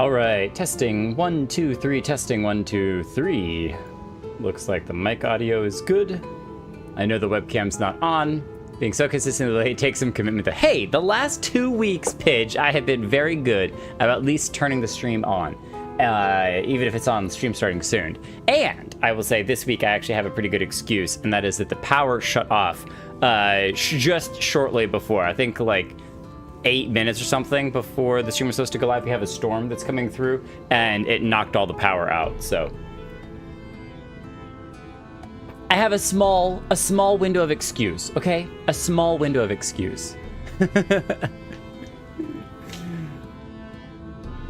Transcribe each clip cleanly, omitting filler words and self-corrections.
All right, testing 1, 2, 3, testing 1, 2, 3. Looks like the mic audio is good. I know the webcam's not on. Being so consistently late takes some commitment to, hey, the last 2 weeks, Pidge, I have been very good at least turning the stream on, even if it's on stream starting soon. And I will say this week I actually have a pretty good excuse, and that is that the power shut off just shortly before. I think like 8 minutes or something before the stream was supposed to go live. We have a storm that's coming through, and it knocked all the power out, so I have a small window of excuse, okay? A small window of excuse.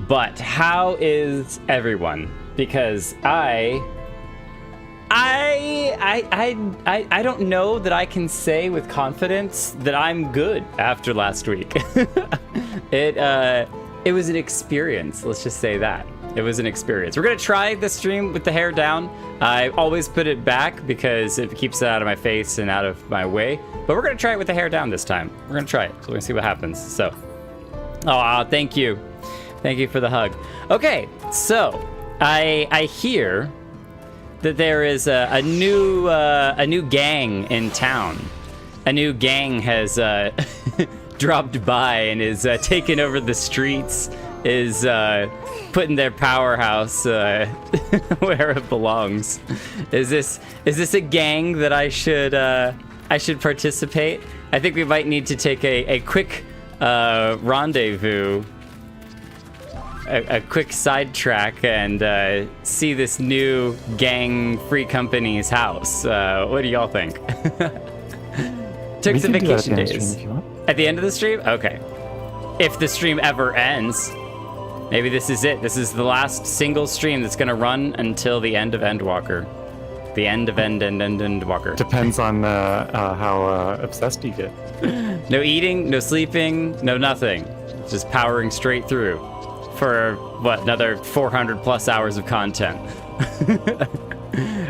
But how is everyone? Because I don't know that I can say with confidence that I'm good after last week. It was an experience, let's just say that. It was an experience. We're gonna try this stream with the hair down. I always put it back because it keeps it out of my face and out of my way. But we're gonna try it with the hair down this time. We're gonna try it, so we're gonna see what happens. So, oh, thank you. Thank you for the hug. Okay, so I hear that there is a new gang in town. A new gang has dropped by and is taking over the streets, is putting their powerhouse where it belongs. Is this a gang that I should participate? I think we might need to take a quick rendezvous, a quick sidetrack, and see this new gang Free Company's house. What do y'all think? Took some vacation days. At the end of the stream? Okay. If the stream ever ends. Maybe this is it. This is the last single stream that's going to run until the end of Endwalker. The end of Endwalker. Depends on how obsessed you get. No eating, no sleeping, no nothing. Just powering straight through for, what, another 400 plus hours of content.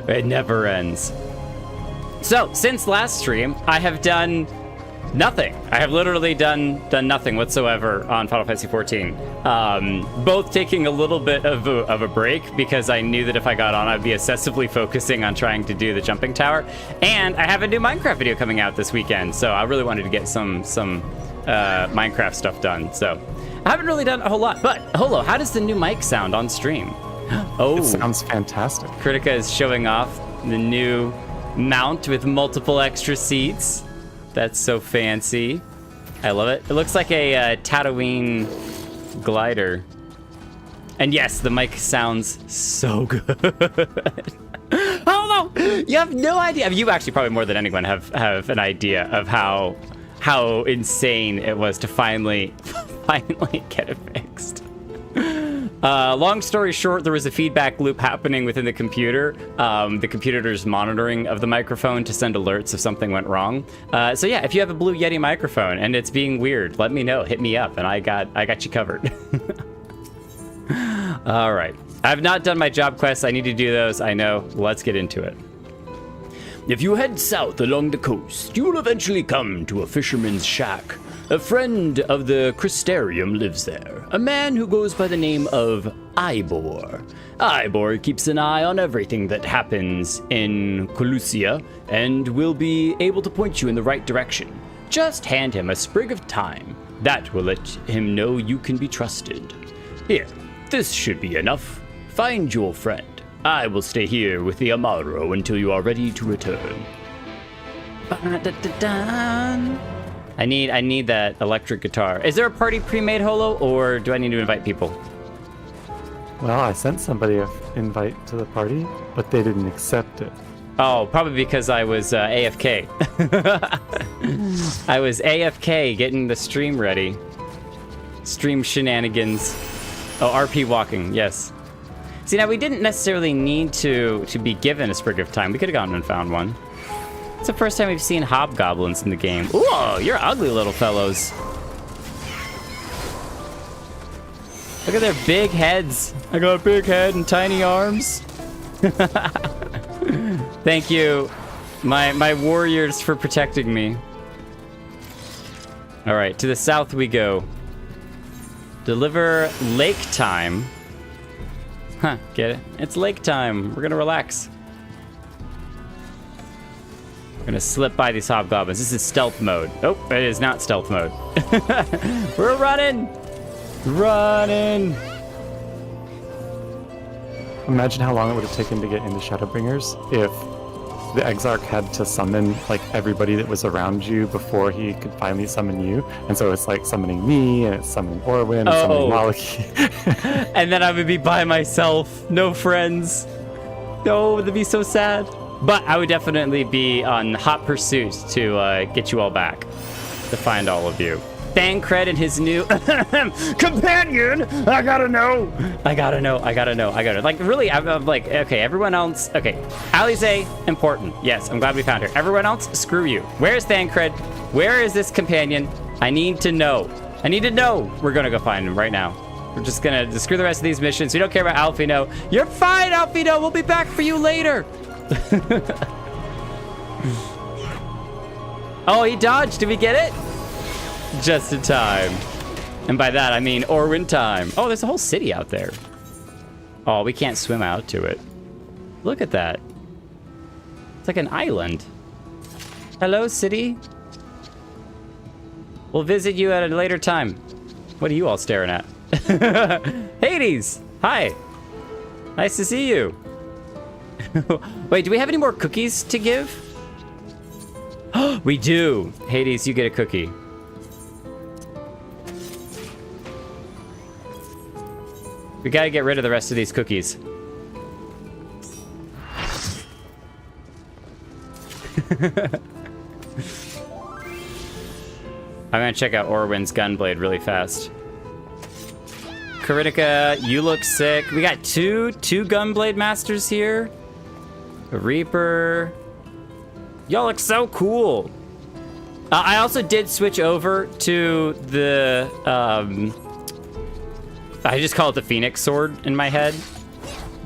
It never ends. So, since last stream, I have done nothing. I have literally done nothing whatsoever on Final Fantasy XIV. Both taking a little bit of a break because I knew that if I got on, I'd be obsessively focusing on trying to do the jumping tower. And I have a new Minecraft video coming out this weekend, so I really wanted to get some Minecraft stuff done. So I haven't really done a whole lot. But Holo, how does the new mic sound on stream? Oh, it sounds fantastic. Kritika is showing off the new mount with multiple extra seats. That's so fancy. I love it. It looks like a Tatooine glider. And yes, the mic sounds so good. Oh no! You have no idea. I mean, you actually probably more than anyone have an idea of how insane it was to finally get it fixed. Long story short, there was a feedback loop happening within the computer. The computer's monitoring of the microphone to send alerts if something went wrong. So yeah, if you have a Blue Yeti microphone and it's being weird, let me know. Hit me up, and I got you covered. All right. I've not done my job quests. I need to do those. I know. Let's get into it. If you head south along the coast, you will eventually come to a fisherman's shack. A friend of the Crystarium lives there, a man who goes by the name of Ivor. Ivor keeps an eye on everything that happens in Colusia and will be able to point you in the right direction. Just hand him a sprig of thyme. That will let him know you can be trusted. Here, this should be enough. Find your friend. I will stay here with the Amaro until you are ready to return. I need that electric guitar. Is there a party pre-made, Holo, or do I need to invite people? Well, I sent somebody an invite to the party, but they didn't accept it. Oh, probably because I was AFK. I was AFK getting the stream ready. Stream shenanigans. Oh, RP walking, yes. See, now we didn't necessarily need to be given a sprig of thyme. We could have gone and found one. It's the first time we've seen hobgoblins in the game. Ooh, you're ugly little fellows. Look at their big heads. I got a big head and tiny arms. Thank you, my warriors, for protecting me. All right, to the south we go. Deliver lake time. Huh, get it? It's lake time. We're gonna relax. We're gonna slip by these hobgoblins. This is stealth mode. Oh, it is not stealth mode. We're running! Running! Imagine how long it would have taken to get into Shadowbringers if the Exarch had to summon like everybody that was around you before he could finally summon you. And so it's like summoning me, and it's summoning Orwin, and summoning Maliki. And then I would be by myself, no friends. No, that'd be so sad. But I would definitely be on hot pursuit to get you all back, to find all of you. Thancred and his new companion. I gotta know. Like, really, I'm like, okay, everyone else. Okay, Alize, important. Yes, I'm glad we found her. Everyone else, screw you. Where's Thancred? Where is this companion? I need to know. We're gonna go find him right now. We're just gonna screw the rest of these missions. We don't care about Alphino. You're fine, Alphino. We'll be back for you later. Oh, he dodged. Did we get it? Just in time. And by that, I mean Orwin time. Oh, there's a whole city out there. Oh, we can't swim out to it. Look at that. It's like an island. Hello, city. We'll visit you at a later time. What are you all staring at? Hades! Hi. Nice to see you. Wait, do we have any more cookies to give? We do. Hades, you get a cookie. We gotta get rid of the rest of these cookies. I'm gonna check out Orwin's gunblade really fast. Karitika, you look sick. We got two gunblade masters here. A Reaper. Y'all look so cool. I also did switch over to the, I just call it the Phoenix Sword in my head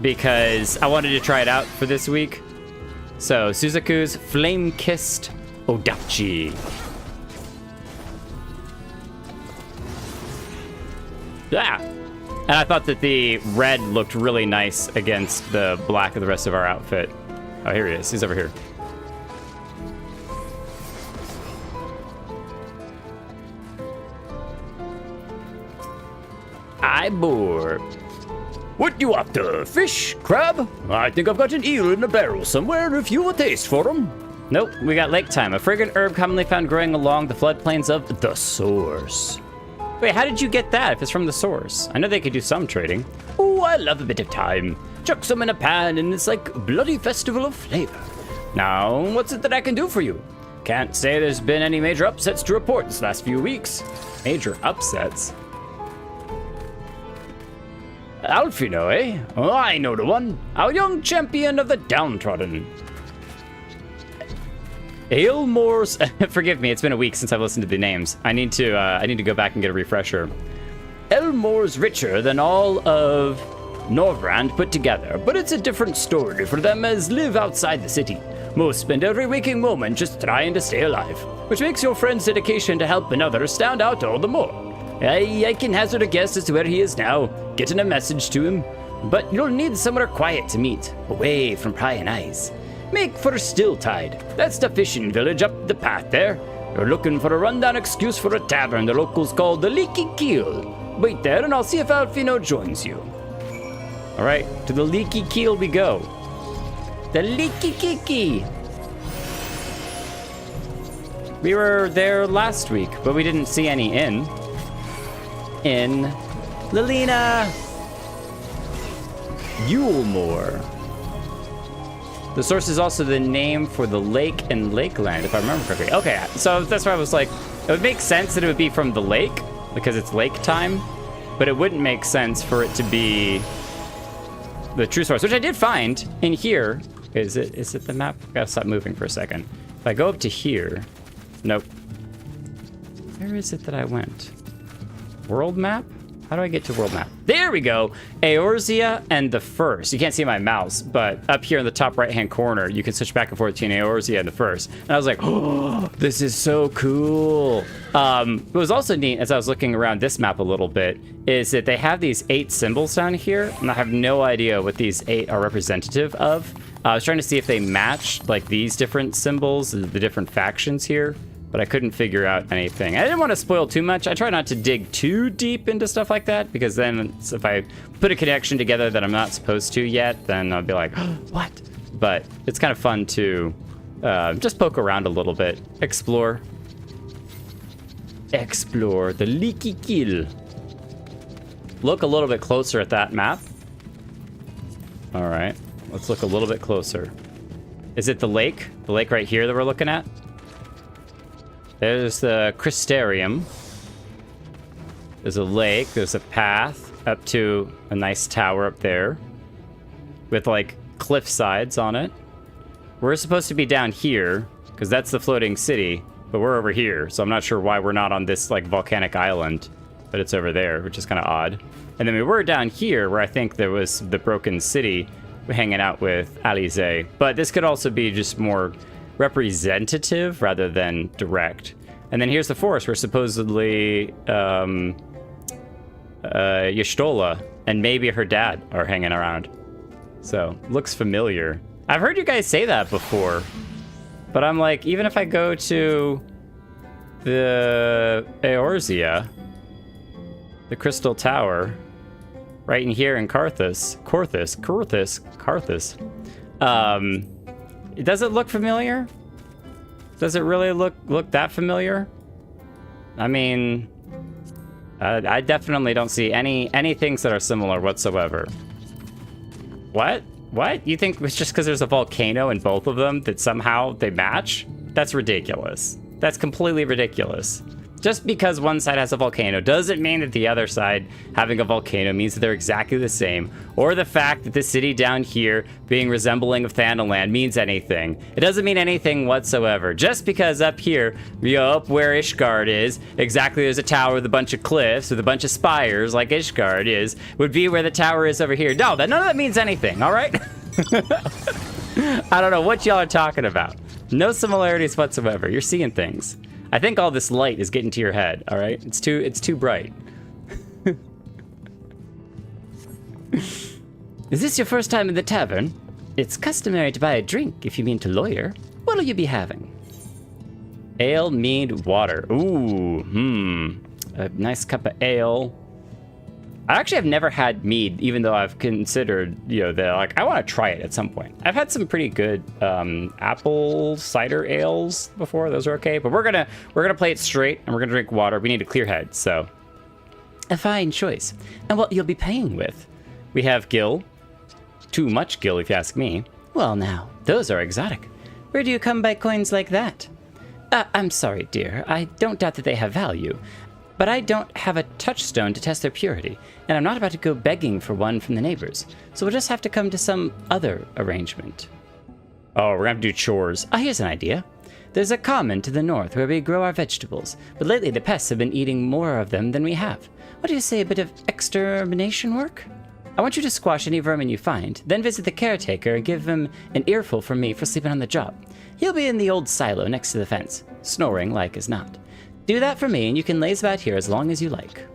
because I wanted to try it out for this week. So, Suzaku's Flame-Kissed Odachi. Yeah. And I thought that the red looked really nice against the black of the rest of our outfit. Oh, here he is. He's over here. Ibor. What you after? Fish? Crab? I think I've got an eel in a barrel somewhere if you have a taste for them. Nope, we got lake thyme, a fragrant herb commonly found growing along the floodplains of the Source. Wait, how did you get that if it's from the Source? I know they could do some trading. Oh, I love a bit of thyme. Chuck some in a pan and it's like a bloody festival of flavor. Now, what's it that I can do for you? Can't say there's been any major upsets to report this last few weeks. Major upsets? Alphino, eh? Oh, I know the one. Our young champion of the downtrodden. Aylmore's. Forgive me, it's been a week since I've listened to the names. I need to go back and get a refresher. Elmore's richer than all of Norvrand put together, but it's a different story for them as live outside the city. Most spend every waking moment just trying to stay alive, which makes your friend's dedication to help another stand out all the more. I can hazard a guess as to where he is now, getting a message to him. But you'll need somewhere quiet to meet, away from prying eyes. Make for Stilltide. That's the fishing village up the path there. You're looking for a rundown excuse for a tavern the locals call the Leaky Keel. Wait there and I'll see if Alphino joins you. All right, to the Leaky Keel we go. The Leaky Kiki. We were there last week, but we didn't see any inn. Lilina. Yulemore. The Source is also the name for the lake and lakeland, if I remember correctly. Okay, so that's why I was like, it would make sense that it would be from the lake, because it's lake time, but it wouldn't make sense for it to be the true source, which I did find in here. Is it the map? I gotta stop moving for a second. If I go up to here, nope. Where is it that I went? World map? How do I get to world map? There we go. Eorzea and the First. You can't see my mouse, but up here in the top right-hand corner, you can switch back and forth between Eorzea and the First. And I was like, oh, this is so cool. What was also neat, as I was looking around this map a little bit, is that they have these 8 symbols down here, and I have no idea what these 8 are representative of. I was trying to see if they match, like, these different symbols, the different factions here, but I couldn't figure out anything. I didn't want to spoil too much. I try not to dig too deep into stuff like that, because then if I put a connection together that I'm not supposed to yet, then I'll be like, oh, what? But it's kind of fun to just poke around a little bit. Explore. Explore the Leaky Kill. Look a little bit closer at that map. All right. Let's look a little bit closer. Is it the lake? The lake right here that we're looking at? There's the Crystarium. There's a lake. There's a path up to a nice tower up there with like cliff sides on it. We're supposed to be down here because that's the floating city, but we're over here. So I'm not sure why we're not on this like volcanic island, but it's over there, which is kind of odd. And then we were down here where I think there was the broken city hanging out with Alize, but this could also be just more representative rather than direct. And then here's the forest where supposedly Y'shtola and maybe her dad are hanging around. So looks familiar. I've heard you guys say that before, but I'm like, even if I go to the Eorzea, the Crystal Tower, right in here in Carthus. Does it look familiar? Does it really look that familiar? I mean, I definitely don't see any things that are similar whatsoever. What? What? You think it's just because there's a volcano in both of them that somehow they match? That's ridiculous. That's completely ridiculous. Just because one side has a volcano doesn't mean that the other side having a volcano means that they're exactly the same, or the fact that the city down here being resembling of Thanaland means anything. It doesn't mean anything whatsoever. Just because up here, up where Ishgard is, exactly there's a tower with a bunch of cliffs with a bunch of spires like Ishgard is, would be where the tower is over here. No, none of that means anything, all right? I don't know what y'all are talking about. No similarities whatsoever. You're seeing things. I think all this light is getting to your head, all right? It's too bright. Is this your first time in the tavern? It's customary to buy a drink if you mean to lawyer. What'll you be having? Ale, mead, water. Ooh, a nice cup of ale. I actually have never had mead, even though I've considered, I want to try it at some point. I've had some pretty good apple cider ales before. Those are okay, but we're gonna play it straight, and we're gonna drink water. We need a clear head, so. A fine choice. And what you'll be paying with? We have gill. Too much gill, if you ask me. Well, now, those are exotic. Where do you come by coins like that? I'm sorry, dear. I don't doubt that they have value. But I don't have a touchstone to test their purity, and I'm not about to go begging for one from the neighbors, so we'll just have to come to some other arrangement. Oh, we're gonna have to do chores. Here's an idea. There's a common to the north where we grow our vegetables, but lately the pests have been eating more of them than we have. What do you say, a bit of extermination work? I want you to squash any vermin you find, then visit the caretaker and give him an earful from me for sleeping on the job. He'll be in the old silo next to the fence, snoring like as not. Do that for me, and you can laze about here as long as you like.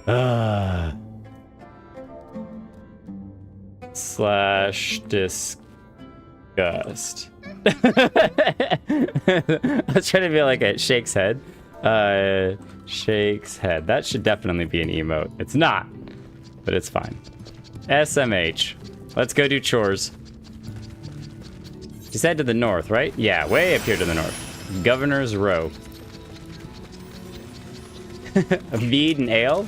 / disgust. I was trying to be like a Shake's head. Shake's head. That should definitely be an emote. It's not, but it's fine. SMH. Let's go do chores. She said to the north, right? Yeah, way up here to the north. Governor's Row. A mead and ale?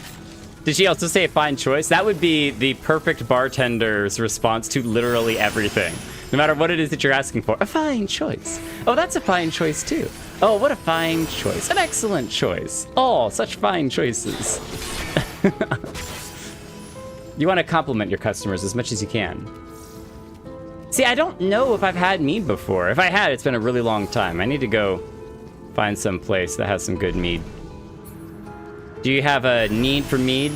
Did she also say a fine choice? That would be the perfect bartender's response to literally everything. No matter what it is that you're asking for. A fine choice. Oh, that's a fine choice too. Oh, what a fine choice. An excellent choice. Oh, such fine choices. You want to compliment your customers as much as you can. See, I don't know if I've had mead before. If I had, it's been a really long time. I need to go find some place that has some good mead. Do you have a need for mead?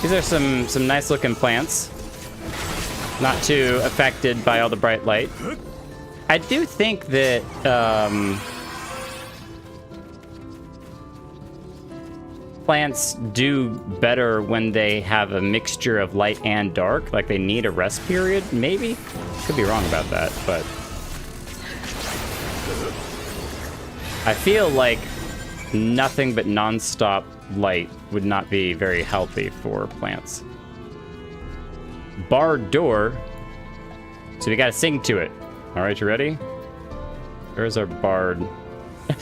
These are some nice looking plants. Not too affected by all the bright light. I do think that plants do better when they have a mixture of light and dark. Like they need a rest period, maybe? Could be wrong about that, but I feel like nothing but non-stop light would not be very healthy for plants. Barred door. So we gotta sing to it. All right, you ready? Where's our bard?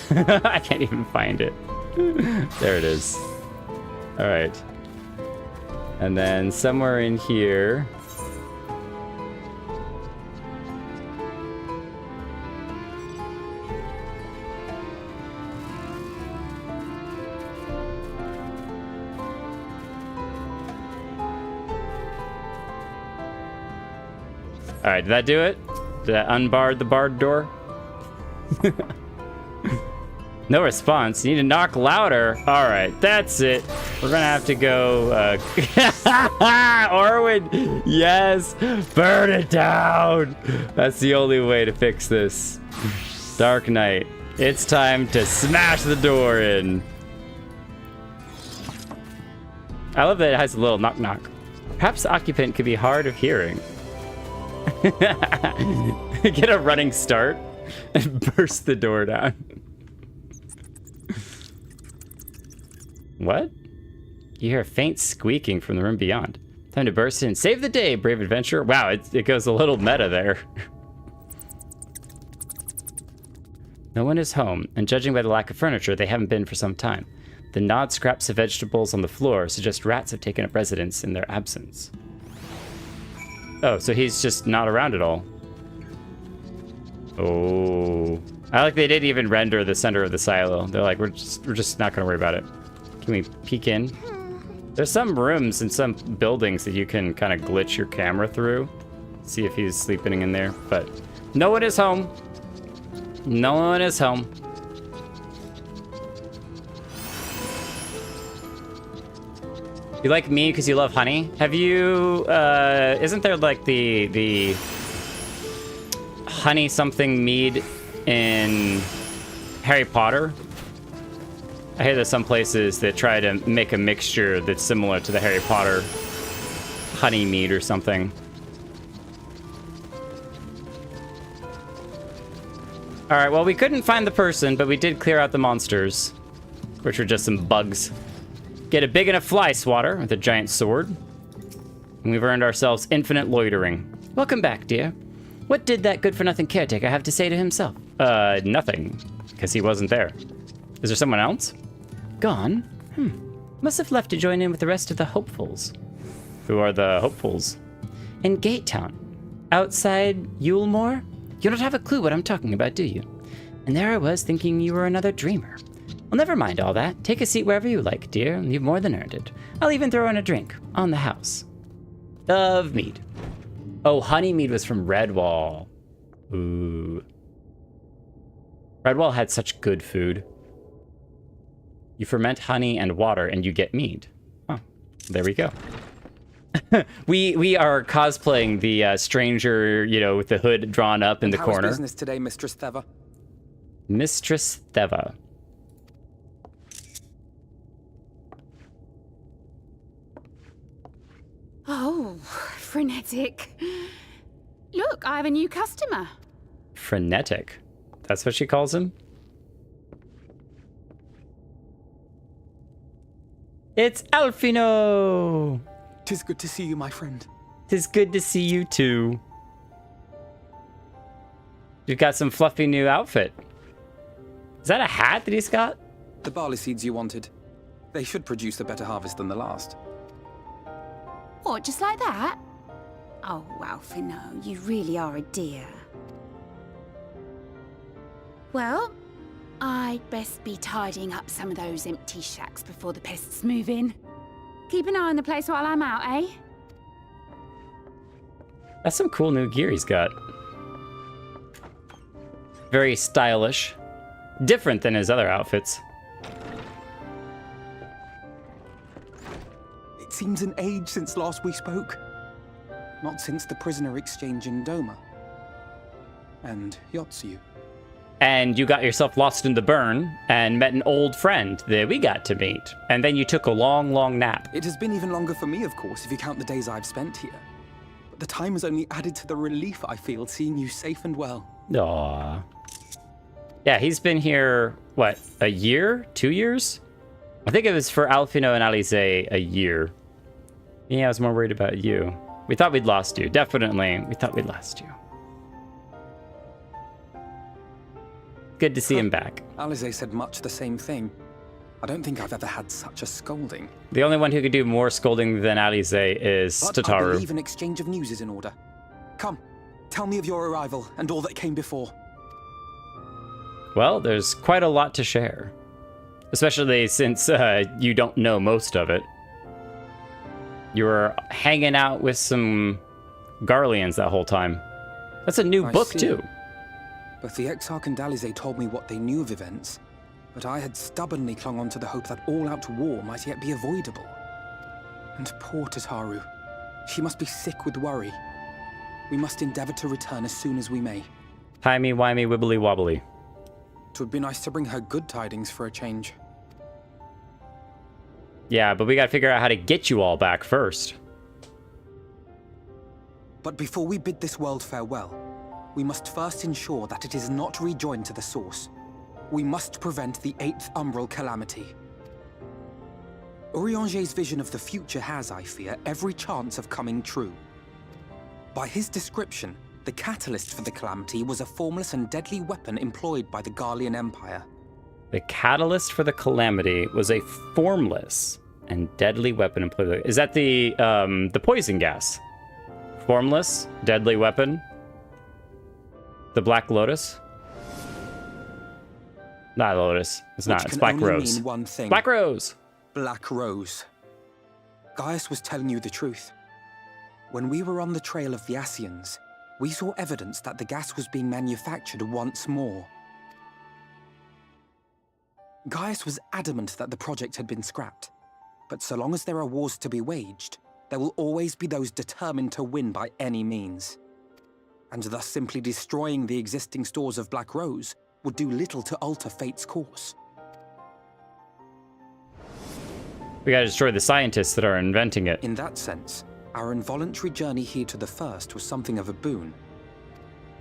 I can't even find it. There it is. All right. And then somewhere in here. All right, did that do it? Did that unbar the barred door? No response. You need to knock louder. All right, that's it. We're gonna have to go. Orwin, yes, burn it down. That's the only way to fix this. Dark night. It's time to smash the door in. I love that it has a little knock knock. Perhaps the occupant could be hard of hearing. Get a running start and burst the door down. What? You hear a faint squeaking from the room beyond. Time to burst in. Save the day, brave adventurer. Wow, it goes a little meta there. No one is home, and judging by the lack of furniture, they haven't been for some time. The gnawed scraps of vegetables on the floor suggest rats have taken up residence in their absence. Oh, so he's just not around at all. Oh. I like they didn't even render the center of the silo. They're like, we're just not gonna worry about it. Can we peek in? There's some rooms and some buildings that you can kind of glitch your camera through. See if he's sleeping in there, but no one is home. No one is home. You like me because you love honey? Have you, isn't there like the honey something mead in Harry Potter? I hear there's some places that try to make a mixture that's similar to the Harry Potter honey mead or something. All right, well, we couldn't find the person, but we did clear out the monsters, which were just some bugs. Get a big enough fly swatter with a giant sword. And we've earned ourselves infinite loitering. Welcome back, dear. What did that good-for-nothing caretaker have to say to himself? Nothing, because he wasn't there. Is there someone else? Gone? Must have left to join in with the rest of the hopefuls. Who are the hopefuls? In Gate Town. Outside Yulemore? You don't have a clue what I'm talking about, do you? And there I was thinking you were another dreamer. Well, never mind all that. Take a seat wherever you like, dear. You've more than earned it. I'll even throw in a drink on the house. Of mead. Oh, honey mead was from Redwall. Ooh. Redwall had such good food. You ferment honey and water and you get mead. Oh, there we go. we are cosplaying the stranger, you know, with the hood drawn up in the corner. How's business today, Mistress Theva? Mistress Theva. Oh, frenetic. Look, I have a new customer. Frenetic. That's what she calls him? It's Alfino! 'Tis good to see you, my friend. 'Tis good to see you too. You've got some fluffy new outfit. Is that a hat that he's got? The barley seeds you wanted. They should produce a better harvest than the last. What, just like that? Oh, Alfino, you really are a dear. Well, I'd best be tidying up some of those empty shacks before the pests move in. Keep an eye on the place while I'm out, eh? That's some cool new gear he's got. Very stylish. Different than his other outfits. It seems an age since last we spoke. Not since the prisoner exchange in Doma. And Yotsu. And you got yourself lost in the burn and met an old friend that we got to meet. And then you took a long, long nap. It has been even longer for me, of course, if you count the days I've spent here. But the time has only added to the relief I feel seeing you safe and well. Aww. Yeah, he's been here, what, a year? 2 years? I think it was for Alfino and Alize a year. Yeah, I was more worried about you. We thought we'd lost you. Definitely, we thought we'd lost you. Good to see him back. Alize said much the same thing. I don't think I've ever had such a scolding. The only one who could do more scolding than Alize is But I Tataru. believe an exchange of news is in order. Come, tell me of your arrival and all that came before. Well, there's quite a lot to share. Especially since you don't know most of it. You were hanging out with some Garleans that whole time. That's a new book, see. too. Both the Exarch and Alize told me what they knew of events, but I had stubbornly clung on to the hope that all-out war might yet be avoidable. And poor Tataru. She must be sick with worry. We must endeavor to return as soon as we may. Timey-wimey, wibbly-wobbly. It would be nice to bring her good tidings for a change. Yeah, but we gotta figure out how to get you all back first. But before we bid this world farewell, we must first ensure that it is not rejoined to the source. We must prevent the 8th Umbral calamity. Urianger's vision of the future has, I fear, every chance of coming true. By his description, the catalyst for the calamity was a formless and deadly weapon employed by the Garlean Empire. The catalyst for the calamity was a formless and deadly weapon employed. Is that the poison gas? Formless, deadly weapon? The Black Lotus? Not Lotus. It's not. It's Black Rose. Mean one thing. Black Rose! Black Rose. Gaius was telling you the truth. When we were on the trail of the Asians, we saw evidence that the gas was being manufactured once more. Gaius was adamant that the project had been scrapped. But so long as there are wars to be waged, there will always be those determined to win by any means. And thus simply destroying the existing stores of Black Rose would do little to alter fate's course. We gotta destroy the scientists that are inventing it. In that sense, our involuntary journey here to the First was something of a boon.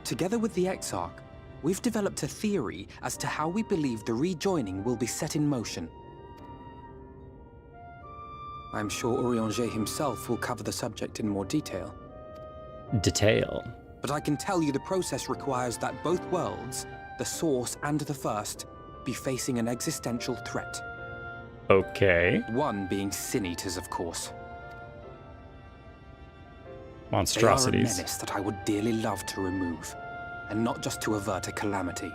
Together with the Exarch, we've developed a theory as to how we believe the rejoining will be set in motion. I'm sure Urianger himself will cover the subject in more detail. Detail. But I can tell you the process requires that both worlds, the Source and the First, be facing an existential threat. Okay. One being Sin Eaters, of course. Monstrosities. They are a menace that I would dearly love to remove, and not just to avert a calamity.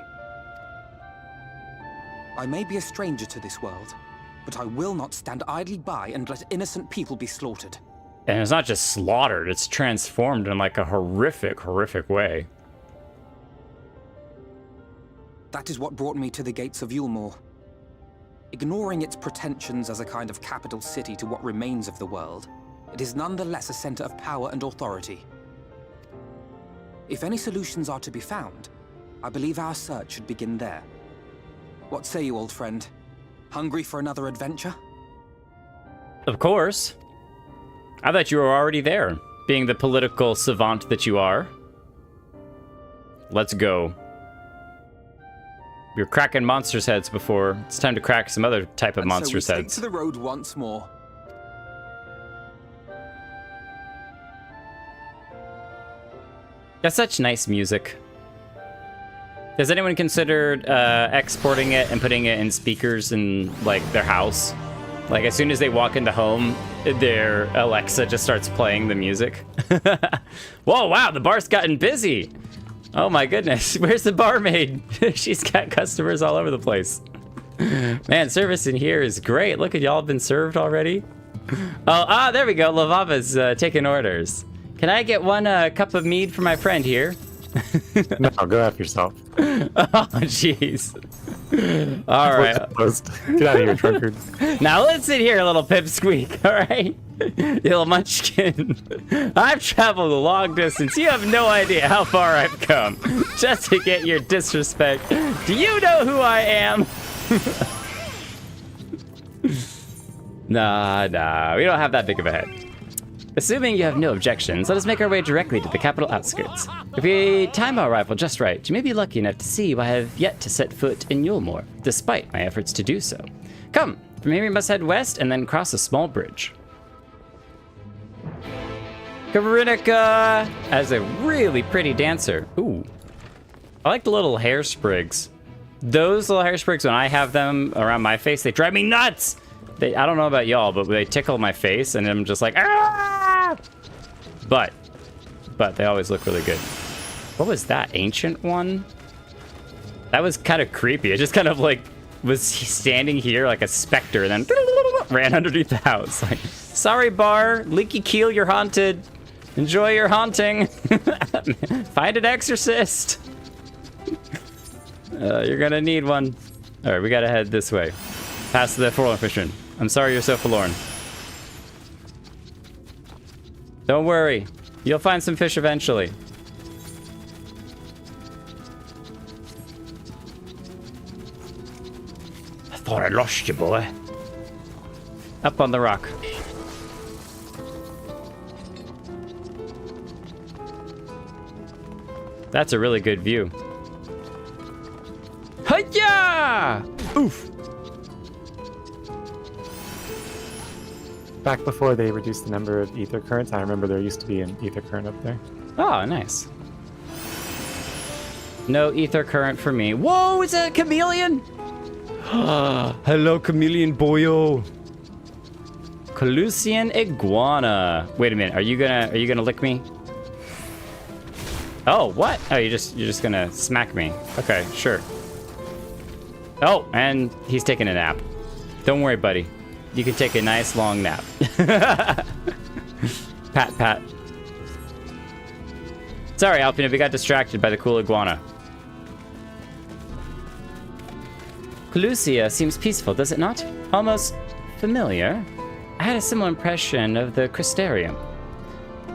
I may be a stranger to this world, but I will not stand idly by and let innocent people be slaughtered. And it's not just slaughtered, it's transformed in like a horrific, horrific way. That is what brought me to the gates of Yulmore. Ignoring its pretensions as a kind of capital city to what remains of the world, it is nonetheless a center of power and authority. If any solutions are to be found, I believe our search should begin there. What say you, old friend? Hungry for another adventure? Of course. I thought you were already there, being the political savant that you are. Let's go. We were cracking monsters' heads before. It's time to crack some other type of monsters' so we heads. take to the road once more. That's such nice music. Has anyone considered exporting it and putting it in speakers in like their house? Like as soon as they walk into home, their Alexa just starts playing the music. Whoa, wow, the bar's gotten busy. Oh my goodness, where's the barmaid? She's got customers all over the place. Man, service in here is great. Look at y'all been served already. Oh, there we go. Lavava's taking orders. Can I get one cup of mead for my friend here? No, go F yourself. Oh, jeez. All right. Get out of here, drunkard. Now let's sit here, little pipsqueak, all right? You little munchkin. I've traveled a long distance. You have no idea how far I've come just to get your disrespect. Do you know who I am? Nah, we don't have that big of a head. Assuming you have no objections, let us make our way directly to the capital outskirts. If we time our arrival just right, you may be lucky enough to see why I have yet to set foot in Yulmore, despite my efforts to do so. Come, from here we must head west and then cross a small bridge. Kavarinica as a really pretty dancer. Ooh. I like the little hair sprigs. Those little hair sprigs, when I have them around my face, they drive me nuts! I don't know about y'all, but they tickle my face and I'm just like, ah! But they always look really good. What was that, ancient one? That was kind of creepy. It just kind of like was standing here like a specter and then ran underneath the house. Like, sorry, bar, leaky keel, you're haunted. Enjoy your haunting. Find an exorcist. You're gonna need one. All right, we gotta head this way. Past the forlorn fisherman. I'm sorry you're so forlorn. Don't worry. You'll find some fish eventually. I thought I lost you, boy. Up on the rock. That's a really good view. Hi-ya! Oof. Back before they reduced the number of ether currents, I remember there used to be an ether current up there. Oh, nice. No ether current for me. Whoa, is that a chameleon? Hello, chameleon boyo. Colusian iguana. Wait a minute, are you gonna lick me? Oh, what? Oh, you're just gonna smack me. Okay, sure. Oh, and he's taking a nap. Don't worry, buddy. You can take a nice long nap. Pat, pat. Sorry, Alphi, we got distracted by the cool iguana. Colusia seems peaceful, does it not? Almost familiar. I had a similar impression of the Crystarium.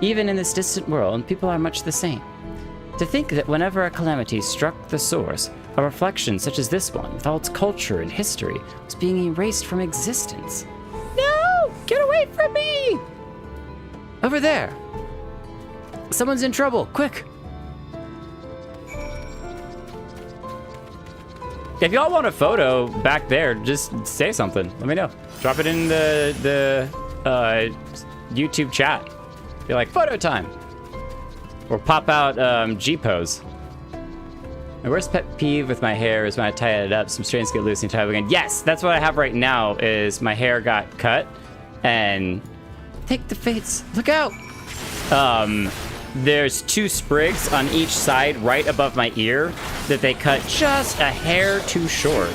Even in this distant world, people are much the same. To think that whenever a calamity struck the source, a reflection such as this one, with all its culture and history, was being erased from existence. No! Get away from me! Over there! Someone's in trouble, quick! If y'all want a photo back there, just say something. Let me know. Drop it in the YouTube chat. Be like, photo time! Or pop out G-pose. My worst pet peeve with my hair is when I tie it up, some strands get loose and tie it up again. Yes, that's what I have right now, is my hair got cut. And take the fates, look out! There's 2 sprigs on each side right above my ear that they cut just a hair too short.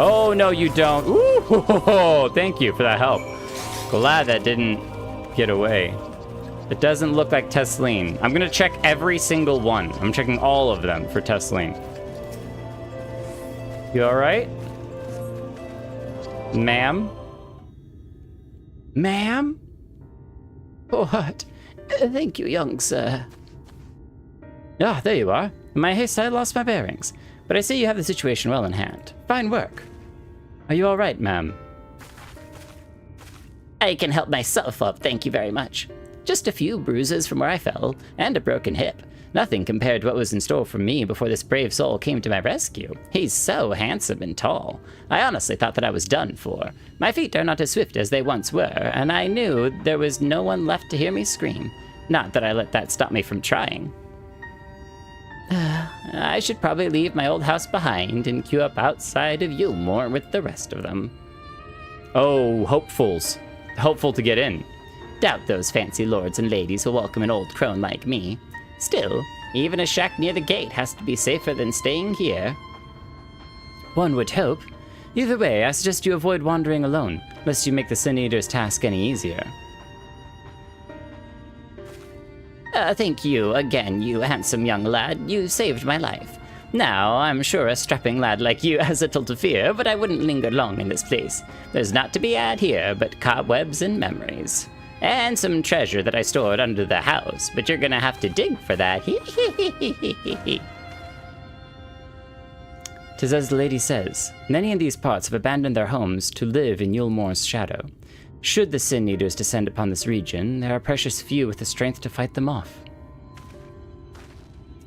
Oh, no, you don't. Ooh, thank you for that help. Glad that didn't get away. It doesn't look like Tesleen. I'm gonna check every single one. I'm checking all of them for Tesleen. You all right? Ma'am? Ma'am? What? Thank you, young sir. Ah, there you are. In my haste, I lost my bearings. But I see you have the situation well in hand. Fine work. Are you all right, ma'am? I can help myself up, thank you very much. Just a few bruises from where I fell, and a broken hip. Nothing compared to what was in store for me before this brave soul came to my rescue. He's so handsome and tall. I honestly thought that I was done for. My feet are not as swift as they once were, and I knew there was no one left to hear me scream. Not that I let that stop me from trying. I should probably leave my old house behind and queue up outside of Yulmore with the rest of them. Oh, hopefuls. Hopeful to get in. Doubt those fancy lords and ladies will welcome an old crone like me. Still, even a shack near the gate has to be safer than staying here. One would hope. Either way, I suggest you avoid wandering alone, lest you make the Sin Eater's task any easier. Thank you again, you handsome young lad. You saved my life. Now, I'm sure a strapping lad like you has little to fear, but I wouldn't linger long in this place. There's naught to be had here but cobwebs and memories. And some treasure that I stored under the house, but you're gonna have to dig for that. 'Tis as the lady says, many in these parts have abandoned their homes to live in Yulmore's shadow. Should the Sin Eaters descend upon this region, there are precious few with the strength to fight them off.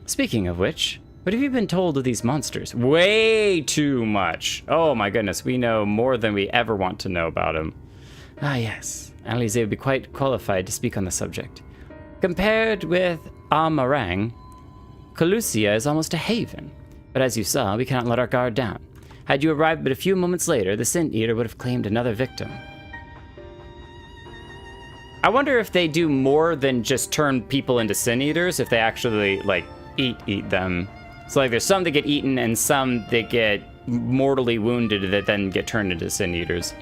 Speaking of which, what have you been told of these monsters? Way too much. Oh my goodness, we know more than we ever want to know about them. Ah yes, Alize would be quite qualified to speak on the subject. Compared with Amarang, Colusia is almost a haven. But as you saw, we cannot let our guard down. Had you arrived but a few moments later, the Sin Eater would have claimed another victim. I wonder if they do more than just turn people into Sin Eaters, if they actually, like, eat them. So, like, there's some that get eaten and some that get mortally wounded that then get turned into Sin Eaters.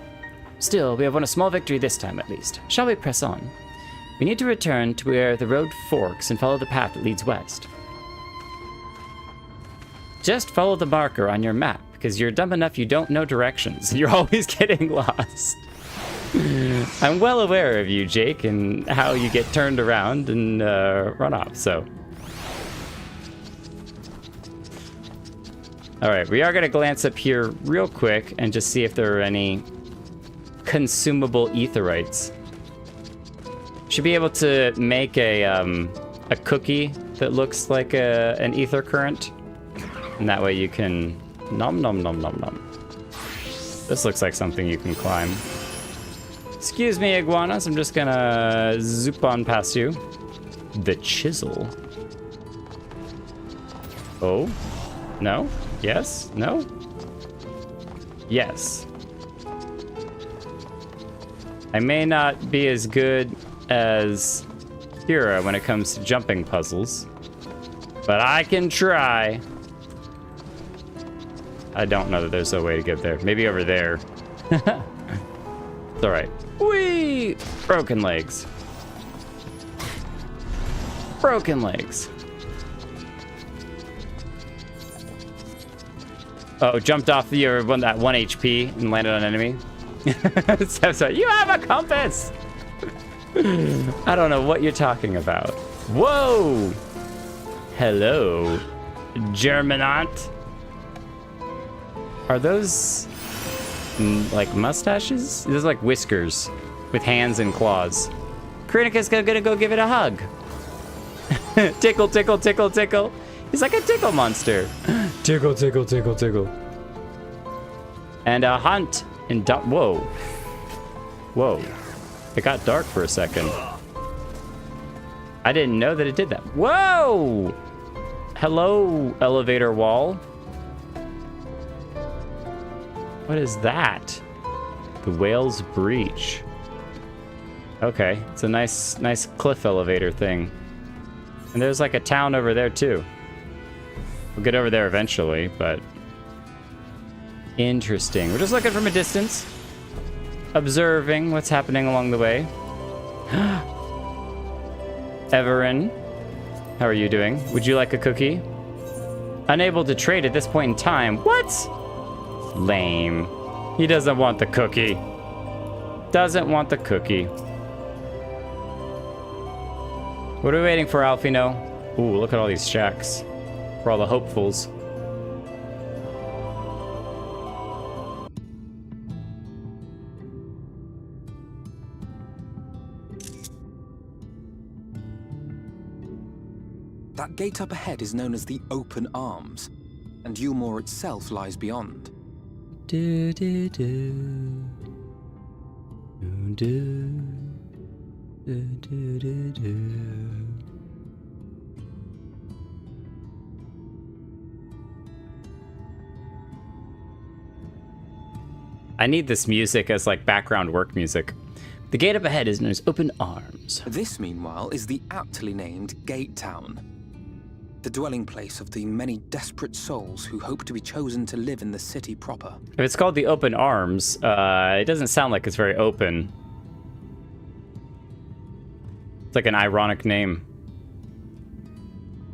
Still, we have won a small victory this time, at least. Shall we press on? We need to return to where the road forks and follow the path that leads west. Just follow the marker on your map, because you're dumb enough you don't know directions. You're always getting lost. I'm well aware of you, Jake, and how you get turned around and run off, so. All right, we are gonna glance up here real quick and just see if there are any consumable aetherites. Should be able to make a cookie that looks like an ether current. And that way you can nom nom nom nom nom. This looks like something you can climb. Excuse me, iguanas. I'm just gonna zoop on past you. The chisel. Oh? No? Yes? No? Yes. I may not be as good as Kira when it comes to jumping puzzles, but I can try. I don't know that there's a way to get there. Maybe over there. It's all right. Whee! Broken legs. Broken legs. Oh, jumped off that 1 HP and landed on an enemy. So, you have a compass! I don't know what you're talking about. Whoa! Hello, Germanant. Are those like mustaches? Those are like whiskers with hands and claws. Krennicus gonna go give it a hug. Tickle, tickle, tickle, tickle. He's like a tickle monster. Tickle, tickle, tickle, tickle. And a hunt and whoa. Whoa. It got dark for a second. I didn't know that it did that. Whoa! Hello, elevator wall. What is that? The Whale's Breach. Okay, it's a nice cliff elevator thing. And there's like a town over there too. We'll get over there eventually, but interesting. We're just looking from a distance, observing what's happening along the way. Everin, how are you doing? Would you like a cookie? Unable to trade at this point in time. What? Lame. He doesn't want the cookie. Doesn't want the cookie. What are we waiting for, Alfino? Ooh, look at all these shacks. For all the hopefuls. That gate up ahead is known as the Open Arms, and Yulmore itself lies beyond. Do do do. Do do. Do do do do. I need this music as like background work music. The gate up ahead is known as Open Arms. This, meanwhile, is the aptly named Gate Town. The dwelling place of the many desperate souls who hope to be chosen to live in the city proper. If it's called the Open Arms, it doesn't sound like it's very open. It's like an ironic name.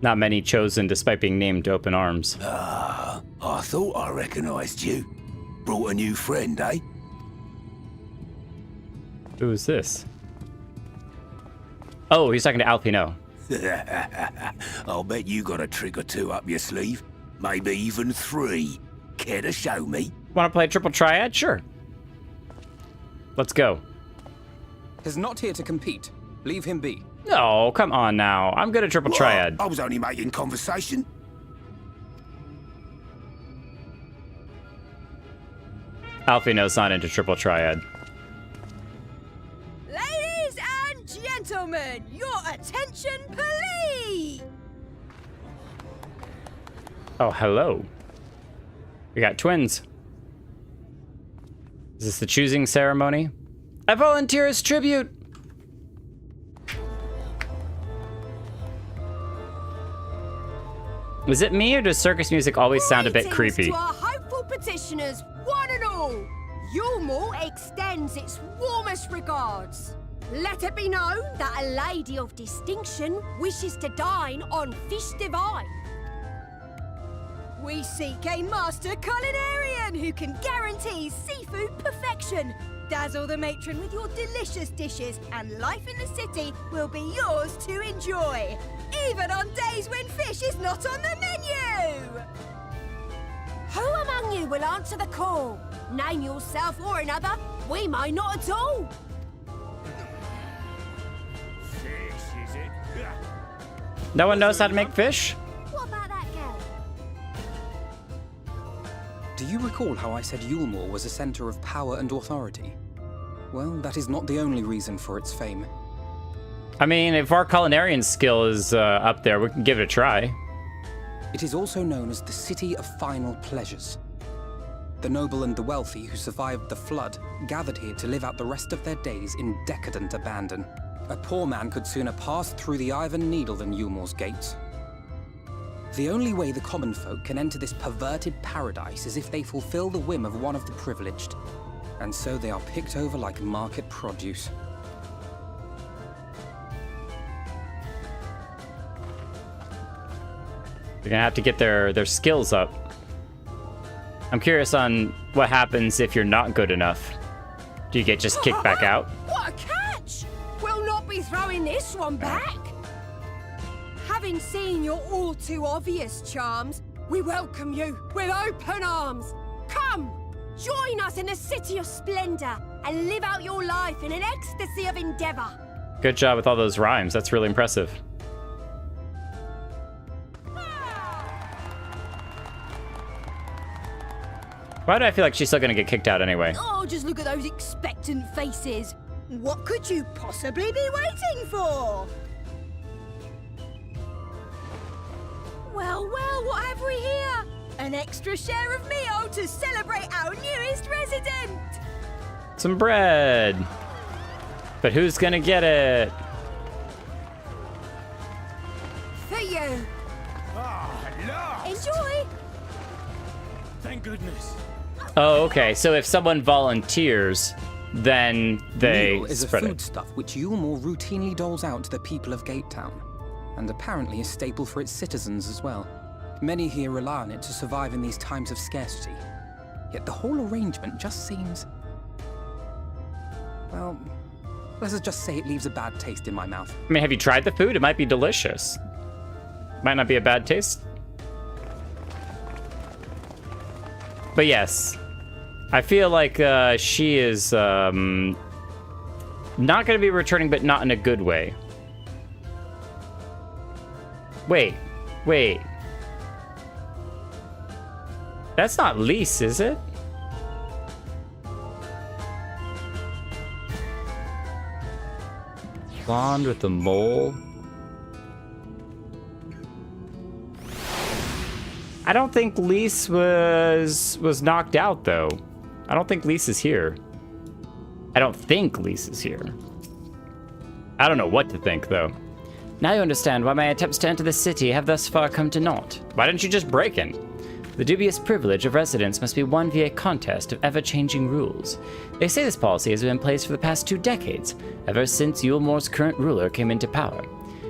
Not many chosen despite being named Open Arms. I thought I recognized you. Brought a new friend, eh? Who is this? Oh, he's talking to Alphi, no. I'll bet you got a trick or two up your sleeve. Maybe even 3. Care to show me? Want to play Triple Triad? Sure. Let's go. He's not here to compete. Leave him be. No, come on now. I'm good at Triple What? Triad. I was only making conversation. Alphi knows not into Triple Triad. Ladies and gentlemen, your attention, please! Oh, hello. We got twins. Is this the choosing ceremony? I volunteer as tribute. Is it me, or does circus music always sound a bit Greetings creepy? to our hopeful petitioners, one and all. Yulmore extends its warmest regards. Let it be known that a lady of distinction wishes to dine on fish divine. We seek a master culinarian who can guarantee seafood perfection. Dazzle the matron with your delicious dishes, and life in the city will be yours to enjoy, even on days when fish is not on the menu! Who among you will answer the call? Name yourself or another, we may not at all. Fish, is it? No one knows how to make fish? What about that girl? Do you recall how I said Yulmore was a center of power and authority? Well, that is not the only reason for its fame. I mean, if our culinarian skill is up there, we can give it a try. It is also known as the City of Final Pleasures. The noble and the wealthy who survived the flood gathered here to live out the rest of their days in decadent abandon. A poor man could sooner pass through the Iron Needle than Yulmore's gates. The only way the common folk can enter this perverted paradise is if they fulfill the whim of one of the privileged. And so they are picked over like market produce. They're gonna have to get their skills up. I'm curious on what happens if you're not good enough. Do you get just kicked back out? What a catch! We'll not be throwing this one back. Having seen your all too obvious charms, we welcome you with open arms. Come, join us in the city of splendor and live out your life in an ecstasy of endeavor. Good job with all those rhymes. That's really impressive. Why do I feel like she's still gonna get kicked out anyway? Oh, just look at those expectant faces. What could you possibly be waiting for? Well, what have we here? An extra share of meal to celebrate our newest resident. Some bread. But who's gonna get it? For you. Ah, Enjoy. thank goodness. Oh, okay. So if someone volunteers, then they Meal is a spread it. foodstuff which Yulmore routinely doles out to the people of Gatetown, and apparently a staple for its citizens as well. Many here rely on it to survive in these times of scarcity. Yet the whole arrangement just seems... well, let's just say it leaves a bad taste in my mouth. I mean, have you tried the food? It might be delicious. Might not be a bad taste. But yes, I feel like she is not going to be returning, but not in a good way. Wait. That's not Lise, is it? Blonde with the mole. I don't think Lise was knocked out, though. I don't think Lise is here. I don't know what to think, though. Now you understand why my attempts to enter the city have thus far come to naught. Why didn't you just break in? The dubious privilege of residence must be won via a contest of ever-changing rules. They say this policy has been in place for the past 2 decades, ever since Yulmore's current ruler came into power.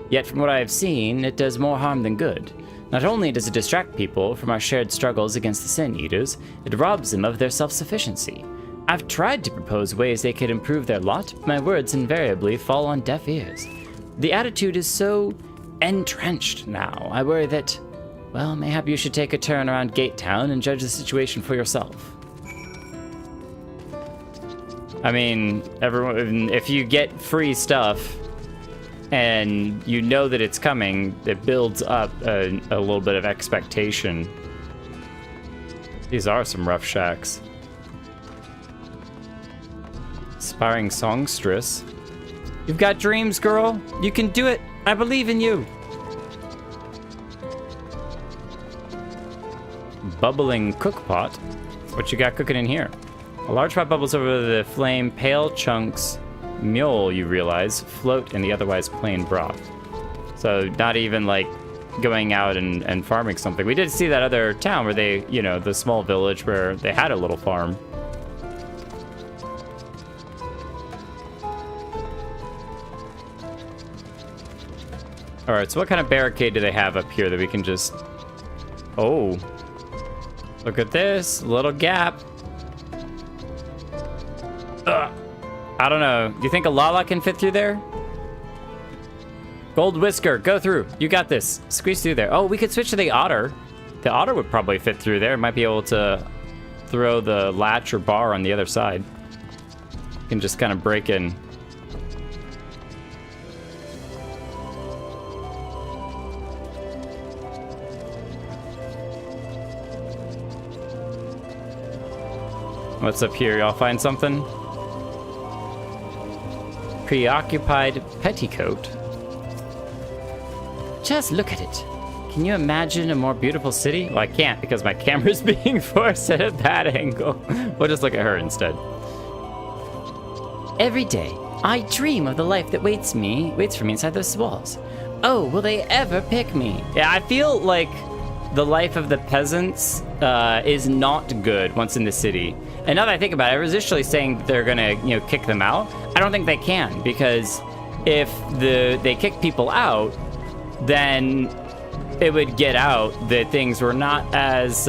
Yet from what I have seen, it does more harm than good. Not only does it distract people from our shared struggles against the Sin Eaters, it robs them of their self-sufficiency. I've tried to propose ways they could improve their lot, but my words invariably fall on deaf ears. The attitude is so entrenched now, I worry that, well, mayhap you should take a turn around Gate Town and judge the situation for yourself. I mean, everyone, if you get free stuff and you know that it's coming, it builds up a little bit of expectation. These are some rough shacks. Aspiring songstress. You've got dreams, girl. You can do it. I believe in you. Bubbling cookpot. What you got cooking in here? A large pot bubbles over the flame. Pale chunks, mule, you realize, float in the otherwise plain broth. So not even like going out and farming something. We did see that other town where they, you know, the small village where they had a little farm. All right, so what kind of barricade do they have up here that we can just... Oh. Look at this. Little gap. Ugh. I don't know. Do you think a Lala can fit through there? Gold Whisker, go through. You got this. Squeeze through there. Oh, we could switch to the Otter. The Otter would probably fit through there. Might be able to throw the latch or bar on the other side. You can just kind of break in. What's up here? Y'all find something? Preoccupied petticoat. Just look at it. Can you imagine a more beautiful city? Well, I can't because my camera's being forced at a bad angle. We'll just look at her instead. Every day, I dream of the life that waits for me inside those walls. Oh, will they ever pick me? Yeah, I feel like the life of the peasants is not good once in the city. And now that I think about it, I was initially saying that they're gonna, you know, kick them out. I don't think they can, because if they kick people out, then it would get out that things were not as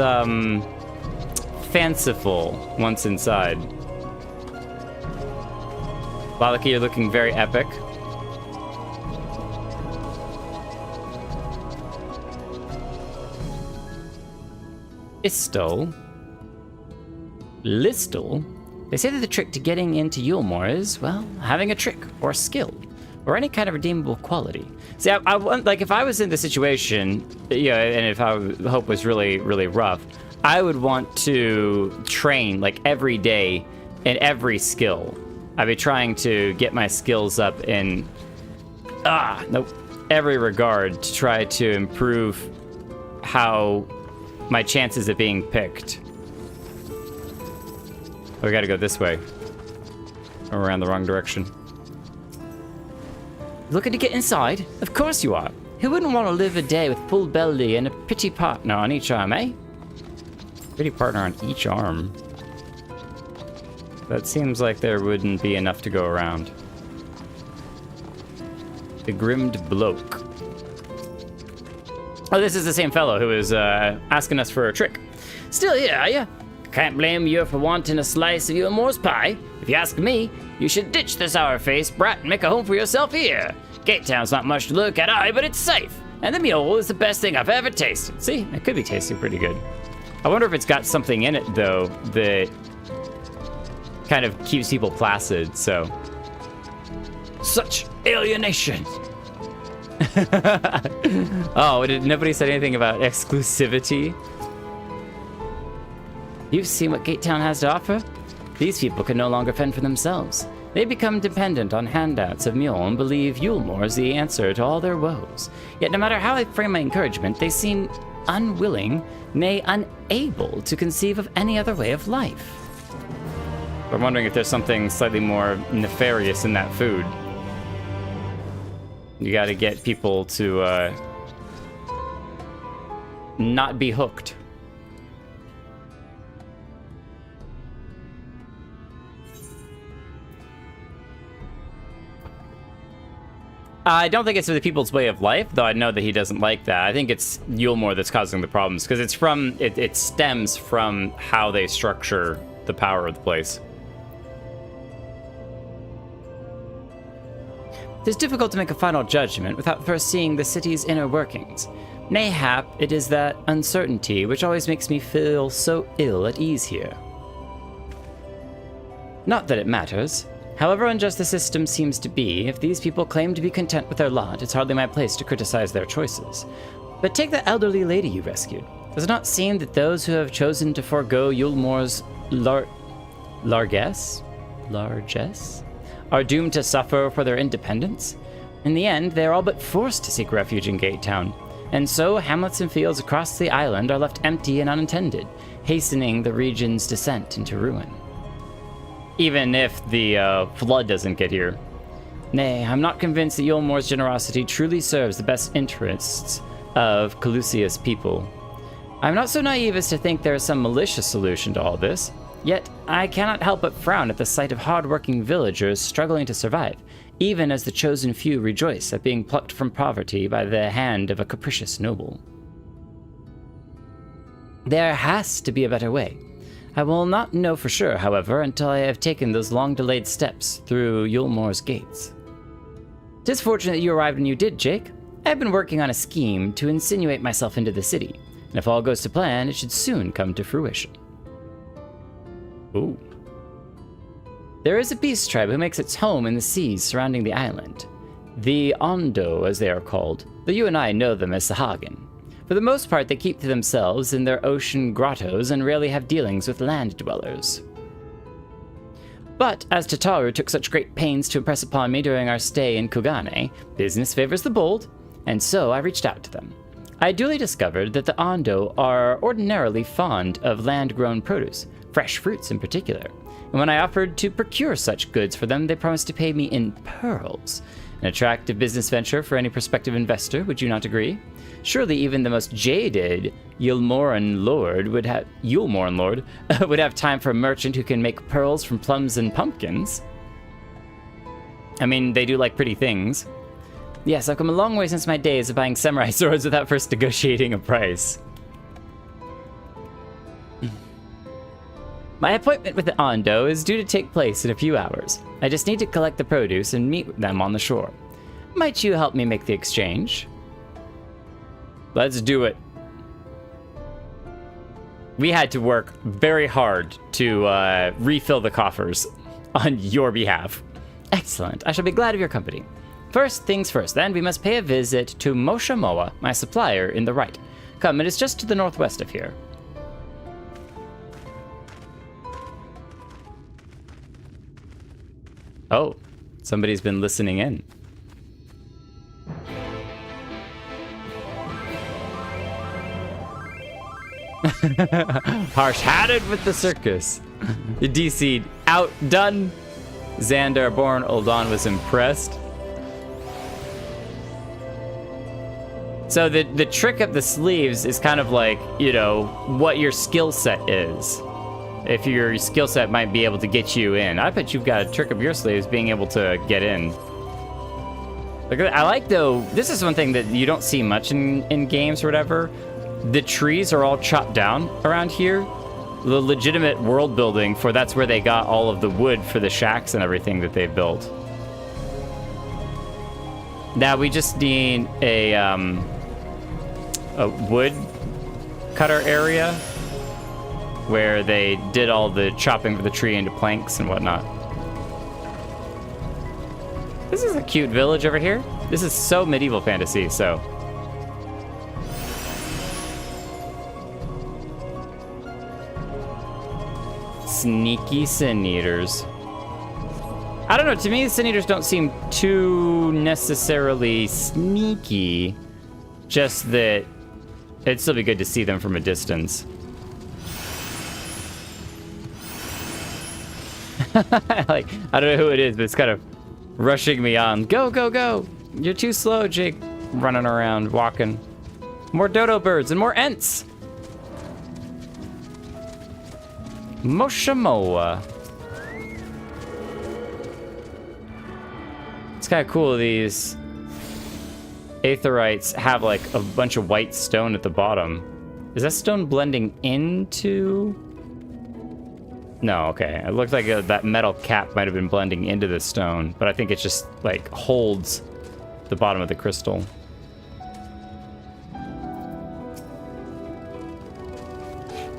fanciful once inside. Lalaki, you're looking very epic. Listel? They say that the trick to getting into Yulmore is, well, having a trick or a skill or any kind of redeemable quality. See, I want, like, if I was in the situation, you know, and if Hope was really, really rough, I would want to train, like, every day in every skill. I'd be trying to get my skills up in, every regard to try to improve how my chances of being picked. Oh, we gotta go this way. Or around the wrong direction. Looking to get inside? Of course you are. Who wouldn't want to live a day with full belly and a pretty partner on each arm, eh? Pretty partner on each arm. That seems like there wouldn't be enough to go around. The Grimmed Bloke. Oh, this is the same fellow who was asking us for a trick. Still here, are you? Can't blame you for wanting a slice of Yulmore's pie. If you ask me, you should ditch the sour-faced brat and make a home for yourself here. Gate Town's not much to look at, but it's safe. And the mule is the best thing I've ever tasted. See, it could be tasting pretty good. I wonder if it's got something in it, though, that kind of keeps people placid, so. Such alienation. Oh, nobody said anything about exclusivity? You've seen what Gate Town has to offer? These people can no longer fend for themselves. They become dependent on handouts of Mule and believe Yulmore is the answer to all their woes. Yet no matter how I frame my encouragement, they seem unwilling, nay, unable to conceive of any other way of life. I'm wondering if there's something slightly more nefarious in that food. You gotta get people to not be hooked. I don't think it's the people's way of life, though I know that he doesn't like that. I think it's Yulmore that's causing the problems, because it's from it stems from how they structure the power of the place. It is difficult to make a final judgment without first seeing the city's inner workings. Mayhap it is that uncertainty which always makes me feel so ill at ease here. Not that it matters. However unjust the system seems to be, if these people claim to be content with their lot, it's hardly my place to criticize their choices. But take the elderly lady you rescued. Does it not seem that those who have chosen to forego Yulmore's largesse are doomed to suffer for their independence? In the end, they are all but forced to seek refuge in Gate Town, and so hamlets and fields across the island are left empty and unattended, hastening the region's descent into ruin. Even if the flood doesn't get here. Nay, I'm not convinced that Yulmore's generosity truly serves the best interests of Calusia's people. I'm not so naive as to think there is some malicious solution to all this, yet I cannot help but frown at the sight of hard-working villagers struggling to survive, even as the chosen few rejoice at being plucked from poverty by the hand of a capricious noble. There has to be a better way. I will not know for sure, however, until I have taken those long-delayed steps through Yulmore's gates. 'Tis fortunate you arrived when you did, Jake. I have been working on a scheme to insinuate myself into the city, and if all goes to plan, it should soon come to fruition. Ooh. There is a beast tribe who makes its home in the seas surrounding the island. The Ondo, as they are called, though you and I know them as the Hagen. For the most part, they keep to themselves in their ocean grottos and rarely have dealings with land dwellers. But as Tataru took such great pains to impress upon me during our stay in Kugane, business favors the bold, and so I reached out to them. I duly discovered that the Ondo are ordinarily fond of land-grown produce, fresh fruits in particular, and when I offered to procure such goods for them, they promised to pay me in pearls. An attractive business venture for any prospective investor, would you not agree? Surely even the most jaded Yulmoran Lord would have time for a merchant who can make pearls from plums and pumpkins. I mean, they do like pretty things. Yes, I've come a long way since my days of buying samurai swords without first negotiating a price. My appointment with the Ondo is due to take place in a few hours. I just need to collect the produce and meet them on the shore. Might you help me make the exchange? Let's do it. We had to work very hard to refill the coffers on your behalf. Excellent. I shall be glad of your company. First things first, then, we must pay a visit to Moshamoa, my supplier in the right. Come, it is just to the northwest of here. Oh, somebody's been listening in. Harsh-hatted with the circus. The DC'd outdone. Xander Born Uldan was impressed. So the trick up the sleeves is kind of like, you know, what your skill set is. If your skill set might be able to get you in. I bet you've got a trick up your sleeves being able to get in. Look at that. I like, though, this is one thing that you don't see much in games or whatever. The trees are all chopped down around here. The legitimate world building for that's where they got all of the wood for the shacks and everything that they built. Now we just need a wood cutter area where they did all the chopping of the tree into planks and whatnot. This is a cute village over here. This is so medieval fantasy, so. Sneaky sin eaters. I don't know, to me the sin eaters don't seem too necessarily sneaky, just that it'd still be good to see them from a distance. I don't know who it is, but it's kind of rushing me on. Go, go, go! You're too slow, Jake. Running around, walking. More dodo birds and more ents. Moshamoa. It's kind of cool. These aetherites have like a bunch of white stone at the bottom. Is that stone blending into? No, okay. It looked like that metal cap might have been blending into the stone, but I think it just like holds the bottom of the crystal.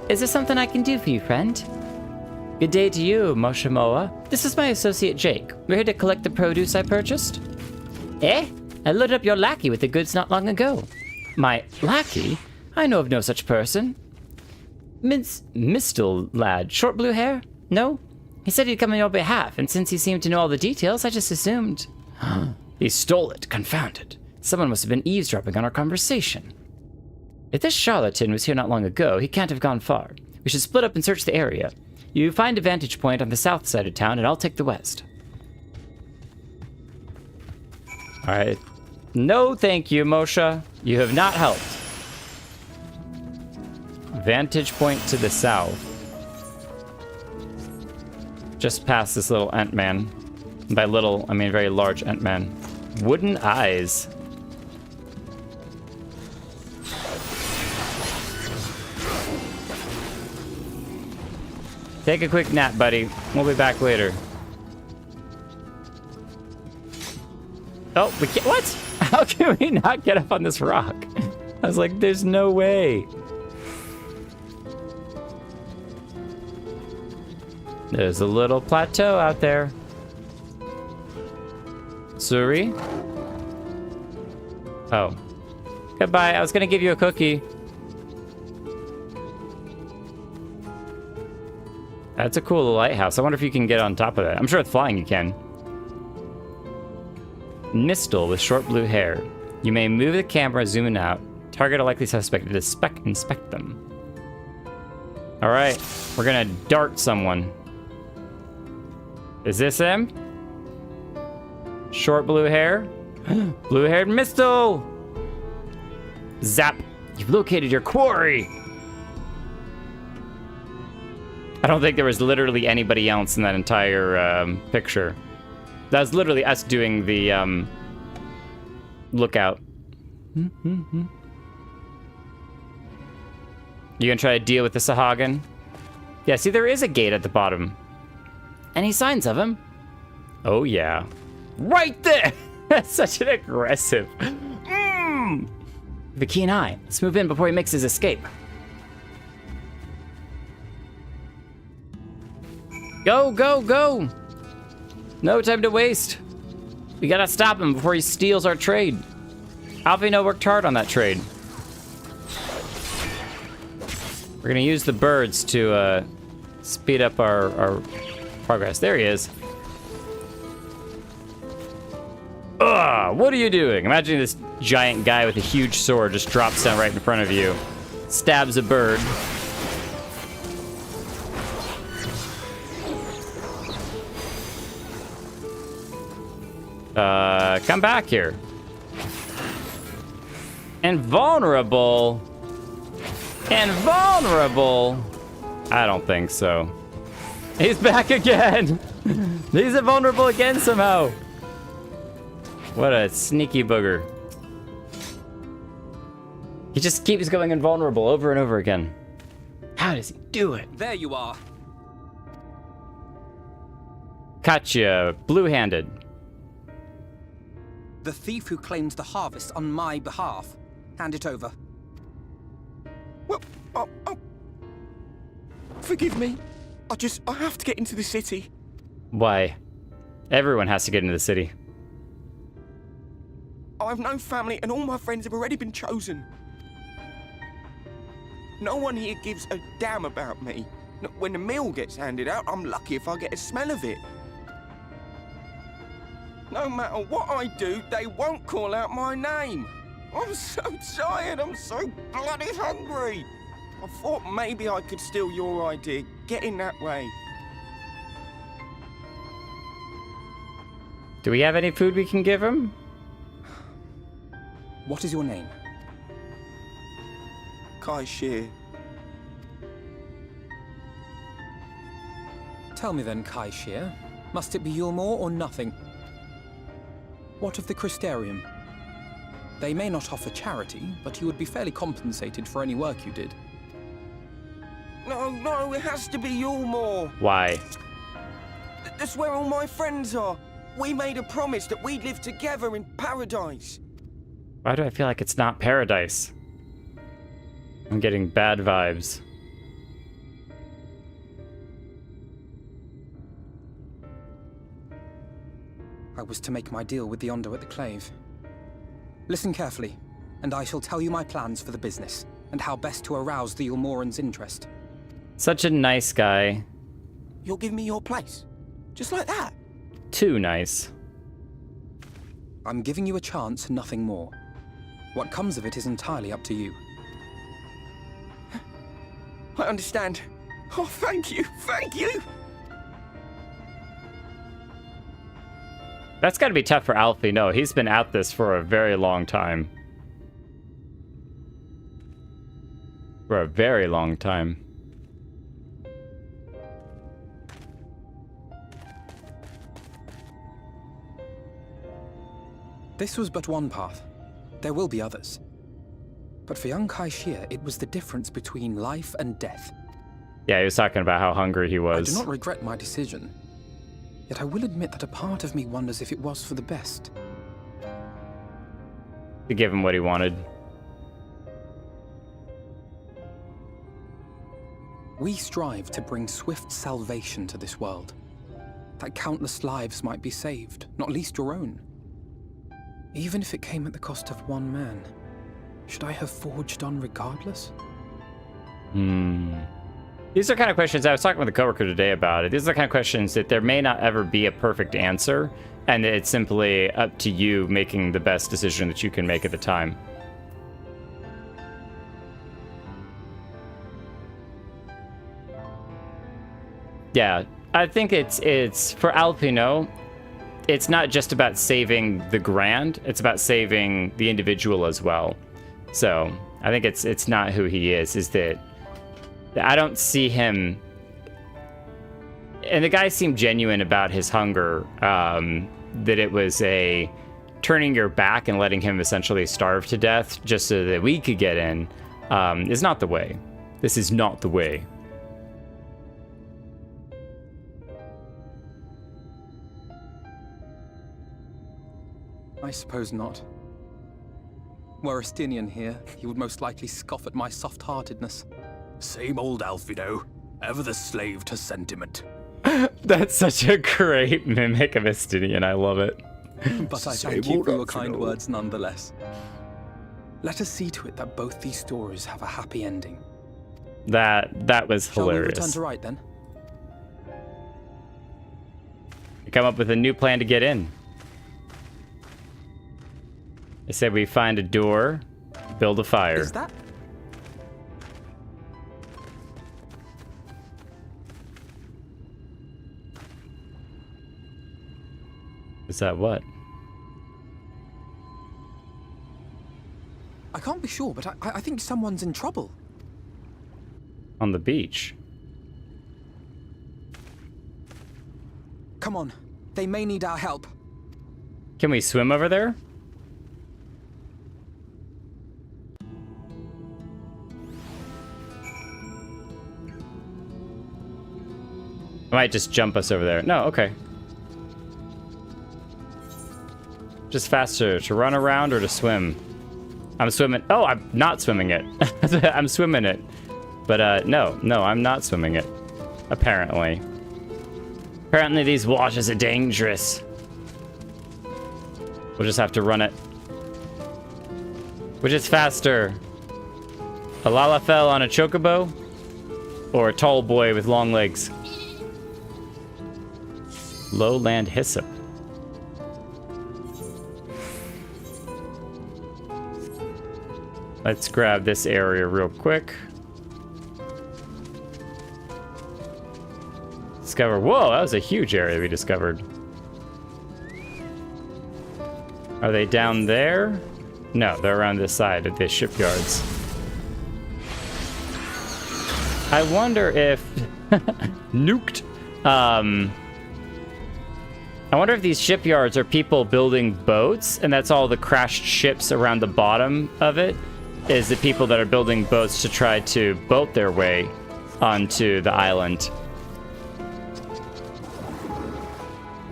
Is there something I can do for you, friend? Good day to you, Moshamoa. This is my associate Jake. We're here to collect the produce I purchased. Eh? I loaded up your lackey with the goods not long ago. My lackey? I know of no such person. Mistle lad, short blue hair? No? He said he'd come on your behalf, and since he seemed to know all the details, I just assumed. He stole it, confounded. Someone must have been eavesdropping on our conversation. If this charlatan was here not long ago, he can't have gone far. We should split up and search the area. You find a vantage point on the south side of town, and I'll take the west. Alright. No thank you, Mosha. You have not helped. Vantage point to the south. Just past this little Ant-Man. By little, I mean very large Ant-Man. Wooden eyes. Take a quick nap, buddy. We'll be back later. Oh, we can't. What? How can we not get up on this rock? I was like, there's no way. There's a little plateau out there. Suri? Oh. Goodbye. I was gonna give you a cookie. That's a cool lighthouse. I wonder if you can get on top of it. I'm sure with flying you can. Mistle with short blue hair. You may move the camera, zoom in out. Target a likely suspect to inspect them. All right, we're gonna dart someone. Is this him? Short blue hair? Blue-haired Mistle! Zap! You've located your quarry! I don't think there was literally anybody else in that entire picture. That was literally us doing the lookout. You gonna try to deal with the Sahagin? Yeah, see, there is a gate at the bottom. Any signs of him? Oh, yeah. Right there! That's such an aggressive. The keen eye. Let's move in before he makes his escape. Go, go, go! No time to waste. We gotta stop him before he steals our trade. Alphino worked hard on that trade. We're gonna use the birds to speed up our progress. There he is. Ugh, what are you doing? Imagine this giant guy with a huge sword just drops down right in front of you. Stabs a bird. Come back here. Invulnerable? Invulnerable? I don't think so. He's back again! He's invulnerable again somehow! What a sneaky booger. He just keeps going invulnerable over and over again. How does he do it? There you are. Katya, blue-handed. The thief who claims the harvest on my behalf. Hand it over. Well, forgive me. I have to get into the city. Why? Everyone has to get into the city. I have no family and all my friends have already been chosen. No one here gives a damn about me. When the meal gets handed out, I'm lucky if I get a smell of it. No matter what I do, they won't call out my name. I'm so tired, I'm so bloody hungry. I thought maybe I could steal your idea, get in that way. Do we have any food we can give him? What is your name? Kai Shear. Tell me then, Kai Shear, must it be Yulmore or nothing? What of the Crystarium? They may not offer charity, but you would be fairly compensated for any work you did. No, it has to be Yulmore. Why? That's where all my friends are. We made a promise that we'd live together in paradise. Why do I feel like it's not paradise? I'm getting bad vibes. I was to make my deal with the Ondo at the Clave. Listen carefully, and I shall tell you my plans for the business, and how best to arouse the Yulmoran's interest. Such a nice guy. You'll give me your place? Just like that? Too nice. I'm giving you a chance, nothing more. What comes of it is entirely up to you. I understand. Oh, thank you, thank you! That's gotta be tough for Alfie. No, he's been at this for a very long time. For a very long time. This was but one path. There will be others. But for young Kai Shear, it was the difference between life and death. Yeah, he was talking about how hungry he was. I do not regret my decision. Yet I will admit that a part of me wonders if it was for the best. To give him what he wanted. We strive to bring swift salvation to this world. That countless lives might be saved, not least your own. Even if it came at the cost of one man, should I have forged on regardless? These are kind of questions, I was talking with a coworker today about it. These are the kind of questions that there may not ever be a perfect answer, and it's simply up to you making the best decision that you can make at the time. Yeah, I think it's for Alpino, it's not just about saving the grand, it's about saving the individual as well. So I think it's not who he is that I don't see him, and the guy seemed genuine about his hunger, that it was a turning your back and letting him essentially starve to death just so that we could get in, is not the way. This is not the way. I suppose not. Were Estinian here, he would most likely scoff at my soft-heartedness. Same old Alfido, ever the slave to sentiment. That's such a great mimic of Estinian, I love it. But I thank you for your kind words nonetheless. Let us see to it that both these stories have a happy ending. That was Shall we hilarious. return to right then? We come up with a new plan to get in. I said we find a door, build a fire. Is that? Is that what? I can't be sure, but I think someone's in trouble. On the beach. Come on, they may need our help. Can we swim over there? Might just jump us over there. No, okay. Just faster to run around or to swim? I'm swimming. Oh, I'm not swimming it. I'm swimming it. But no, I'm not swimming it. Apparently. Apparently these waters are dangerous. We'll just have to run it. Which is faster? A Lala fell on a chocobo? Or a tall boy with long legs? Lowland hyssop. Let's grab this area real quick. Discover. Whoa, that was a huge area we discovered. Are they down there? No, they're around this side of the shipyards. I wonder if... Nuked. I wonder if these shipyards are people building boats, and that's all the crashed ships around the bottom of it, is the people that are building boats to try to boat their way onto the island.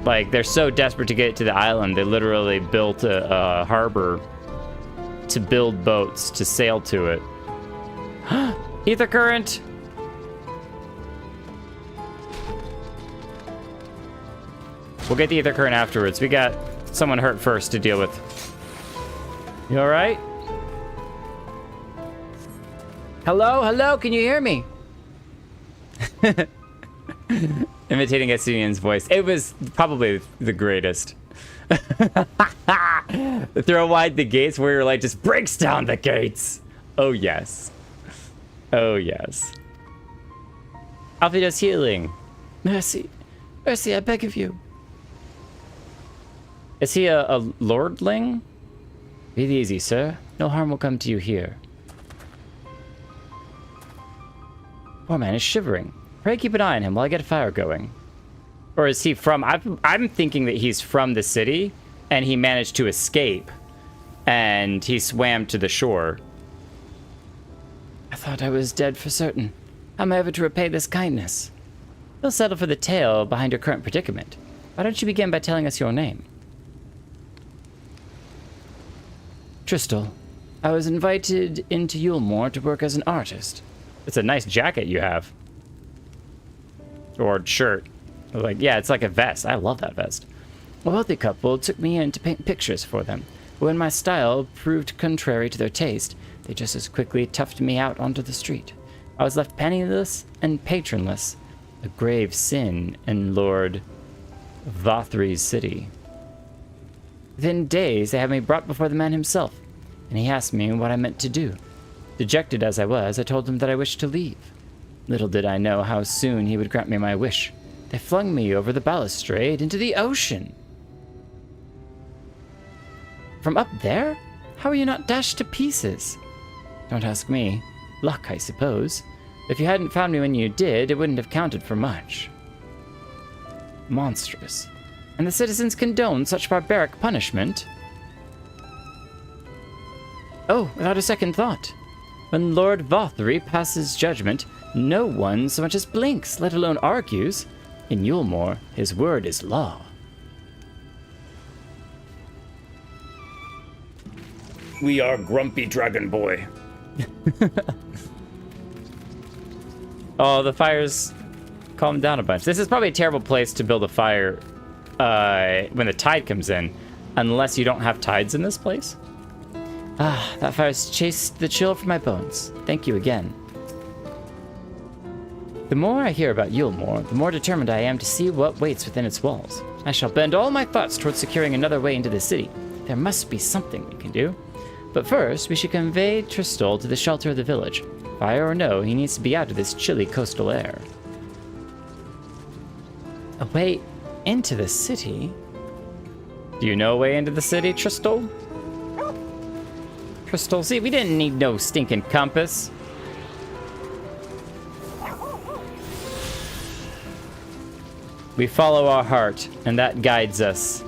Like, they're so desperate to get to the island, they literally built a harbor to build boats to sail to it. Ether current! We'll get the ether current afterwards. We got someone hurt first to deal with. You alright? Hello? Hello? Can you hear me? Imitating Estinian's voice. It was probably the greatest. Throw wide the gates where you're like, just breaks down the gates. Oh, yes. Oh, yes. Alphi does healing. Mercy. Mercy, I beg of you. Is he a lordling? Be easy, sir. No harm will come to you here. Poor man is shivering. Pray keep an eye on him while I get a fire going. Or is he from... I'm thinking that he's from the city, and he managed to escape, and he swam to the shore. I thought I was dead for certain. How am I ever to repay this kindness? You'll settle for the tale behind your current predicament. Why don't you begin by telling us your name? Tristal. I was invited into Yulmore to work as an artist. It's a nice jacket you have. Or shirt. Like, yeah, it's like a vest. I love that vest. A wealthy couple took me in to paint pictures for them. But when my style proved contrary to their taste, they just as quickly toughed me out onto the street. I was left penniless and patronless. A grave sin in Lord Vauthry's city. Within days, they had me brought before the man himself, and he asked me what I meant to do. Dejected as I was, I told him that I wished to leave. Little did I know how soon he would grant me my wish. They flung me over the balustrade into the ocean. From up there? How are you not dashed to pieces? Don't ask me. Luck, I suppose. If you hadn't found me when you did, it wouldn't have counted for much. Monstrous. And the citizens condone such barbaric punishment? Oh, without a second thought. When Lord Vauthry passes judgment, no one so much as blinks, let alone argues. In Yulmore, his word is law. We are Grumpy Dragon Boy. Oh, the fire's calmed down a bunch. This is probably a terrible place to build a fire when the tide comes in, unless you don't have tides in this place. Ah, that fire's chased the chill from my bones. Thank you again. The more I hear about Yulmore, the more determined I am to see what waits within its walls. I shall bend all my thoughts towards securing another way into the city. There must be something we can do. But first, we should convey Tristal to the shelter of the village. Fire or no, he needs to be out of this chilly coastal air. A way into the city? Do you know a way into the city, Tristal? Tristal, see, we didn't need no stinking compass. We follow our heart, and that guides us.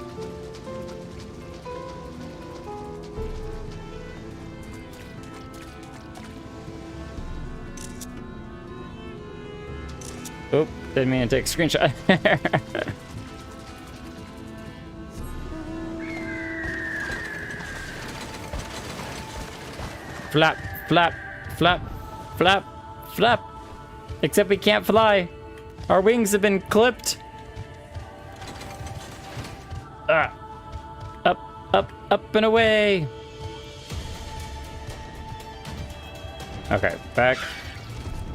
Oop, didn't mean to take a screenshot. Flap, flap, flap, flap, flap. Except we can't fly. Our wings have been clipped. Up, up, up and away. Okay, back.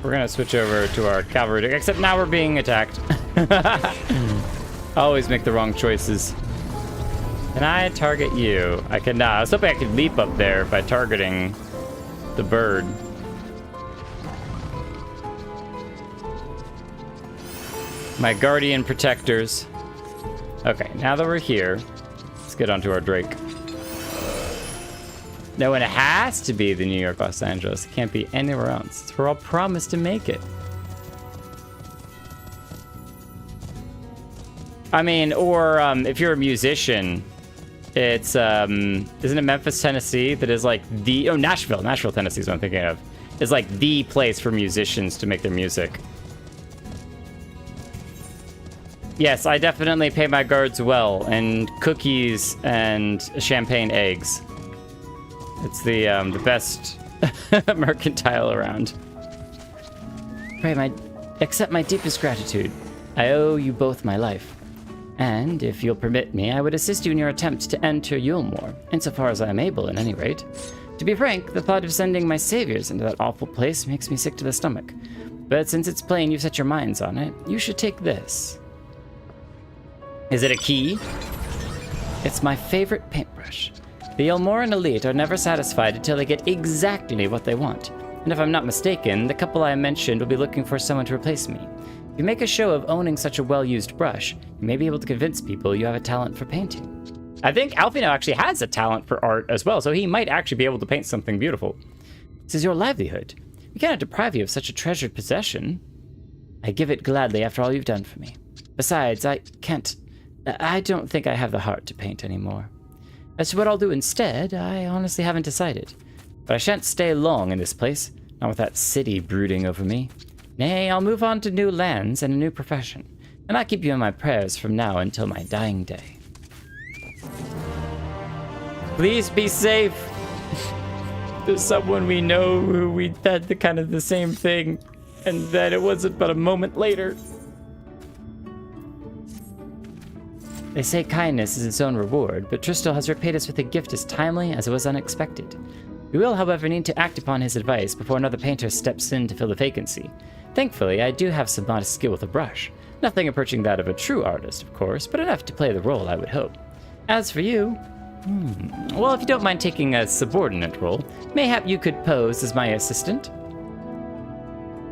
We're gonna switch over to our cavalry, except now we're being attacked. I always make the wrong choices. Can I target you? I cannot. I was hoping I could leap up there by targeting the bird. My guardian protectors. Okay, now that we're here, let's get onto our Drake. No, and it has to be the New York, Los Angeles. It can't be anywhere else. We're all promised to make it. I mean, or if you're a musician, it's, isn't it Memphis, Tennessee that is like the, oh, Nashville, Tennessee is what I'm thinking of. Is like the place for musicians to make their music. Yes, I definitely pay my guards well, and cookies and champagne eggs. It's the best mercantile around. Accept my deepest gratitude. I owe you both my life. And, if you'll permit me, I would assist you in your attempt to enter Yulmore, insofar as I am able, at any rate. To be frank, the thought of sending my saviors into that awful place makes me sick to the stomach. But since it's plain you've set your minds on it, you should take this. Is it a key? It's my favorite paintbrush. The Yulmoran elite are never satisfied until they get exactly what they want. And if I'm not mistaken, the couple I mentioned will be looking for someone to replace me. If you make a show of owning such a well-used brush, you may be able to convince people you have a talent for painting. I think Alfie now actually has a talent for art as well, so he might actually be able to paint something beautiful. This is your livelihood. We cannot deprive you of such a treasured possession. I give it gladly after all you've done for me. Besides, I don't think I have the heart to paint anymore. As to what I'll do instead, I honestly haven't decided. But I shan't stay long in this place, not with that city brooding over me. Nay, I'll move on to new lands and a new profession, and I'll keep you in my prayers from now until my dying day. Please be safe. There's someone we know who we had the same thing, and then it wasn't but a moment later. They say kindness is its own reward, but Tristel has repaid us with a gift as timely as it was unexpected. We will, however, need to act upon his advice before another painter steps in to fill the vacancy. Thankfully, I do have some modest skill with a brush. Nothing approaching that of a true artist, of course, but enough to play the role, I would hope. As for you, well, if you don't mind taking a subordinate role, mayhap you could pose as my assistant.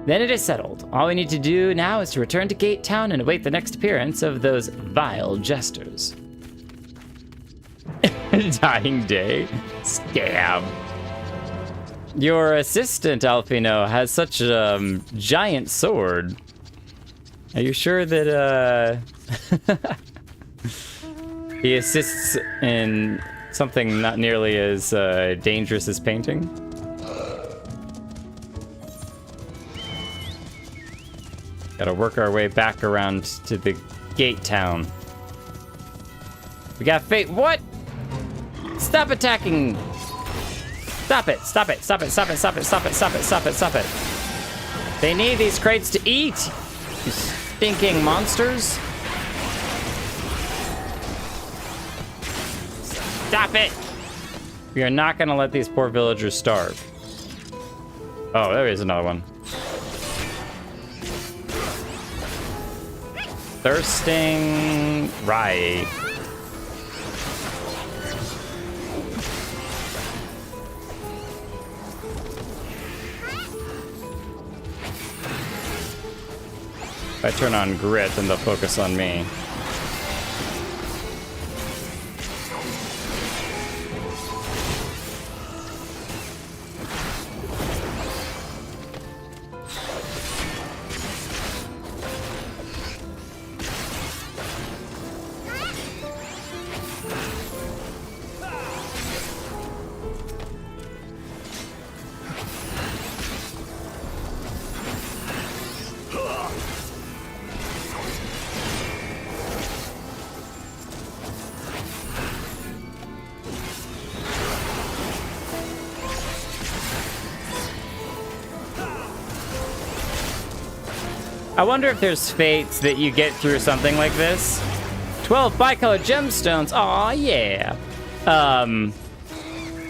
Then it is settled. All we need to do now is to return to Gate Town and await the next appearance of those vile jesters. Dying day. Scab. Your assistant, Alfino, has such a giant sword. Are you sure that he assists in something not nearly as dangerous as painting? Gotta work our way back around to the Gate Town. We got fate. What? Stop attacking! Stop it! Stop it! Stop it! Stop it! Stop it! Stop it! Stop it! Stop it! Stop it! They need these crates to eat! You stinking monsters! Stop it! We are not gonna let these poor villagers starve. Oh, there is another one. Thirsting Rye. If I turn on grit, then they'll focus on me. I wonder if there's fates that you get through something like this. 12 bicolored gemstones. Aw, yeah.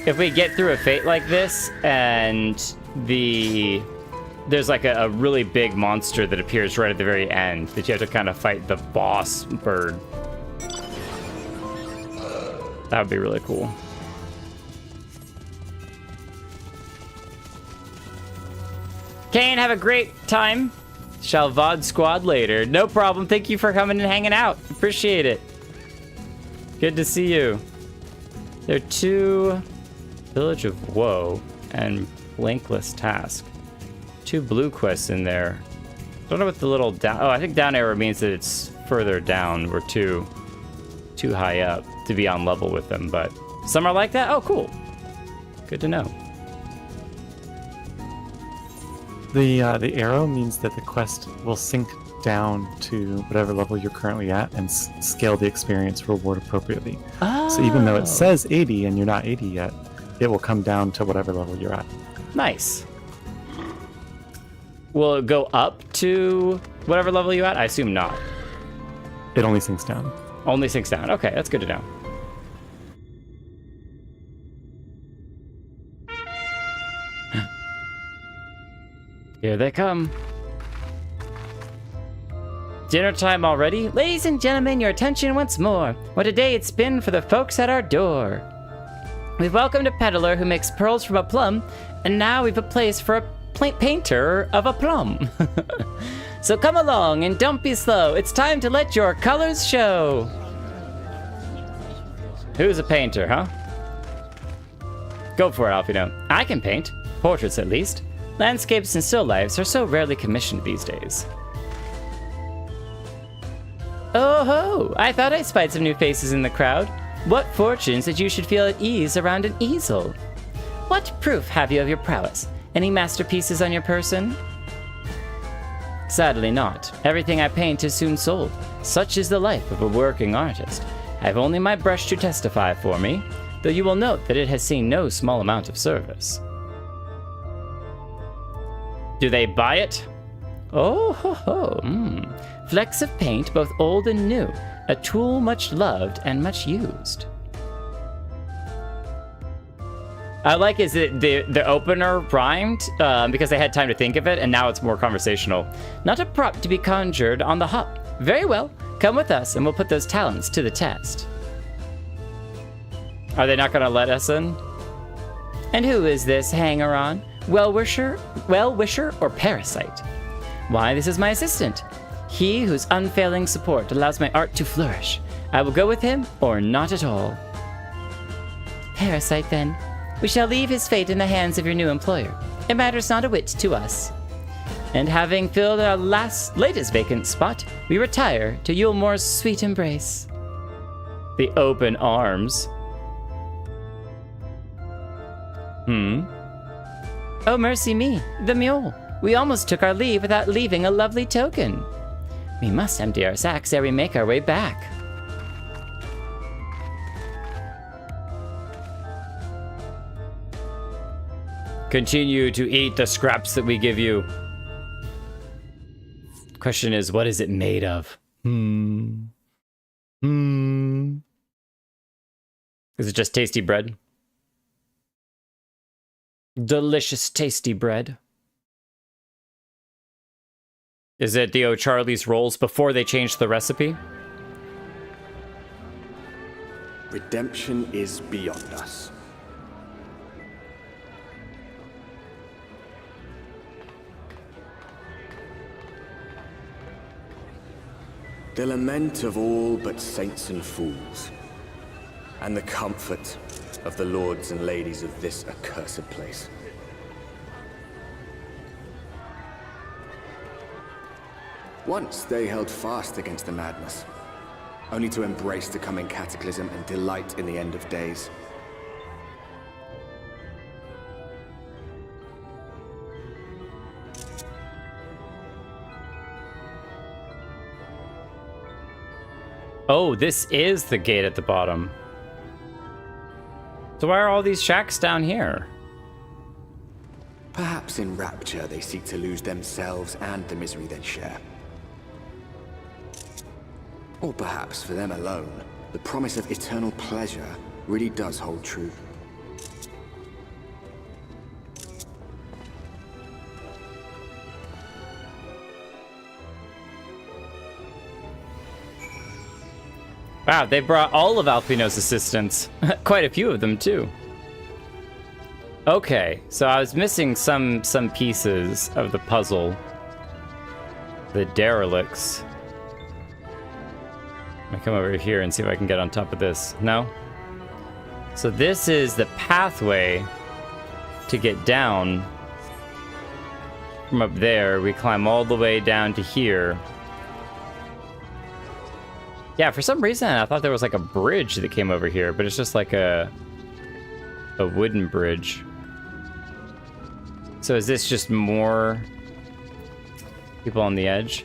If we get through a fate like this and there's like a really big monster that appears right at the very end that you have to kind of fight the boss bird. That would be really cool. Kane, have a great time. Shall VOD squad later. No problem. Thank you for coming and hanging out. Appreciate it. Good to see you. There are two Village of Woe and Blankless Task. 2 blue quests in there. Don't know what the little down... Oh, I think down arrow means that it's further down. We're too high up to be on level with them, but some are like that? Oh, cool. Good to know. The arrow means that the quest will sink down to whatever level you're currently at and scale the experience reward appropriately. Oh. So even though it says 80 and you're not 80 yet, it will come down to whatever level you're at. Nice. Will it go up to whatever level you're at? I assume not. It only sinks down. Only sinks down. Okay, that's good to know. Here they come. Dinner time already? Ladies and gentlemen, your attention once more. What a day it's been for the folks at our door. We've welcomed a peddler who makes pearls from a plum, and now we've a place for a painter of a plum. So come along and don't be slow. It's time to let your colors show. Who's a painter, huh? Go for it, Alphino. I can paint. Portraits, at least. Landscapes and still lifes are so rarely commissioned these days. Oh ho! I thought I spied some new faces in the crowd. What fortunes that you should feel at ease around an easel. What proof have you of your prowess? Any masterpieces on your person? Sadly not. Everything I paint is soon sold. Such is the life of a working artist. I have only my brush to testify for me, though you will note that it has seen no small amount of service. Do they buy it? Oh ho ho. Flecks of paint, both old and new. A tool much loved and much used. I like is that the opener rhymed because they had time to think of it, and now it's more conversational. Not a prop to be conjured on the hop. Very well, come with us and we'll put those talents to the test. Are they not going to let us in? And who is this hanger-on? Well-wisher or parasite? Why, this is my assistant. He whose unfailing support allows my art to flourish. I will go with him or not at all. Parasite, then. We shall leave his fate in the hands of your new employer. It matters not a whit to us. And having filled our latest vacant spot, we retire to Yulemore's sweet embrace. The open arms. Oh, mercy me, the mule. We almost took our leave without leaving a lovely token. We must empty our sacks ere we make our way back. Continue to eat the scraps that we give you. Question is, what is it made of? Is it just tasty bread? Delicious, tasty bread. Is it the O'Charlie's rolls before they changed the recipe? Redemption is beyond us. The lament of all but saints and fools, and the comfort of the lords and ladies of this accursed place. Once they held fast against the madness, only to embrace the coming cataclysm and delight in the end of days. Oh, this is the gate at the bottom. So why are all these shacks down here? Perhaps in rapture they seek to lose themselves and the misery they share. Or perhaps for them alone, the promise of eternal pleasure really does hold true. Wow, they brought all of Alphino's assistants. Quite a few of them, too. Okay, so I was missing some pieces of the puzzle. The derelicts. I'm gonna come over here and see if I can get on top of this. No? So this is the pathway to get down from up there. We climb all the way down to here. Yeah, for some reason I thought there was like a bridge that came over here, but it's just like a wooden bridge. So is this just more people on the edge?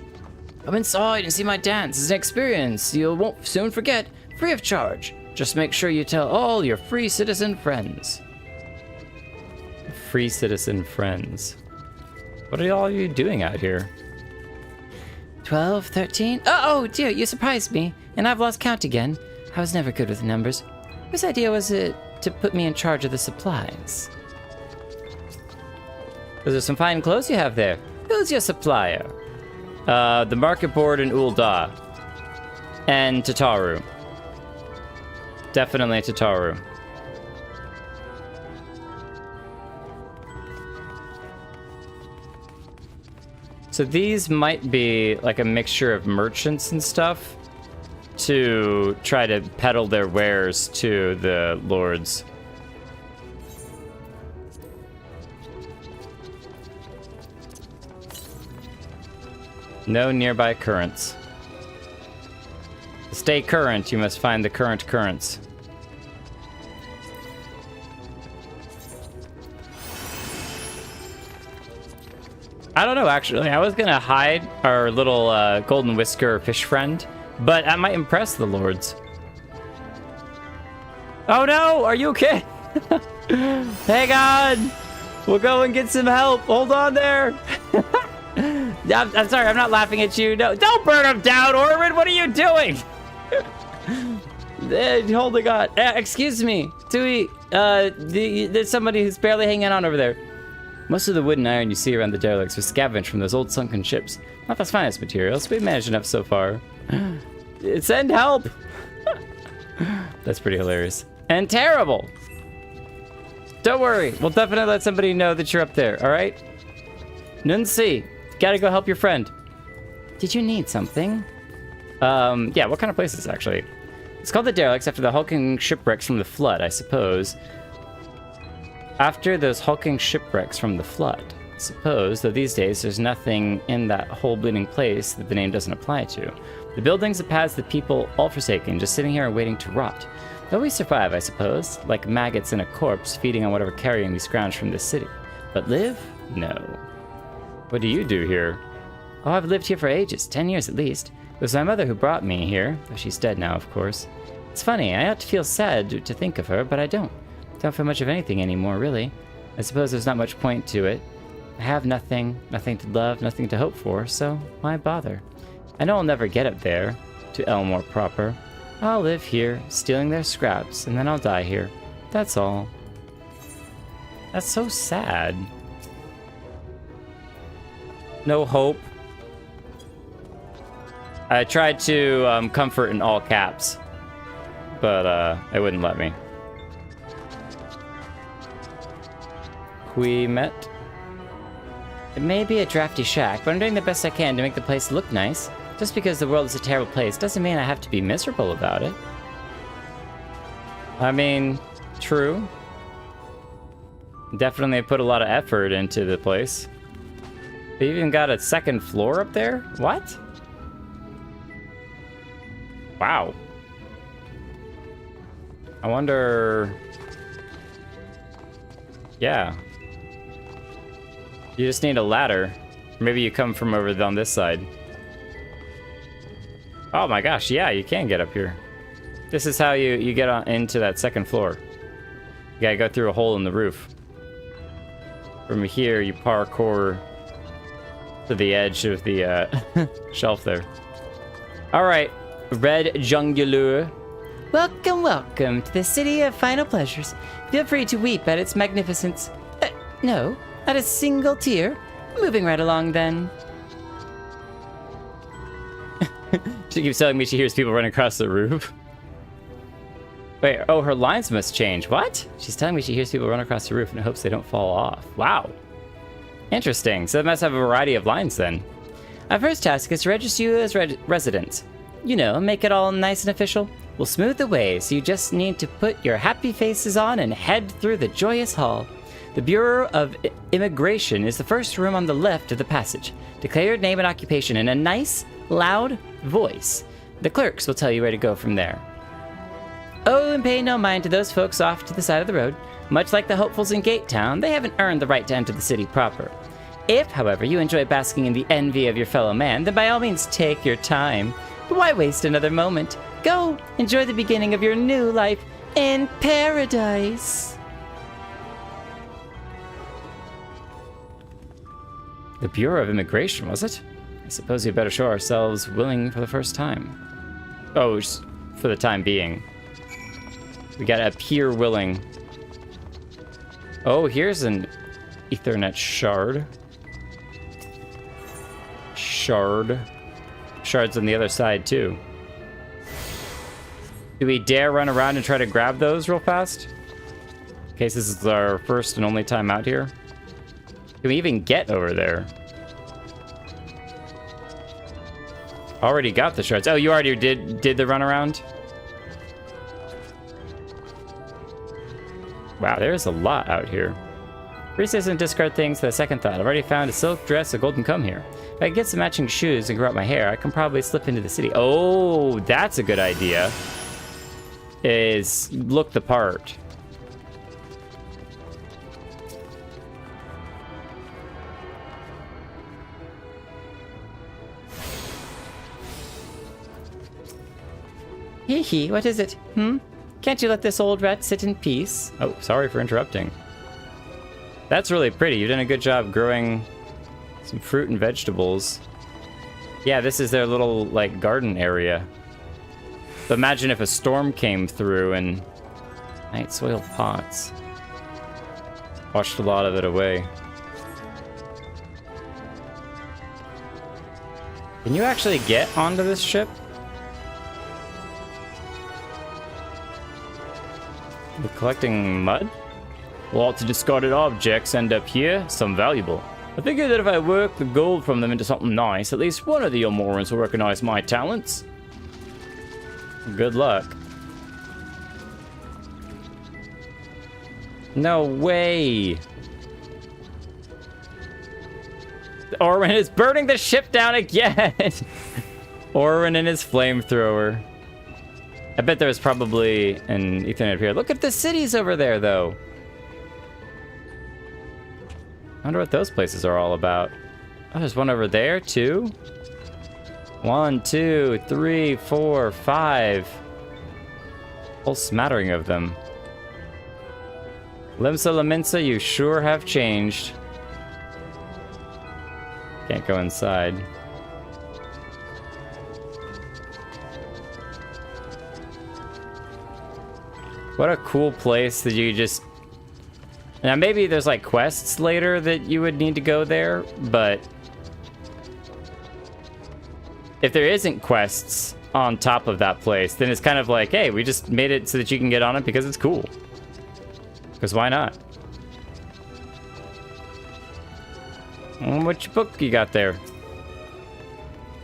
Come inside and see my dance. It's an experience you won't soon forget, free of charge. Just make sure you tell all your free citizen friends. Free citizen friends. What are all you doing out here? 12, 13? Oh dear, you surprised me, and I've lost count again. I was never good with numbers. Whose idea was it to put me in charge of the supplies? Those are some fine clothes you have there. Who's your supplier? The market board in Ul'dah. And Tataru. Definitely Tataru. So these might be like a mixture of merchants and stuff to try to peddle their wares to the lords. No nearby currents. To stay current, you must find the current currents. I don't know, actually. I was gonna hide our little golden whisker fish friend, but that might impress the lords. Oh no! Are you okay? Hang on! We'll go and get some help. Hold on there. I'm sorry, I'm not laughing at you. No, don't burn him down, Orrin. What are you doing? Holding on. Excuse me. Tui, there's somebody who's barely hanging on over there. Most of the wood and iron you see around the derelicts was scavenged from those old sunken ships. Not the finest materials. We've managed enough so far. Send help! That's pretty hilarious. And terrible! Don't worry. We'll definitely let somebody know that you're up there, alright? Nunsi, gotta go help your friend. Did you need something? Yeah, what kind of place is this, actually? It's called the Derelicts after the hulking shipwrecks from the flood, I suppose. After those hulking shipwrecks from the flood. I suppose, though these days there's nothing in that whole bleeding place that the name doesn't apply to. The buildings, the paths, the people, all forsaken, just sitting here and waiting to rot. Though we survive, I suppose, like maggots in a corpse, feeding on whatever carrion we scrounge from this city. But live? No. What do you do here? Oh, I've lived here for ages, 10 years at least. It was my mother who brought me here, though she's dead now, of course. It's funny, I ought to feel sad to think of her, but I don't. Don't feel much of anything anymore, really. I suppose there's not much point to it. I have nothing to love, nothing to hope for, so why bother? I know I'll never get up there, to Elmore proper. I'll live here, stealing their scraps, and then I'll die here. That's all. That's so sad. No hope. I tried to comfort in all caps, but it wouldn't let me. We met. It may be a drafty shack, but I'm doing the best I can to make the place look nice. Just because the world is a terrible place doesn't mean I have to be miserable about it. I mean, true. Definitely put a lot of effort into the place. They even got a second floor up there? What? Wow. I wonder... Yeah. You just need a ladder. Maybe you come from over on this side. Oh my gosh, yeah, you can get up here. This is how you get on into that second floor. You gotta go through a hole in the roof. From here, you parkour to the edge of the shelf there. Alright, Red Jungulur. Welcome, welcome to the city of final pleasures. Feel free to weep at its magnificence. No, not a single tear. Moving right along, then. She keeps telling me she hears people running across the roof. Wait, oh, her lines must change. What? She's telling me she hears people run across the roof and hopes they don't fall off. Wow. Interesting. So they must have a variety of lines, then. Our first task is to register you as residents. You know, make it all nice and official. will smooth the way, so you just need to put your happy faces on and head through the joyous hall. The Bureau of Immigration is the first room on the left of the passage. Declare your name and occupation in a nice, loud voice. The clerks will tell you where to go from there. Oh, and pay no mind to those folks off to the side of the road. Much like the hopefuls in Gate Town, they haven't earned the right to enter the city proper. If, however, you enjoy basking in the envy of your fellow man, then by all means take your time. But why waste another moment? Go, enjoy the beginning of your new life in paradise. The Bureau of Immigration, was it? I suppose we better show ourselves willing for the first time. Oh, just for the time being. We gotta appear willing. Oh, here's an Ethernet shard. Shards on the other side, too. Do we dare run around and try to grab those real fast? In case this is our first and only time out here. Can we even get over there? Already got the shards. Oh, you already did the runaround? Wow, there's a lot out here. Recess and discard things for the second thought. I've already found a silk dress, a golden comb here. If I get some matching shoes and grow out my hair, I can probably slip into the city. Oh, that's a good idea. Is look the part. Hee, what is it? Can't you let this old rat sit in peace? Oh, sorry for interrupting. That's really pretty. You've done a good job growing some fruit and vegetables. Yeah, this is their little, like, garden area. But imagine if a storm came through and night soiled pots. Washed a lot of it away. Can you actually get onto this ship? We're collecting mud? Lots of discarded objects end up here, some valuable. I figure that if I work the gold from them into something nice, at least one of the Ilmorans will recognize my talents. Good luck. No way! Orwin is burning the ship down again! Orwin and his flamethrower. I bet there's probably an Ethernet here. Look at the cities over there, though. I wonder what those places are all about. Oh, there's one over there, too. 1, 2, 3, 4, 5. Whole smattering of them. Limsa Laminsa, you sure have changed. Can't go inside. What a cool place that you just... Now, maybe there's, like, quests later that you would need to go there, but... if there isn't quests on top of that place, then it's kind of like, hey, we just made it so that you can get on it because it's cool. Because why not? Which book you got there?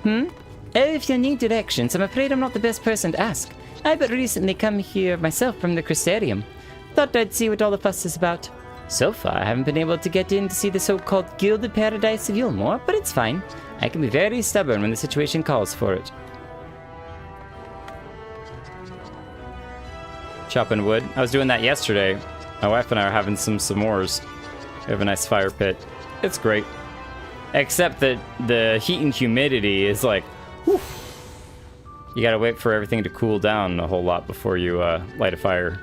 Oh, if you need directions, I'm afraid I'm not the best person to ask. I but recently come here myself from the Crystarium. Thought I'd see what all the fuss is about. So far, I haven't been able to get in to see the so-called Gilded Paradise of Yulmore, but it's fine. I can be very stubborn when the situation calls for it. Chopping wood. I was doing that yesterday. My wife and I are having some s'mores. We have a nice fire pit. It's great. Except that the heat and humidity is like, whew. You gotta wait for everything to cool down a whole lot before you light a fire.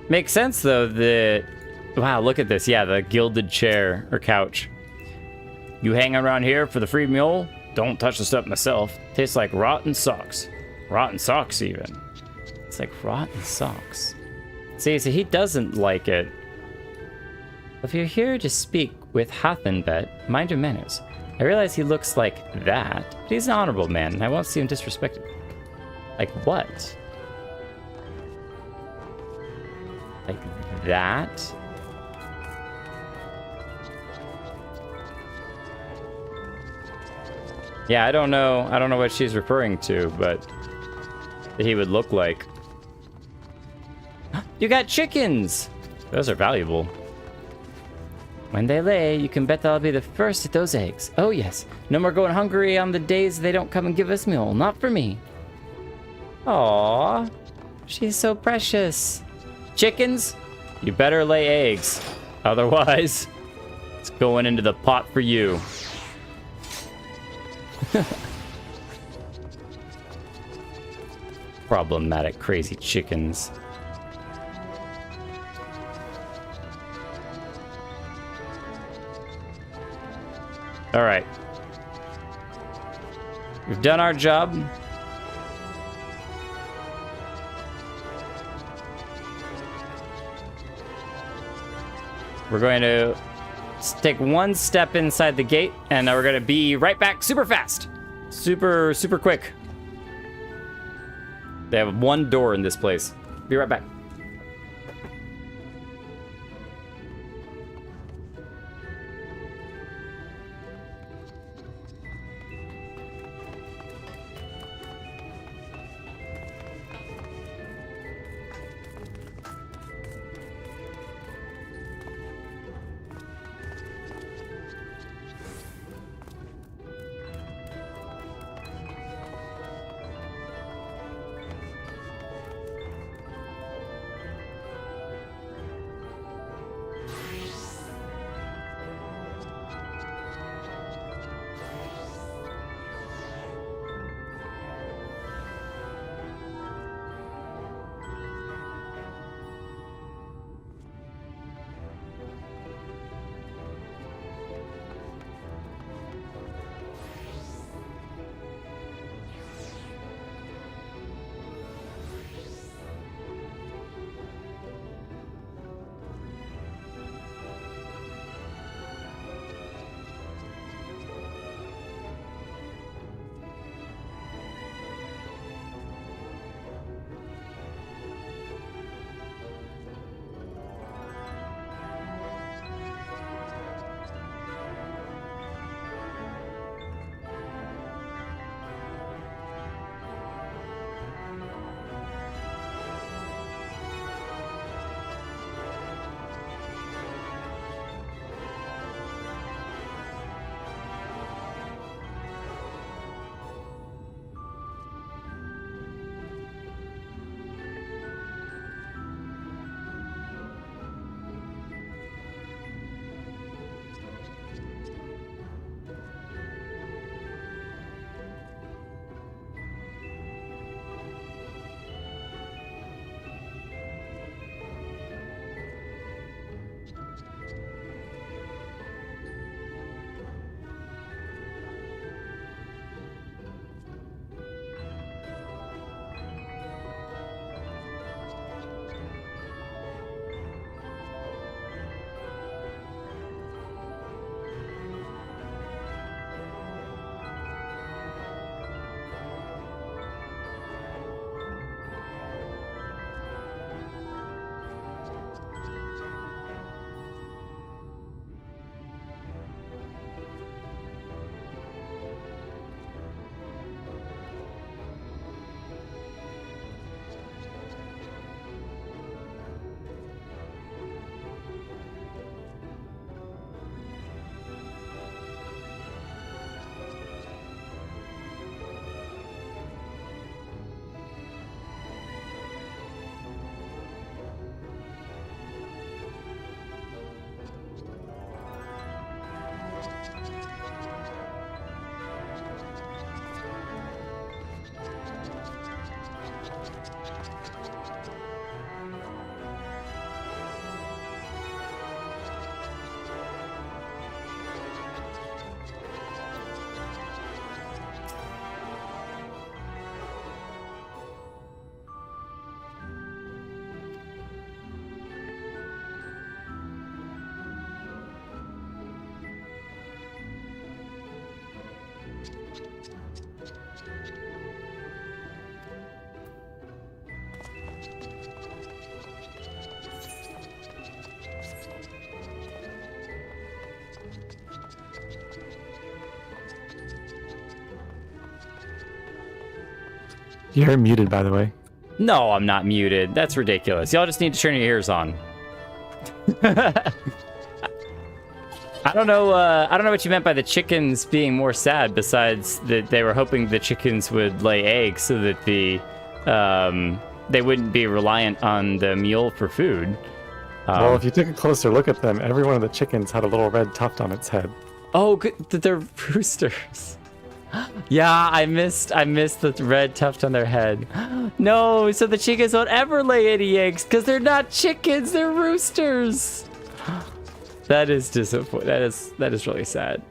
Makes sense though that... Wow, look at this. Yeah, the gilded chair or couch. You hang around here for the free meal? Don't touch the stuff myself. Tastes like rotten socks. Rotten socks even. It's like rotten socks. See, so he doesn't like it. If you're here to speak with Hathenbet, mind your manners. I realize he looks like that, but he's an honorable man, and I won't see him disrespected. Like what? Like that? Yeah, I don't know what she's referring to, but that he would look like. You got chickens! Those are valuable. When they lay, you can bet that I'll be the first at those eggs. Oh yes, no more going hungry on the days they don't come and give us meal. Not for me. Aww, she's so precious. Chickens, you better lay eggs. Otherwise, it's going into the pot for you. Problematic crazy chickens. All right. We've done our job. We're going to take one step inside the gate, and we're going to be right back super fast. Super quick. They have one door in this place. Be right back. You're muted, by the way. No, I'm not muted. That's ridiculous. Y'all just need to turn your ears on. I don't know what you meant by the chickens being more sad, besides that they were hoping the chickens would lay eggs so that they wouldn't be reliant on the mule for food. Well, if you took a closer look at them, every one of the chickens had a little red tuft on its head. Oh, good. They're roosters. Yeah, I missed the red tuft on their head. No, so the chickens won't ever lay any eggs because they're not chickens, they're roosters. That is disappointing. That is really sad.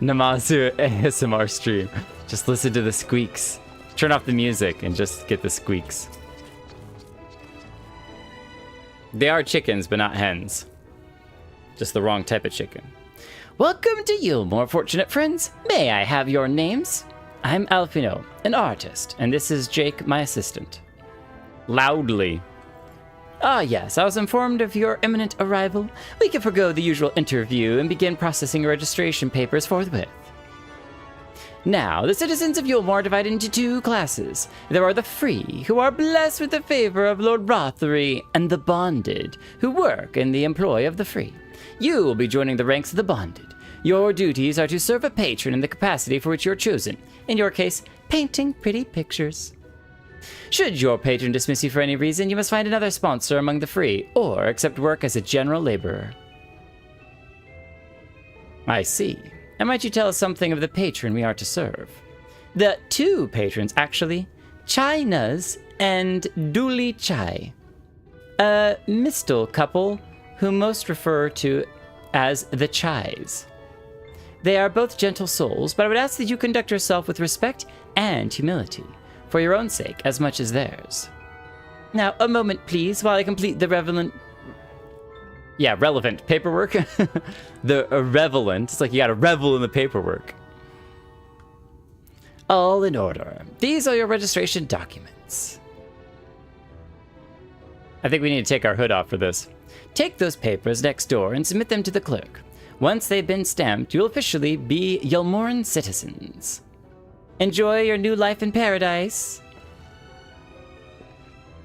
Namazu ASMR stream. Just listen to the squeaks. Turn off the music and just get the squeaks. They are chickens, but not hens. Just the wrong type of chicken. Welcome to Yulmore, fortunate friends. May I have your names? I'm Alphino, an artist, and this is Jake, my assistant. Loudly. Ah, yes, I was informed of your imminent arrival. We can forgo the usual interview and begin processing your registration papers forthwith. Now, the citizens of Yulmore are divided into two classes. There are the free, who are blessed with the favor of Lord Vauthry, and the bonded, who work in the employ of the free. You will be joining the ranks of the bonded. Your duties are to serve a patron in the capacity for which you're chosen. In your case, painting pretty pictures. Should your patron dismiss you for any reason, you must find another sponsor among the free, or accept work as a general laborer. I see. And might you tell us something of the patron we are to serve? The two patrons, actually. Chai Nuz and Dooley Chai. A mistal couple whom most refer to as the Chais. They are both gentle souls, but I would ask that you conduct yourself with respect and humility, for your own sake as much as theirs. Now, a moment, please, while I complete the relevant paperwork. The irrelevant. It's like you gotta revel in the paperwork. All in order. These are your registration documents. I think we need to take our hood off for this. Take those papers next door and submit them to the clerk. Once they've been stamped, you'll officially be Yulmoran citizens. Enjoy your new life in paradise.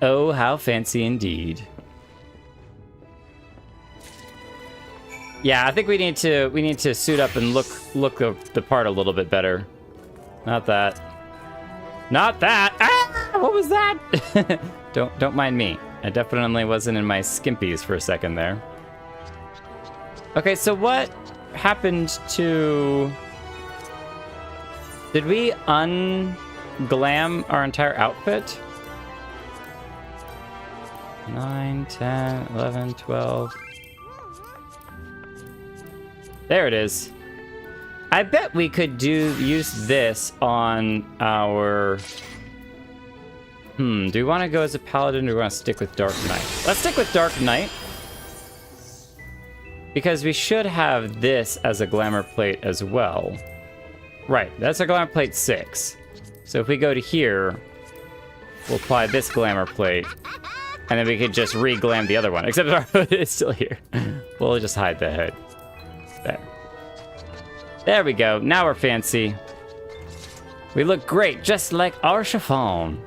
Oh, how fancy indeed. Yeah, I think we need to suit up and look the part a little bit better. Not that. Not that. Ah! What was that? Don't mind me. I definitely wasn't in my skimpies for a second there. Okay, so what happened to... Did we unglam our entire outfit? 9, 10, 11, 12... There it is. I bet we could use this on our... do we want to go as a paladin or do we want to stick with Dark Knight? Let's stick with Dark Knight. Because we should have this as a glamour plate as well. Right, that's our glamour plate 6. So if we go to here, we'll apply this glamour plate. And then we could just re-glam the other one. Except our hood is still here. We'll just hide the hood. There we go. Now we're fancy. We look great, just like our chiffon.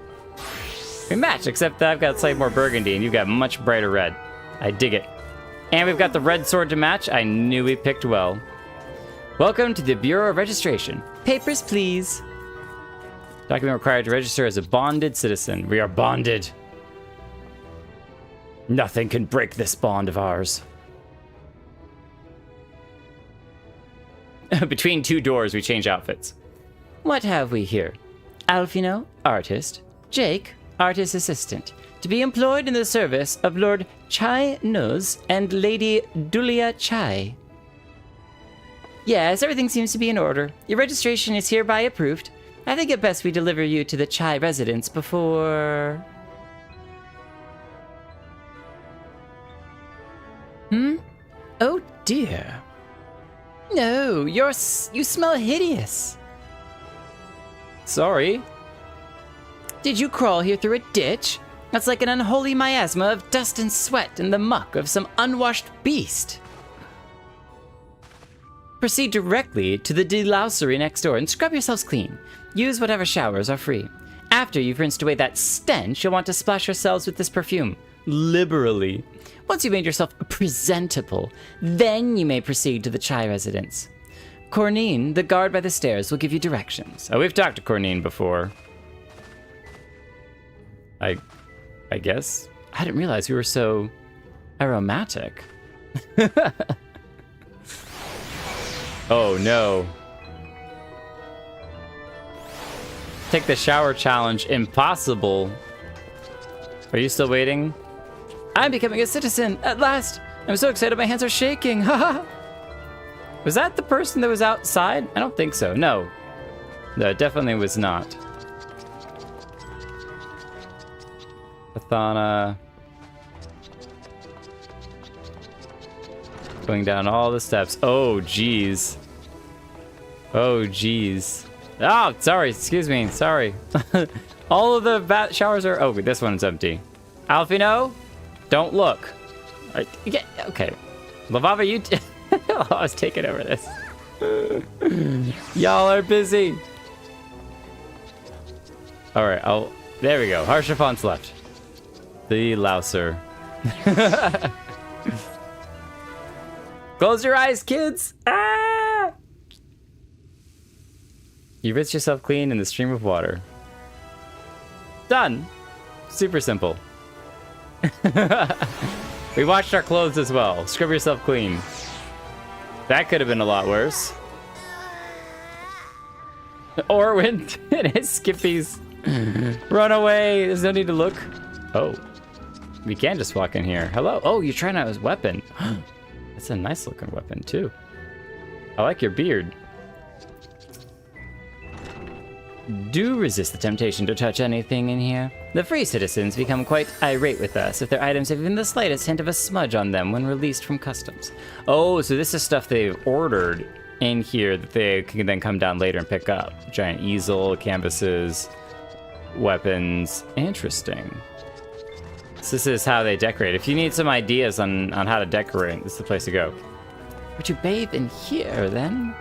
We match, except that I've got slightly more burgundy and you've got much brighter red. I dig it. And we've got the red sword to match. I knew we picked well. Welcome to the Bureau of Registration. Papers, please. Document required to register as a bonded citizen. We are bonded. Nothing can break this bond of ours. Between two doors, we change outfits. What have we here? Alphino, artist. Jake, artist assistant. To be employed in the service of Lord Chai Nuz and Lady Dulia Chai. Yes, everything seems to be in order. Your registration is hereby approved. I think it best we deliver you to the Chai residence before... Oh dear. No, you smell hideous. Sorry. Did you crawl here through a ditch? That's like an unholy miasma of dust and sweat and the muck of some unwashed beast. Proceed directly to the delousery next door and scrub yourselves clean. Use whatever showers are free. After you've rinsed away that stench, you'll want to splash yourselves with this perfume. Liberally. Once you've made yourself presentable, then you may proceed to the Chai residence. Cornine, the guard by the stairs, will give you directions. Oh, we've talked to Cornine before. I guess. I didn't realize we were so aromatic. Oh no. Take the shower challenge. Impossible. Are you still waiting? I'm becoming a citizen at last. I'm so excited my hands are shaking. Haha. Was that the person that was outside? I don't think so. No. No, it definitely was not. Athana. Going down all the steps. Oh, jeez. Oh, jeez. Oh, sorry. Excuse me. Sorry. All of the bath showers are... Oh, this one's empty. Alfie, no? Don't look. Yeah, okay. Lavava, you... I was taking over this. Y'all are busy. All right, there we go. Harshafon's left. The louser. Close your eyes, kids. Ah! You rinse yourself clean in the stream of water. Done. Super simple. We washed our clothes as well. Scrub yourself clean. That could have been a lot worse. Orwin and his skippies. Run away. There's no need to look. Oh. We can just walk in here. Hello. Oh, you're trying out his weapon. That's a nice looking weapon, too. I like your beard. Do resist the temptation to touch anything in here. The free citizens become quite irate with us if their items have even the slightest hint of a smudge on them when released from customs. Oh, so this is stuff they've ordered in here that they can then come down later and pick up. Giant easel, canvases, weapons. Interesting. So this is how they decorate. If you need some ideas on how to decorate, this is the place to go. Would you bathe in here, then?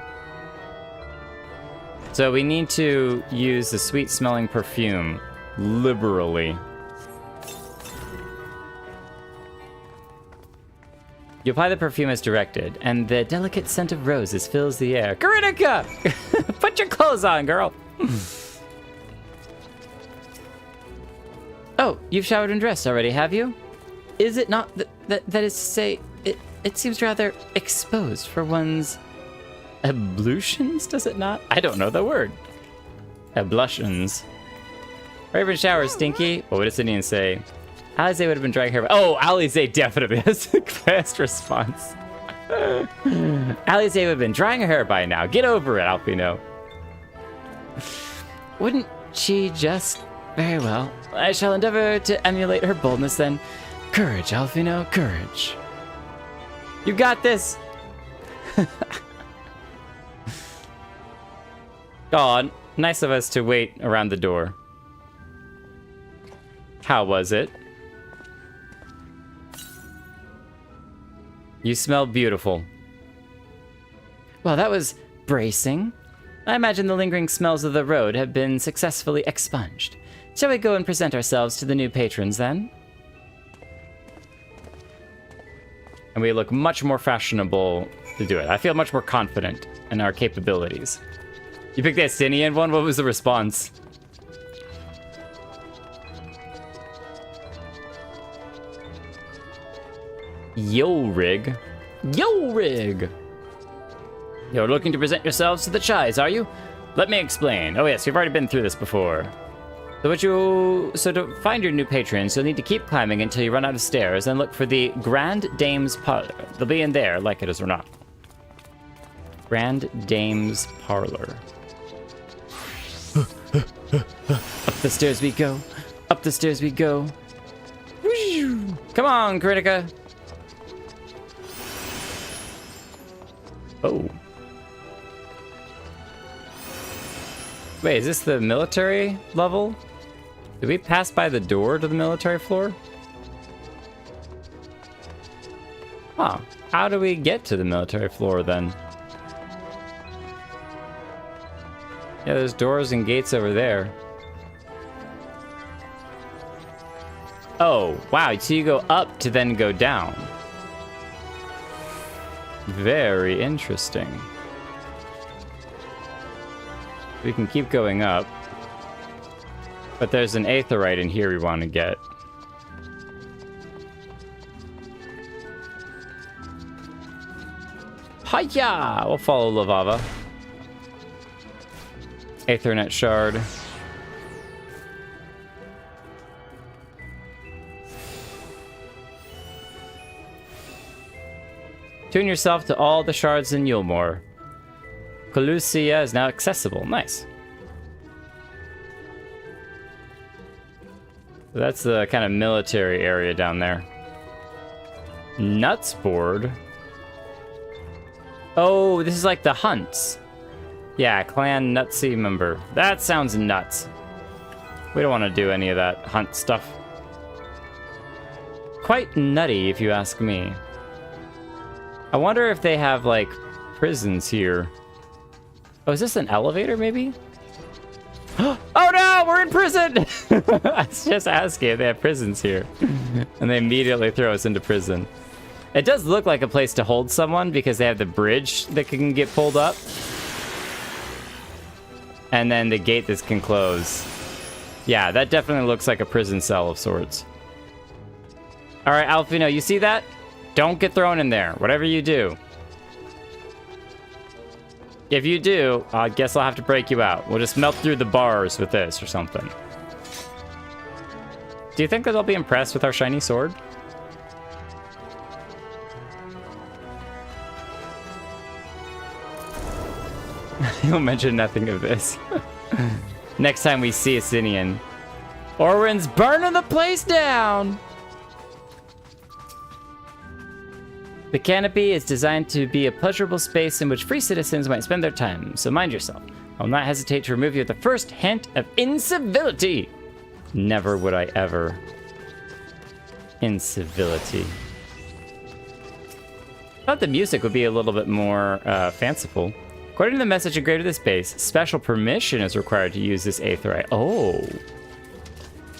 So we need to use the sweet-smelling perfume liberally. You apply the perfume as directed, and the delicate scent of roses fills the air. Karinika! Put your clothes on, girl! Oh, you've showered and dressed already, have you? Is it not that is to say, it seems rather exposed for one's ablutions, does it not? I don't know the word. Ablutions. Raven shower, stinky. What would a Sydney say? Alize would have been drying her. Oh, Alize definitely has the fast response. Alize would have been drying her hair by now. Get over it, Alpino. Wouldn't she just... Very well. I shall endeavor to emulate her boldness then. Courage, Alfino, courage. You got this. God, nice of us to wait around the door. How was it? You smell beautiful. Well, that was bracing. I imagine the lingering smells of the road have been successfully expunged. Shall we go and present ourselves to the new patrons, then? And we look much more fashionable to do it. I feel much more confident in our capabilities. You picked the Estinian one? What was the response? Yo, Rig. Yo, Rig! You're looking to present yourselves to the Chais, are you? Let me explain. Oh yes, we've already been through this before. So to find your new patrons, you'll need to keep climbing until you run out of stairs and look for the Grand Dame's Parlor. They'll be in there, like it is or not. Grand Dame's Parlor. Up the stairs we go. Up the stairs we go. Come on, Kritika. Oh. Wait, is this the military level? Did we pass by the door to the military floor? Huh. How do we get to the military floor then? Yeah, there's doors and gates over there. Oh, wow. So you go up to then go down. Very interesting. We can keep going up. But there's an aetheryte in here we want to get. Hiya! We'll follow Lavava. Aethernet shard. Tune yourself to all the shards in Yulmore. Colusia is now accessible. Nice. So that's the kind of military area down there. Nuts board. Oh, this is like the hunts. Yeah, clan nutsy member. That sounds nuts. We don't want to do any of that hunt stuff. Quite nutty, if you ask me. I wonder if they have, like, prisons here. Oh, is this an elevator, maybe? Oh no, we're in prison! I was just asking if they have prisons here. And they immediately throw us into prison. It does look like a place to hold someone because they have the bridge that can get pulled up. And then the gate that can close. Yeah, that definitely looks like a prison cell of sorts. All right, Alfino, you see that? Don't get thrown in there, whatever you do. If you do, I guess I'll have to break you out. We'll just melt through the bars with this or something. Do you think that they'll be impressed with our shiny sword? He'll mention nothing of this. Next time we see a Sinian. Orwin's burning the place down! The canopy is designed to be a pleasurable space in which free citizens might spend their time, so mind yourself. I will not hesitate to remove you at the first hint of incivility. Never would I ever. Incivility. I thought the music would be a little bit more fanciful. According to the message engraved to this base, special permission is required to use this aetheryte. Oh.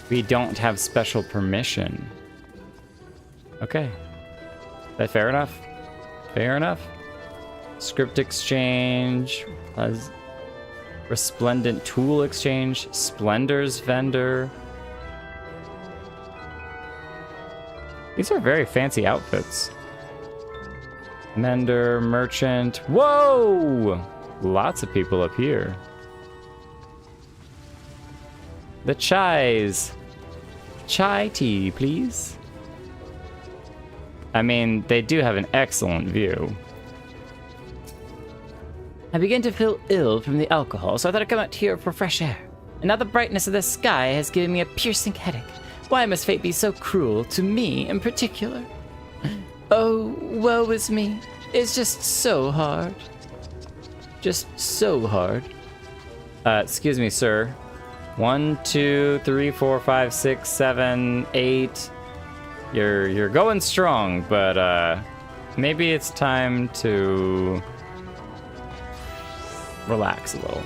We don't have special permission. Okay. Is that fair enough? Fair enough. Script exchange. Resplendent tool exchange. Splendor's vendor. These are very fancy outfits. Mender, merchant. Whoa! Lots of people up here. The chais. Chai tea, please. I mean, they do have an excellent view. I begin to feel ill from the alcohol, so I thought I'd come out here for fresh air. And now the brightness of the sky has given me a piercing headache. Why must fate be so cruel to me in particular? Oh, woe is me. It's just so hard. Just so hard. Excuse me, sir. 1, 2, 3, 4, 5, 6, 7, 8. You're going strong, but maybe it's time to relax a little.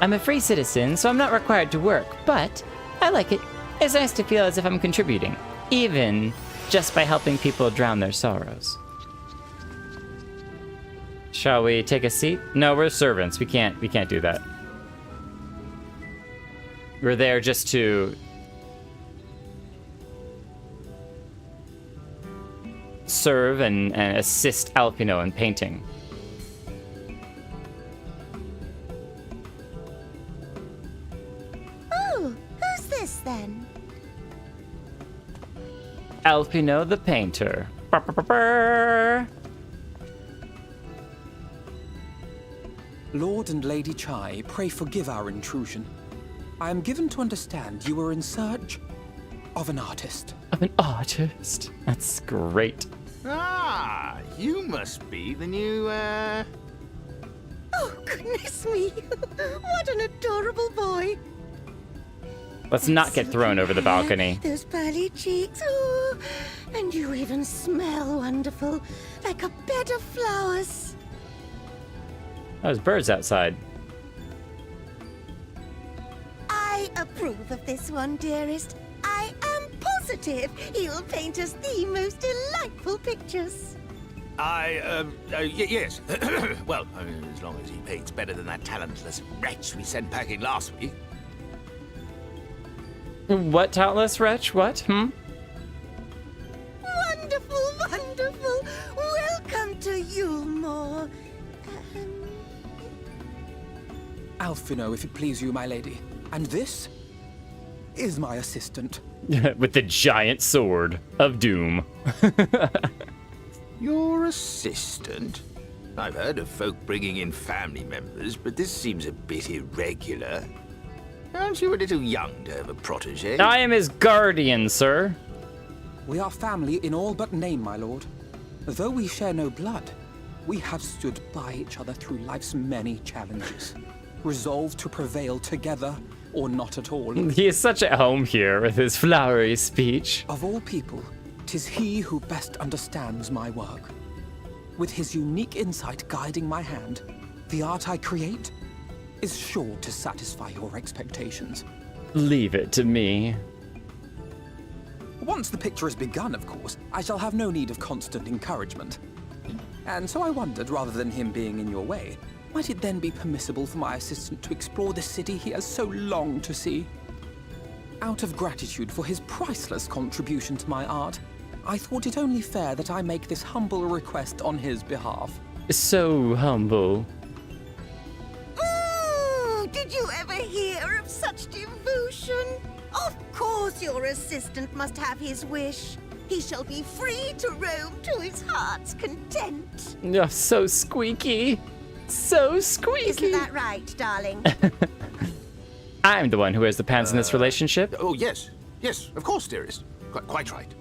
I'm a free citizen, so I'm not required to work, but I like it. It's nice to feel as if I'm contributing, even just by helping people drown their sorrows. Shall we take a seat? No, we're servants. We can't do that. We're there just to serve and assist Alpino in painting. Oh, who's this then? Alpino the painter. Lord and Lady Chai, pray forgive our intrusion. I am given to understand you were in search of an artist. Of an artist? That's great. Ah, you must be the new, Oh, goodness me. What an adorable boy. Let's not get thrown over the balcony. Those pearly cheeks. Oh, and you even smell wonderful, like a bed of flowers. There's birds outside. I approve of this one, dearest. I positive he'll paint us the most delightful pictures. Yes. Well, as long as he paints better than that talentless wretch we sent packing last week. What talentless wretch? What? Wonderful, wonderful. Welcome to Yulmore. Alphino, if it please you, my lady. And this is my assistant. With the giant sword of doom. Your assistant? I've heard of folk bringing in family members, but this seems a bit irregular. Aren't you a little young to have a protege? I am his guardian, sir. We are family in all but name, my lord. Though we share no blood, we have stood by each other through life's many challenges, resolved to prevail together or not at all. He is such at home here with his flowery speech. Of all people, 'tis he who best understands my work. With his unique insight guiding my hand, the art I create is sure to satisfy your expectations. Leave it to me. Once the picture is begun, of course, I shall have no need of constant encouragement. And so I wondered, rather than him being in your way, might it then be permissible for my assistant to explore the city he has so longed to see? Out of gratitude for his priceless contribution to my art, I thought it only fair that I make this humble request on his behalf. So humble. Ooh, did you ever hear of such devotion? Of course your assistant must have his wish. He shall be free to roam to his heart's content. Oh, so squeaky. So squeaky. Isn't that right, darling? I'm the one who wears the pants in this relationship. Oh, yes. Yes, of course, dearest. Quite right.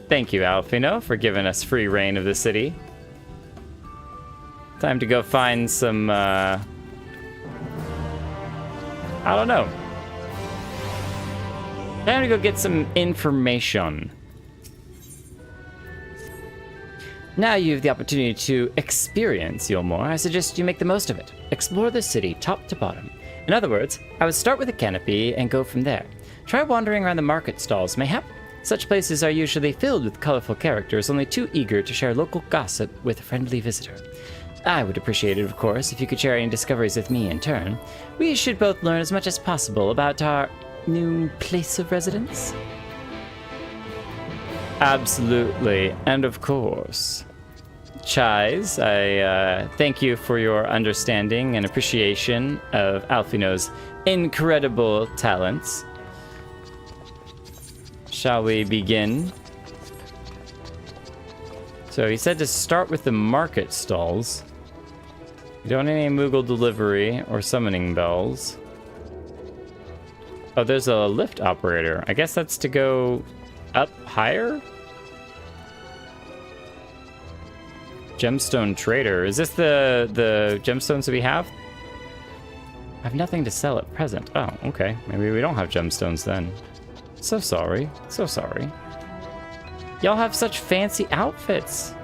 Thank you, Alphino, for giving us free reign of the city. Time to go find some, I don't know. Time to go get some information. Now you have the opportunity to experience Yulmore. I suggest you make the most of it. Explore the city top to bottom. In other words, I would start with a canopy and go from there. Try wandering around the market stalls, mayhap. Such places are usually filled with colorful characters, only too eager to share local gossip with a friendly visitor. I would appreciate it, of course, if you could share any discoveries with me in turn. We should both learn as much as possible about our new place of residence. Absolutely, and of course. Chais, I thank you for your understanding and appreciation of Alphino's incredible talents. Shall we begin? So he said to start with the market stalls. We don't need any Moogle delivery or summoning bells. Oh, there's a lift operator. I guess that's to go up higher? Gemstone trader. Is this the gemstones that we have? I have nothing to sell at present. Oh, okay. Maybe we don't have gemstones then. So sorry. So sorry. Y'all have such fancy outfits.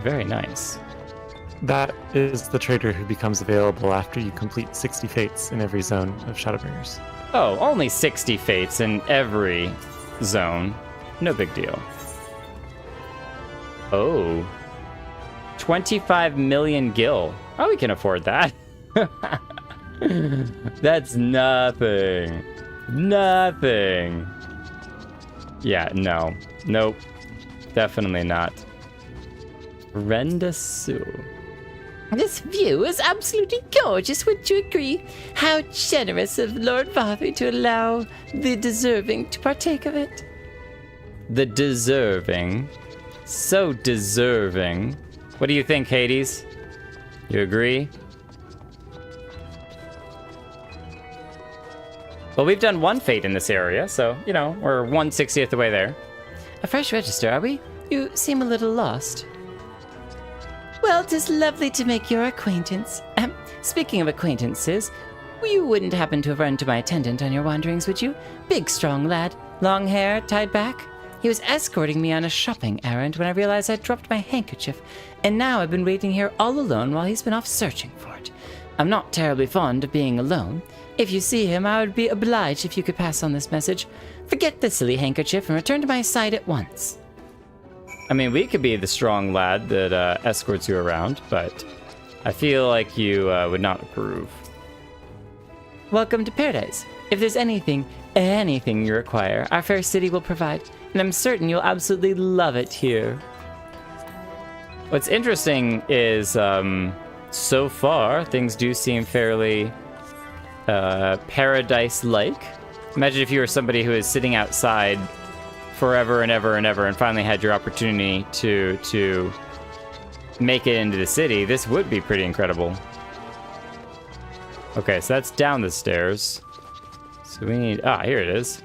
Very nice. That is the trader who becomes available after you complete 60 fates in every zone of Shadowbringers. Oh, only 60 fates in every zone. No big deal. Oh. 25 million gil. Oh, we can afford that. That's nothing. Nothing. Yeah, no. Nope. Definitely not. Brenda Sue. This view is absolutely gorgeous, wouldn't you agree? How generous of Lord Vauthry to allow the deserving to partake of it. The deserving. So deserving. What do you think, Hades? You agree? Well, we've done one fate in this area, so, you know, we're 1/60th the way there. A fresh register, are we? You seem a little lost. Well, 'tis lovely to make your acquaintance. Speaking of acquaintances, you wouldn't happen to have run into my attendant on your wanderings, would you? Big, strong lad, long hair, tied back. He was escorting me on a shopping errand when I realized I'd dropped my handkerchief, and now I've been waiting here all alone while he's been off searching for it. I'm not terribly fond of being alone. If you see him, I would be obliged if you could pass on this message. Forget the silly handkerchief and return to my side at once. I mean, we could be the strong lad that escorts you around, but I feel like you would not approve. Welcome to paradise. If there's anything you require, our fair city will provide, and I'm certain you'll absolutely love it here. What's interesting is, so far, things do seem fairly paradise-like. Imagine if you were somebody who is sitting outside forever and ever and ever and finally had your opportunity to make it into the city. This would be pretty incredible. Okay, so that's down the stairs. So we need... Ah, here it is.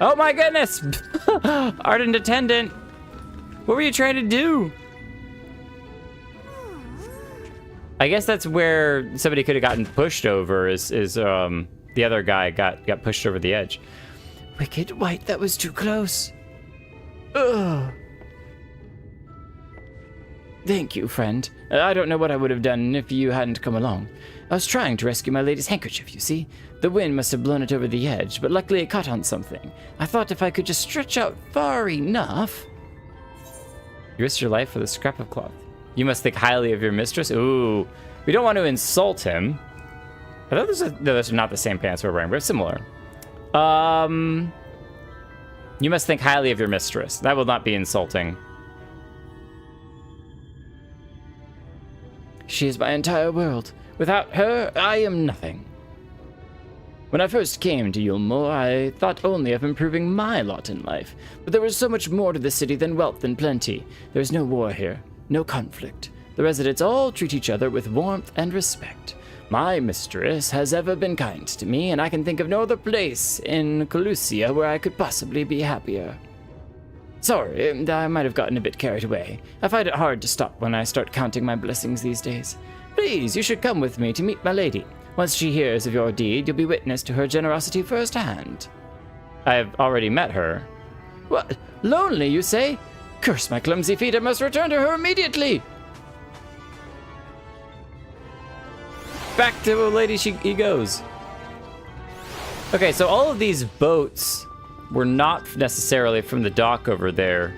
Oh my goodness! Ardent attendant! What were you trying to do? I guess that's where somebody could have gotten pushed over, is the other guy got pushed over the edge. Wicked white, that was too close. Ugh. Thank you, friend. I don't know what I would have done if you hadn't come along. I was trying to rescue my lady's handkerchief, you see. The wind must have blown it over the edge, but luckily it caught on something. I thought if I could just stretch out far enough... You risked your life for the scrap of cloth. You must think highly of your mistress? Ooh. We don't want to insult him. I thought those are not the same pants we're wearing, but similar. You must think highly of your mistress. That will not be insulting. She is my entire world. Without her, I am nothing. When I first came to Yulmore, I thought only of improving my lot in life. But there was so much more to the city than wealth and plenty. There is no war here, no conflict. The residents all treat each other with warmth and respect. My mistress has ever been kind to me, and I can think of no other place in Colusia where I could possibly be happier. Sorry, I might have gotten a bit carried away. I find it hard to stop when I start counting my blessings these days. Please, you should come with me to meet my lady. Once she hears of your deed, you'll be witness to her generosity firsthand. I have already met her. What? Lonely, you say? Curse my clumsy feet, I must return to her immediately! Back to the lady he goes. Okay, so all of these boats were not necessarily from the dock over there,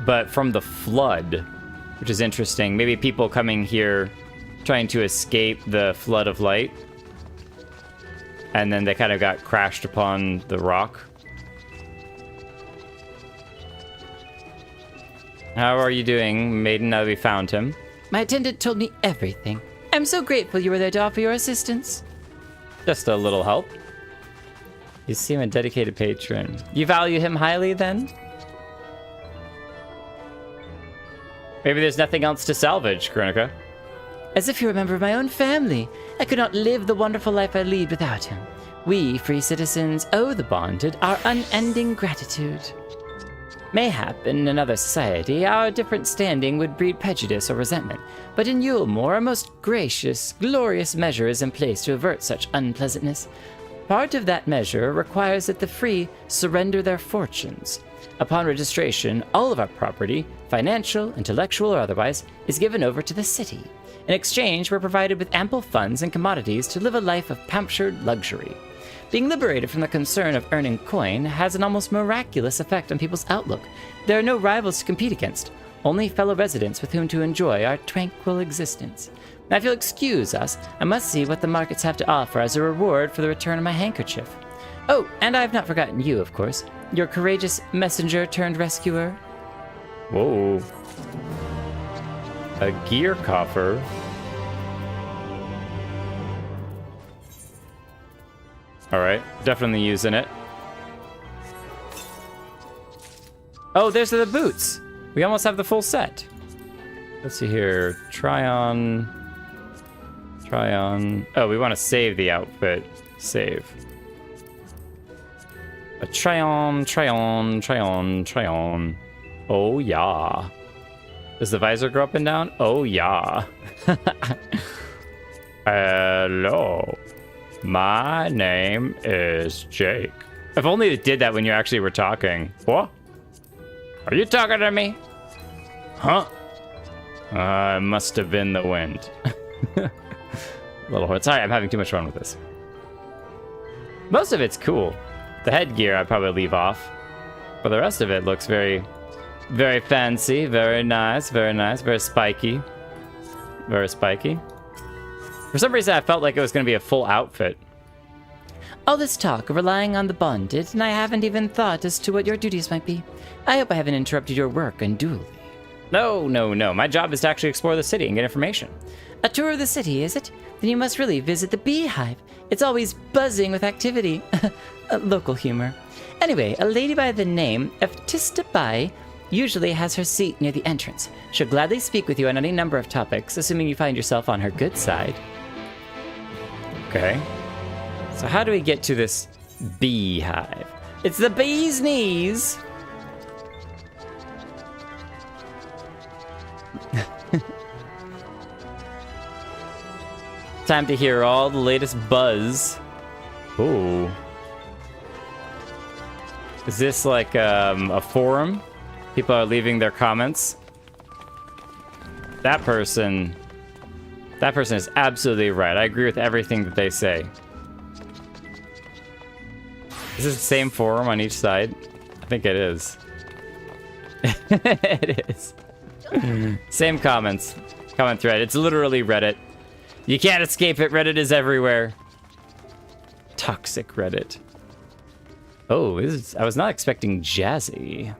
but from the flood, which is interesting. Maybe people coming here trying to escape the flood of light, and then they kind of got crashed upon the rock. How are you doing, maiden, now that we found him? My attendant told me everything. I'm so grateful you were there to offer your assistance. Just a little help. You seem a dedicated patron. You value him highly, then? Maybe there's nothing else to salvage, Kronika. As if you're a member of my own family. I could not live the wonderful life I lead without him. We, free citizens, owe the bonded our unending gratitude. Mayhap, in another society, our different standing would breed prejudice or resentment, but in Yulmore, a most gracious, glorious measure is in place to avert such unpleasantness. Part of that measure requires that the free surrender their fortunes. Upon registration, all of our property, financial, intellectual, or otherwise, is given over to the city. In exchange, we're provided with ample funds and commodities to live a life of pampered luxury. Being liberated from the concern of earning coin has an almost miraculous effect on people's outlook. There are no rivals to compete against, only fellow residents with whom to enjoy our tranquil existence. Now, if you'll excuse us, I must see what the markets have to offer as a reward for the return of my handkerchief. Oh, and I've not forgotten you, of course. Your courageous messenger turned rescuer. Whoa. A gear coffer. Alright, definitely using it. Oh, there's the boots. We almost have the full set. Let's see here. Try on. Oh, we want to save the outfit. Save. Try on. Oh, yeah. Does the visor go up and down? Oh, yeah. Hello. My name is Jake. If only it did that when you actually were talking. What? Are you talking to me? Huh? It must have been the wind. Little horse. Sorry, I'm having too much fun with this. Most of it's cool. The headgear I'd probably leave off. But the rest of it looks very, very fancy, very nice, very spiky. Very spiky. For some reason, I felt like it was going to be a full outfit. All this talk of relying on the bonded, and I haven't even thought as to what your duties might be. I hope I haven't interrupted your work unduly. No. My job is to actually explore the city and get information. A tour of the city, is it? Then you must really visit the beehive. It's always buzzing with activity. Local humor. Anyway, a lady by the name of Tistabai usually has her seat near the entrance. She'll gladly speak with you on any number of topics, assuming you find yourself on her good side. Okay. So how do we get to this beehive? It's the bee's knees! Time to hear all the latest buzz. Ooh. Is this like a forum? People are leaving their comments. That person is absolutely right. I agree with everything that they say. Is this the same forum on each side? I think it is. It is. Same comments. Comment thread. It's literally Reddit. You can't escape it. Reddit is everywhere. Toxic Reddit. Oh, I was not expecting jazzy.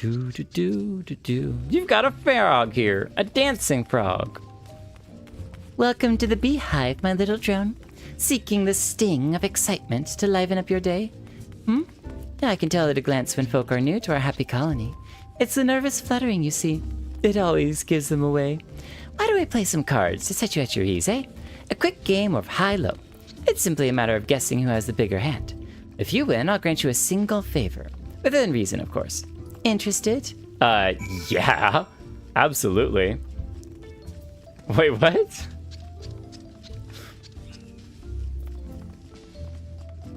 You've got a frog here. A dancing frog. Welcome to the beehive, my little drone. Seeking the sting of excitement to liven up your day? I can tell at a glance when folk are new to our happy colony. It's the nervous fluttering, you see. It always gives them away. Why don't we play some cards to set you at your ease, eh? A quick game of high-low. It's simply a matter of guessing who has the bigger hand. If you win, I'll grant you a single favor. Within reason, of course. Interested? Yeah. Absolutely. Wait, what?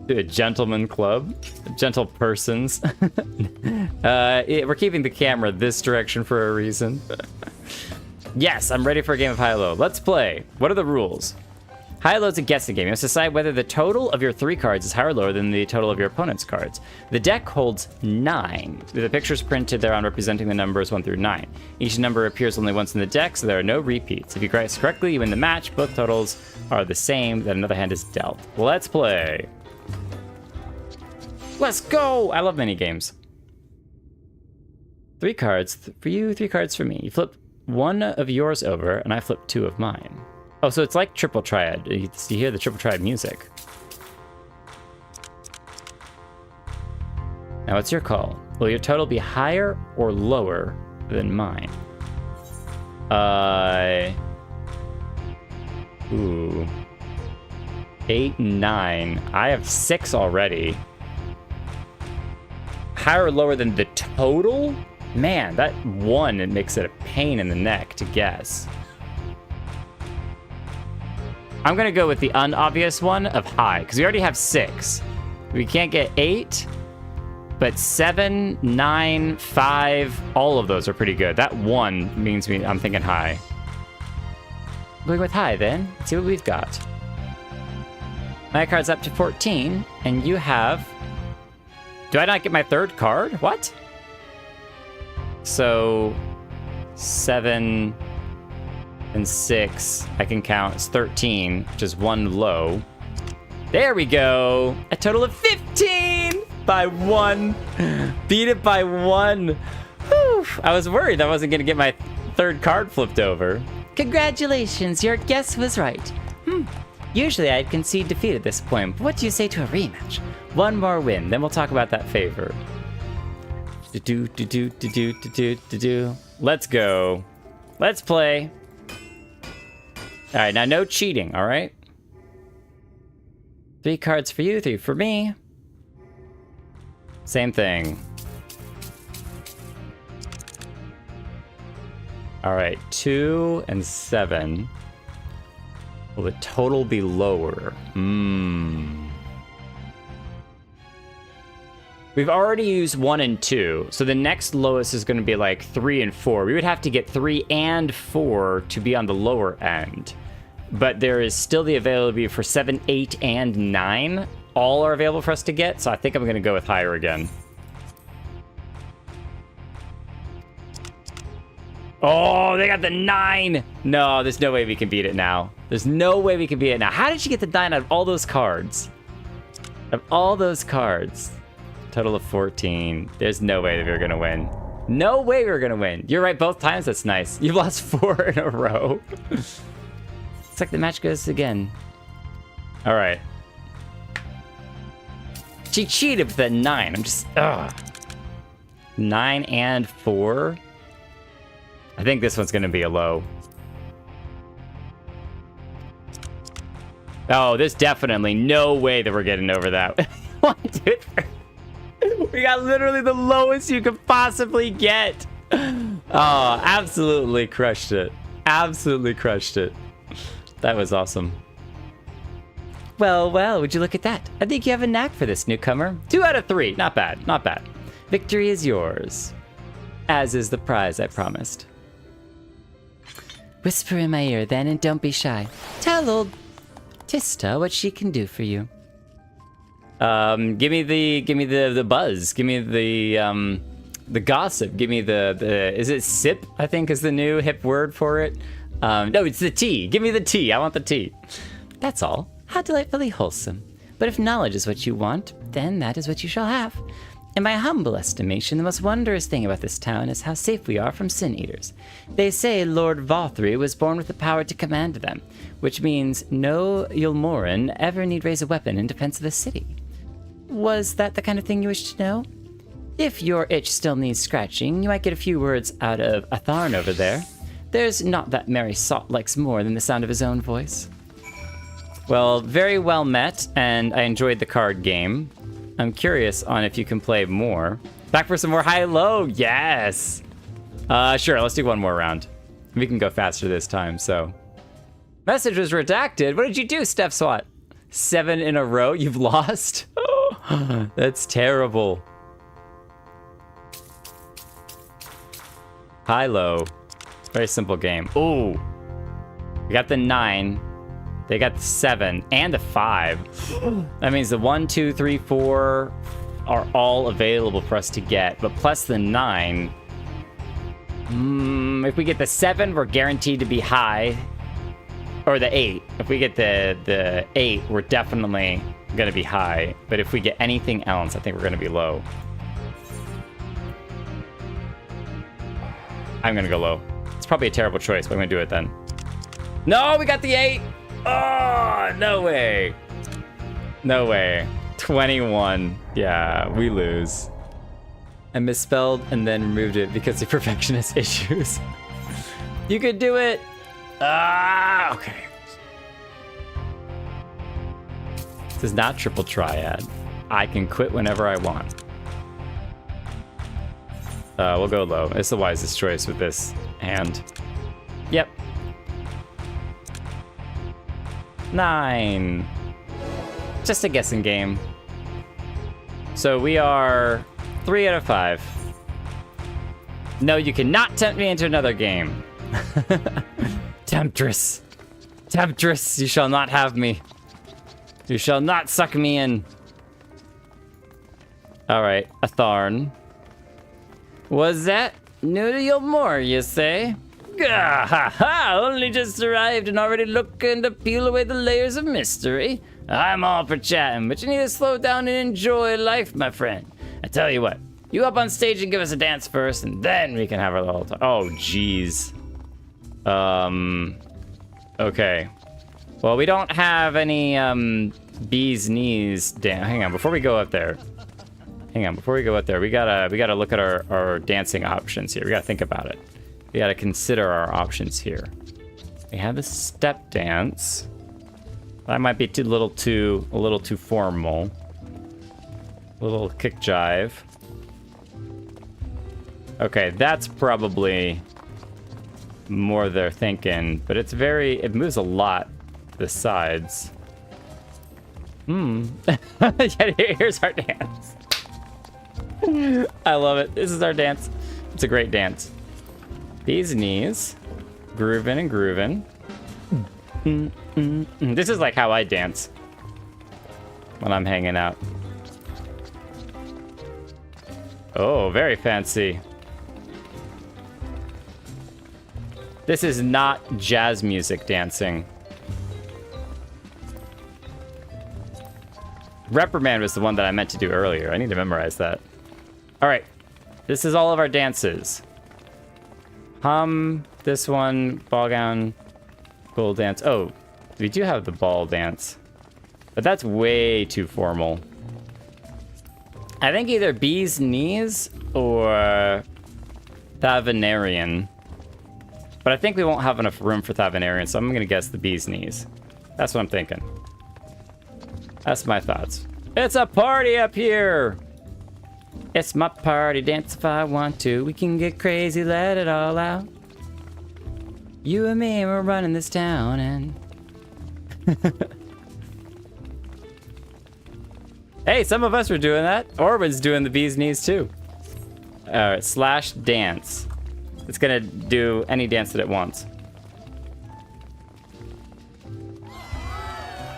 A gentleman club? Gentle persons? We're keeping the camera this direction for a reason. Yes, I'm ready for a game of high-low. Let's play. What are the rules? High-low is a guessing game. You must decide whether the total of your 3 cards is higher or lower than the total of your opponent's cards. The deck holds 9. The pictures printed thereon representing the numbers 1 through 9. Each number appears only once in the deck, so there are no repeats. If you guess correctly, you win the match. Both totals are the same, then another hand is dealt. Let's play. Let's go! I love mini games. 3 cards for you, 3 cards for me. You flip 1 of yours over, and I flip 2 of mine. Oh, so it's like Triple Triad. You hear the Triple Triad music. Now it's your call. Will your total be higher or lower than mine? Ooh. 8, 9. I have 6 already. Higher or lower than the total? Man, that 1, it makes it a pain in the neck to guess. I'm gonna go with the unobvious one of high, because we already have 6. We can't get 8, but 7, 9, 5, all of those are pretty good. That 1 means I'm thinking high. Going with high then. Let's see what we've got. My card's up to 14, and you have... Do I not get my 3rd card? What? So 7 and 6, I can count. It's 13, which is 1 low. There we go. A total of 15 by 1. Beat it by 1. Whew. I was worried I wasn't going to get my 3rd card flipped over. Congratulations, your guess was right. Usually I'd concede defeat at this point, but what do you say to a rematch? 1 more win, then we'll talk about that favor. Let's go. Let's play. All right, now no cheating, all right? 3 cards for you, 3 for me. Same thing. All right, 2 and 7. Will the total be lower? We've already used 1 and 2, so the next lowest is going to be like 3 and 4. We would have to get 3 and 4 to be on the lower end. but there is still the availability for 7, 8, and 9. All are available for us to get, so I think I'm going to go with higher again. Oh, they got the 9. No, there's no way we can beat it now. There's no way we can beat it now. How did she get the 9 out of all those cards? Of all those cards. Total of 14. There's no way that we were going to win. No way we were going to win. You're right both times. That's nice. You've lost 4 in a row. It's like the match goes again. All right. She cheated with the 9. I'm just, ugh. 9 and 4. I think this one's gonna be a low. Oh, there's definitely no way that we're getting over that. 1, 2, 3. We got literally the lowest you could possibly get. Oh, absolutely crushed it. Absolutely crushed it. That was awesome. Well, well, would you look at that? I think you have a knack for this, newcomer. 2 out of 3. Not bad, not bad. Victory is yours. As is the prize I promised. Whisper in my ear then and don't be shy. Tell old Tista what she can do for you. Give me the buzz. Give me the gossip. Give me the is it sip? I think is the new hip word for it. No, it's the tea. Give me the tea. I want the tea. That's all. How delightfully wholesome. But if knowledge is what you want, then that is what you shall have. In my humble estimation, the most wondrous thing about this town is how safe we are from sin-eaters. They say Lord Vauthry was born with the power to command them, which means no Yulmoran ever need raise a weapon in defense of the city. Was that the kind of thing you wish to know? If your itch still needs scratching, you might get a few words out of Atharn over there. There's not that merry sot likes more than the sound of his own voice. Well, very well met, and I enjoyed the card game. I'm curious on if you can play more. Back for some more high-low, yes! Sure, let's do one more round. We can go faster this time, so. Message was redacted. What did you do, Steph Swat? 7 in a row, you've lost? That's terrible. High-low. Very simple game. Ooh. We got the 9. They got the 7 and the 5. That means the 1, 2, 3, 4 are all available for us to get, but plus the 9. If we get the 7, we're guaranteed to be high. Or the 8. If we get the 8, we're definitely going to be high. But if we get anything else, I think we're going to be low. I'm going to go low. It's probably a terrible choice, but I'm going to do it then. No, we got the 8! Oh, no way. No way. 21. Yeah, we lose. I misspelled and then removed it because of perfectionist issues. You could do it. Ah, okay. This is not Triple Triad. I can quit whenever I want. We'll go low. It's the wisest choice with this hand. Yep. 9. Just a guessing game. So we are 3 out of 5. No, you cannot tempt me into another game. Temptress. Temptress, you shall not have me. You shall not suck me in. Alright, Atharn. Was that new to you more, you say? Gah, ha ha! Only just arrived and already looking to peel away the layers of mystery. I'm all for chatting, but you need to slow down and enjoy life, my friend. I tell you what, you up on stage and give us a dance first, and then we can have our little talk. Oh, jeez. Okay. Well, we don't have any, bee's knees. Hang on, before we go up there. Hang on, before we go up there, we gotta look at our dancing options here. We gotta think about it. We gotta consider our options here. We have the step dance. That might be a little too formal. A little kick jive. Okay, that's probably more they're thinking, but it moves a lot to the sides. Yeah, here's our dance. I love it. This is our dance. It's a great dance. These knees. Grooving and grooving. This is like how I dance when I'm hanging out. Oh, very fancy. This is not jazz music dancing. Reprimand was the one that I meant to do earlier. I need to memorize that. All right. This is all of our dances. Hum, this one, ball gown, gold dance. Oh, we do have the ball dance. But that's way too formal. I think either Bee's Knees or Thavenarian. But I think we won't have enough room for Thavenarian, so I'm going to guess the Bee's Knees. That's what I'm thinking. That's my thoughts. It's a party up here! It's my party, dance if I want to. We can get crazy, let it all out. You and me, we're running this town, and... Hey, some of us were doing that. Orban's doing the Bee's Knees, too. Alright, slash dance. It's gonna do any dance that it wants.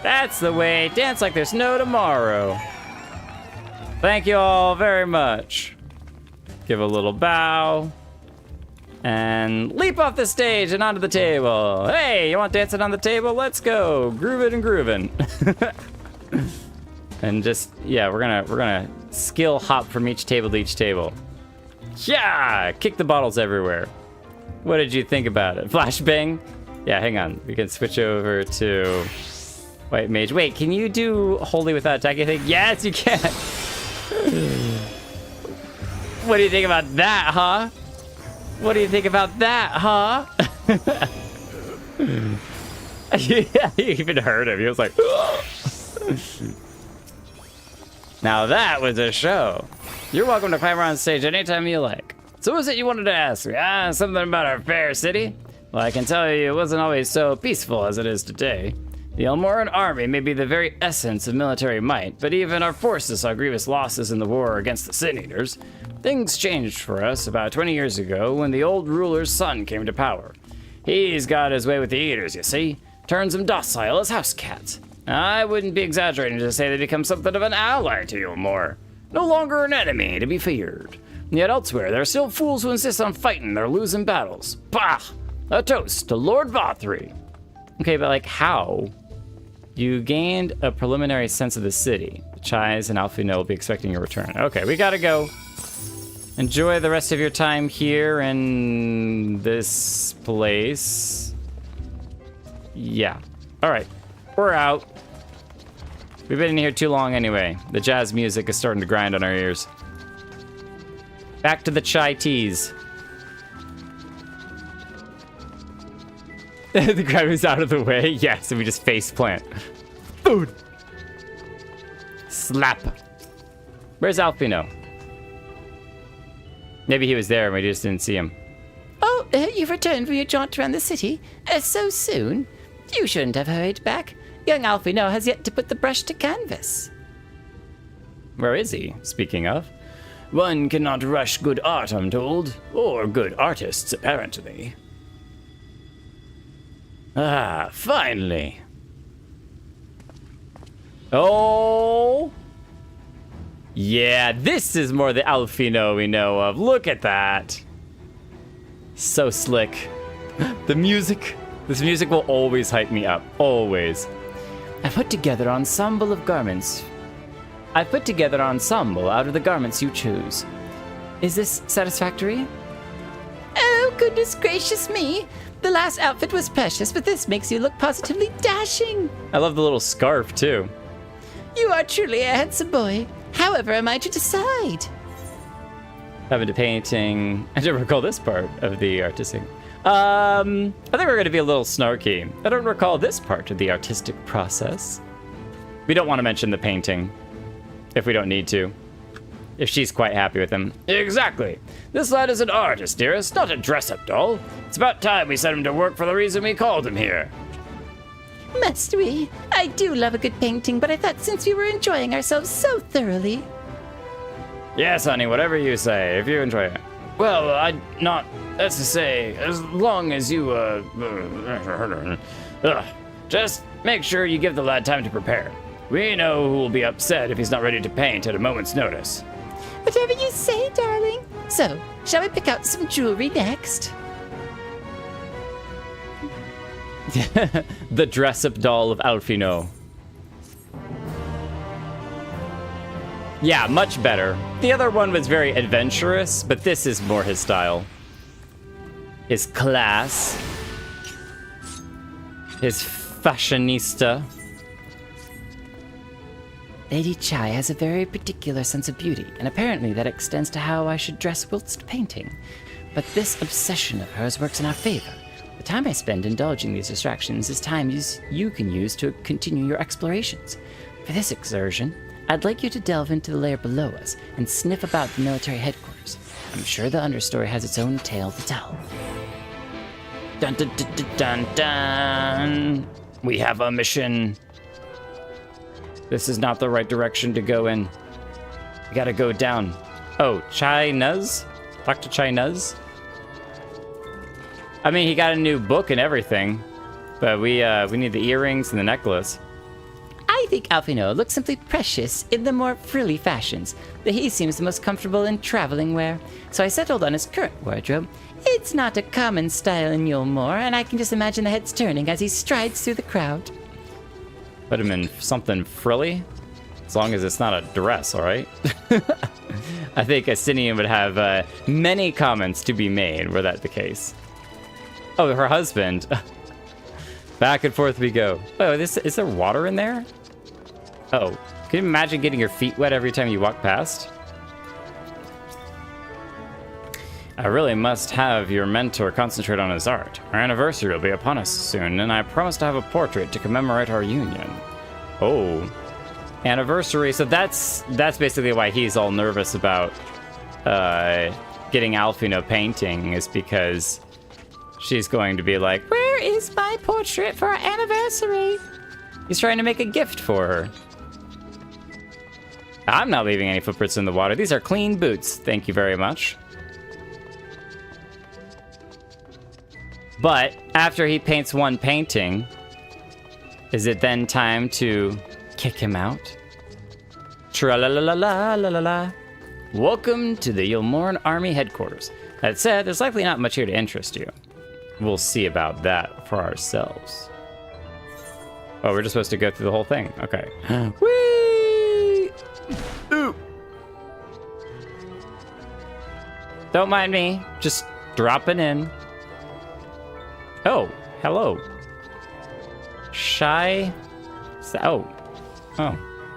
That's the way. Dance like there's no tomorrow. Thank you all very much. Give a little bow. And leap off the stage and onto the table. Hey, you want dancing on the table? Let's go. Groovin' and groovin'. And just, yeah, we're gonna skill hop from each table to each table. Yeah! Kick the bottles everywhere. What did you think about it? Flashbang? Yeah, hang on. We can switch over to White Mage. Wait, can you do Holy without attacking thing? Yes, you can! What do you think about that, huh? What do you think about that, huh? Yeah, you even heard him. He was like... Now that was a show. You're welcome to climb around stage anytime you like. So what was it you wanted to ask me? Something about our fair city? Well, I can tell you it wasn't always so peaceful as it is today. The Elmoran army may be the very essence of military might, but even our forces saw grievous losses in the war against the Sin Eaters. Things changed for us about 20 years ago when the old ruler's son came to power. He's got his way with the Eaters, you see. Turns them docile as house cats. I wouldn't be exaggerating to say they become something of an ally to Yulmore. No longer an enemy to be feared. Yet elsewhere, there are still fools who insist on fighting their losing battles. Bah! A toast to Lord Vauthry. Okay, but like how? You gained a preliminary sense of the city. Chais and Alphi will be expecting your return. Okay, we gotta go. Enjoy the rest of your time here in this place. Yeah. All right, we're out. We've been in here too long anyway. The jazz music is starting to grind on our ears. Back to the chai teas. The crowd is out of the way. Yes, and we just face plant. Food. Slap. Where's Alfino? Maybe he was there and we just didn't see him. Oh, you've returned from your jaunt around the city? So soon? You shouldn't have hurried back. Young Alfino has yet to put the brush to canvas. Where is he, speaking of? One cannot rush good art, I'm told. Or good artists, apparently. Ah, finally. Oh! Yeah, this is more the Alfino we know of. Look at that. So slick. The music. This music will always hype me up. Always. I put together an ensemble of garments. I put together an ensemble out of the garments you choose. Is this satisfactory? Oh, goodness gracious me. The last outfit was precious, but this makes you look positively dashing. I love the little scarf, too. You are truly a handsome boy. However am I to decide? Having to painting. I don't recall this part of the artistic. I think we're going to be a little snarky. I don't recall this part of the artistic process. We don't want to mention the painting, if we don't need to. If she's quite happy with him. Exactly. This lad is an artist, dearest, not a dress-up doll. It's about time we set him to work for the reason we called him here. Must we? I do love a good painting, but I thought since we were enjoying ourselves so thoroughly. Yes, honey, whatever you say, if you enjoy it. Well, that's to say, as long as you, Just make sure you give the lad time to prepare. We know who will be upset if he's not ready to paint at a moment's notice. Whatever you say, darling. So, shall we pick out some jewelry next? The dress-up doll of Alfino. Yeah, much better. The other one was very adventurous, but this is more his style. His class. His fashionista. Lady Chai has a very particular sense of beauty, and apparently that extends to how I should dress whilst painting. But this obsession of hers works in our favor. The time I spend indulging these distractions is time you can use to continue your explorations. For this excursion, I'd like you to delve into the layer below us and sniff about the military headquarters. I'm sure the understory has its own tale to tell. Dun dun dun dun dun dun. We have a mission. This is not the right direction to go in. We gotta go down. Oh, Chai Nuz? Dr. Chai Nuz? I mean, he got a new book and everything, but we need the earrings and the necklace. I think Alfino looks simply precious in the more frilly fashions, but he seems the most comfortable in traveling wear, so I settled on his current wardrobe. It's not a common style in Yulmore, and I can just imagine the heads turning as he strides through the crowd. Put him in something frilly, as long as it's not a dress, all right? I think Astinian would have many comments to be made were that the case. Oh, her husband. Back and forth we go. Oh, is there water in there? Oh, can you imagine getting your feet wet every time you walk past? I really must have your mentor concentrate on his art. Our anniversary will be upon us soon, and I promise to have a portrait to commemorate our union. Oh, anniversary. So that's basically why he's all nervous about getting Alfino painting, is because she's going to be like, "Where is my portrait for our anniversary?" He's trying to make a gift for her. I'm not leaving any footprints in the water. These are clean boots. Thank you very much. But after he paints one painting, is it then time to kick him out? Tra-la-la-la-la-la-la-la. Welcome to the Yulmoran Army headquarters. That said, there's likely not much here to interest you. We'll see about that for ourselves. Oh, we're just supposed to go through the whole thing. Okay. Whee! Ooh. Don't mind me. Just dropping in. Oh, hello. Shy. Oh. Oh.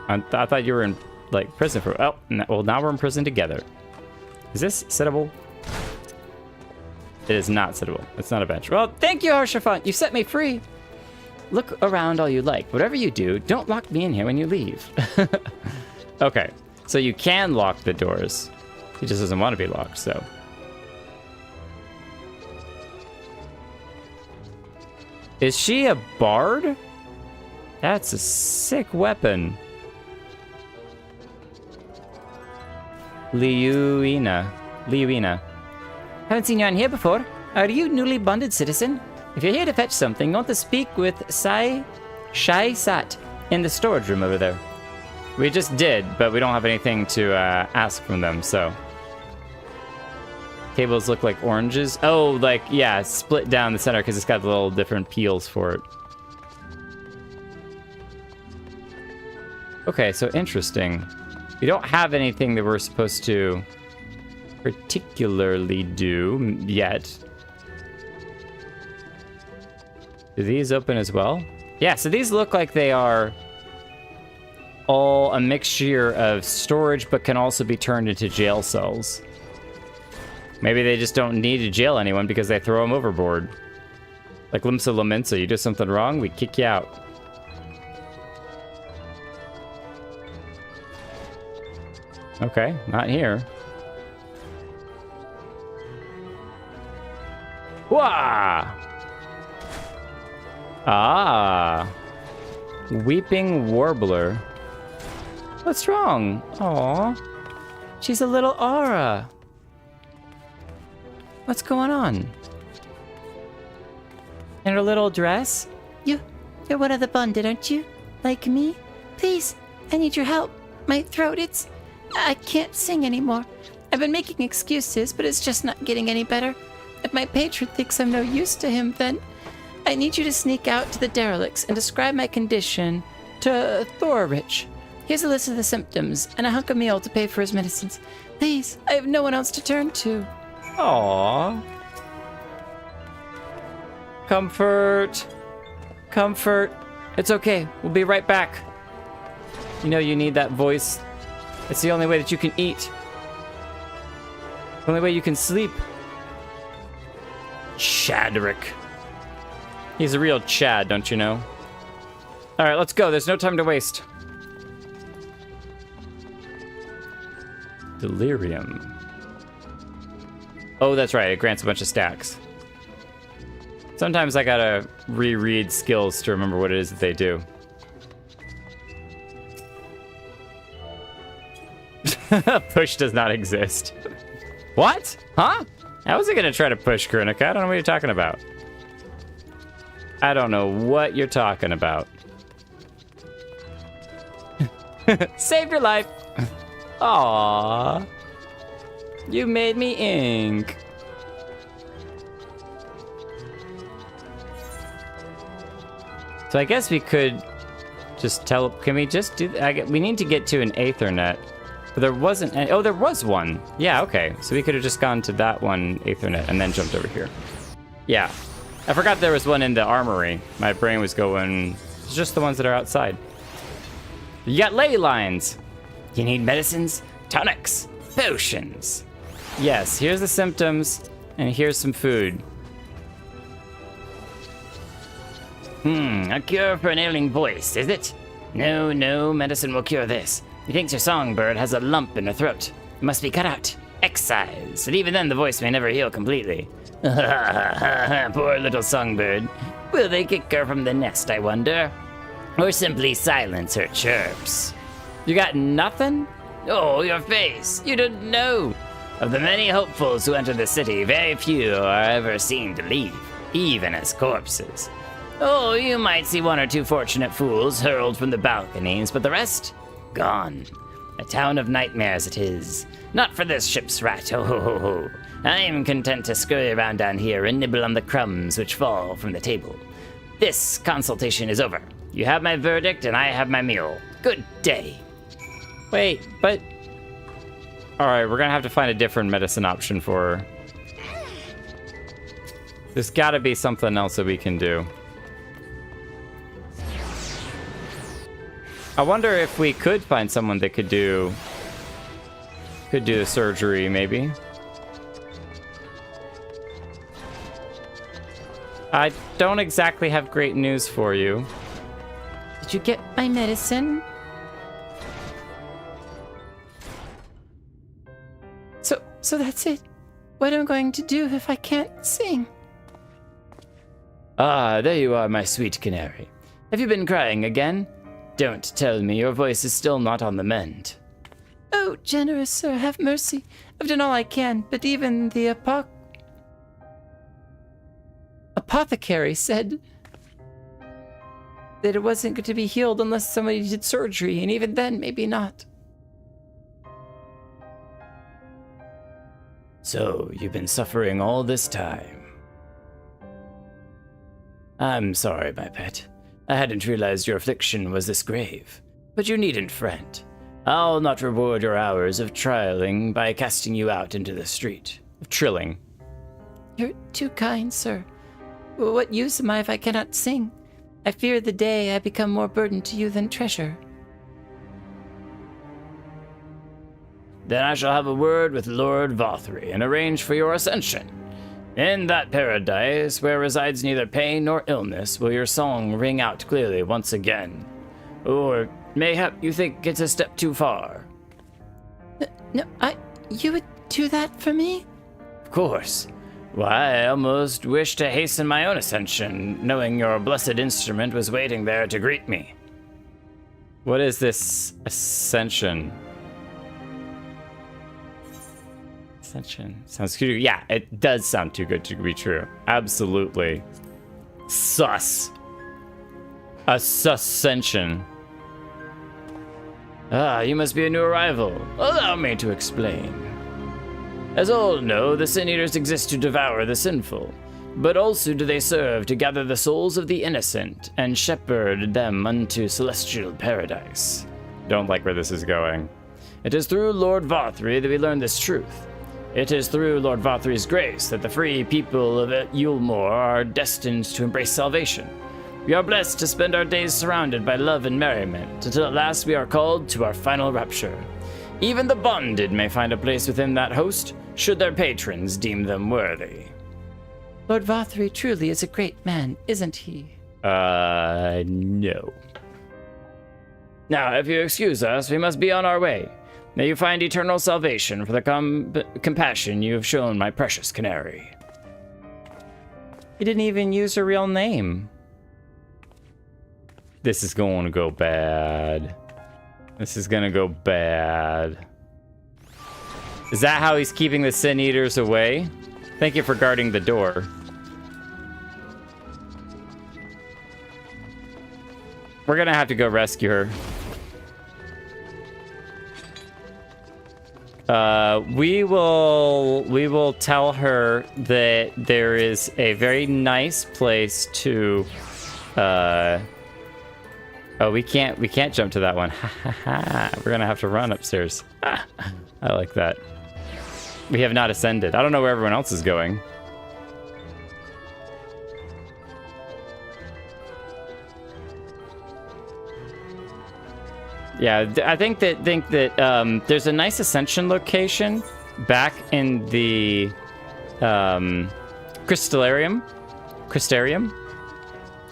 I thought you were in, like, prison for... Oh, well, now we're in prison together. Is this sittable? It is not sittable. It's not a bench. Well, thank you, Harshafant. You set me free. Look around all you like. Whatever you do, don't lock me in here when you leave. Okay. So you can lock the doors. He just doesn't want to be locked, so... Is she a bard? That's a sick weapon. Liuina. Haven't seen you on here before. Are you newly bonded citizen? If you're here to fetch something, you want to speak with Shai Sat in the storage room over there. We just did, but we don't have anything to ask from them, so... Tables look like oranges. Oh, like, yeah, split down the center because it's got the little different peels for it. Okay, so interesting. We don't have anything that we're supposed to particularly do yet. Do these open as well? Yeah, so these look like they are all a mixture of storage, but can also be turned into jail cells. Maybe they just don't need to jail anyone because they throw them overboard. Like Limsa Laminsa, you do something wrong, we kick you out. Okay, not here. Wah! Ah. Weeping Warbler. What's wrong? Aw. She's a little aura. What's going on? In her little dress? You You're one of the bonded, aren't you? Like me? Please, I need your help. My throat, I can't sing anymore. I've been making excuses, but it's just not getting any better. If my patron thinks I'm no use to him, then I need you to sneak out to the derelicts and describe my condition to Thorrich. Here's a list of the symptoms and a hunk of meal to pay for his medicines. Please, I have no one else to turn to. Aww. Comfort. Comfort. It's okay. We'll be right back. You know you need that voice. It's the only way that you can eat. The only way you can sleep. Chadrick. He's a real Chad, don't you know? Alright, let's go. There's no time to waste. Delirium. Oh, that's right. It grants a bunch of stacks. Sometimes I gotta reread skills to remember what it is that they do. Push does not exist. What? Huh? I wasn't gonna try to push Kronika. I don't know what you're talking about. I don't know what you're talking about. Saved your life. Aww. You made me ink. So I guess we could just tell. Can we just do that? We need to get to an Aethernet. But there wasn't any. Oh, there was one. Yeah, okay. So we could have just gone to that one Aethernet and then jumped over here. Yeah. I forgot there was one in the armory. My brain was going, it's just the ones that are outside. You got ley lines. You need medicines, tonics, potions. Yes, here's the symptoms, and here's some food. A cure for an ailing voice, is it? No, no, medicine will cure this. He thinks your songbird has a lump in her throat. It must be cut out, excised, and even then the voice may never heal completely. Poor little songbird. Will they kick her from the nest, I wonder? Or simply silence her chirps? You got nothing? Oh, your face. You didn't know. Of the many hopefuls who enter the city, very few are ever seen to leave, even as corpses. Oh, you might see one or two fortunate fools hurled from the balconies, but the rest? Gone. A town of nightmares it is. Not for this ship's rat, ho ho ho ho. I'm content to scurry around down here and nibble on the crumbs which fall from the table. This consultation is over. You have my verdict and I have my meal. Good day. Wait, but... Alright, we're gonna have to find a different medicine option for her. There's gotta be something else that we can do. I wonder if we could find someone that could do the surgery, maybe. I don't exactly have great news for you. Did you get my medicine? So that's it. What am I going to do if I can't sing? Ah, there you are, my sweet Canary. Have you been crying again? Don't tell me your voice is still not on the mend. Oh, generous sir, have mercy. I've done all I can, but even the apothecary said that it wasn't going to be healed unless somebody did surgery, and even then, maybe not. So, you've been suffering all this time. I'm sorry, my pet. I hadn't realized your affliction was this grave. But you needn't fret. I'll not reward your hours of trialing by casting you out into the street. Of trilling. You're too kind, sir. What use am I if I cannot sing? I fear the day I become more burden to you than treasure. Then I shall have a word with Lord Vauthry and arrange for your ascension. In that paradise where resides neither pain nor illness will your song ring out clearly once again. Or mayhap you think it's a step too far. No, you would do that for me? Of course. Why, I almost wish to hasten my own ascension, knowing your blessed instrument was waiting there to greet me. What is this ascension? Ascension. Sounds good. Yeah, it does sound too good to be true. Absolutely. Sus. Ascension. Ah, you must be a new arrival. Allow me to explain. As all know, the Sin Eaters exist to devour the sinful, but also do they serve to gather the souls of the innocent and shepherd them unto celestial paradise. Don't like where this is going. It is through Lord Vauthry that we learn this truth. It is through Lord Vauthry's grace that the free people of Yulmore are destined to embrace salvation. We are blessed to spend our days surrounded by love and merriment, until at last we are called to our final rapture. Even the bonded may find a place within that host, should their patrons deem them worthy. Lord Vauthry truly is a great man, isn't he? No. Now, if you excuse us, we must be on our way. May you find eternal salvation for the compassion you have shown my precious Canary. He didn't even use her real name. This is going to go bad. This is going to go bad. Is that how he's keeping the Sin Eaters away? Thank you for guarding the door. We're going to have to go rescue her. We will tell her that there is a very nice place to oh, we can't jump to that one. We're gonna have to run upstairs. I like that. We have not ascended. I don't know where everyone else is going. Yeah, I think that there's a nice ascension location back in the Crystarium.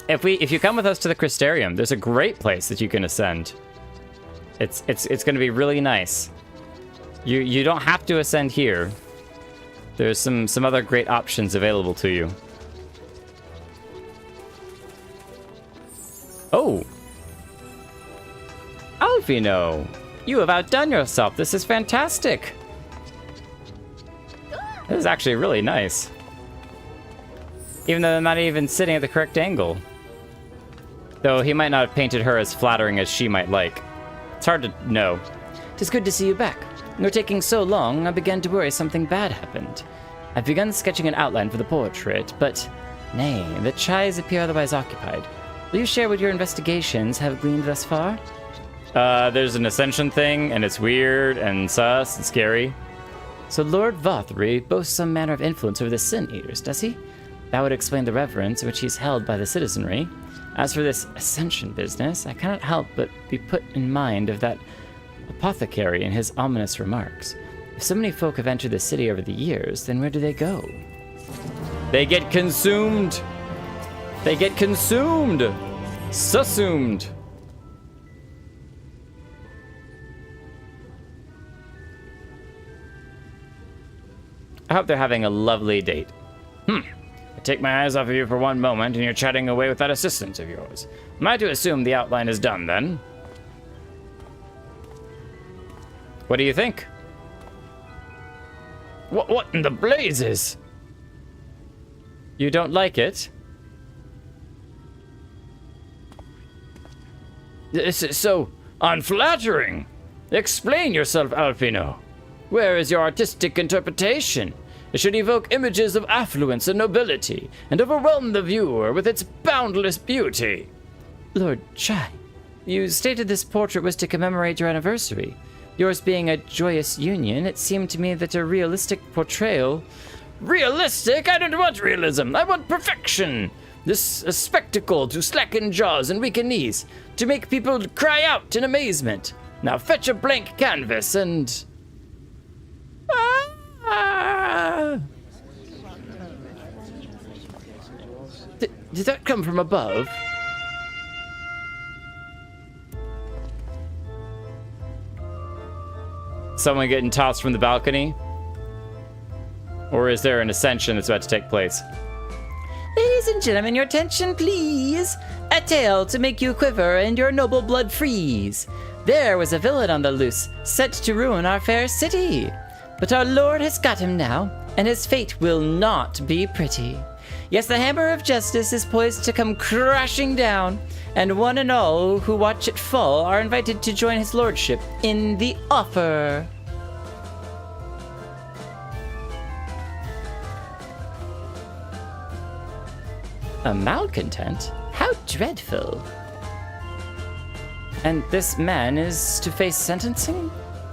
If you come with us to the Crystarium, there's a great place that you can ascend. It's going to be really nice. You don't have to ascend here. There's some other great options available to you. Oh. Alphino, you have outdone yourself. This is fantastic. This is actually really nice. Even though I'm not even sitting at the correct angle. Though he might not have painted her as flattering as she might like. It's hard to know. Tis good to see you back. You're taking so long, I began to worry something bad happened. I've begun sketching an outline for the portrait, but nay, the chais appear otherwise occupied. Will you share what your investigations have gleaned thus far? There's an ascension thing, and it's weird and sus and scary. So Lord Vauthry boasts some manner of influence over the Sin Eaters, does he? That would explain the reverence in which he's held by the citizenry. As for this ascension business, I cannot help but be put in mind of that apothecary and his ominous remarks. If so many folk have entered the city over the years, then where do they go? They get consumed. They get consumed. Sussumed. I hope they're having a lovely date. I take my eyes off of you for one moment and you're chatting away with that assistant of yours. Am I to assume the outline is done then? What do you think? What in the blazes? You don't like it? This is so unflattering. Explain yourself, Alphino. Where is your artistic interpretation? It should evoke images of affluence and nobility, and overwhelm the viewer with its boundless beauty. Lord Chai, you stated this portrait was to commemorate your anniversary. Yours being a joyous union, it seemed to me that a realistic portrayal... Realistic? I don't want realism. I want perfection. This a spectacle to slacken jaws and weaken knees, to make people cry out in amazement. Now fetch a blank canvas and... Did that come from above? Someone getting tossed from the balcony? Or is there an ascension that's about to take place? Ladies and gentlemen, your attention, please. A tale to make you quiver and your noble blood freeze. There was a villain on the loose, set to ruin our fair city. But our Lord has got him now, and his fate will not be pretty. Yes, the hammer of justice is poised to come crashing down, and one and all who watch it fall are invited to join his lordship in the offer. A malcontent? How dreadful. And this man is to face sentencing?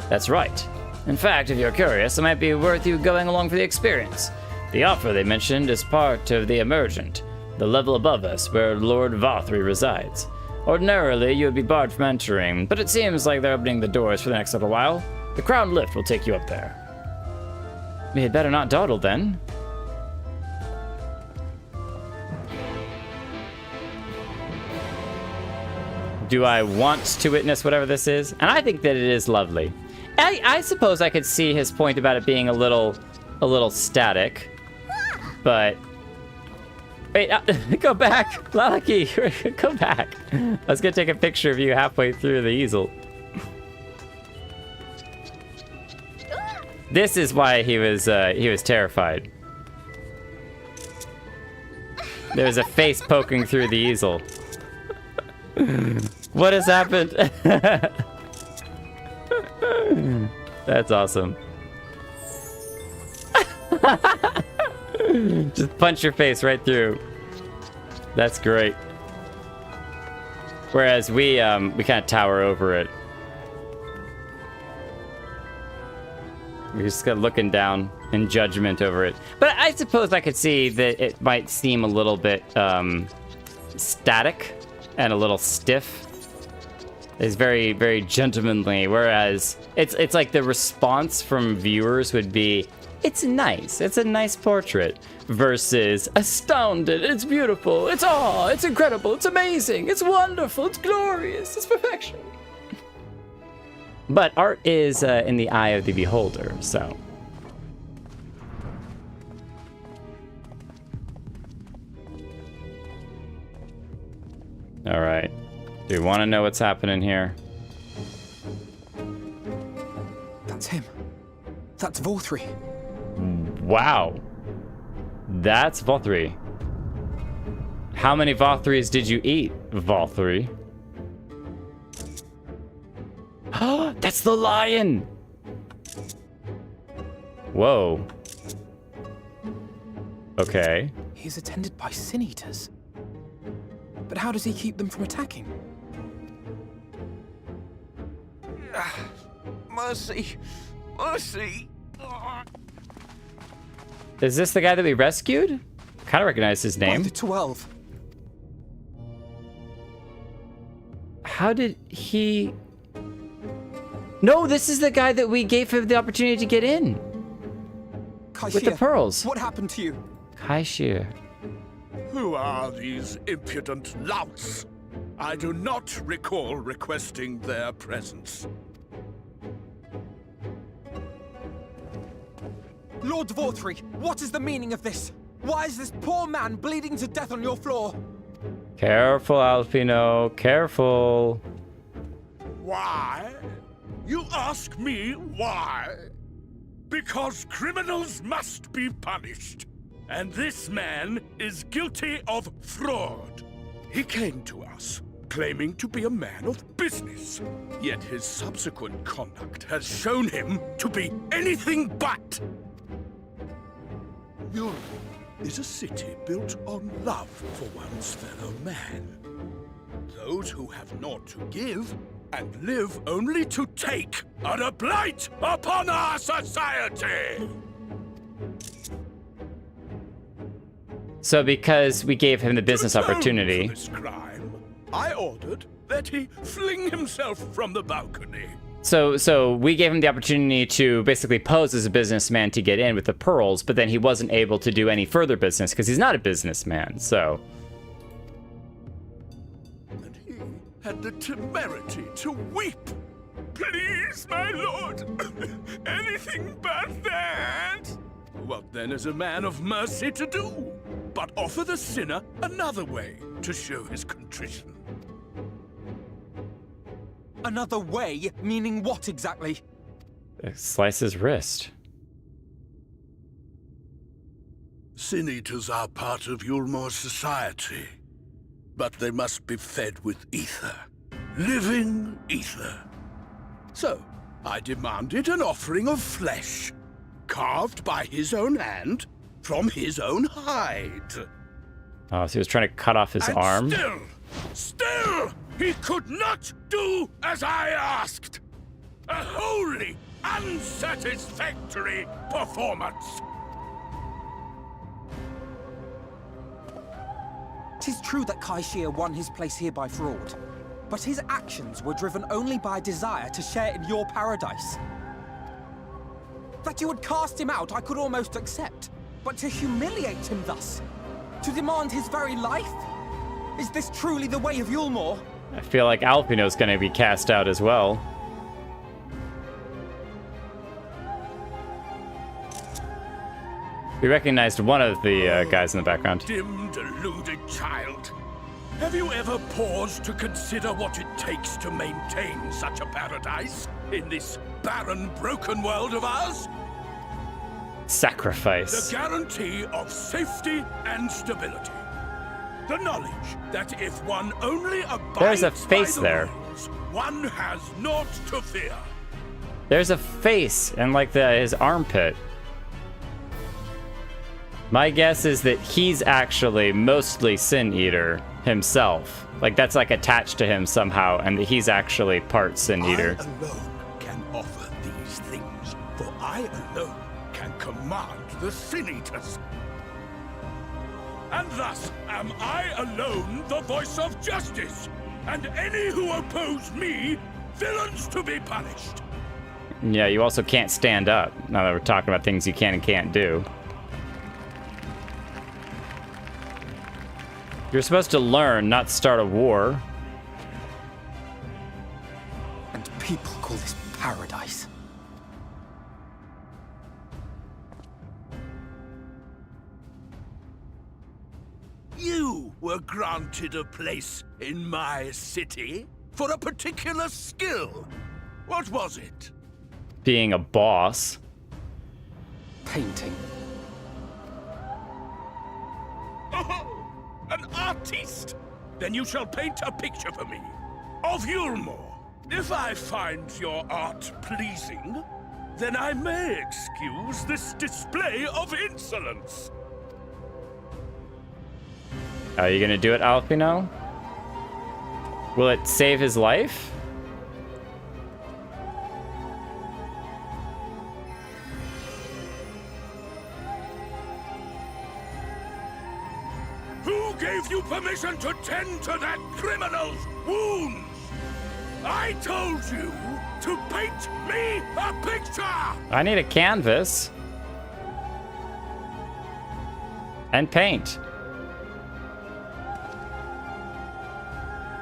That's right. In fact, if you're curious, it might be worth you going along for the experience. The offer they mentioned is part of the Emergent, the level above us where Lord Vauthry resides. Ordinarily, you would be barred from entering, but it seems like they're opening the doors for the next little while. The crown lift will take you up there. We had better not dawdle then. Do I want to witness whatever this is? And I think that it is lovely. I suppose I could see his point about it being a little static, but wait, go back, Lalaki, go back. I was gonna take a picture of you halfway through the easel. This is why he was terrified. There was a face poking through the easel. What has happened? That's awesome. Just punch your face right through. That's great. Whereas we kind of tower over it. We're just looking down in judgment over it. But I suppose I could see that it might seem a little bit static and a little stiff. It's very, very gentlemanly, whereas it's like the response from viewers would be, it's nice, it's a nice portrait, versus astounded, it's beautiful, it's awe, it's incredible, it's amazing, it's wonderful, it's glorious, it's perfection. But art is in the eye of the beholder, so. All right. Do you want to know what's happening here? That's him. That's Vauthry. Wow. That's Vauthry. How many Vauthrys did you eat, Vauthry? Oh, that's the lion! Whoa. Okay. He's attended by sin eaters. But how does he keep them from attacking? Mercy! Mercy! Is this the guy that we rescued? Kind of recognize his name. By the 12. How did he... No, this is the guy that we gave him the opportunity to get in. Kaishir, with the pearls. What happened to you? Kaishir. Who are these impudent louts? I do not recall requesting their presence. Lord Vauthry, what is the meaning of this? Why is this poor man bleeding to death on your floor? Careful, Alfino, careful. Why? You ask me why? Because criminals must be punished. And this man is guilty of fraud. He came to us, claiming to be a man of business. Yet his subsequent conduct has shown him to be anything but. Newry is a city built on love for one's fellow man. Those who have naught to give and live only to take are a blight upon our society. So because we gave him the business opportunity... For this crime, I ordered that he fling himself from the balcony. So we gave him the opportunity to basically pose as a businessman to get in with the pearls, but then he wasn't able to do any further business because he's not a businessman, so... And he had the temerity to weep. Please, my lord, anything but that. What then is a man of mercy to do? But offer the sinner another way to show his contrition. Another way? Meaning what exactly? Slice his wrist. Sin Eaters are part of Yulmore's society, but they must be fed with ether. Living ether. So, I demanded an offering of flesh, carved by his own hand, from his own hide. Oh, so he was trying to cut off his arm? Still, he could not do as I asked. A wholly unsatisfactory performance. 'Tis true that Kaishia won his place here by fraud, but his actions were driven only by a desire to share in your paradise. That you would cast him out I could almost accept, but to humiliate him thus, to demand his very life? Is this truly the way of Yulmore? I feel like Alpino's gonna be cast out as well. We recognized one of the guys in the background. Dim, deluded child. Have you ever paused to consider what it takes to maintain such a paradise in this barren, broken world of ours? Sacrifice. The guarantee of safety and stability. The knowledge that if one only abides There's a by face the there. rules, one has naught to fear. There's a face and like his armpit. My guess is that he's actually mostly Sin Eater himself. Like that's like attached to him somehow, and that he's actually part Sin Eater. I alone can offer these things, for I alone can command the Sin Eaters. And thus am I alone the voice of justice, and any who oppose me, villains to be punished. Yeah, you also can't stand up, now that we're talking about things you can and can't do. You're supposed to learn, not start a war. And people call this paradise. You were granted a place in my city for a particular skill. What was it? Being a boss. Painting. Oh, an artiste! Then you shall paint a picture for me of Yulmore. If I find your art pleasing, then I may excuse this display of insolence. Are you gonna do it, Alpino? Will it save his life? Who gave you permission to tend to that criminal's wounds? I told you to paint me a picture! I need a canvas. And paint.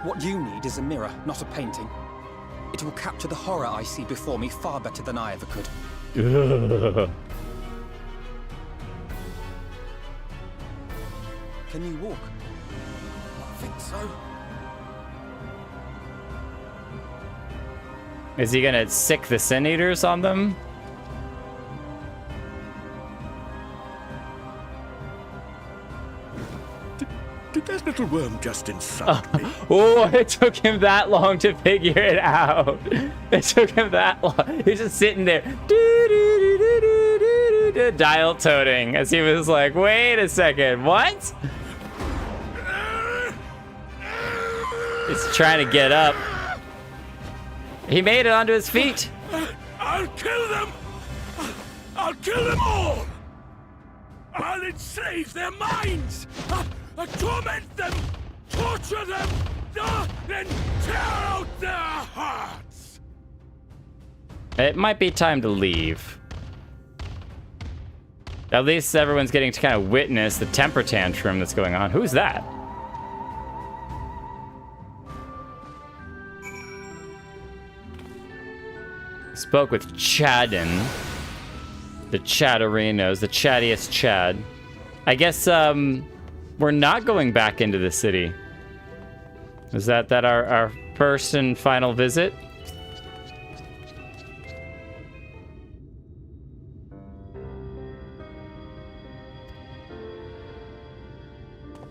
What you need is a mirror, not a painting. It will capture the horror I see before me far better than I ever could. Can you walk? I think so. Is he gonna sick the Sin Eaters on them? Did that little worm just insult me? Oh, it took him that long to figure it out. It took him that long. He's just sitting there, dial toting, as he was like, wait a second, what? He's trying to get up. He made it onto his feet. I'll kill them! I'll kill them all! I'll enslave their minds! I'll torment them! Torture them! Then tear out their hearts! It might be time to leave. At least everyone's getting to kind of witness the temper tantrum that's going on. Who's that? Spoke with Chadden. The Chatterinos, the chattiest Chad. I guess, we're not going back into the city. Is that our first and final visit?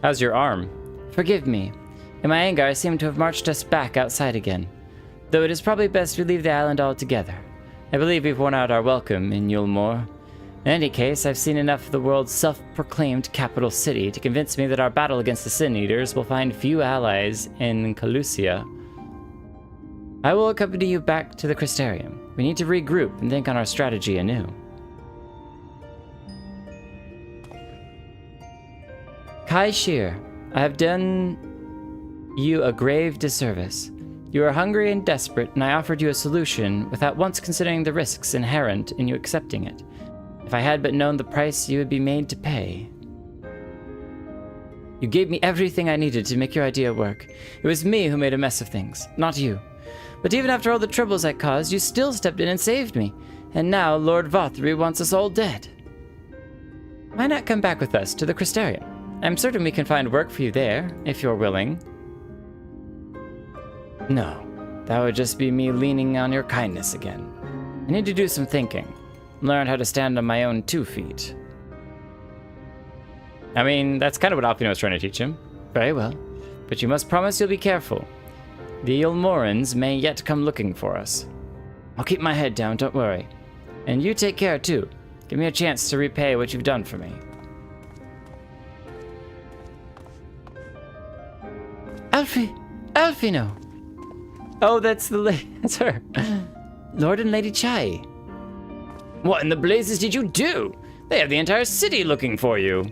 How's your arm? Forgive me. In my anger, I seem to have marched us back outside again. Though it is probably best we leave the island altogether. I believe we've worn out our welcome in Yulmore. In any case, I've seen enough of the world's self-proclaimed capital city to convince me that our battle against the Sin Eaters will find few allies in Calusia. I will accompany you back to the Crystarium. We need to regroup and think on our strategy anew. Kai Shear, I have done you a grave disservice. You are hungry and desperate, and I offered you a solution without once considering the risks inherent in you accepting it. If I had but known the price you would be made to pay. You gave me everything I needed to make your idea work. It was me who made a mess of things, not you. But even after all the troubles I caused, you still stepped in and saved me. And now Lord Vauthry wants us all dead. Why not come back with us to the Crystarium? I'm certain we can find work for you there, if you're willing. No, that would just be me leaning on your kindness again. I need to do some thinking. Learn how to stand on my own 2 feet. I mean, that's kind of what Alphi was trying to teach him. Very well. But you must promise you'll be careful. The Ilmorans may yet come looking for us. I'll keep my head down, don't worry. And you take care, too. Give me a chance to repay what you've done for me. Alfie! Alfie, no! Oh, that's her. Lord and Lady Chai. What in the blazes did you do? They have the entire city looking for you.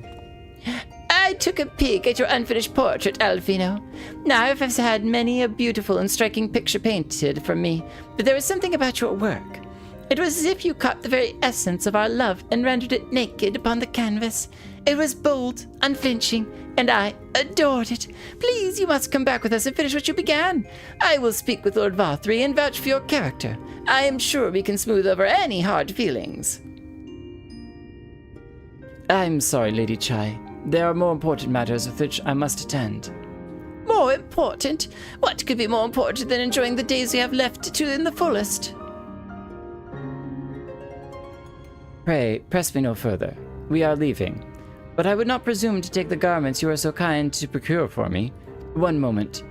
I took a peek at your unfinished portrait, Alfino. Now, I've had many a beautiful and striking picture painted for me, but there was something about your work. It was as if you caught the very essence of our love and rendered it naked upon the canvas. It was bold, unflinching, and I adored it. Please, you must come back with us and finish what you began. I will speak with Lord Vauthry and vouch for your character. I am sure we can smooth over any hard feelings. I'm sorry, Lady Chai. There are more important matters with which I must attend. More important? What could be more important than enjoying the days we have left to in the fullest? Pray, press me no further. We are leaving. But I would not presume to take the garments you are so kind to procure for me. One moment.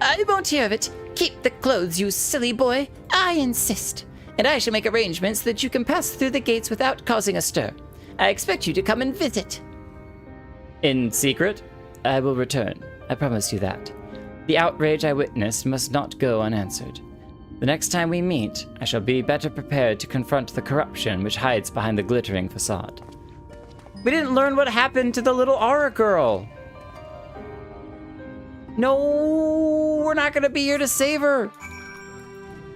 I won't hear of it. Keep the clothes, you silly boy. I insist. And I shall make arrangements so that you can pass through the gates without causing a stir. I expect you to come and visit. In secret? I will return. I promise you that. The outrage I witnessed must not go unanswered. The next time we meet, I shall be better prepared to confront the corruption which hides behind the glittering facade. We didn't learn what happened to the little Aura girl. No, we're not gonna be here to save her.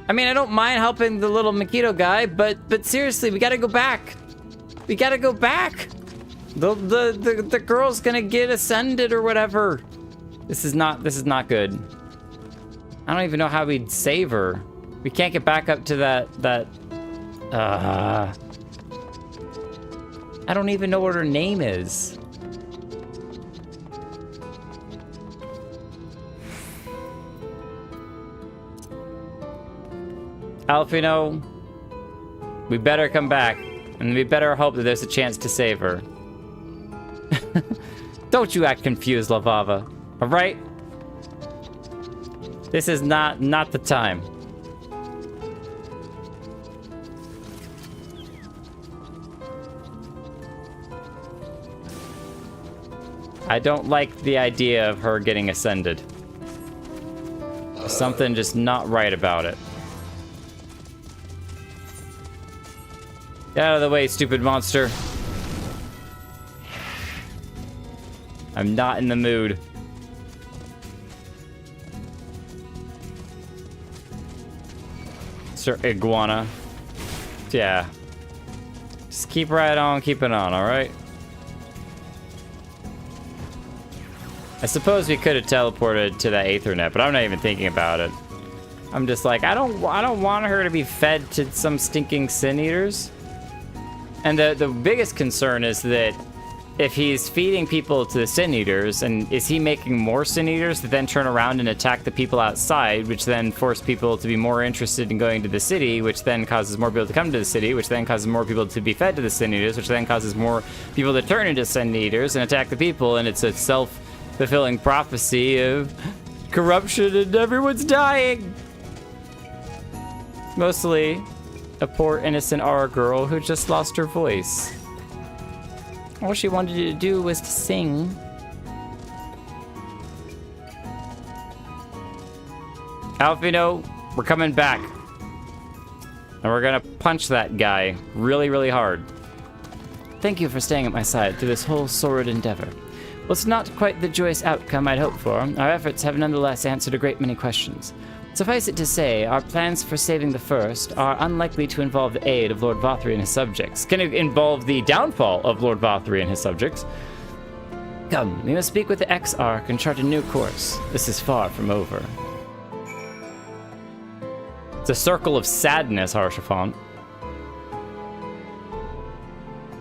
I mean, I don't mind helping the little Makito guy, but seriously, we gotta go back. We gotta go back. The girl's gonna get ascended or whatever. This is not good. I don't even know how we'd save her. We can't get back up to that. I don't even know what her name is. Alfino, we better come back, and we better hope that there's a chance to save her. Don't you act confused, Lavava, all right? This is not the time. I don't like the idea of her getting ascended. There's something just not right about it. Get out of the way, stupid monster. I'm not in the mood. Sir Iguana. Yeah. Just keep right on keeping on, alright? I suppose we could have teleported to that Aethernet, but I'm not even thinking about it. I'm just like, I don't want her to be fed to some stinking Sin Eaters. And the biggest concern is that if he's feeding people to the Sin Eaters, and is he making more Sin Eaters that then turn around and attack the people outside, which then force people to be more interested in going to the city, which then causes more people to come to the city, which then causes more people to be fed to the Sin Eaters, which then causes more people to turn into Sin Eaters and attack the people, and it's a self-fulfilling prophecy of corruption and everyone's dying. Mostly a poor innocent Aura girl who just lost her voice. All she wanted to do was to sing. Alfino, we're coming back. And we're gonna punch that guy really, really hard. Thank you for staying at my side through this whole sordid endeavor. While it's not quite the joyous outcome I'd hoped for, our efforts have nonetheless answered a great many questions. Suffice it to say, our plans for saving the First are unlikely to involve the aid of Lord Vauthry and his subjects. Can it involve the downfall of Lord Vauthry and his subjects? Come, we must speak with the Exarch and chart a new course. This is far from over. It's a circle of sadness, Harshafon.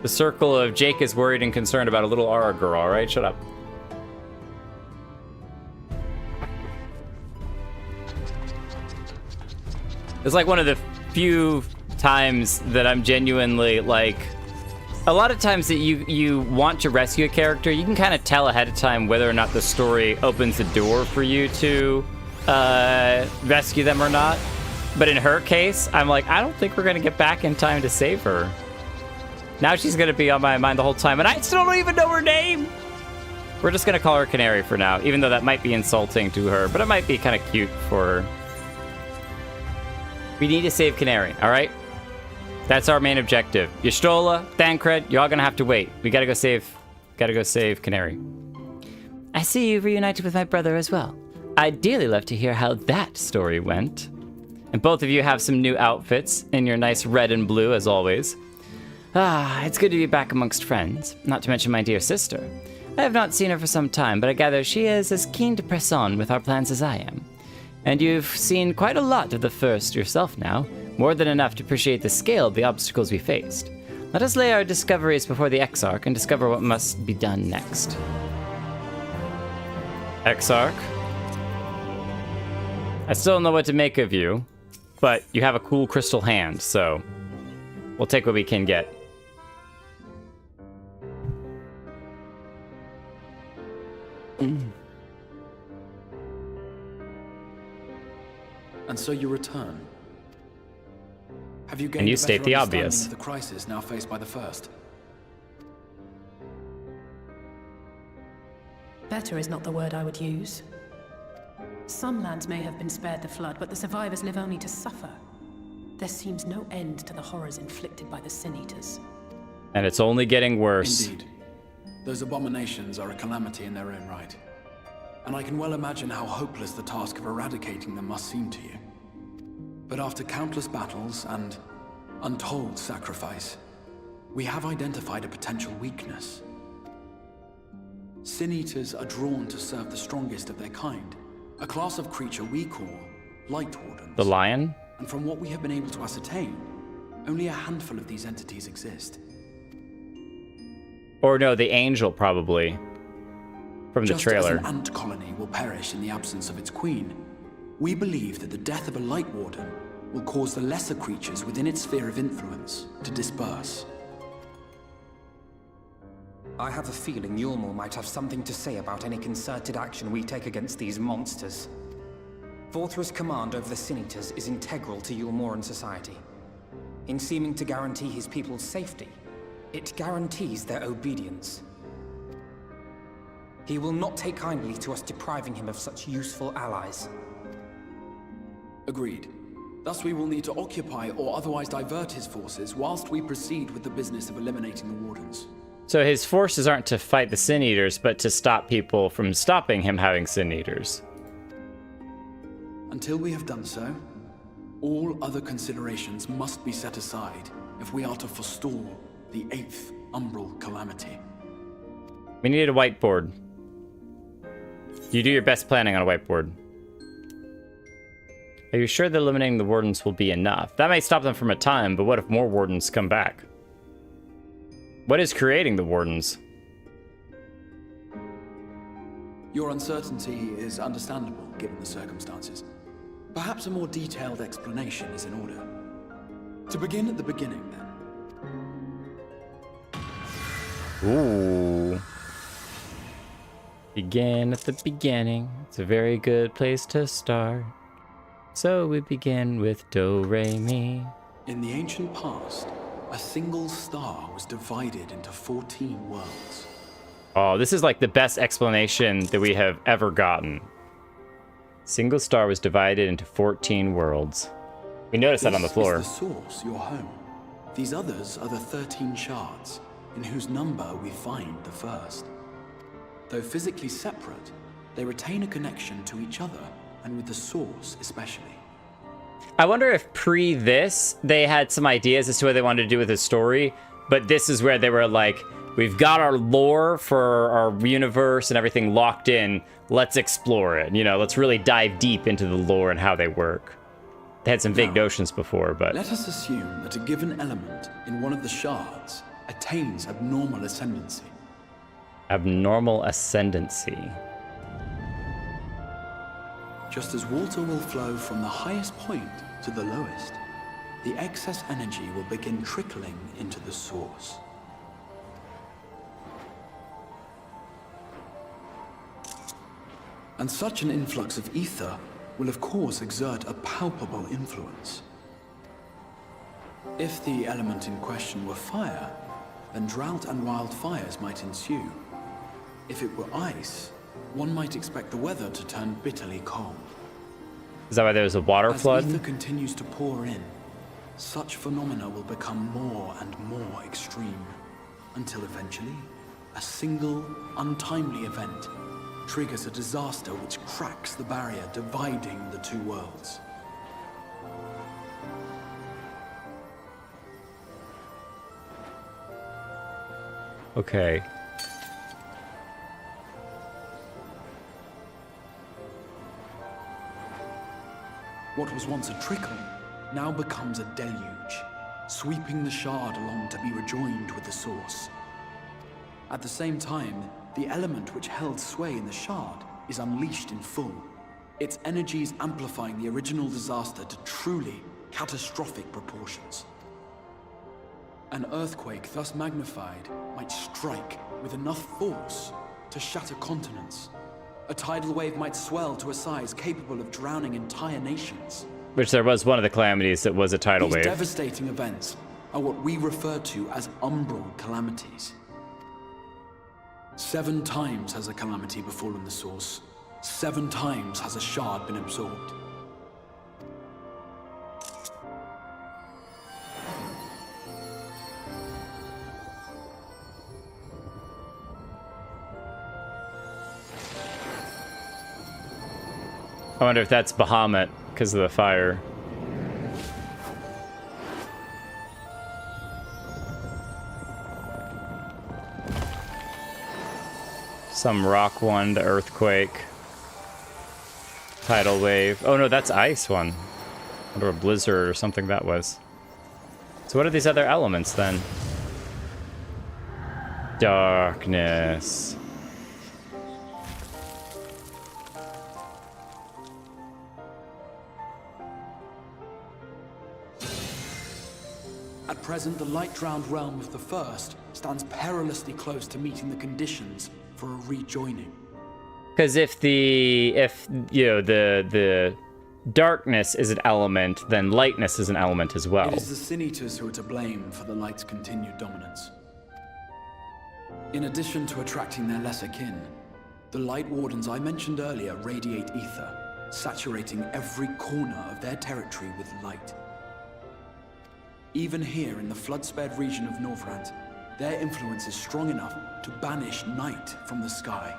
The circle of Jake is worried and concerned about a little Aura girl, alright? Shut up. It's like one of the few times that I'm genuinely like, a lot of times that you want to rescue a character, you can kind of tell ahead of time whether or not the story opens the door for you to rescue them or not. But in her case, I'm like, I don't think we're gonna get back in time to save her. Now she's gonna be on my mind the whole time, and I still don't even know her name. We're just gonna call her Canary for now, even though that might be insulting to her, but it might be kind of cute for her. We need to save Canary, all right? That's our main objective. Y'shtola, Thancred, you're all gonna have to wait. We gotta go save Canary. I see you reunited with my brother as well. I'd dearly love to hear how that story went. And both of you have some new outfits in your nice red and blue, as always. Ah, it's good to be back amongst friends, not to mention my dear sister. I have not seen her for some time, but I gather she is as keen to press on with our plans as I am. And you've seen quite a lot of the First yourself now, more than enough to appreciate the scale of the obstacles we faced. Let us lay our discoveries before the Exarch and discover what must be done next. Exarch? I still don't know what to make of you, but you have a cool crystal hand, so we'll take what we can get. And so you return. Have you gained And you a state better the understanding obvious. of the crisis now faced by the First? Better is not the word I would use. Some lands may have been spared the flood, but the survivors live only to suffer. There seems no end to the horrors inflicted by the Sin Eaters. And it's only getting worse. Indeed. Those abominations are a calamity in their own right. And I can well imagine how hopeless the task of eradicating them must seem to you. But after countless battles and untold sacrifice, we have identified a potential weakness. Sin Eaters are drawn to serve the strongest of their kind, a class of creature we call Lightwardens. The lion? And from what we have been able to ascertain, only a handful of these entities exist. Or no, the angel, probably. From the trailer. Just as an ant colony will perish in the absence of its queen, we believe that the death of a Lightwarden will cause the lesser creatures within its sphere of influence to disperse. I have a feeling Yulmore might have something to say about any concerted action we take against these monsters. Vauthry's command over the Sin Eaters is integral to Yulmoran society. In seeming to guarantee his people's safety, it guarantees their obedience. He will not take kindly to us depriving him of such useful allies. Agreed. Thus we will need to occupy or otherwise divert his forces whilst we proceed with the business of eliminating the Wardens. So his forces aren't to fight the Sin Eaters, but to stop people from stopping him having Sin Eaters. Until we have done so, all other considerations must be set aside if we are to forestall the 8th Umbral Calamity. We need a whiteboard. You do your best planning on a whiteboard. Are you sure that eliminating the Wardens will be enough? That may stop them from a time, but what if more Wardens come back? What is creating the Wardens? Your uncertainty is understandable, given the circumstances. Perhaps a more detailed explanation is in order. To begin at the beginning, then. Ooh. Begin at the beginning. It's a very good place to start. So we begin with Do, Re, Mi. In the ancient past, a single star was divided into 14 worlds. Oh, this is like the best explanation that we have ever gotten. Single star was divided into 14 worlds. We noticed that on the floor. This is the source, your home. These others are the 13 shards, in whose number we find the first. Though physically separate, they retain a connection to each other, and with the source especially. I wonder if pre this, they had some ideas as to what they wanted to do with the story, but this is where they were like, we've got our lore for our universe and everything locked in, let's explore it. You know, let's really dive deep into the lore and how they work. They had some vague notions before, but... Let us assume that a given element in one of the shards attains abnormal ascendancy. Abnormal ascendancy. Just as water will flow from the highest point to the lowest, the excess energy will begin trickling into the source. And such an influx of ether will of course exert a palpable influence. If the element in question were fire, then drought and wildfires might ensue. If it were ice, one might expect the weather to turn bitterly cold. Is that why there was a water flood? As ether continues to pour in, such phenomena will become more and more extreme, until eventually, a single, untimely event triggers a disaster which cracks the barrier dividing the two worlds. Okay. What was once a trickle now becomes a deluge, sweeping the shard along to be rejoined with the source. At the same time, the element which held sway in the shard is unleashed in full, its energies amplifying the original disaster to truly catastrophic proportions. An earthquake thus magnified might strike with enough force to shatter continents. A tidal wave might swell to a size capable of drowning entire nations. Which there was one of the calamities that was a tidal wave. These devastating events are what we refer to as umbral calamities. 7 times has a calamity befallen the source. 7 times has a shard been absorbed. I wonder if that's Bahamut because of the fire. Some rock one, the earthquake. Tidal wave. Oh no, that's ice one. Or a blizzard or something that was. So what are these other elements then? Darkness. At present, the light-drowned realm of the First stands perilously close to meeting the conditions for a rejoining. Because if you know the darkness is an element, then lightness is an element as well. It is the Sin Eaters who are to blame for the light's continued dominance. In addition to attracting their lesser kin, the Lightwardens I mentioned earlier radiate ether, saturating every corner of their territory with light. Even here in the flood-spared region of Norvrant, their influence is strong enough to banish night from the sky.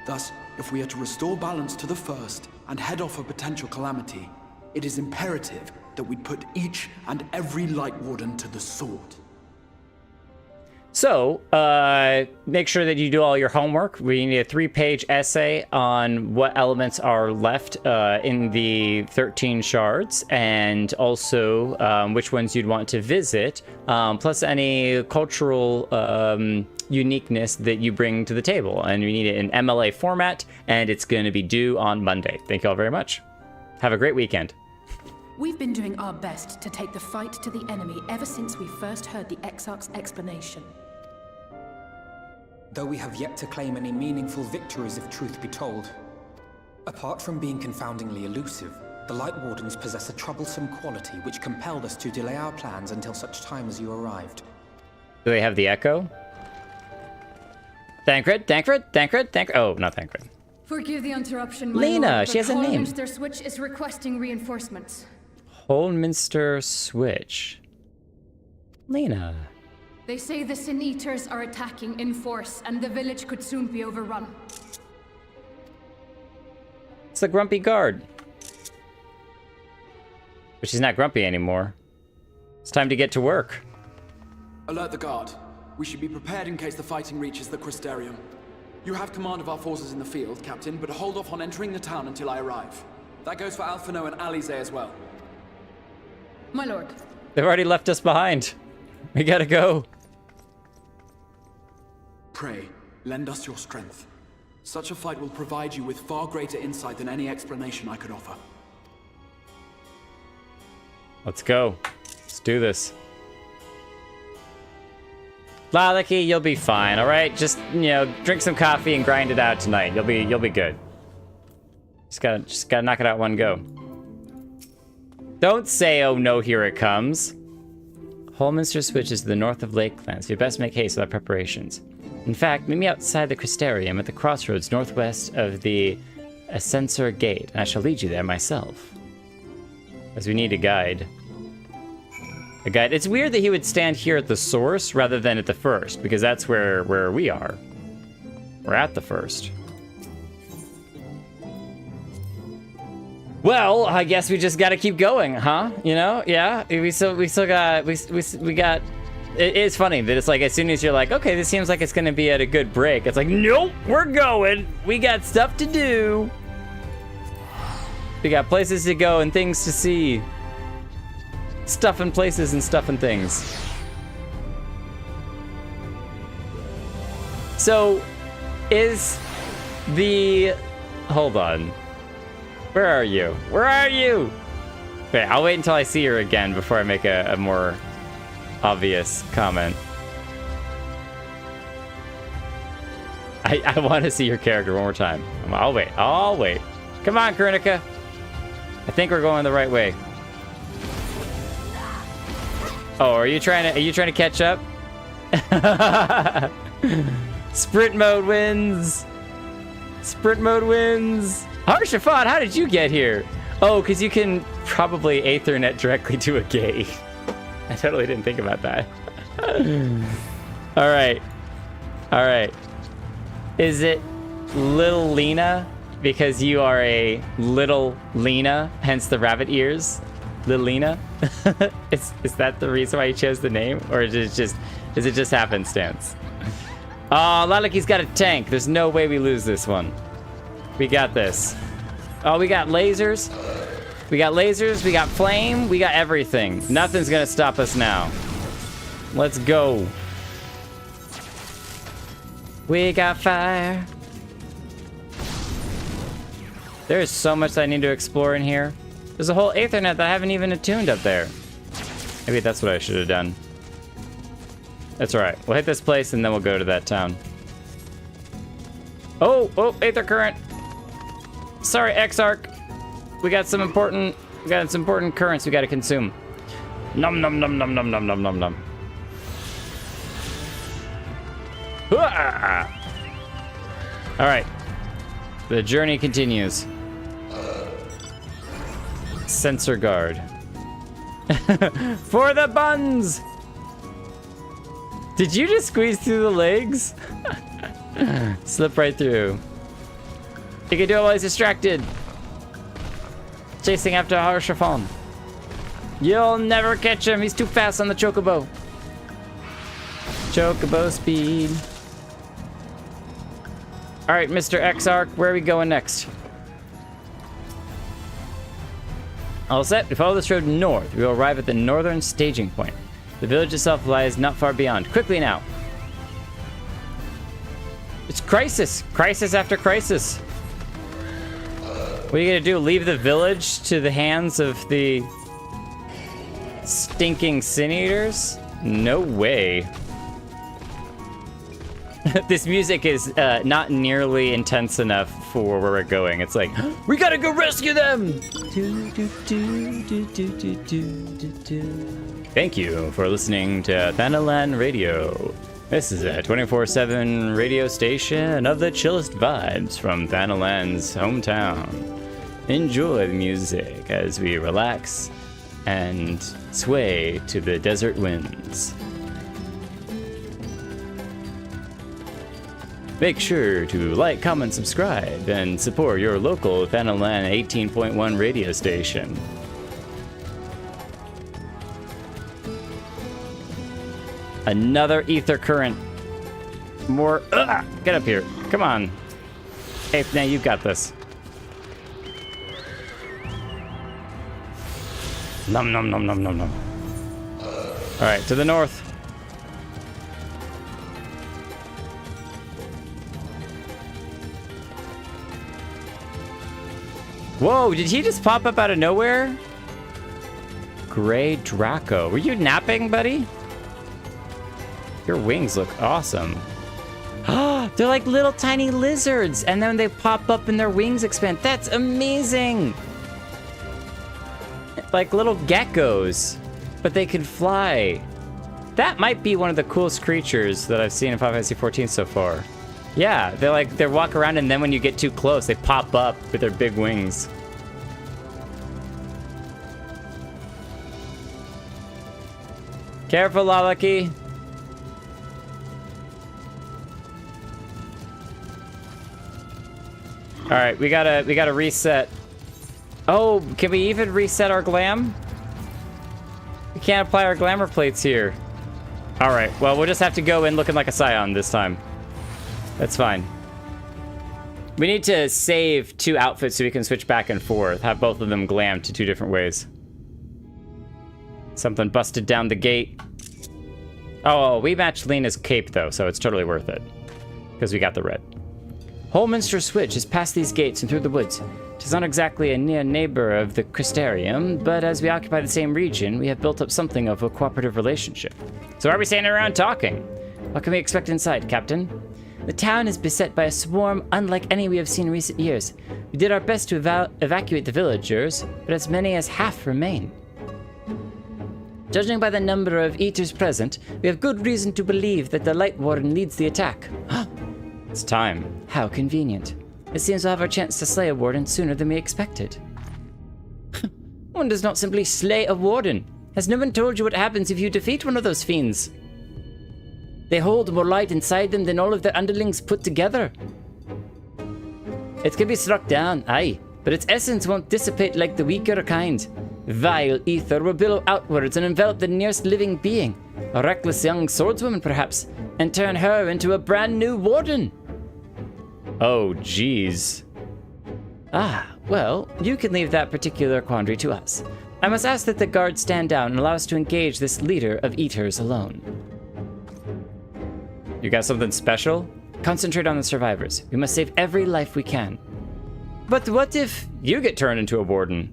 Thus, if we are to restore balance to the First and head off a potential calamity, it is imperative that we put each and every Lightwarden to the sword. So, make sure that you do all your homework. We need a 3-page essay on what elements are left in the 13 shards, and also which ones you'd want to visit, plus any cultural uniqueness that you bring to the table. And we need it in MLA format, and it's going to be due on Monday. Thank you all very much. Have a great weekend. We've been doing our best to take the fight to the enemy ever since we first heard the Exarch's explanation. Though we have yet to claim any meaningful victories if truth be told. Apart from being confoundingly elusive, the Lightwardens possess a troublesome quality which compelled us to delay our plans until such time as you arrived. Do they have the echo? Thancred? Oh, not Thancred. Forgive the interruption, my Lena, lord, she has a name. Holminster Switch is requesting reinforcements. Holminster Switch. Lena. They say the Sin Eaters are attacking in force, and the village could soon be overrun. It's the grumpy guard. But she's not grumpy anymore. It's time to get to work. Alert the guard. We should be prepared in case the fighting reaches the Crystarium. You have command of our forces in the field, Captain, but hold off on entering the town until I arrive. That goes for Alphino and Alize as well. My lord. They've already left us behind. We gotta go. Pray, lend us your strength. Such a fight will provide you with far greater insight than any explanation I could offer. Let's go. Let's do this. Lalaki, you'll be fine, all right? Just, drink some coffee and grind it out tonight. You'll be good. Just gotta knock it out one go. Don't say, oh no, here it comes. Holminster Switch is to the north of Lakelands. You best make haste with our preparations. In fact, meet me outside the Crystarium at the crossroads northwest of the Ascensor Gate, and I shall lead you there myself. As we need a guide. A guide. It's weird that he would stand here at the source rather than at the first, because that's where we are. We're at the first. Well, I guess we just got to keep going, huh? Yeah. We got. It is funny that it's like as soon as you're like, okay, this seems like it's gonna be at a good break. It's like, nope, we're going. We got stuff to do. We got places to go and things to see. Stuff and places and stuff and things. So, hold on. Where are you? Where are you? Okay, I'll wait until I see her again before I make a more obvious comment. I want to see your character one more time. I'll wait. Come on, Krunika. I think we're going the right way. Oh, are you trying to catch up? Sprint mode wins. Harshafat, how did you get here? Oh, because you can probably Aethernet directly to a gate. I totally didn't think about that. All right. Is it Little Lena? Because you are a Little Lena, hence the rabbit ears? Little Lena? Is that the reason why you chose the name? Or is it just happenstance? Oh, Lalaki's got a tank. There's no way we lose this one. We got this. Oh, we got lasers. We got flame, we got everything. Nothing's gonna stop us now. Let's go. We got fire. There's so much that I need to explore in here. There's a whole Aethernet that I haven't even attuned up there. Maybe that's what I should have done. That's all right. We'll hit this place and then we'll go to that town. Oh, Aether current. Sorry, Exarch. We got some important currents we gotta consume. Nom nom nom nom nom nom nom nom nom. All right, the journey continues. Sensor guard. For the buns! Did you just squeeze through the legs? Slip right through. You can do it while he's distracted. Chasing after Harshafon. You'll never catch him. He's too fast on the chocobo. Chocobo speed. All right, Mr. Exarch, where are we going next? All set. We follow this road north. We will arrive at the northern staging point. The village itself lies not far beyond. Quickly now. It's crisis. Crisis after crisis. What are you gonna do? Leave the village to the hands of the stinking sin eaters? No way. This music is not nearly intense enough for where we're going. It's like, we gotta go rescue them! Thank you for listening to Thanalan Radio. This is a 24/7 radio station of the chillest vibes from Thanalan's hometown. Enjoy the music as we relax and sway to the desert winds. Make sure to like, comment, subscribe, and support your local Thanalan 18.1 radio station. Another ether current. More. Get up here. Come on. Hey, now you've got this. Nom nom nom nom nom nom. All right, to the north. Whoa, did he just pop up out of nowhere? Gray Draco. Were you napping, buddy? Your wings look awesome. They're like little tiny lizards, and then they pop up and their wings expand. That's amazing! Like little geckos, but they can fly. That might be one of the coolest creatures that I've seen in Final Fantasy XIV so far. Yeah, they walk around, and then when you get too close, they pop up with their big wings. Careful, Lalaki. All right, we gotta reset. Oh, can we even reset our glam? We can't apply our glamour plates here. All right, well, we'll just have to go in looking like a Scion this time. That's fine. We need to save 2 outfits so we can switch back and forth, have both of them glammed to 2 different ways. Something busted down the gate. Oh, we matched Lena's cape though, so it's totally worth it. Because we got the red. Holminster Switch is past these gates and through the woods. It is not exactly a near neighbor of the Crystarium, but as we occupy the same region, we have built up something of a cooperative relationship. So why are we standing around talking? What can we expect inside, Captain? The town is beset by a swarm unlike any we have seen in recent years. We did our best to evacuate the villagers, but as many as half remain. Judging by the number of eaters present, we have good reason to believe that the Lightwarden leads the attack. It's time. How convenient. It seems we'll have our chance to slay a warden sooner than we expected. One does not simply slay a warden. Has no one told you what happens if you defeat one of those fiends? They hold more light inside them than all of their underlings put together. It can be struck down, aye, but its essence won't dissipate like the weaker kind. Vile ether will billow outwards and envelop the nearest living being, a reckless young swordswoman perhaps, and turn her into a brand new warden. Oh, geez. Well, you can leave that particular quandary to us. I must ask that the guards stand down and allow us to engage this leader of eaters alone. You got something special? Concentrate on the survivors. We must save every life we can. But what if you get turned into a warden?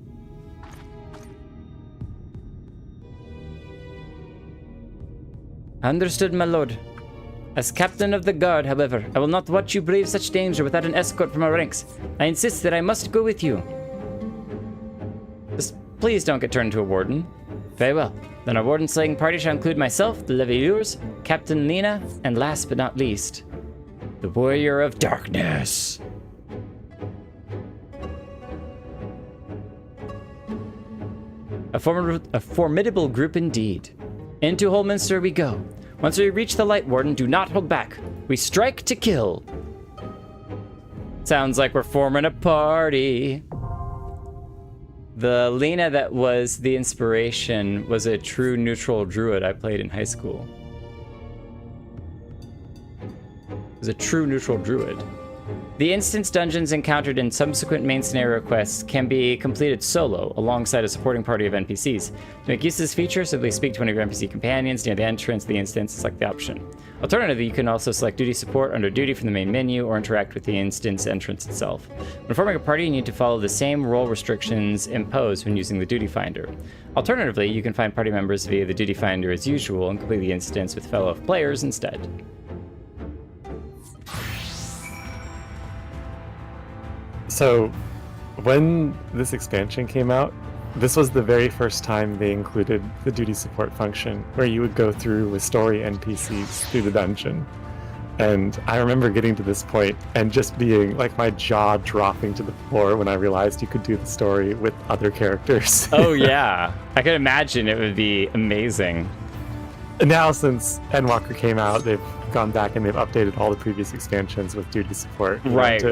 Understood, my lord. As captain of the guard, however, I will not watch you brave such danger without an escort from our ranks. I insist that I must go with you. Just please don't get turned into a warden. Very well. Then our warden slaying party shall include myself, the Leveilleurs, Captain Lena, and last but not least, the Warrior of Darkness. A formidable group indeed. Into Holminster we go. Once we reach the Lightwarden, do not hold back. We strike to kill. Sounds like we're forming a party. The Lena that was the inspiration was a true neutral druid I played in high school. Is a true neutral druid. The instance dungeons encountered in subsequent main scenario quests can be completed solo, alongside a supporting party of NPCs. To make use of this feature, simply speak to one of your NPC companions near the entrance of the instance and select the option. Alternatively, you can also select duty support under duty from the main menu or interact with the instance entrance itself. When forming a party, you need to follow the same role restrictions imposed when using the duty finder. Alternatively, you can find party members via the duty finder as usual and complete the instance with fellow players instead. So, when this expansion came out, this was the very first time they included the duty support function, where you would go through with story NPCs through the dungeon. And I remember getting to this point and just being like my jaw dropping to the floor when I realized you could do the story with other characters. Oh yeah, I can imagine it would be amazing. Now, since Endwalker came out, they've gone back and they've updated all the previous expansions with duty support. Right.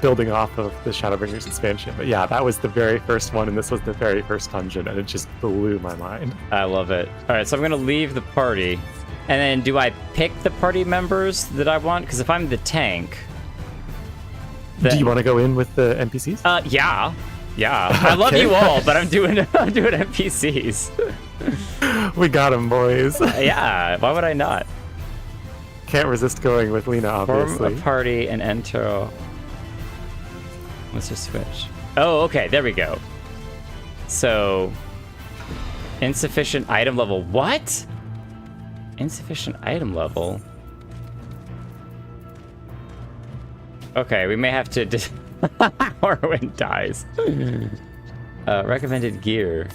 Building off of the Shadowbringers expansion. But yeah, that was the very first one, and this was the very first dungeon, and it just blew my mind. I love it. All right, so I'm going to leave the party. And then do I pick the party members that I want? Because if I'm the tank... Then... Do you want to go in with the NPCs? Yeah. I love you all, but I'm doing NPCs. We got them, boys. Yeah, why would I not? Can't resist going with Lena, obviously. Form a party and enter... Let's just switch. Oh, okay, there we go. So, insufficient item level. What? Insufficient item level? Okay, we may have to... Morrowind dies. Recommended gear.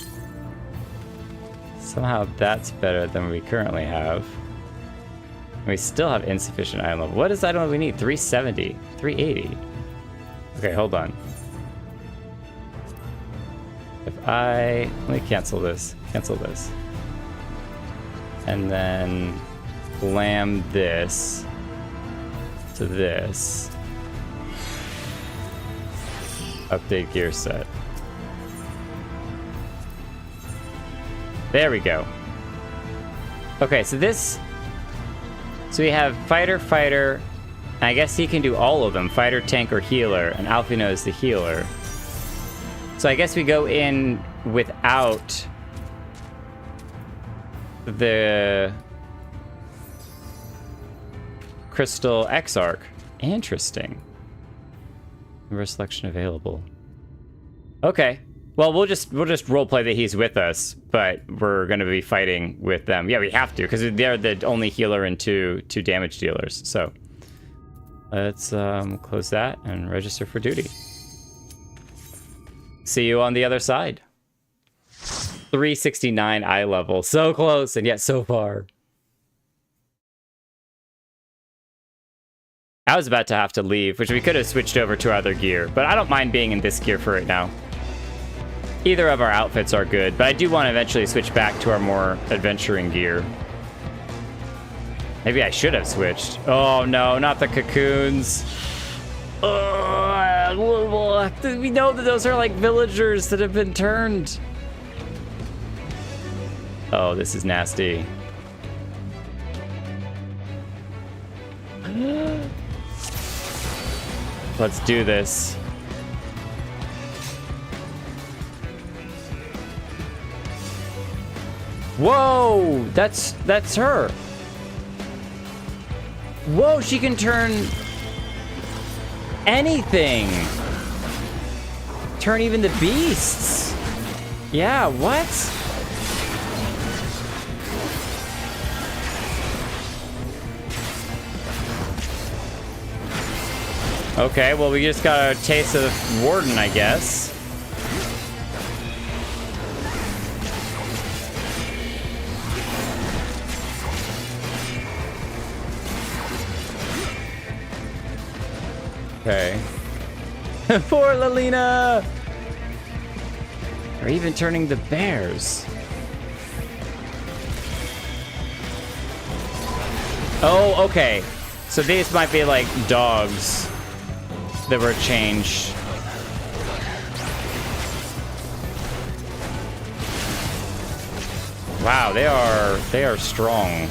Somehow that's better than we currently have. We still have insufficient item level. What is the item level we need? 370. 380. Okay, hold on. Let me cancel this. And then lamb this to this. Update gear set. There we go. Okay, so we have fighter, and I guess he can do all of them, fighter, tank, or healer, and Alphino is the healer. So I guess we go in without the Crystal Exarch. Interesting. Number selection available. Okay. Well, we'll just roleplay that he's with us, but we're gonna be fighting with them. Yeah, we have to, because they're the only healer and two damage dealers. So let's close that and register for duty. See you on the other side. 369 eye level. So close, and yet so far. I was about to have to leave, which we could have switched over to our other gear, but I don't mind being in this gear for right now. Either of our outfits are good, but I do want to eventually switch back to our more adventuring gear. Maybe I should have switched. Oh no, not the cocoons. We know that those are like villagers that have been turned. Oh, this is nasty. Let's do this. Whoa, that's her. Whoa, she can turn anything. Turn even the beasts. Yeah, what? Okay, well, we just got a taste of Warden, I guess. Okay. Poor Lalina! They're even turning the bears. Oh, okay. So these might be like dogs that were changed. Wow, they are strong.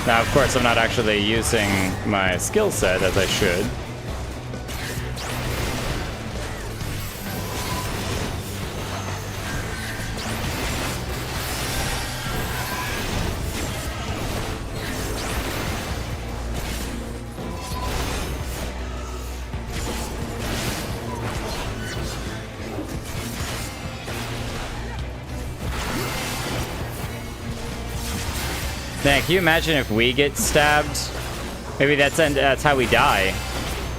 Now, of course, I'm not actually using my skill set as I should. Man, can you imagine if we get stabbed? Maybe that's how we die.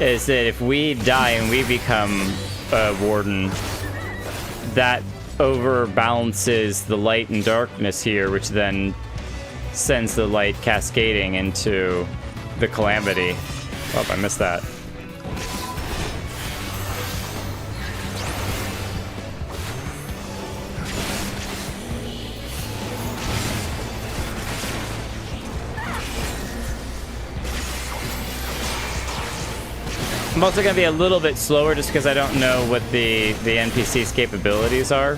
Is that if we die and we become a warden, that overbalances the light and darkness here, which then sends the light cascading into the calamity. Oh, I missed that. I'm also going to be a little bit slower just because I don't know what the NPC's capabilities are.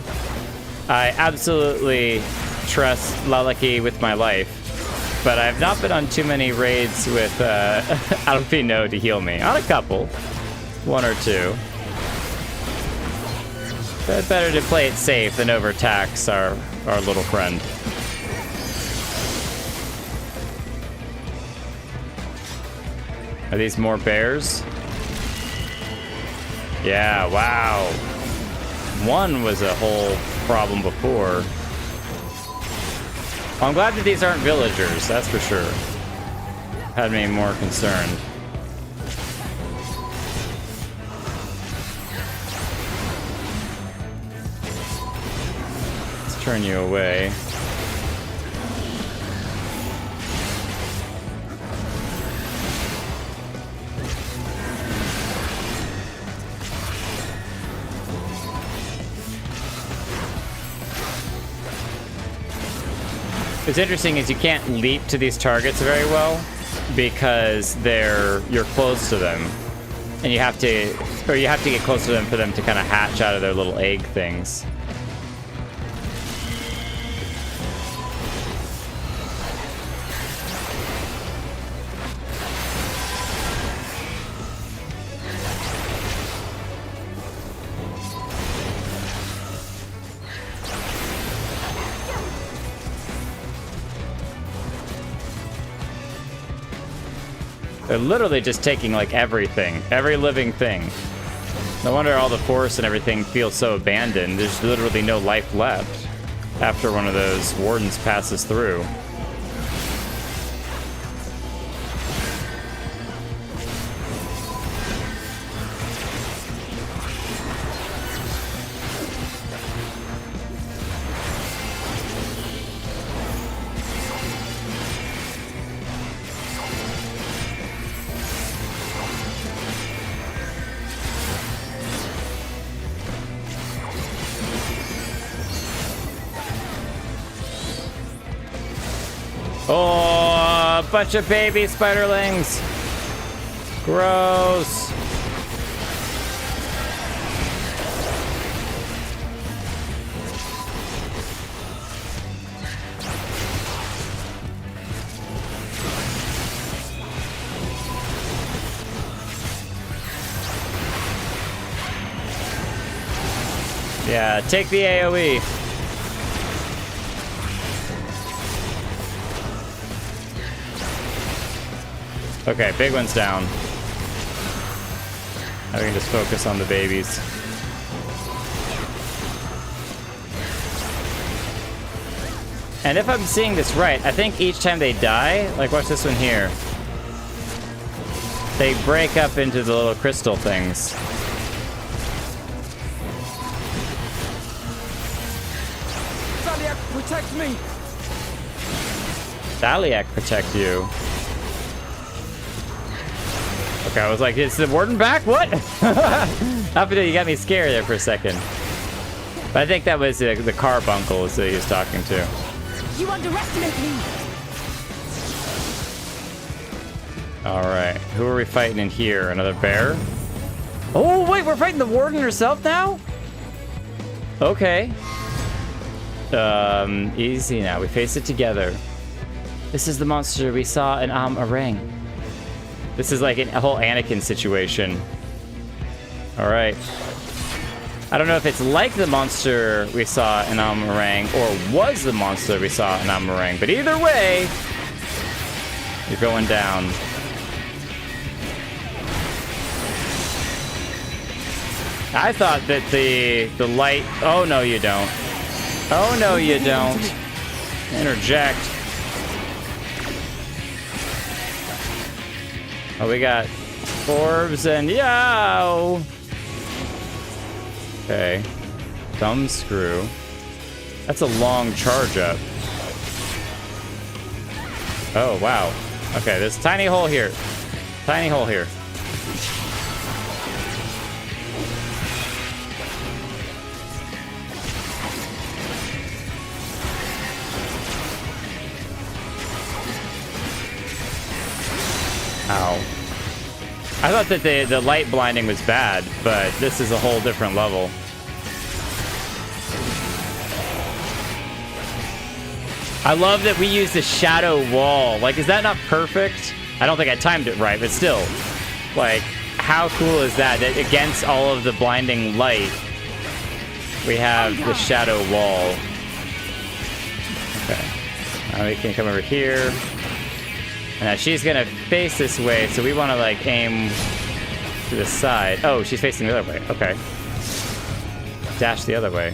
I absolutely trust Lala with my life, but I've not been on too many raids with Alphi to heal me. On a couple. One or two. But better to play it safe than overtax our little friend. Are these more bears? Yeah, wow. One was a whole problem before. Well, I'm glad that these aren't villagers, that's for sure. Had me more concerned. Let's turn you away. What's interesting is you can't leap to these targets very well because you're close to them, and you have to get close to them for them to kind of hatch out of their little egg things. They're literally just taking, like, everything. Every living thing. No wonder all the forest and everything feels so abandoned. There's literally no life left after one of those wardens passes through. Oh, a bunch of baby spiderlings. Gross. Yeah, take the AoE. Okay, big one's down. Now we can just focus on the babies. And if I'm seeing this right, I think each time they die, like watch this one here, they break up into the little crystal things. Thaliak, protect me! Thaliak protect you? Okay, I was like, is the warden back? What? You got me scared there for a second. But I think that was the carbuncles that he was talking to. You underestimate me! Alright, who are we fighting in here? Another bear? Oh, wait, we're fighting the warden herself now? Okay. Easy now, we face it together. This is the monster we saw in Am-Arang. This is like a whole Anakin situation. All right. I don't know if it's like the monster we saw in Am-Arang or was the monster we saw in Am-Arang, but either way, you're going down. I thought that the light... Oh, no, you don't. Oh, no, you don't. Interject. Oh, we got orbs and yow. Okay. Thumb screw. That's a long charge up. Oh, wow. Okay, there's a tiny hole here. Tiny hole here. Ow. I thought that the light blinding was bad, but this is a whole different level. I love that we use the shadow wall. Like, is that not perfect? I don't think I timed it right, but still. Like, how cool is that? That against all of the blinding light, we have the shadow wall. Okay. Now we can come over here. Now she's gonna face this way, so we want to like aim to the side. Oh, she's facing the other way. Okay. Dash the other way.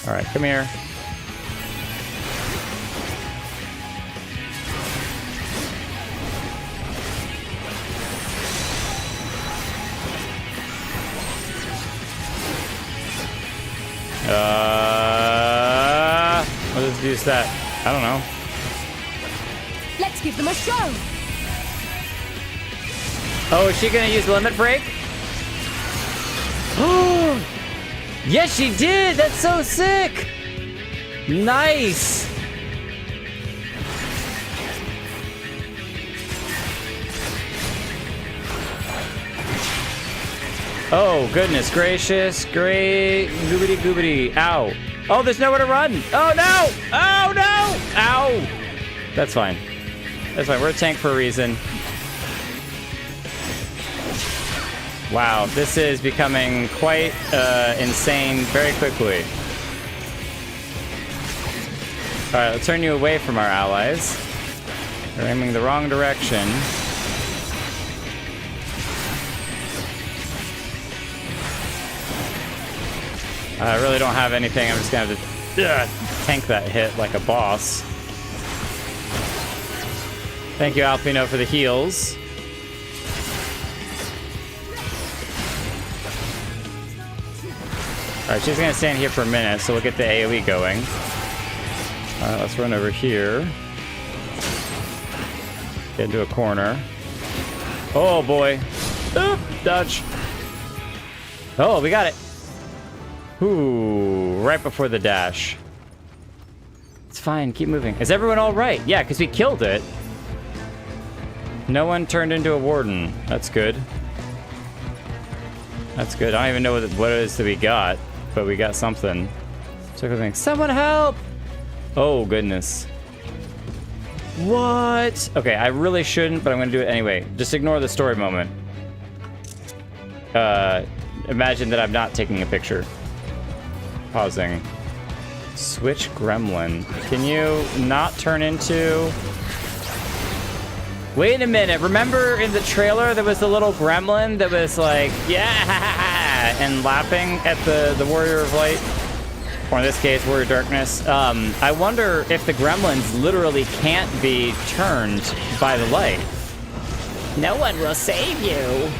All right, come here. Let's use that. I don't know. Let's give them a show. Oh, is she gonna use limit break? Oh, yes, she did. That's so sick. Nice. Oh, goodness gracious. Great. Goobity goobity. Ow. Oh, there's nowhere to run. Oh, no. Oh, no. Ow. That's fine. That's fine. We're a tank for a reason. Wow, this is becoming quite insane very quickly. All right, let's turn you away from our allies. They're aiming the wrong direction. I really don't have anything. I'm just gonna have to tank that hit like a boss. Thank you, Alphino, for the heals. Alright, she's gonna stand here for a minute, so we'll get the AoE going. Alright, let's run over here. Get into a corner. Oh boy. Oop, dodge. Oh, we got it. Ooh, right before the dash. It's fine, keep moving. Is everyone all right? Yeah, because we killed it. No one turned into a warden. That's good. That's good. I don't even know what it is that we got, but we got something. Someone help! Oh, goodness. What? Okay, I really shouldn't, but I'm gonna do it anyway. Just ignore the story moment. Imagine that I'm not taking a picture. Pausing. Switch gremlin. Can you not turn into... Wait a minute. Remember in the trailer there was the little gremlin that was like, yeah, and laughing at the Warrior of Light? Or in this case, Warrior of Darkness. I wonder if the gremlins literally can't be turned by the light. No one will save you.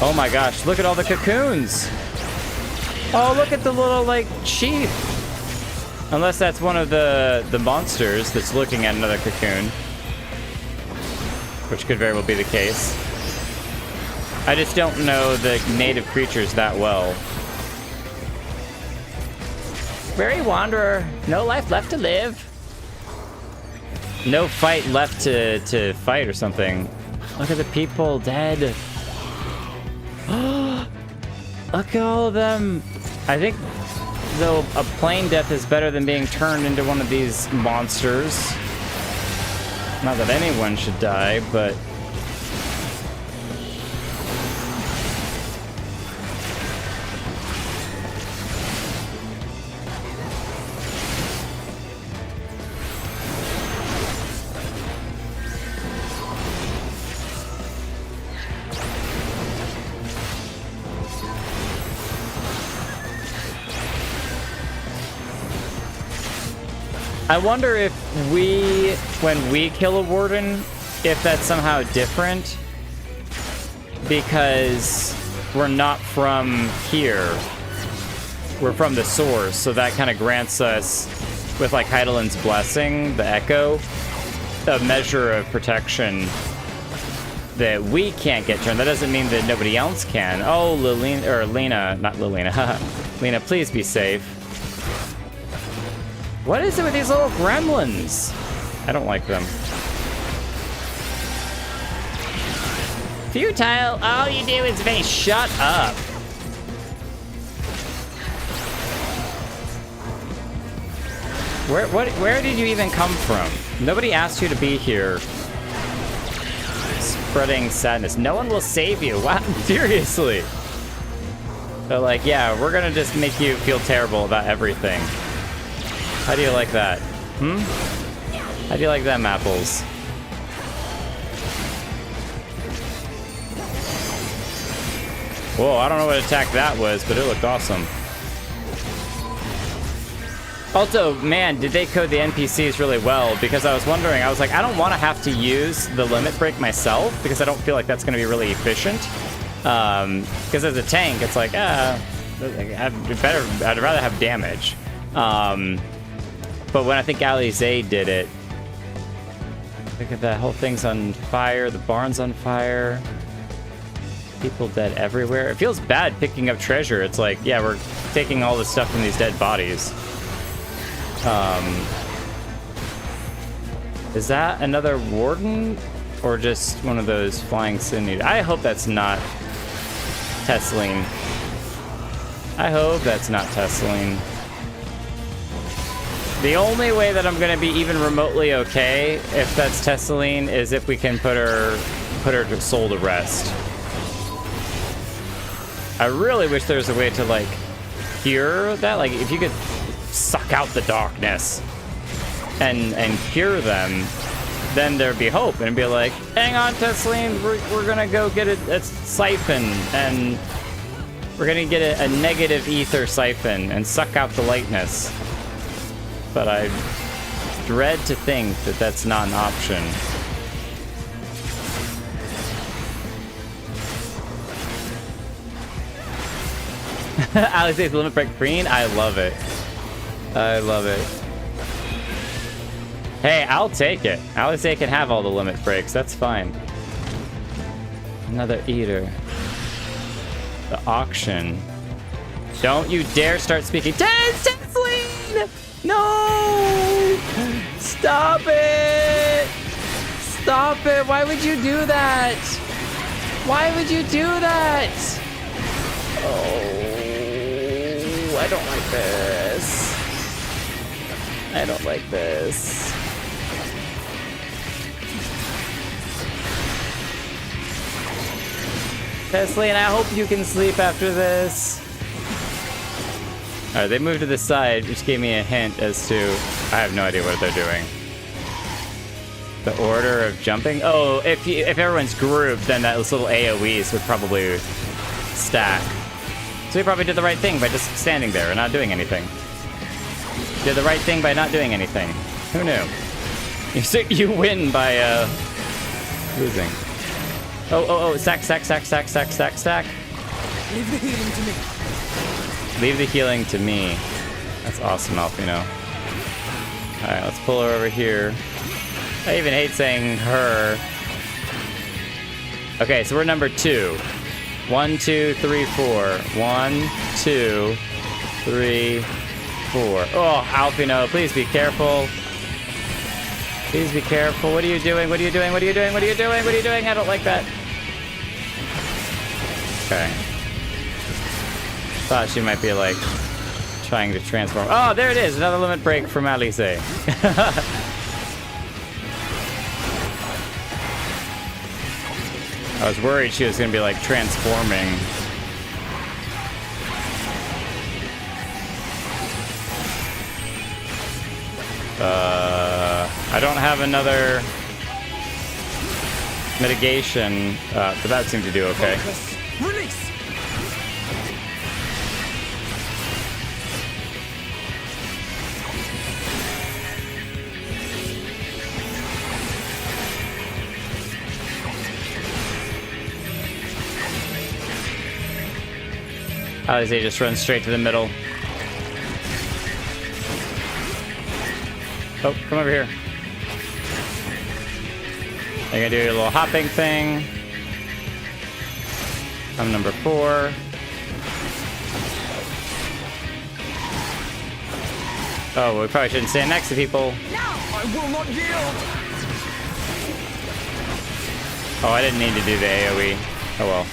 Oh my gosh, look at all the cocoons. Oh, look at the little, like, chief. Unless that's one of the monsters that's looking at another cocoon. Which could very well be the case. I just don't know the native creatures that well. Weary wanderer, no life left to live. No fight left to fight or something. Look at the people dead. Look at all of them. I think, though, a plain death is better than being turned into one of these monsters. Not that anyone should die, but... I wonder if when we kill a warden, if that's somehow different, because we're not from here. We're from the source, so that kind of grants us, with like Heidelin's blessing, the echo, a measure of protection that we can't get turned. That doesn't mean that nobody else can. Oh, Lena, not Lilina. Lena, please be safe. What is it with these little gremlins? I don't like them. Futile, all you do is face. Shut up. Where did you even come from? Nobody asked you to be here. Spreading sadness. No one will save you. Wow, seriously. They're like, yeah, we're gonna just make you feel terrible about everything. How do you like that? How do you like them apples? Whoa, I don't know what attack that was, but it looked awesome. Also, man, did they code the NPCs really well, because I was wondering, I was like, I don't want to have to use the limit break myself, because I don't feel like that's going to be really efficient. Because as a tank, it's like, I'd rather have damage. But when I think Alizé did it, look at that, whole thing's on fire, the barn's on fire, people dead everywhere. It feels bad picking up treasure. It's like, yeah, we're taking all this stuff from these dead bodies. Is that another warden, or just one of those flying sin? I hope that's not Tesleen. I hope that's not Tesleen. The only way that I'm gonna be even remotely okay if that's Tesleen is if we can put her soul to rest. I really wish there was a way to like cure that. Like if you could suck out the darkness and cure them, then there'd be hope, and it'd be like, hang on, Tesleen, we're gonna go get a siphon, and we're gonna get a negative ether siphon and suck out the lightness. But I dread to think that that's not an option. Alizé's limit break green. I love it. I love it. Hey, I'll take it. Alizé can have all the limit breaks. That's fine. Another eater. The auction. Don't you dare start speaking. Tesleen! No! Stop it! Stop it! Why would you do that? Why would you do that? Oh, I don't like this. I don't like this. Tesleen, I hope you can sleep after this. Alright, they moved to the side, which gave me a hint as to... I have no idea what they're doing. The order of jumping? Oh, if everyone's grouped, then those little AoEs would probably stack. So we probably did the right thing by just standing there and not doing anything. Did the right thing by not doing anything. Who knew? You win by losing. Oh, stack. Leave the healing to me. Leave the healing to me. That's awesome, Alphino. Alright, let's pull her over here. I even hate saying her. Okay, so we're number 2. 1, 2, 3, 4. 1, 2, 3, 4. Oh, Alphino, please be careful. Please be careful. What are you doing? What are you doing? What are you doing? What are you doing? What are you doing? I don't like that. Okay. Thought she might be like trying to transform. Oh, there it is. Another limit break from Alice. I was worried she was going to be like transforming. I don't have another mitigation, but that seemed to do okay. Release! Alice just runs straight to the middle. Oh, come over here. You're gonna do your little hopping thing. I'm number 4. Oh, we probably shouldn't stand next to people. No, I will not yield. Oh, I didn't need to do the AoE. Oh well.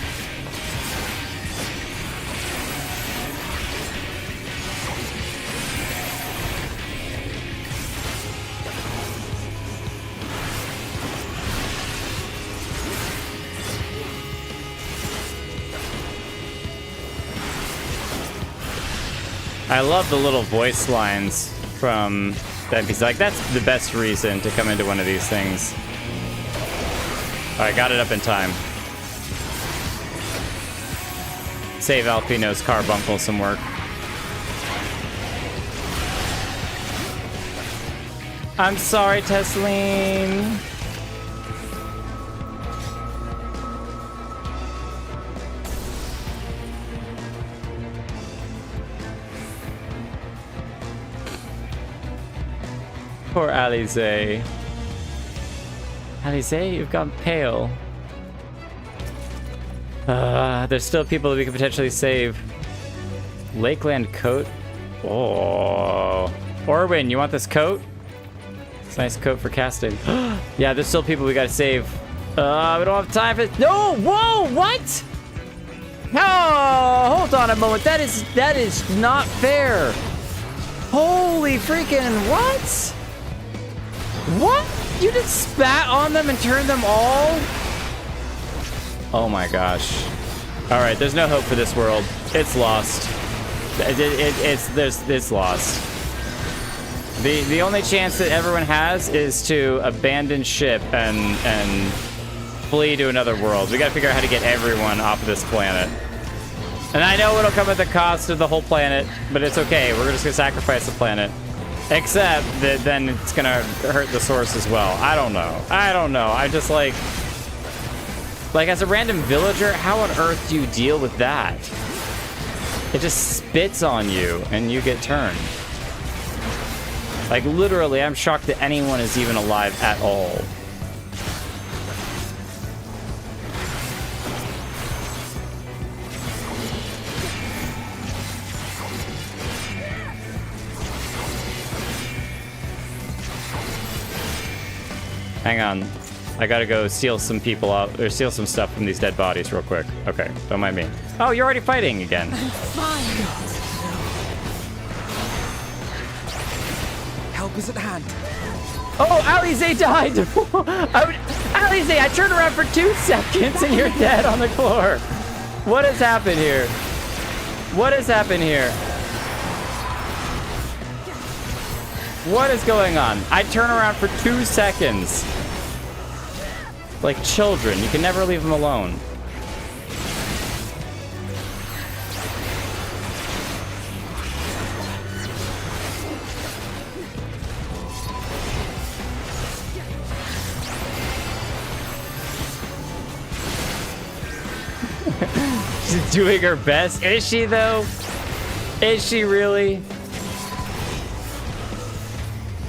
I love the little voice lines from the NPCs. Like, that's the best reason to come into one of these things. Alright, got it up in time. Save Alpino's carbuncle some work. I'm sorry, Tesleen. Poor Alice. Alice, you've gone pale. There's still people that we could potentially save. Lakeland coat. Oh. Orwin, you want this coat? It's a nice coat for casting. Yeah, there's still people we gotta save. We don't have time for this. No! Whoa! What? Oh, hold on a moment. That is not fair. Holy freaking what? What? You just spat on them and turned them all? Oh my gosh. All right, there's no hope for this world. It's lost. It's lost. The only chance that everyone has is to abandon ship and flee to another world. We gotta figure out how to get everyone off of this planet. And I know it'll come at the cost of the whole planet, but it's okay. We're just gonna sacrifice the planet. Except that then it's gonna hurt the source as well. I don't know. I just like as a random villager, how on earth do you deal with that? It just spits on you and you get turned. Like literally, I'm shocked that anyone is even alive at all. Hang on. I gotta go steal some people out, or steal some stuff from these dead bodies real quick. Okay, don't mind me. Oh, you're already fighting again. Help is at hand. Oh, Alice died! Alice, I turned around for 2 seconds and you're dead on the floor. What has happened here? What has happened here? What is going on? I turn around for 2 seconds. Like children, you can never leave them alone. She's doing her best. Is she though? Is she really?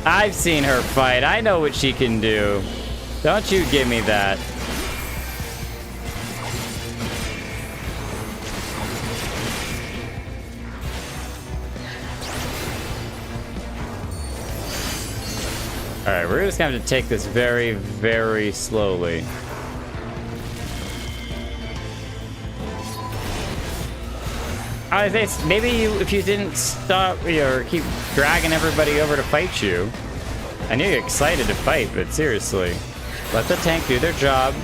I've seen her fight. I know what she can do. Don't you give me that. All right, we're just gonna have to take this very, very slowly. Maybe if you didn't stop or keep dragging everybody over to fight you. I knew you're excited to fight, but seriously. Let the tank do their job.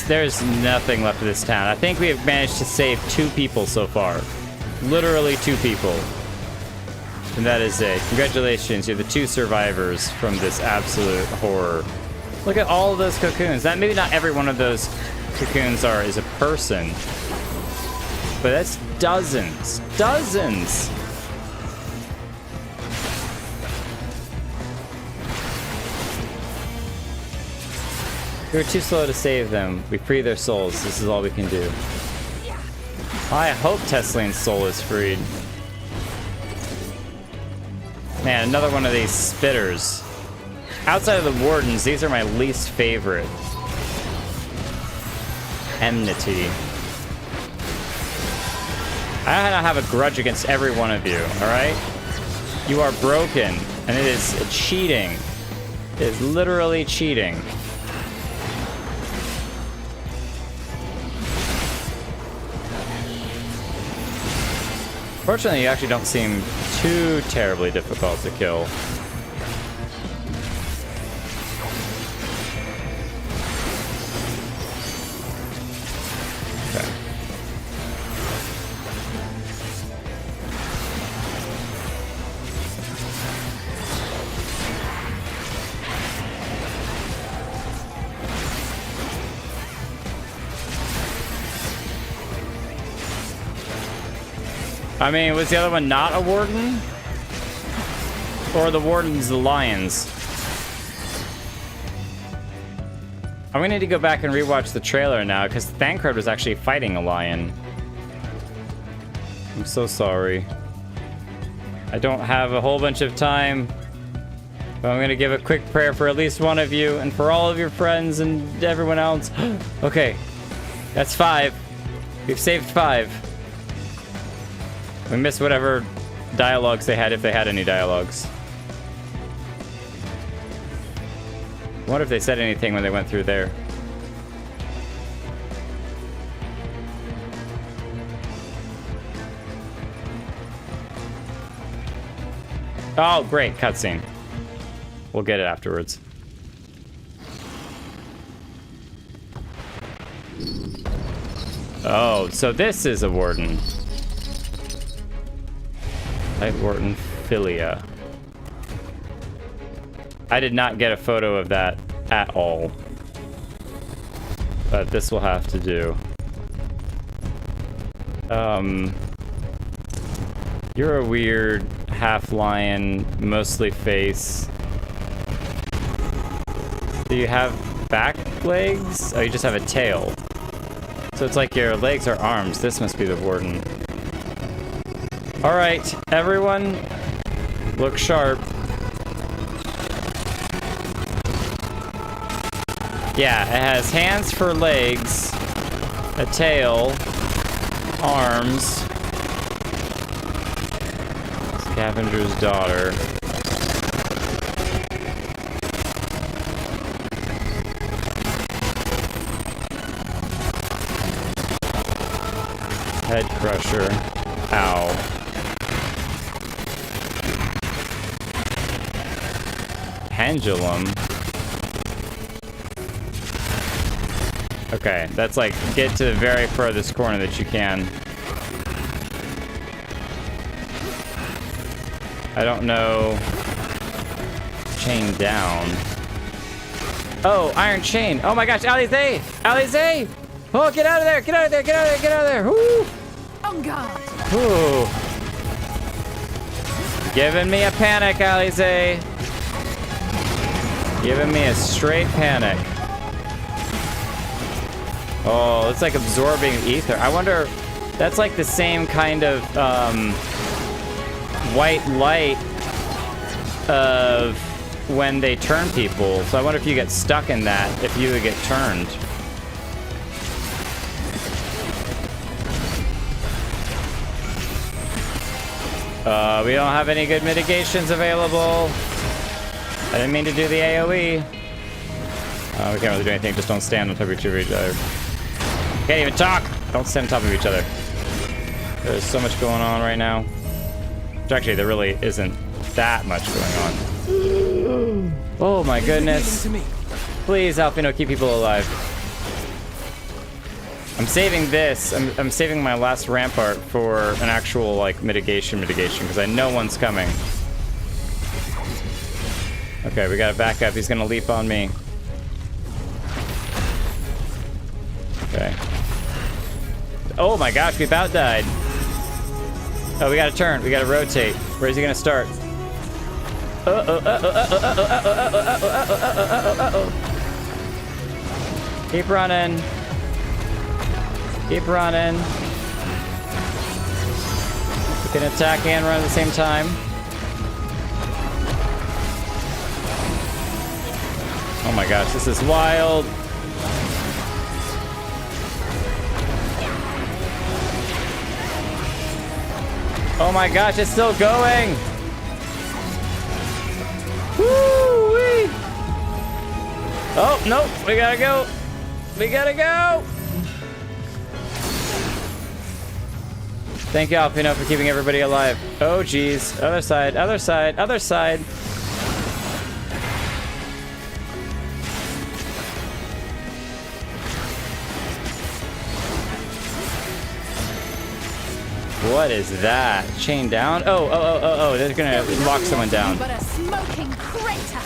There's nothing left of this town. I think we have managed to save 2 people so far. Literally 2 people. And that is it. Congratulations, you're the 2 survivors from this absolute horror. Look at all of those cocoons. That maybe not every one of those cocoons is a person. But that's dozens. Dozens! We were too slow to save them. We free their souls. This is all we can do. I hope Tesleen's soul is freed. Man, another one of these spitters. Outside of the wardens, these are my least favorite. Enmity. I don't have a grudge against every one of you, alright? You are broken, and it is cheating. It is literally cheating. Fortunately, you actually don't seem too terribly difficult to kill. Okay. I mean, was the other one not a warden? Or the warden's the lions? I'm gonna need to go back and rewatch the trailer now, because Thancred was actually fighting a lion. I'm so sorry. I don't have a whole bunch of time, but I'm gonna give a quick prayer for at least one of you, and for all of your friends and everyone else. Okay, that's 5. We've saved 5. We missed whatever dialogues they had, if they had any dialogues. I wonder if they said anything when they went through there. Oh, great, cutscene. We'll get it afterwards. Oh, so this is a warden. Lightwarden Philia. I did not get a photo of that at all. But this will have to do. You're a weird half lion, mostly face. Do you have back legs? Oh, you just have a tail. So it's like your legs are arms. This must be the warden. All right, everyone, look sharp. Yeah, it has hands for legs, a tail, arms, Scavenger's daughter. Head crusher. Ow. Pendulum. Okay, that's like get to the very furthest corner that you can. I don't know. Chain down. Oh, iron chain. Oh my gosh, Alize! Alize! Oh, get out of there! Get out of there! Get out of there! Get out of there! Woo! On guard. Ooh. Giving me a panic, Alize. Giving me a straight panic. Oh, it's like absorbing ether. I wonder, that's like the same kind of white light of when they turn people. So I wonder if you get stuck in that, if you would get turned. We don't have any good mitigations available. I didn't mean to do the AoE. We can't really do anything, just don't stand on top of each other. Can't even talk! Don't stand on top of each other. There's so much going on right now. Which actually, there really isn't that much going on. Oh my goodness. Please, Alphino, keep people alive. I'm saving this. I'm saving my last rampart for an actual, like, mitigation, because I know one's coming. Okay, we gotta back up. He's gonna leap on me. Okay. Oh my gosh, we about died. Oh, we gotta turn. We gotta rotate. Where's he gonna start? Keep running. Keep running. You can attack and run at the same time. Oh my gosh, this is wild. Oh my gosh, it's still going. Woo-wee. Oh, nope, we gotta go. We gotta go. Thank you, Alphino, for keeping everybody alive. Oh, geez. Other side, other side, other side. What is that? Chain down? Oh, they're gonna lock someone down. But a smoking crater.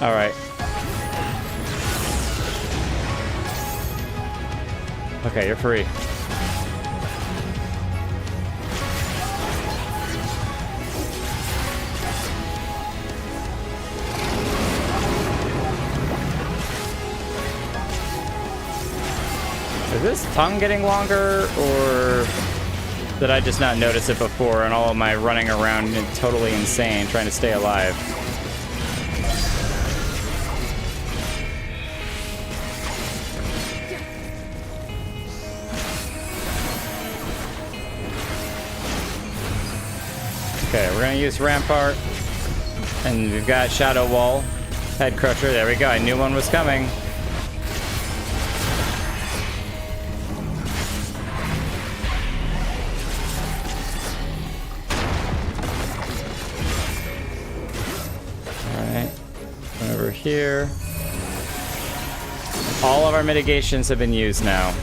All right. Okay, you're free. Is this tongue getting longer, or did I just not notice it before and all of my running around and totally insane trying to stay alive? Okay, we're gonna use Rampart, and we've got Shadow Wall, Head Crusher. There we go. I knew one was coming. Here. All of our mitigations have been used now.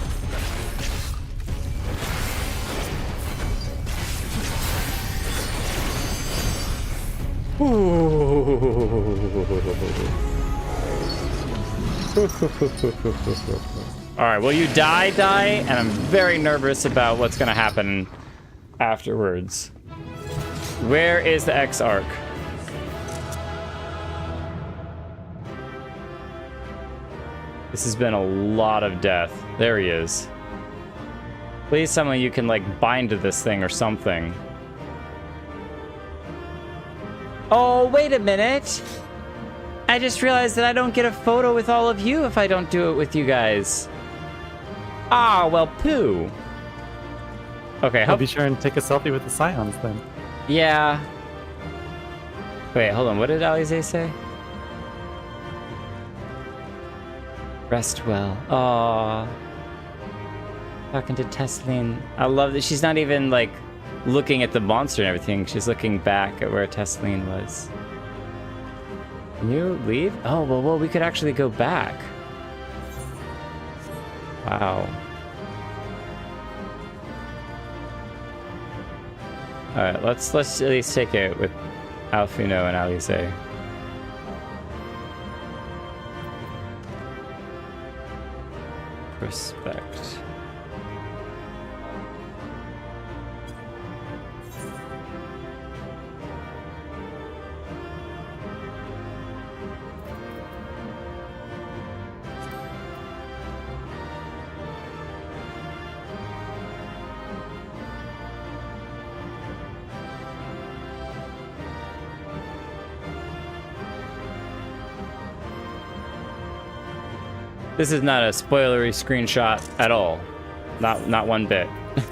Alright, will you die? And I'm very nervous about what's gonna happen afterwards. Where is the X-Arc? This has been a lot of death. There he is. Please, someone you can, like, bind to this thing or something. Oh, wait a minute. I just realized that I don't get a photo with all of you if I don't do it with you guys. Ah, well, poo. Okay, I'll be sure and take a selfie with the Scions then. Yeah. Wait, hold on. What did Alize say? Rest well. Aww. Talking to Tesleen. I love that she's not even, like, looking at the monster and everything. She's looking back at where Tesleen was. Can you leave? Oh, well, we could actually go back. Wow. Alright, let's at least take it with Alphino and Alize. Respect. This is not a spoilery screenshot at all. Not one bit.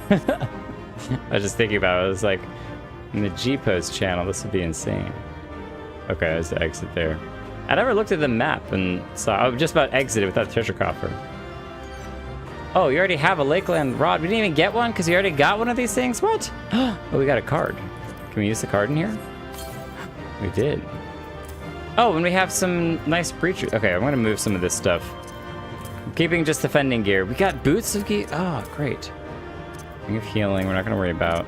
I was just thinking about it. I was like, in the G-Post channel, this would be insane. Okay, there's the exit there. I never looked at the map and saw. I was just about exited without the treasure coffer. Oh, you already have a Lakeland rod. We didn't even get one because you already got one of these things? What? Oh, we got a card. Can we use the card in here? We did. Oh, and we have some nice breaches. Okay, I'm going to move some of this stuff. I'm keeping just defending gear. We got boots of gear. Oh, great. Ring of healing. We're not going to worry about.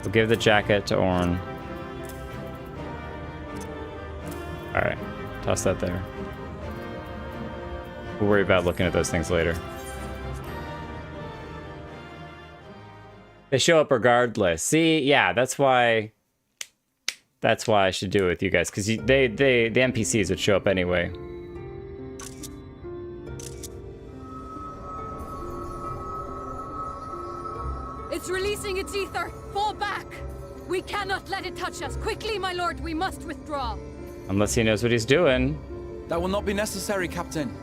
We'll give the jacket to Orn. All right. Toss that there. We'll worry about looking at those things later. They show up regardless. See, yeah, that's why I should do it with you guys, because the NPCs would show up anyway. It's releasing its ether. Fall back. We cannot let it touch us. Quickly, my lord, we must withdraw. Unless he knows what he's doing. That will not be necessary, Captain.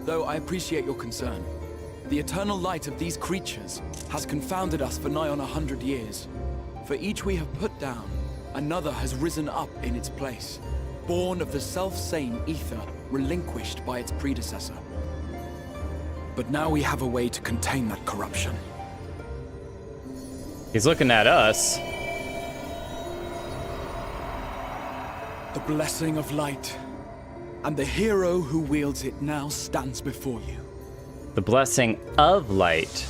Though I appreciate your concern. The eternal light of these creatures has confounded us for nigh on 100 years. For each we have put down, another has risen up in its place, born of the self-same ether relinquished by its predecessor. But now we have a way to contain that corruption. He's looking at us. The blessing of light, and the hero who wields it now stands before you. The blessing of light.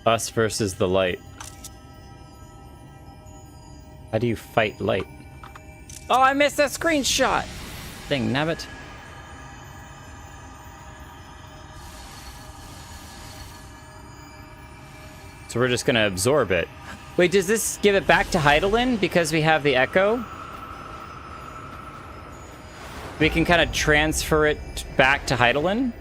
Us versus the light. How do you fight light? Oh, I missed that screenshot! Dang nabbit. So we're just gonna absorb it. Wait, does this give it back to Hydaelyn because we have the echo? We can kind of transfer it back to Hydaelyn?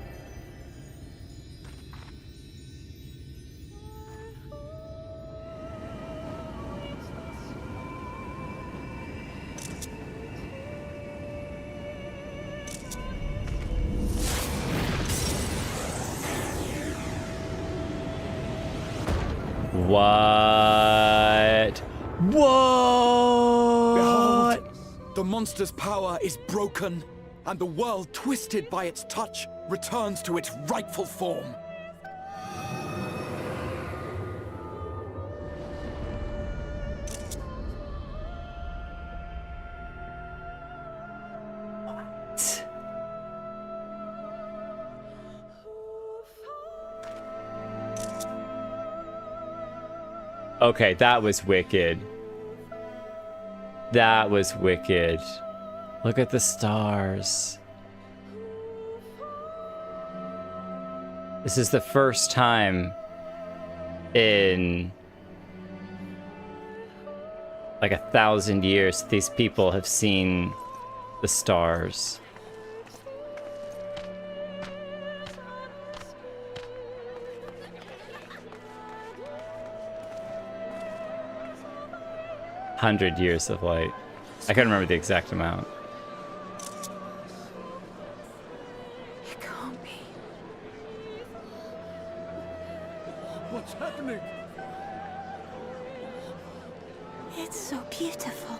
What? Whoa! Behold, the monster's power is broken, and the world, twisted by its touch, returns to its rightful form. Okay, that was wicked. That was wicked. Look at the stars. This is the first time in like 1,000 years that these people have seen the stars. $100 years of light. I can't remember the exact amount. It can't be. What's happening? It's so beautiful.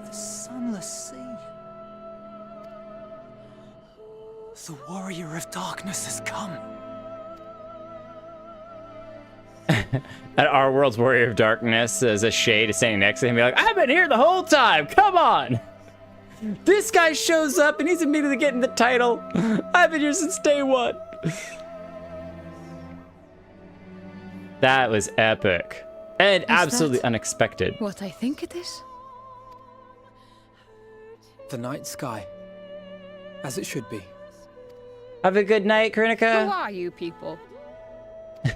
The sunless sea. The warrior of darkness has come. At our world's warrior of darkness, as a shade is standing next to him, be like, I've been here the whole time. Come on. This guy shows up and he's immediately getting the title. I've been here since day one. That was epic and absolutely unexpected. What I think it is? The night sky, as it should be. Have a good night, Who Krinika. are you people?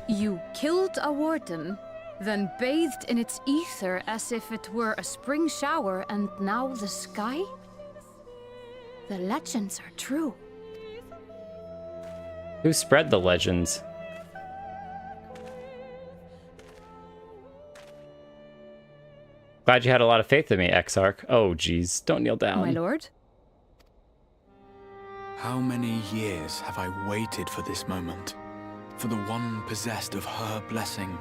You killed a warden, Then bathed in its ether as if it were a spring shower, and now the sky? The legends are true. Who spread the legends? Glad you had a lot of faith in me, Exarch. Oh, geez. Don't kneel down. My lord? How many years have I waited for this moment? For the one possessed of her blessing.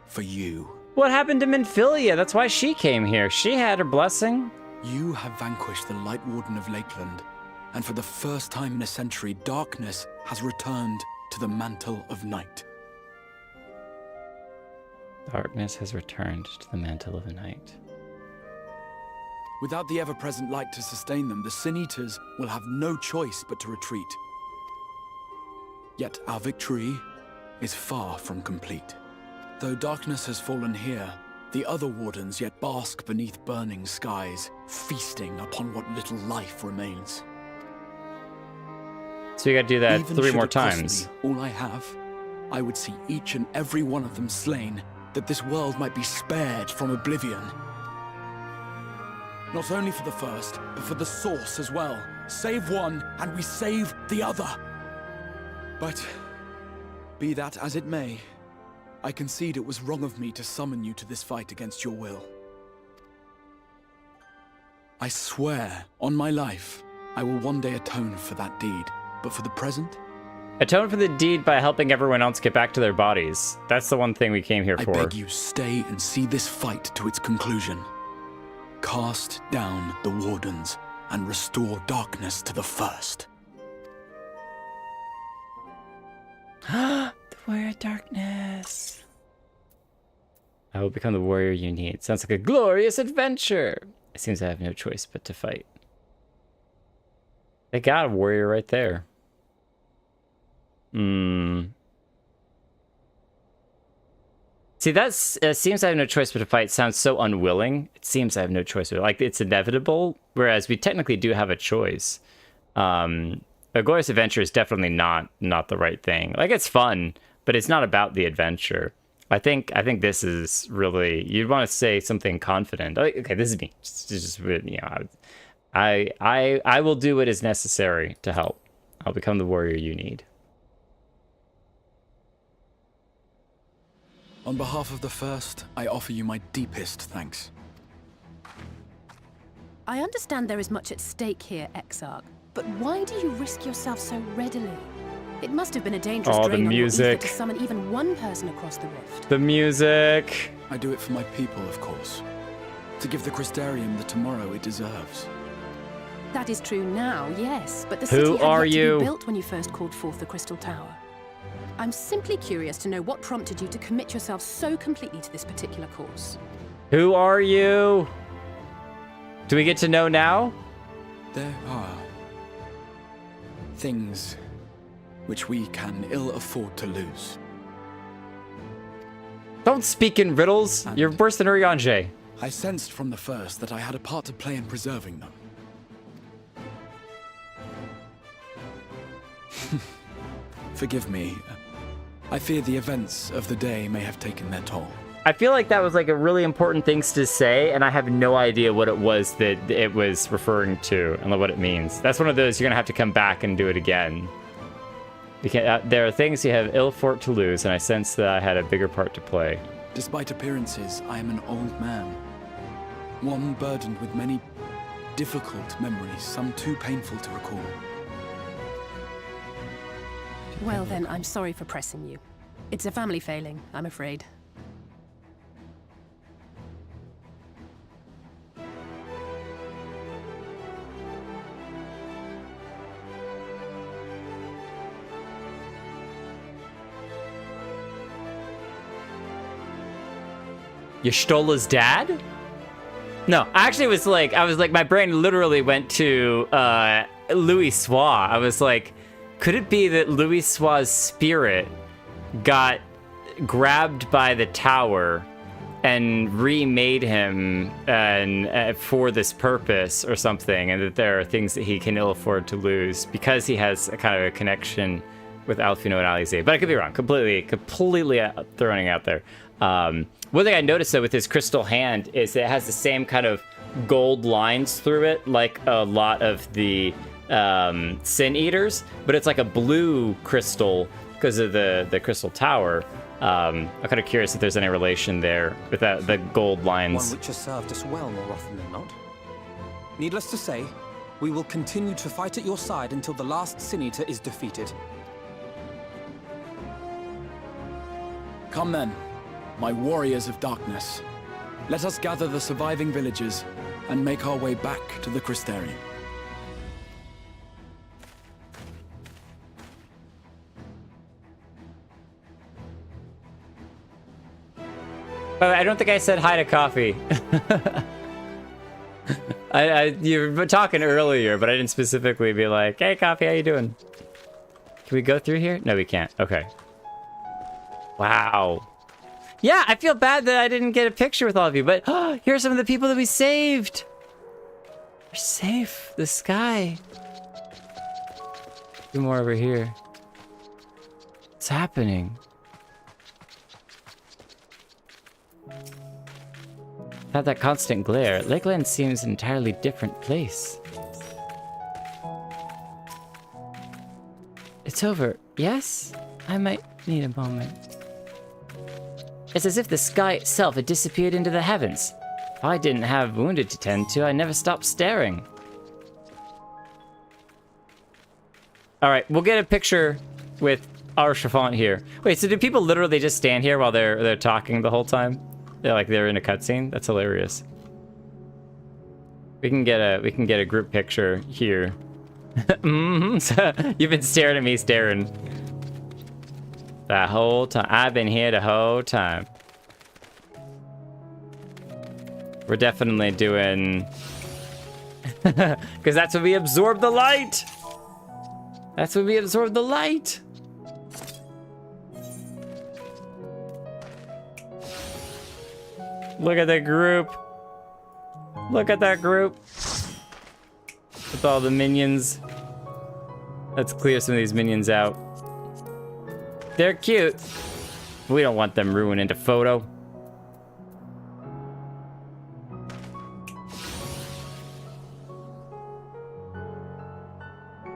For you. What happened to Philia? That's why she came here. She had her blessing. You have vanquished the Lightwarden of Lakeland, and for the first time in a century, darkness has returned to the mantle of night. Darkness has returned to the mantle of the night. Without the ever-present light to sustain them, the Sin Eaters will have no choice but to retreat. Yet our victory is far from complete. Though darkness has fallen here, the other wardens yet bask beneath burning skies, feasting upon what little life remains. So you gotta do that Even 3 should more it cost times. me all I have, I would see each and every one of them slain, that this world might be spared from oblivion. Not only for the first, but for the source as well. Save one, and we save the other. But, be that as it may, I concede it was wrong of me to summon you to this fight against your will. I swear, on my life, I will one day atone for that deed, but for the present? Atone for the deed by helping everyone else get back to their bodies. That's the one thing we came here for. I beg you, stay and see this fight to its conclusion. Cast down the wardens and restore darkness to the first. The warrior of darkness. I will become the warrior you need. Sounds like a glorious adventure. It seems I have no choice but to fight. They got a warrior right there. See, that's seems I have no choice but to fight sounds so unwilling. It seems I have no choice but like it's inevitable, whereas we technically do have a choice. A glorious adventure is definitely not the right thing. Like it's fun, but it's not about the adventure. I think this is really, you'd want to say something confident. Like, okay, this is me. Just you know, I will do what is necessary to help. I'll become the warrior you need. On behalf of the first, I offer you my deepest thanks. I understand there is much at stake here, Exarch, but why do you risk yourself so readily? It must have been a dangerous drain on your ether to summon even one person across the rift. The music. I do it for my people, of course. To give the Crystarium the tomorrow it deserves. That is true now, yes, but the city had yet to be built when you first called forth the Crystal Tower. I'm simply curious to know what prompted you to commit yourself so completely to this particular course. Who are you? Do we get to know now? There are things which we can ill afford to lose. Don't speak in riddles. You're worse than Urianger. I sensed from the first that I had a part to play in preserving them. Forgive me. I fear the events of the day may have taken their toll. I feel like that was like a really important thing to say, and I have no idea what it was that it was referring to and what it means. That's one of those you're gonna have to come back and do it again. Because, there are things you have ill fort to lose, and I sense that I had a bigger part to play. Despite appearances, I am an old man. One burdened with many difficult memories, some too painful to recall. Well then, I'm sorry for pressing you. It's a family failing, I'm afraid. Y'shtola's dad? No, actually, I was like, my brain literally went to Louis Sois. I was like, could it be that Louis Sois' spirit got grabbed by the tower and remade him and for this purpose or something, and that there are things that he can ill afford to lose because he has a kind of a connection with Alfino and Alize, but I could be wrong. Completely throwing it out there. One thing I noticed though with his crystal hand is that it has the same kind of gold lines through it, like a lot of the Sin Eaters, but it's like a blue crystal because of the crystal tower. I'm kind of curious if there's any relation there with the gold lines. One which has served us well more often than not. Needless to say, we will continue to fight at your side until the last Sin Eater is defeated. Come then, my warriors of darkness. Let us gather the surviving villagers and make our way back to the Crystarium. I don't think I said hi to Coffee. You were talking earlier, but I didn't specifically be like, hey, Coffee, how you doing? Can we go through here? No, we can't. Okay. Wow. Yeah, I feel bad that I didn't get a picture with all of you, but here are some of the people that we saved. We're safe. The sky. Do more over here. What's happening? Without that constant glare, Lakeland seems an entirely different place. It's over. Yes? I might need a moment. It's as if the sky itself had disappeared into the heavens. If I didn't have wounded to tend to, I never stopped staring. Alright, we'll get a picture with our Chiffon here. Wait, so do people literally just stand here while they're talking the whole time? They're in a cutscene? That's hilarious. We can get a group picture here. So, you've been staring at me staring. The whole time. I've been here the whole time. We're definitely doing... Because that's when we absorb the light! That's when we absorb the light! Look at that group. Look at that group. With all the minions. Let's clear some of these minions out. They're cute. We don't want them ruining the photo.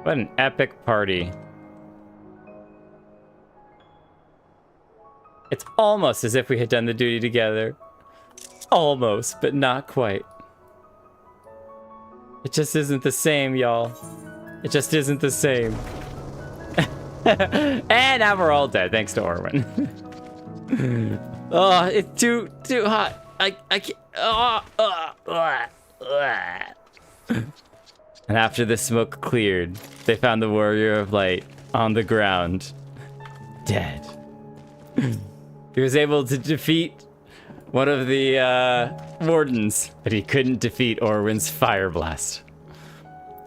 What an epic party. It's almost as if we had done the duty together. Almost, but not quite. It just isn't the same, y'all. It just isn't the same. And now we're all dead, thanks to Orwin. Oh, it's too hot. I can't. And after the smoke cleared, they found the Warrior of Light on the ground, dead. He was able to defeat one of the wardens, but he couldn't defeat Orwin's fire blast.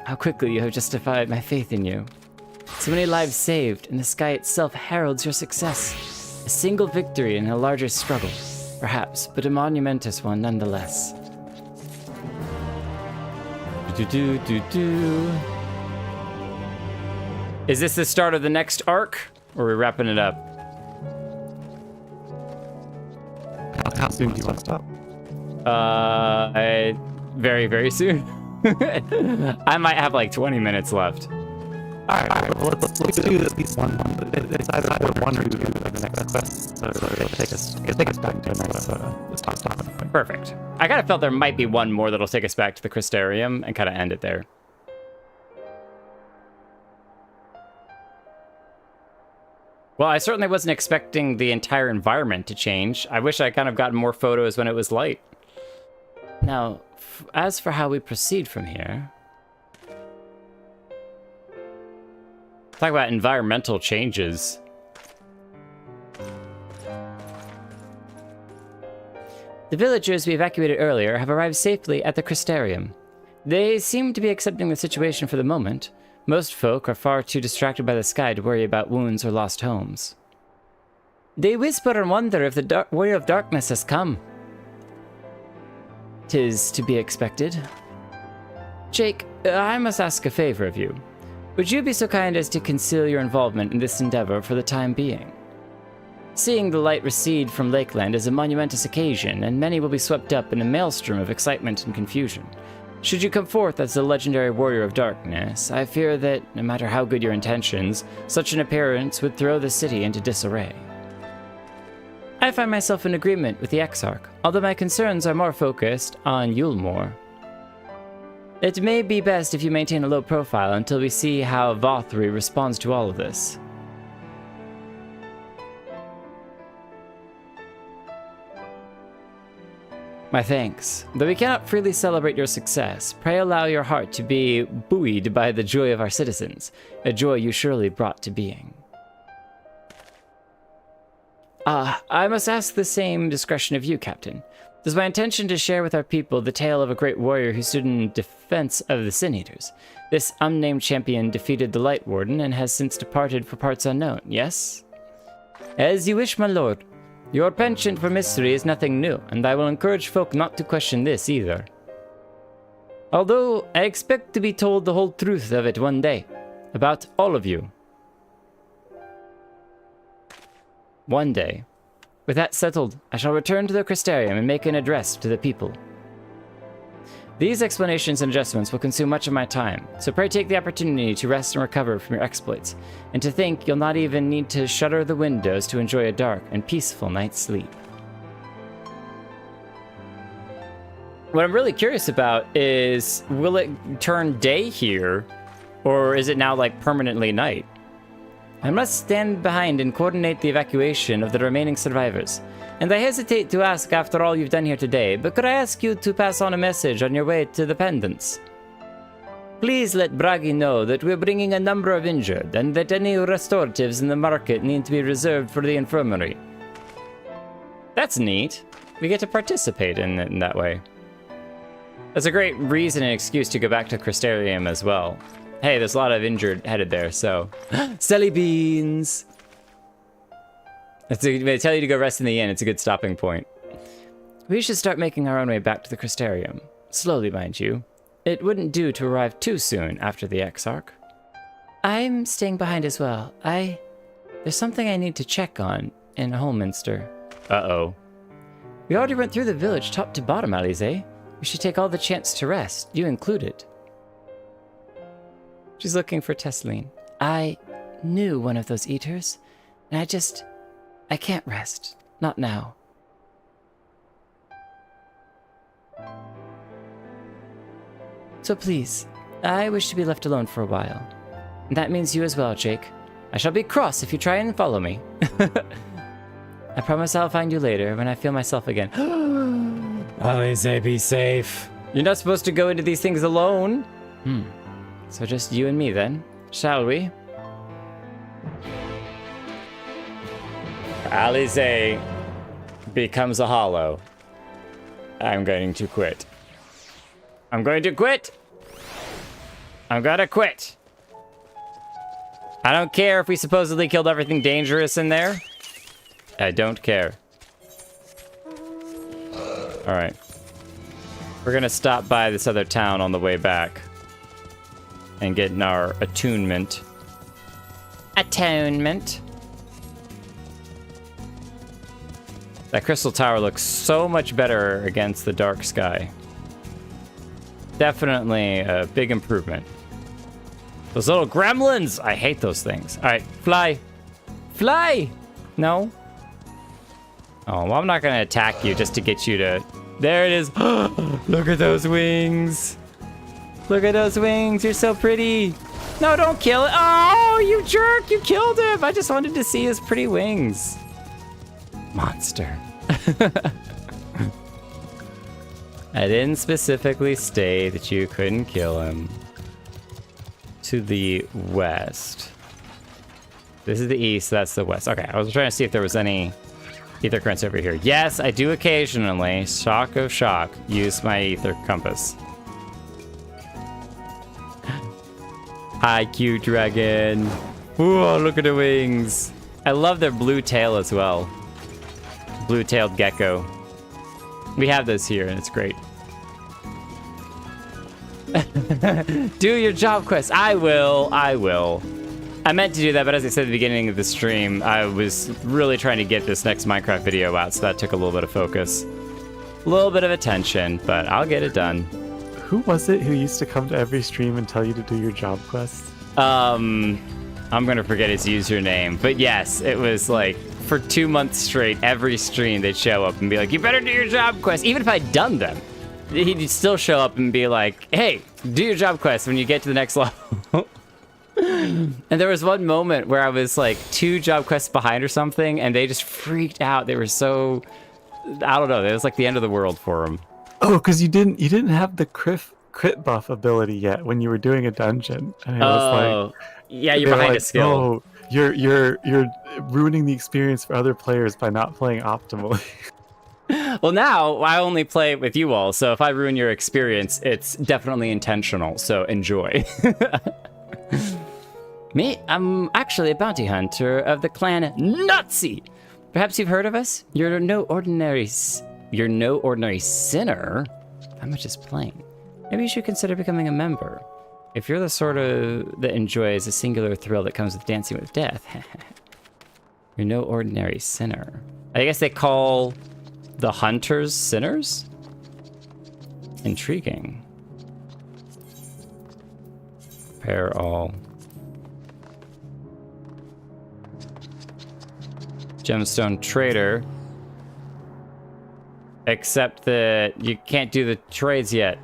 How quickly you have justified my faith in you. So many lives saved, and the sky itself heralds your success. A single victory in a larger struggle, perhaps, but a monumentous one nonetheless. Is this the start of the next arc, or are we wrapping it up? How soon do you want to stop? Very, very soon. I might have like 20 minutes left. Alright, well, let's do at least one. It's either one or two of the next quest. So it'll take us back to the next stop. Perfect. I kind of felt there might be one more that'll take us back to the Crystarium and kind of end it there. Well, I certainly wasn't expecting the entire environment to change. I wish I kind of gotten more photos when it was light. Now, as for how we proceed from here... Talk about environmental changes. The villagers we evacuated earlier have arrived safely at the Crystarium. They seem to be accepting the situation for the moment. Most folk are far too distracted by the sky to worry about wounds or lost homes. They whisper and wonder if the Warrior of Darkness has come. 'Tis to be expected. Jake, I must ask a favor of you. Would you be so kind as to conceal your involvement in this endeavor for the time being? Seeing the light recede from Lakeland is a monumentous occasion, and many will be swept up in a maelstrom of excitement and confusion. Should you come forth as the legendary warrior of darkness, I fear that, no matter how good your intentions, such an appearance would throw the city into disarray. I find myself in agreement with the Exarch, although my concerns are more focused on Yulmore. It may be best if you maintain a low profile until we see how Vauthry responds to all of this. My thanks. Though we cannot freely celebrate your success, pray allow your heart to be buoyed by the joy of our citizens, a joy you surely brought to being. I must ask the same discretion of you, Captain. It is my intention to share with our people the tale of a great warrior who stood in defense of the Sin Eaters. This unnamed champion defeated the Lightwarden and has since departed for parts unknown, yes? As you wish, my lord. Your penchant for mystery is nothing new, and I will encourage folk not to question this either. Although I expect to be told the whole truth of it one day, about all of you. One day. With that settled, I shall return to the Crystarium and make an address to the people. These explanations and adjustments will consume much of my time, so pray take the opportunity to rest and recover from your exploits, and to think you'll not even need to shutter the windows to enjoy a dark and peaceful night's sleep. What I'm really curious about is, will it turn day here, or is it now like permanently night? I must stand behind and coordinate the evacuation of the remaining survivors. And I hesitate to ask after all you've done here today, but could I ask you to pass on a message on your way to the Pendants? Please let Bragi know that we're bringing a number of injured, and that any restoratives in the market need to be reserved for the infirmary. That's neat. We get to participate in it in that way. That's a great reason and excuse to go back to Crystarium as well. Hey, there's a lot of injured headed there, so... Selly beans! They tell you to go rest in the inn. It's a good stopping point. We should start making our own way back to the Crystarium. Slowly, mind you. It wouldn't do to arrive too soon after the Exarch. I'm staying behind as well. There's something I need to check on in Holminster. Uh-oh. We already went through the village top to bottom, Alize. We should take all the chance to rest, you included. She's looking for Tesleen. I knew one of those eaters, and I can't rest. Not now. So please, I wish to be left alone for a while. And that means you as well, Jake. I shall be cross if you try and follow me. I promise I'll find you later when I feel myself again. Alize, be safe. You're not supposed to go into these things alone. So just you and me then, shall we? Alize becomes a hollow. I'm going to quit. I'm going to quit! I'm gonna quit! I don't care if we supposedly killed everything dangerous in there. I don't care. Alright. We're gonna stop by this other town on the way back. And get in our attunement. Atonement. That crystal tower looks so much better against the dark sky. Definitely a big improvement. Those little gremlins! I hate those things. Alright, fly. Fly! No? Oh, well, I'm not gonna attack you just to get you to... There it is! Look at those wings! Look at those wings, you're so pretty. No, don't kill it. Oh, you jerk, you killed him. I just wanted to see his pretty wings. Monster. I didn't specifically state that you couldn't kill him. To the west. This is the east, that's the west. Okay, I was trying to see if there was any ether currents over here. Yes, I do occasionally, shock of shock, use my ether compass. Hi, cute dragon. Whoa, look at the wings. I love their blue tail as well. Blue-tailed gecko. We have those here, and it's great. Do your job quest. I will. I meant to do that, but as I said at the beginning of the stream, I was really trying to get this next Minecraft video out, so that took a little bit of focus. A little bit of attention, but I'll get it done. Who was it who used to come to every stream and tell you to do your job quest? I'm gonna forget his username, but yes, it was like for 2 months straight, every stream they'd show up and be like, you better do your job quest. Even if I'd done them, he'd still show up and be like, hey, do your job quest when you get to the next level. And there was one moment where I was like 2 job quests behind or something, and they just freaked out. They were so, I don't know, it was like the end of the world for them. Oh, because you didn't have the crit buff ability yet when you were doing a dungeon. And it was like, yeah, you're behind a skill. Oh, you're ruining the experience for other players by not playing optimally. Well, now I only play with you all, so if I ruin your experience, it's definitely intentional. So enjoy. Me? I'm actually a bounty hunter of the clan Nazi. Perhaps you've heard of us? You're no ordinary sinner. How much is plain? Maybe you should consider becoming a member. If you're the sort of that enjoys a singular thrill that comes with dancing with death, you're no ordinary sinner. I guess they call the hunters sinners? Intriguing. Prepare all. Gemstone trader. Except that you can't do the trades yet.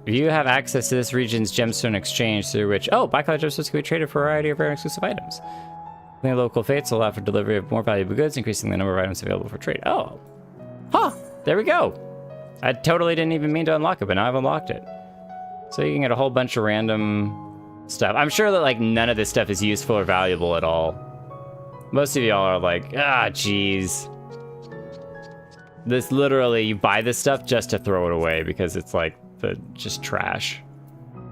You have access to this region's gemstone exchange through which, bi-color gemstones can be traded for a variety of rare and exclusive items. The local fates allow for delivery of more valuable goods, increasing the number of items available for trade. Oh. Huh. There we go. I totally didn't even mean to unlock it, but now I've unlocked it. So you can get a whole bunch of random stuff. I'm sure that like none of this stuff is useful or valuable at all. Most of y'all are like, geez. This literally, you buy this stuff just to throw it away because it's like just trash.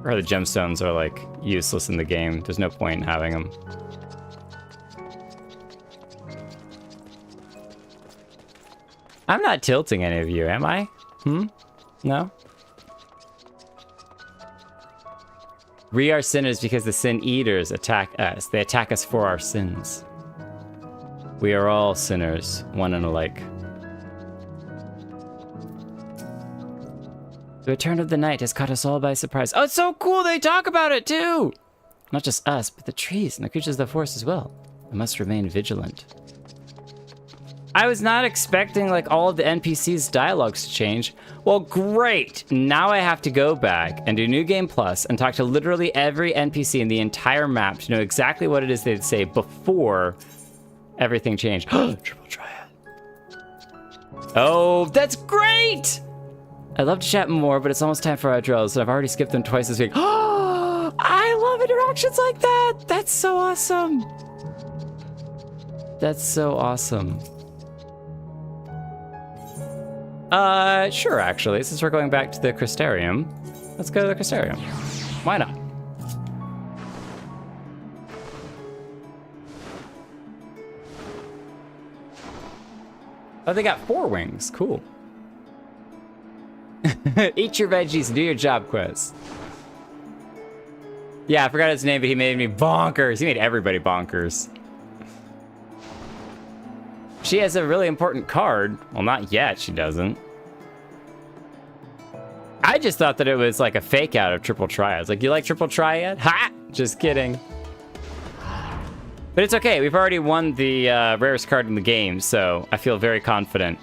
Or the gemstones are like useless in the game. There's no point in having them. I'm not tilting any of you, am I? No? We are sinners because the sin eaters attack us. They attack us for our sins. We are all sinners, one and alike. The return of the night has caught us all by surprise. Oh, it's so cool they talk about it too! Not just us, but the trees and the creatures of the forest as well. We must remain vigilant. I was not expecting like all of the NPCs' dialogues to change. Well, great! Now I have to go back and do New Game Plus and talk to literally every NPC in the entire map to know exactly what it is they'd say before everything changed. Triple Triad. Oh, that's great! I'd love to chat more, but it's almost time for our drills, and I've already skipped them twice this week. Oh, I love interactions like that! That's so awesome! That's so awesome. Sure, actually, since we're going back to the Crystarium, let's go to the Crystarium. Why not? Oh, they got 4 wings. Cool. Eat your veggies and do your job quest. Yeah, I forgot his name, but he made me bonkers. He made everybody bonkers. She has a really important card. Well, not yet, she doesn't. I just thought that it was like a fake out of Triple Triad. I was like, you like Triple Triad? Ha! Just kidding. But it's okay. We've already won the rarest card in the game, so I feel very confident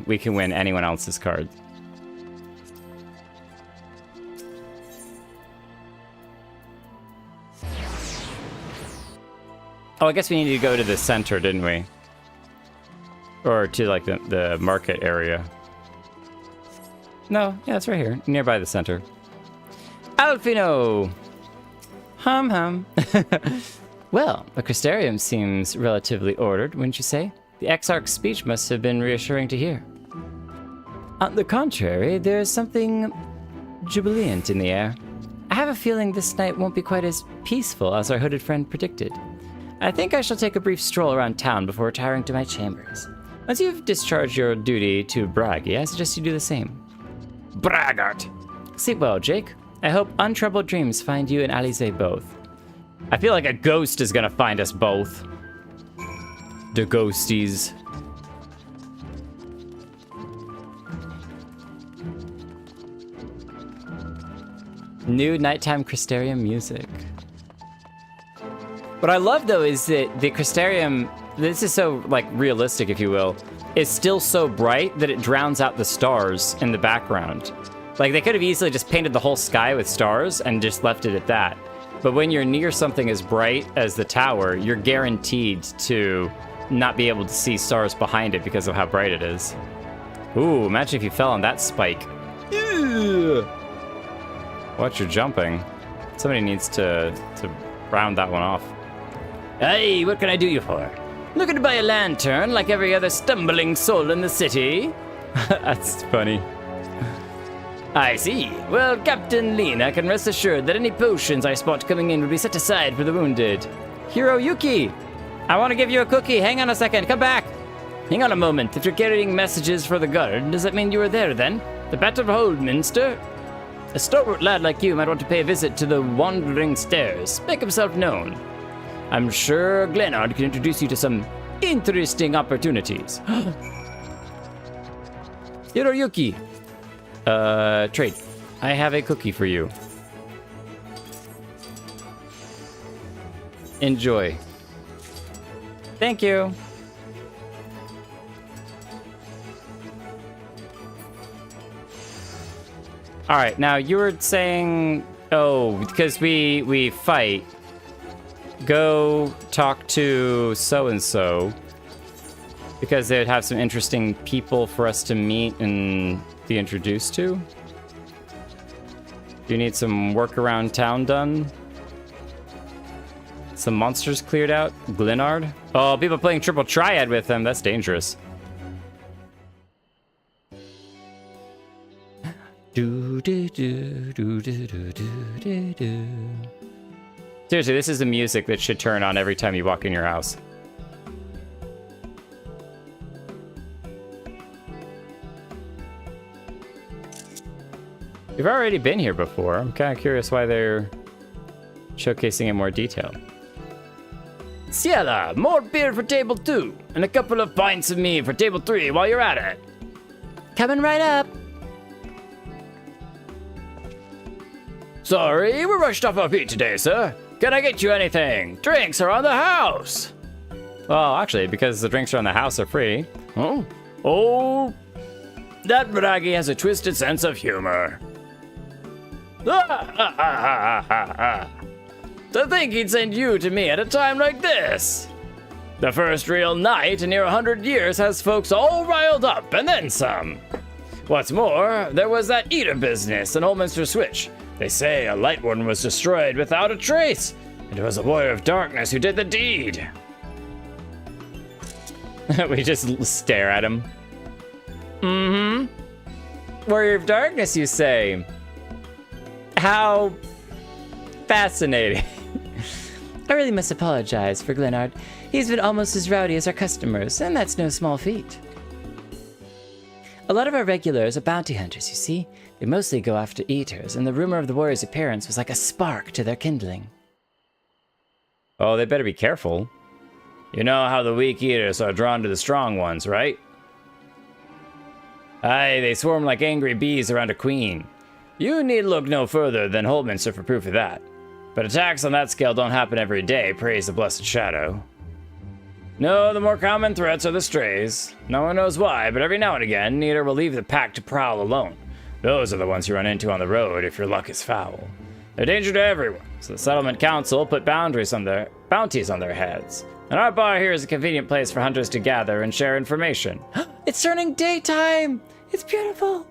we can win anyone else's card. Oh, I guess we needed to go to the center, didn't we? Or to like the market area. No, yeah, it's right here, nearby the center. Alfino! Hum hum. Well, the Crystarium seems relatively ordered, wouldn't you say? The Exarch's speech must have been reassuring to hear. On the contrary, there is something jubilant in the air. I have a feeling this night won't be quite as peaceful as our hooded friend predicted. I think I shall take a brief stroll around town before retiring to my chambers. Once you've discharged your duty to Bragi, I suggest you do the same. Braggart! Sleep well, Jake. I hope untroubled dreams find you and Alize both. I feel like a ghost is gonna find us both. The ghosties. New nighttime Crystarium music. What I love though is that the Crystarium, this is so like realistic, if you will, is still so bright that it drowns out the stars in the background. Like they could have easily just painted the whole sky with stars and just left it at that. But when you're near something as bright as the tower, you're guaranteed to not be able to see stars behind it because of how bright it is. Ooh, imagine if you fell on that spike. Ew. Watch your jumping. Somebody needs to round that one off. Hey, what can I do you for? Looking to buy a lantern like every other stumbling soul in the city? That's funny. I see. Well, Captain Lena can rest assured that any potions I spot coming in will be set aside for the wounded. Hiroyuki! I want to give you a cookie. Hang on a second. Come back. Hang on a moment. If you're carrying messages for the guard, does that mean you were there then? The Battle of Holminster? A stalwart lad like you might want to pay a visit to the Wandering Stairs. Make himself known. I'm sure Glenard can introduce you to some interesting opportunities. Hiroyuki! Trade. I have a cookie for you. Enjoy. Thank you. All right, now you were saying, oh, because we fight, go talk to so-and-so, because they would have some interesting people for us to meet and be introduced to. Do you need some work around town done? Some monsters cleared out? Glenard? Oh, people playing Triple Triad with them. That's dangerous. Seriously, this is the music that should turn on every time you walk in your house. We've already been here before. I'm kind of curious why they're showcasing in more detail. Ciela, more beer for table 2, and a couple of pints of me for table 3 while you're at it. Coming right up. Sorry, we're rushed off our feet today, sir. Can I get you anything? Drinks are on the house. Well, actually, because the drinks are on the house are free. Oh, oh, that Bragi has a twisted sense of humor. To think he'd send you to me at a time like this. The first real night in near 100 years has folks all riled up, and then some. What's more, there was that eater business in Holminster Switch. They say a Lightwarden was destroyed without a trace, and it was a warrior of darkness who did the deed. We just stare at him. Mm-hmm. Warrior of darkness, you say? How fascinating. I really must apologize for Glenard. He's been almost as rowdy as our customers, and that's no small feat. A lot of our regulars are bounty hunters, you see. They mostly go after eaters, and the rumor of the warrior's appearance was like a spark to their kindling. Oh, they better be careful. You know how the weak eaters are drawn to the strong ones, right? Aye, they swarm like angry bees around a queen. You need look no further than Holminster for proof of that. But attacks on that scale don't happen every day, praise the blessed shadow. No, the more common threats are the strays. No one knows why, but every now and again, an eater will leave the pack to prowl alone. Those are the ones you run into on the road if your luck is foul. They're a danger to everyone, so the Settlement Council put bounties on their heads. And our bar here is a convenient place for hunters to gather and share information. It's turning daytime! It's beautiful!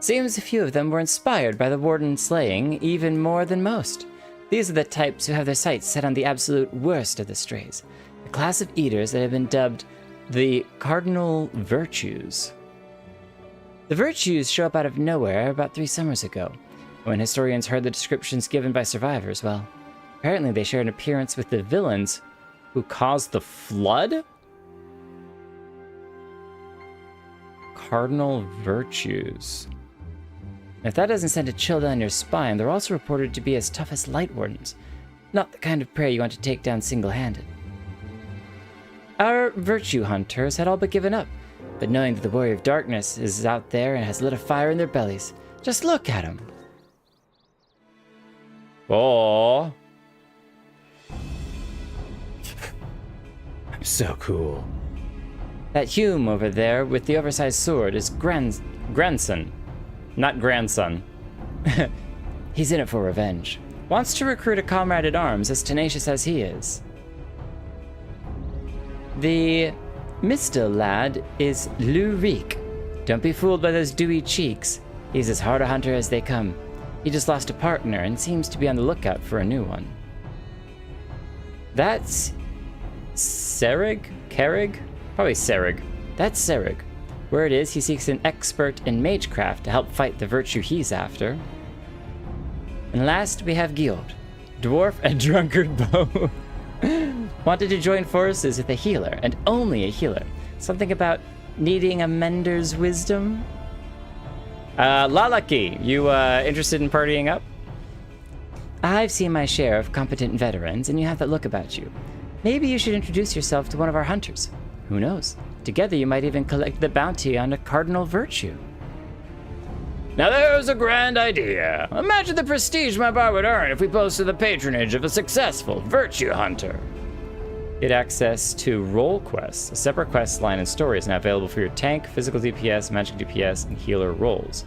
Seems a few of them were inspired by the Warden slaying even more than most. These are the types who have their sights set on the absolute worst of the strays. A class of eaters that have been dubbed the Cardinal Virtues. The Virtues show up out of nowhere about 3 summers ago. When historians heard the descriptions given by survivors, well, apparently they share an appearance with the villains who caused the flood? Cardinal Virtues. If that doesn't send a chill down your spine, they're also reported to be as tough as Lightwardens. Not the kind of prey you want to take down single-handed. Our virtue hunters had all but given up, but knowing that the Warrior of Darkness is out there and has lit a fire in their bellies, just look at them. Oh. I'm so cool. That Hume over there with the oversized sword is grandson. Not grandson. He's in it for revenge. Wants to recruit a comrade at arms as tenacious as he is. The Mr. lad is Lurik. Don't be fooled by those dewy cheeks. He's as hard a hunter as they come. He just lost a partner and seems to be on the lookout for a new one. That's Serig? Kerrig? Probably Serig. That's Serig. Word is he seeks an expert in magecraft to help fight the virtue he's after. And last we have Giord, dwarf and drunkard both. Wanted to join forces with a healer, and only a healer. Something about needing a mender's wisdom. Lalaki, you interested in partying up? I've seen my share of competent veterans, and you have that look about you. Maybe you should introduce yourself to one of our hunters. Who knows? Together you might even collect the bounty on a Cardinal Virtue. Now there's a grand idea. Imagine the prestige my bar would earn if we posted the patronage of a successful virtue hunter. Get access to role quests. A separate quest line and story is now available for your tank, physical DPS, magic DPS, and healer roles.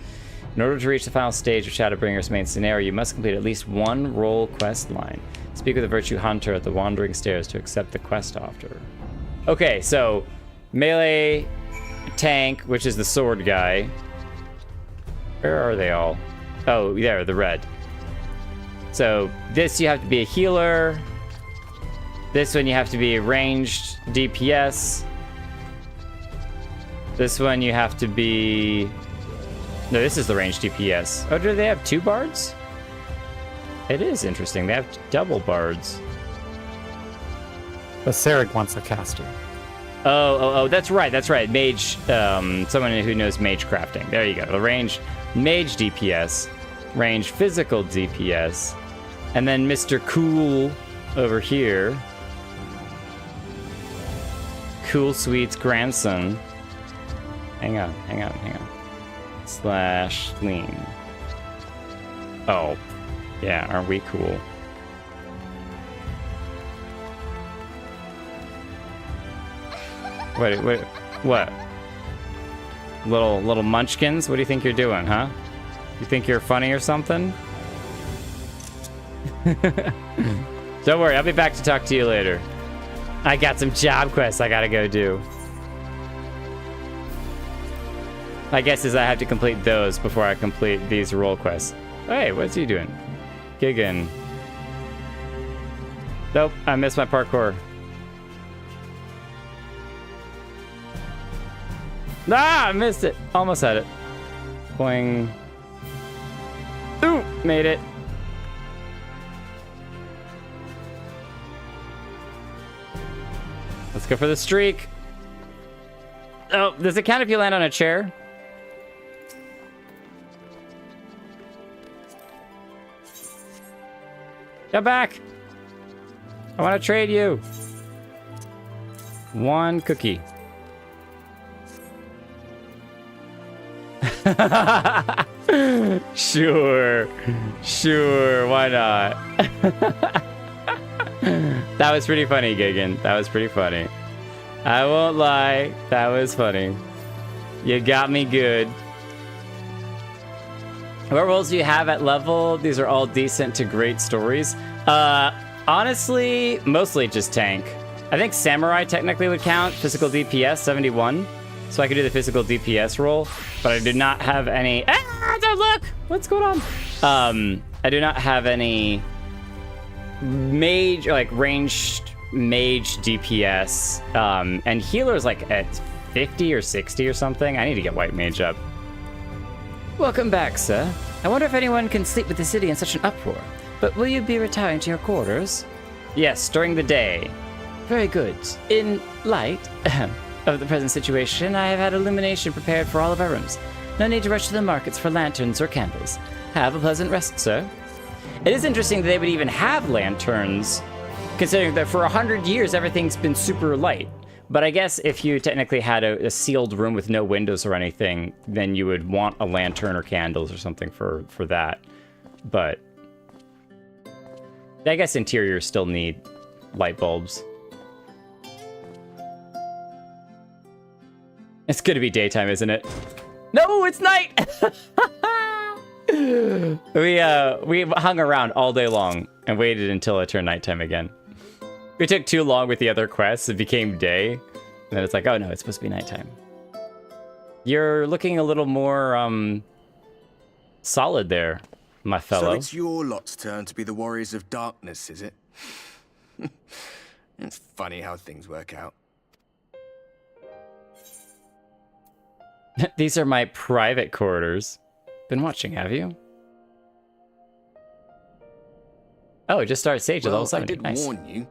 In order to reach the final stage of Shadowbringers main scenario, you must complete at least one role quest line. Speak with the virtue hunter at the Wandering Stairs to accept the quest offer. Okay, so melee, tank, which is the sword guy. Where are they all? Oh, there, the red. So this you have to be a healer. This one you have to be a ranged DPS. This one you have to be... No, this is the ranged DPS. Oh, do they have two bards? It is interesting. They have double bards. But Serig wants a caster. Oh, that's right. Mage, someone who knows mage crafting. There you go. The range mage DPS, range physical DPS, and then Mr. Cool over here. Cool Sweet's grandson. Hang on. / lean. Oh, yeah, aren't we cool? Wait, what? Little munchkins? What do you think you're doing, huh? You think you're funny or something? Don't worry, I'll be back to talk to you later. I got some job quests I gotta go do. My guess is I have to complete those before I complete these role quests. Hey, what's he doing? Giggin. Nope, I missed my parkour. Ah, I missed it. Almost had it. Boing. Ooh, made it. Let's go for the streak. Oh, does it count if you land on a chair? Come back. I want to trade you. One cookie. Sure, why not? That was pretty funny, Gigan. That was pretty funny. I won't lie, that was funny. You got me good. What roles do you have at level? These are all decent to great stories. Honestly, mostly just tank. I think Samurai technically would count. Physical DPS, 71. So I could do the physical DPS role, but I do not have any... Ah, don't look! What's going on? I do not have any mage, like ranged mage DPS. And healer's like at 50 or 60 or something. I need to get white mage up. Welcome back, sir. I wonder if anyone can sleep with the city in such an uproar. But will you be retiring to your quarters? Yes, during the day. Very good. In light of the present situation, I have had illumination prepared for all of our rooms. No need to rush to the markets for lanterns or candles. Have a pleasant rest, sir. It is interesting that they would even have lanterns, considering that for 100 years everything's been super light. But I guess if you technically had a sealed room with no windows or anything, then you would want a lantern or candles or something for that. But I guess interiors still need light bulbs. It's gonna be daytime, isn't it? No, it's night! We hung around all day long and waited until it turned nighttime again. We took too long with the other quests, it became day. And then it's like, oh no, it's supposed to be nighttime. You're looking a little more, solid there, my fellow. So it's your lot's turn to be the warriors of darkness, is it? It's funny how things work out. These are my private quarters. Been watching, have you? Oh, just started Sage at level 70. I did warn you.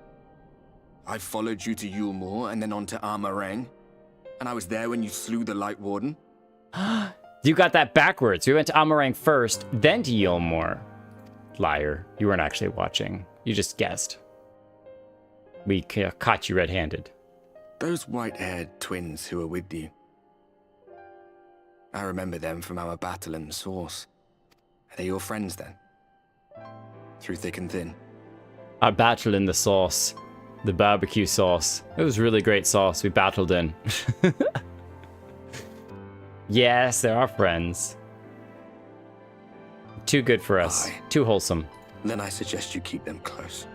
I followed you to Yulmore and then on to Armorang. And I was there when you slew the Lightwarden. You got that backwards. We went to Armorang first, then to Yulmore. Liar. You weren't actually watching. You just guessed. We caught you red-handed. Those white-haired twins who were with you. I remember them from our battle in the Source. Are they your friends then? Through thick and thin? Our battle in the Source. The barbecue sauce. It was really great sauce we battled in. Yes, they're our friends. Too good for us. Aye. Too wholesome. Then I suggest you keep them close.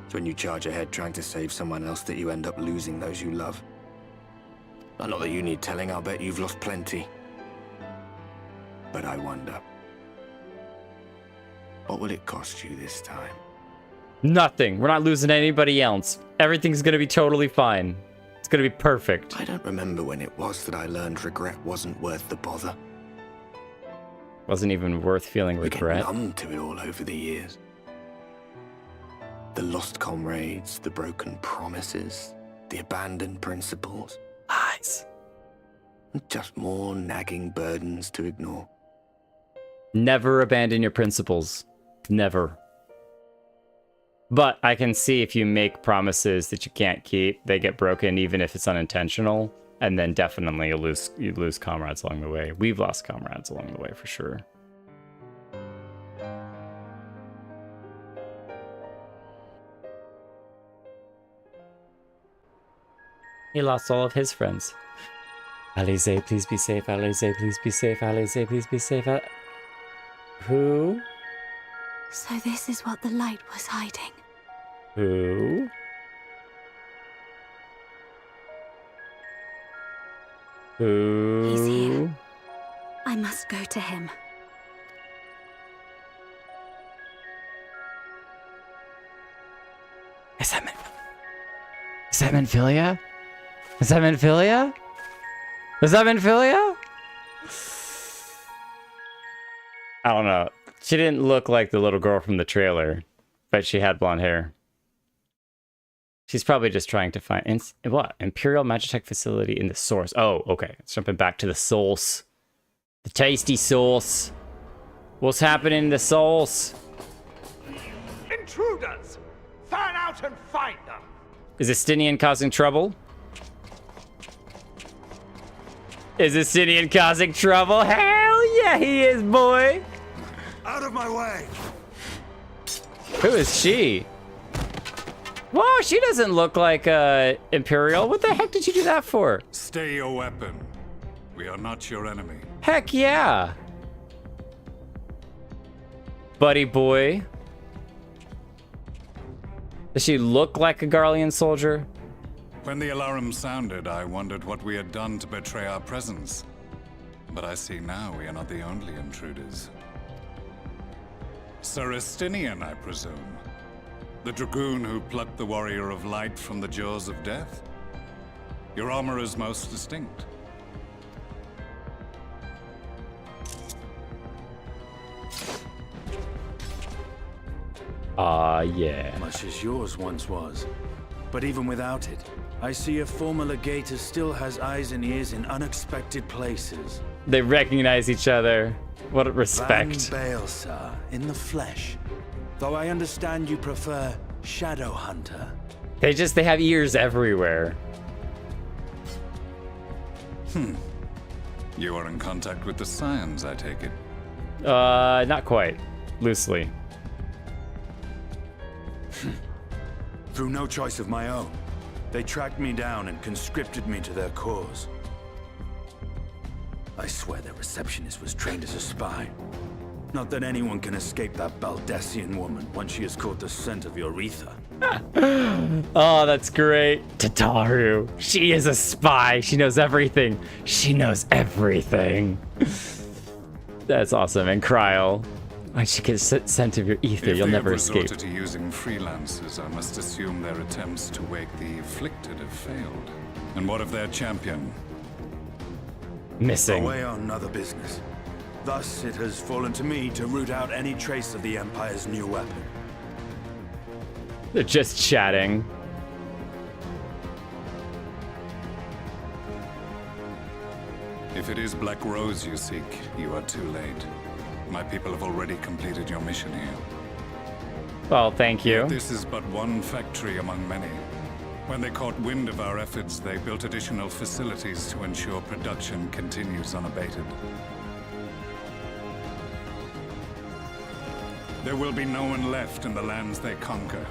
It's when you charge ahead trying to save someone else that you end up losing those you love. Not that you need telling, I'll bet you've lost plenty. But I wonder, what will it cost you this time? Nothing. We're not losing anybody else. Everything's gonna be totally fine. It's gonna be perfect. I don't remember when it was that I learned regret wasn't worth the bother. Wasn't even worth feeling regret. We get numb to it all over the years. The lost comrades, the broken promises, the abandoned principles. Lies. Just more nagging burdens to ignore. Never abandon your principles. Never. But I can see if you make promises that you can't keep, they get broken even if it's unintentional. And then definitely you lose comrades along the way. We've lost comrades along the way for sure. He lost all of his friends. Alize, please be safe. Alize, please be safe. Alize, please be safe. Who? So this is what the light was hiding. Who? Who? He's here. I must go to him. Is that Philia? Is that Philia? Is that Philia? I don't know. She didn't look like the little girl from the trailer, but she had blonde hair. She's probably just trying to find... what? Imperial Magitech facility in the Source. Oh, okay. It's jumping back to the Source. The tasty Source. What's happening in the Source? Intruders! Fan out and find them! Is Estinian causing trouble? Is Estinian causing trouble? Hell yeah, he is, boy! Out of my way! Who is she? Whoa, she doesn't look like Imperial. What the heck did you do that for? Stay your weapon. We are not your enemy. Heck yeah! Buddy boy. Does she look like a Garlean soldier? When the alarm sounded, I wondered what we had done to betray our presence. But I see now we are not the only intruders. Sir Estinian, I presume. The dragoon who plucked the warrior of light from the jaws of death? Your armor is most distinct. Yeah. Much as yours once was. But even without it, I see a former legator still has eyes and ears in unexpected places. They recognize each other. What a respect. Van Baelsar, in the flesh. Though I understand you prefer Shadow Hunter. They have ears everywhere. You are in contact with the Scions, I take it? Not quite. Loosely. Through no choice of my own, they tracked me down and conscripted me to their cause. I swear their receptionist was trained as a spy. Not that anyone can escape that Baldessian woman once she has caught the scent of your ether. Oh, that's great. Tataru. She is a spy. She knows everything. She knows everything. That's awesome. And Kryl. When she gets scent of your ether, you'll never escape. If they have resorted to using freelancers, I must assume their attempts to wake the afflicted have failed. And what of their champion? Missing. Away on other business. Thus, it has fallen to me to root out any trace of the Empire's new weapon. They're just chatting. If it is Black Rose you seek, you are too late. My people have already completed your mission here. Well, thank you. This is but one factory among many. When they caught wind of our efforts, they built additional facilities to ensure production continues unabated. There will be no one left in the lands they conquer.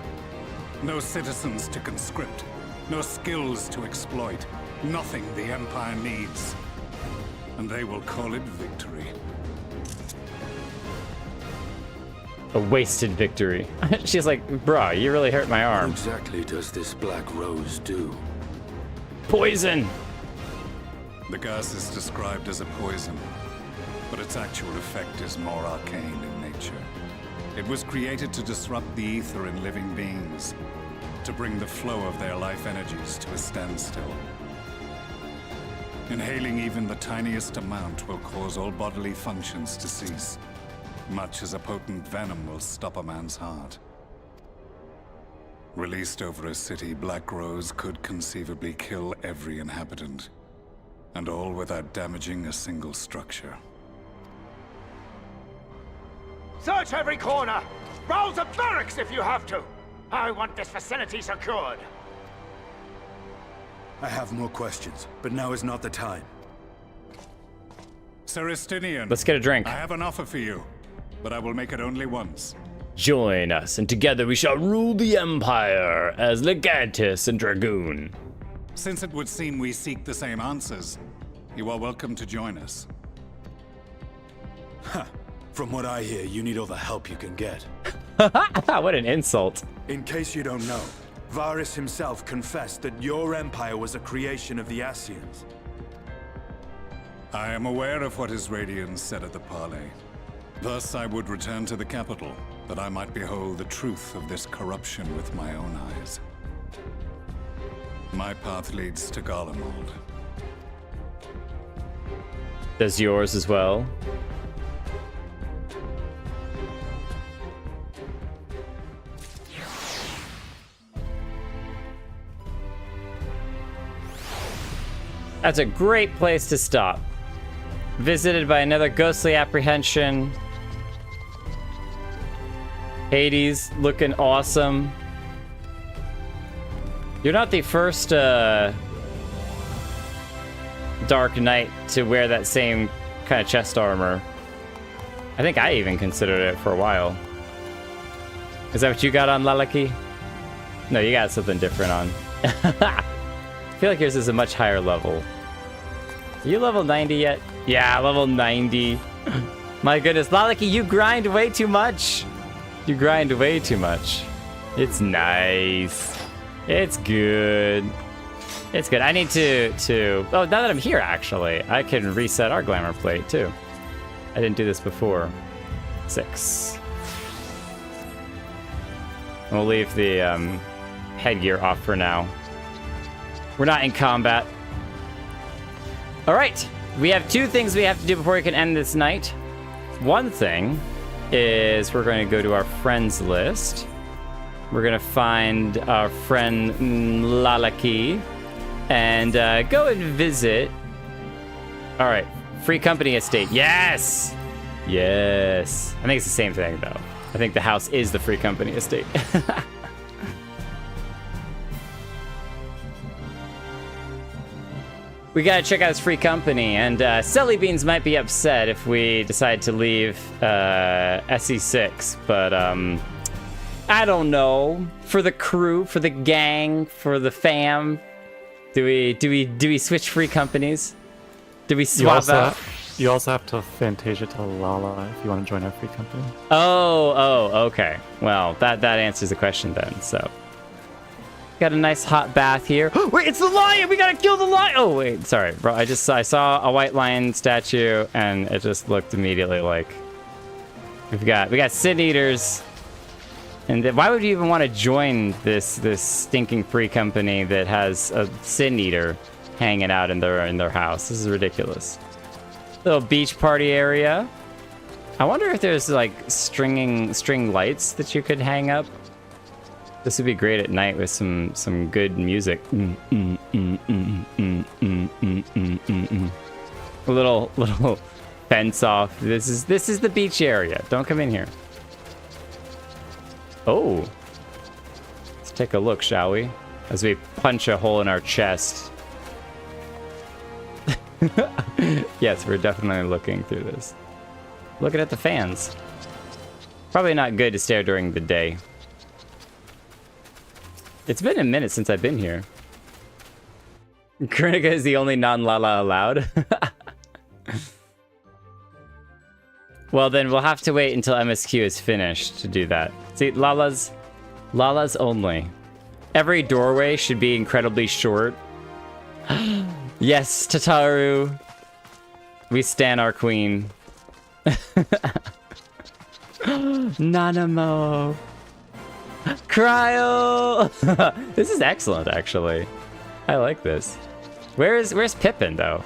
No citizens to conscript. No skills to exploit. Nothing the Empire needs. And they will call it victory. A wasted victory. She's like, bruh, you really hurt my arm. What exactly does this Black Rose do? Poison! The gas is described as a poison, but its actual effect is more arcane in nature. It was created to disrupt the ether in living beings, to bring the flow of their life energies to a standstill. Inhaling even the tiniest amount will cause all bodily functions to cease, much as a potent venom will stop a man's heart. Released over a city, Black Rose could conceivably kill every inhabitant, and all without damaging a single structure. Search every corner! Rouse the barracks if you have to! I want this facility secured! I have more questions, but now is not the time. Serestinian, let's get a drink. I have an offer for you, but I will make it only once. Join us, and together we shall rule the Empire as Legatus and Dragoon. Since it would seem we seek the same answers, you are welcome to join us. Ha! From what I hear, you need all the help you can get. What an insult. In case you don't know, Varys himself confessed that your empire was a creation of the Ascians. I am aware of what his Radiance said at the parley. Thus I would return to the capital, that I might behold the truth of this corruption with my own eyes. My path leads to Garlemald. Does yours as well? That's a great place to stop. Visited by another ghostly apprehension. Hades looking awesome. You're not the first Dark Knight to wear that same kind of chest armor. I think I even considered it for a while. Is that what you got on, Lalaki? No, you got something different on. I feel like yours is a much higher level. Are you level 90 yet? Yeah, level 90. My goodness, Lalaki, you grind way too much. You grind way too much. It's nice. It's good. It's good. I need to... Oh, now that I'm here, actually, I can reset our glamour plate, too. I didn't do this before. 6. We'll leave the headgear off for now. We're not in combat. All right, we have 2 things we have to do before we can end this night. One thing is we're going to go to our friends list. We're gonna find our friend Lala and go and visit. All right, Free Company Estate. Yes! Yes. I think it's the same thing, though. I think the house is the Free Company Estate. We gotta check out this Free Company, and Selly Beans might be upset if we decide to leave SE6, but I don't know. For the crew, for the gang, for the fam, do we switch Free Companies? Do we swap out? You also have to Fantasia to Lala if you want to join our Free Company. Oh, okay. Well, that answers the question then. So, got a nice hot bath here. Wait, it's the lion! We gotta kill the lion! Oh wait, sorry, bro. I saw a white lion statue, and it just looked immediately like we got sin eaters. And why would you even want to join this stinking Free Company that has a sin eater hanging out in their house? This is ridiculous. Little beach party area. I wonder if there's like string lights that you could hang up. This would be great at night with some good music. A little fence off. This is the beach area. Don't come in here. Oh. Let's take a look, shall we? As we punch a hole in our chest. Yes, we're definitely looking through this. Looking at the fans. Probably not good to stare during the day. It's been a minute since I've been here. Krinika is the only non-Lala allowed. Well, then we'll have to wait until MSQ is finished to do that. See, Lala's only. Every doorway should be incredibly short. Yes, Tataru. We stan our queen. Nanamo. Cryo. This is excellent, actually. I like this. Where's Pippin, though?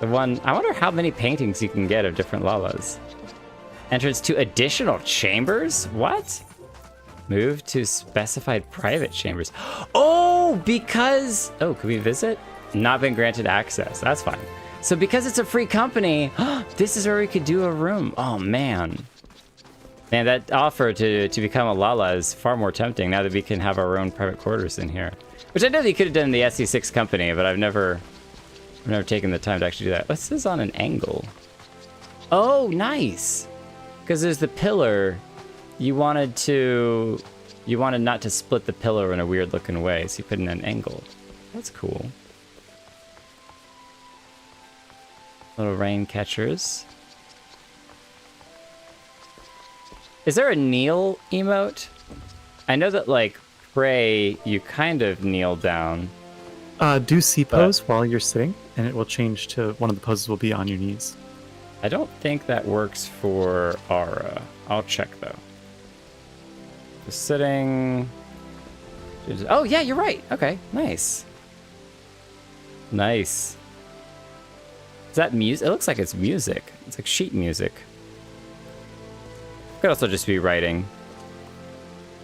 The one. I wonder how many paintings you can get of different Lalas. Entrance to additional chambers? What? Move to specified private chambers. Oh, because... Oh, can we visit? Not been granted access. That's fine. So because it's a Free Company, this is where we could do a room. Oh, man. Man, that offer to become a Lala is far more tempting now that we can have our own private quarters in here. Which I know that you could have done in the SE6 Company, but I've never taken the time to actually do that. What's this on an angle? Oh, nice. Because there's the pillar. You wanted not to split the pillar in a weird looking way, so you put in an angle. That's cool. Little rain catchers. Is there a kneel emote? I know that like pray, you kind of kneel down. Do C pose while you're sitting, and it will change to one of the poses will be on your knees. I don't think that works for Aura. I'll check though. Just sitting. Oh yeah, you're right. Okay, nice. Nice. Is that music? It looks like it's music. It's like sheet music. Could also just be writing.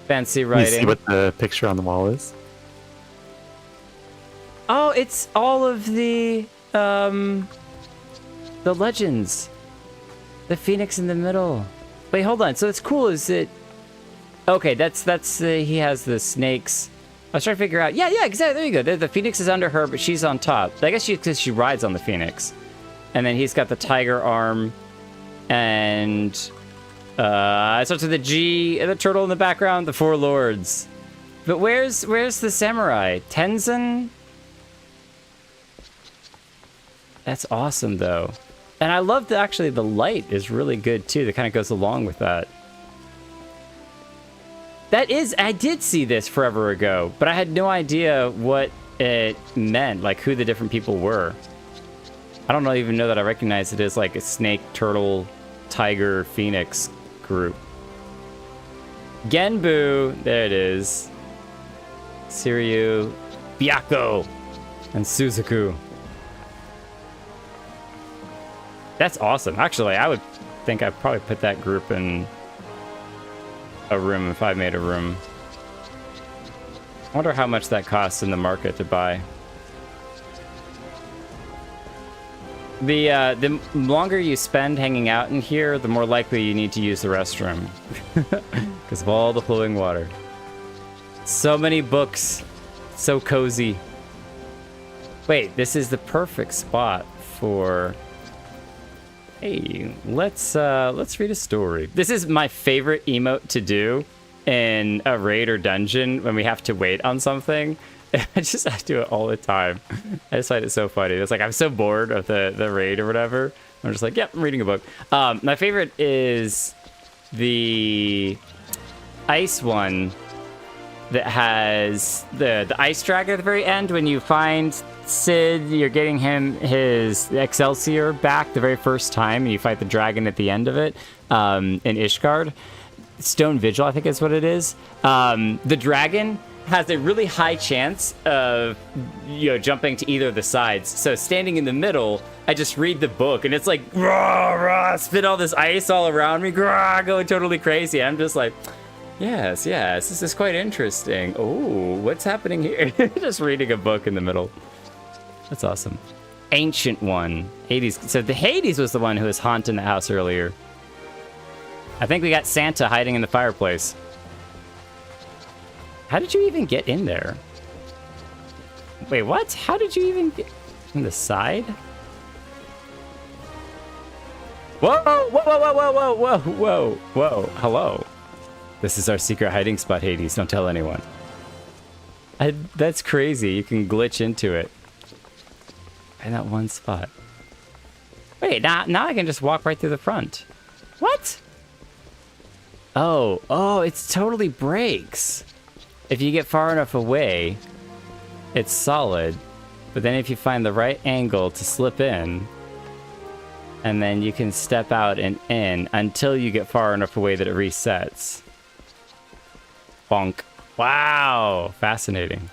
Fancy writing. You see what the picture on the wall is? Oh, it's all of the legends. The phoenix in the middle. Wait, hold on. So it's cool. Is it? Okay, that's he has the snakes. I was trying to figure out. Yeah, exactly. There you go. The phoenix is under her, but she's on top. I guess because she rides on the phoenix, and then he's got the tiger arm, and it starts with the G and the turtle in the background. The four lords. But where's the samurai? Tenzin. That's awesome, though. And I love that actually the light is really good, too. That kind of goes along with that. I did see this forever ago, but I had no idea what it meant, like who the different people were. I don't even know that I recognize it as like a snake, turtle, tiger, phoenix group. Genbu, there it is. Siryu, Byakko, and Suzaku. That's awesome. Actually, I would think I'd probably put that group in a room if I made a room. I wonder how much that costs in the market to buy. The longer you spend hanging out in here, the more likely you need to use the restroom. Because of all the flowing water. So many books. So cozy. Wait, this is the perfect spot for... Hey, let's read a story. This is my favorite emote to do in a raid or dungeon when we have to wait on something. I do it all the time. I just find it so funny. It's like I'm so bored of the raid or whatever. I'm just like, yep, I'm reading a book. My favorite is the ice one that has the ice dragon at the very end. When you find Sid, you're getting him his Excelsior back the very first time, and you fight the dragon at the end of it in Ishgard. Stone Vigil, I think is what it is. The dragon has a really high chance of jumping to either of the sides. So standing in the middle, I just read the book, and it's like rah, rah, spit all this ice all around me, rah, going totally crazy. I'm just like, yes, this is quite interesting. Oh, what's happening here? Just reading a book in the middle. That's awesome. Ancient one, Hades. So the Hades was the one who was haunting the house earlier. I think we got Santa hiding in the fireplace. How did you even get in there? Wait, what? How did you even get in the side? Whoa, whoa, whoa, whoa, whoa, whoa, whoa, whoa. Hello. This is our secret hiding spot, Hades. Don't tell anyone. That's crazy. You can glitch into it. In that one spot. Wait, now I can just walk right through the front. What? Oh, it totally breaks. If you get far enough away, it's solid. But then if you find the right angle to slip in, and then you can step out and in until you get far enough away that it resets. Bonk. Wow, fascinating.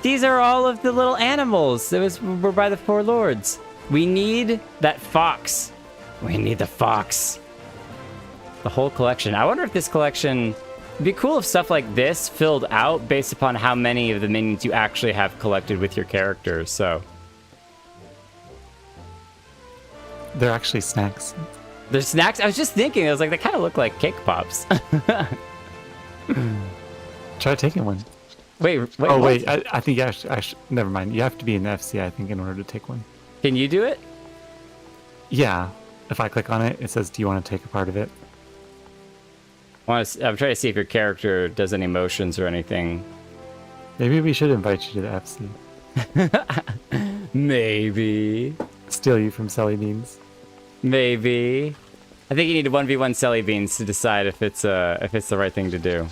These are all of the little animals that were by the Four Lords. We need that fox. We need the fox. The whole collection. I wonder if this collection... It'd be cool if stuff like this filled out based upon how many of the minions you actually have collected with your characters, so... They're actually snacks. They're snacks? I was just thinking, I was like, they kind of look like cake pops. Try taking one. Wait. Oh, what? Wait. I think never mind. You have to be in FC, I think, in order to take one. Can you do it? Yeah. If I click on it, it says, do you want to take a part of it? I'm trying to see if your character does any motions or anything. Maybe we should invite you to the FC. Maybe. Steal you from Selly Beans. Maybe. I think you need to 1v1 Selly Beans to decide if it's the right thing to do.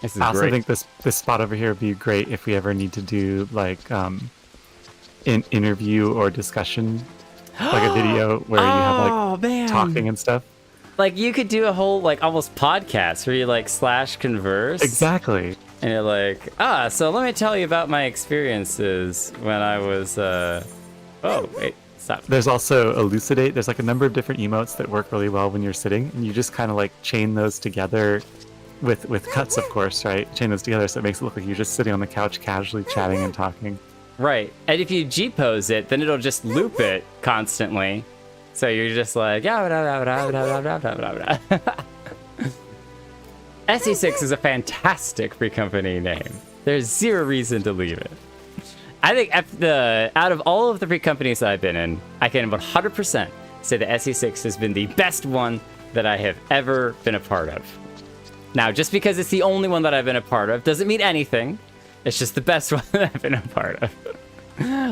This is I also great. think this spot over here would be great if we ever need to do like an interview or discussion, like a video where you have like talking and stuff. Like you could do a whole like almost podcast where you like /converse. Exactly. And you're like, so let me tell you about my experiences when I was oh wait, stop. There's also elucidate. There's like a number of different emotes that work really well when you're sitting, and you just kind of like chain those together with cuts, of course, right? Chain those together so it makes it look like you're just sitting on the couch casually chatting and talking. Right. And if you G-pose it, then it'll just loop it constantly. So you're just like, SE6 is a fantastic free company name. There's zero reason to leave it. I think out of all of the free companies that I've been in, I can 100% say that SE6 has been the best one that I have ever been a part of. Now, just because it's the only one that I've been a part of doesn't mean anything. It's just the best one that I've been a part of.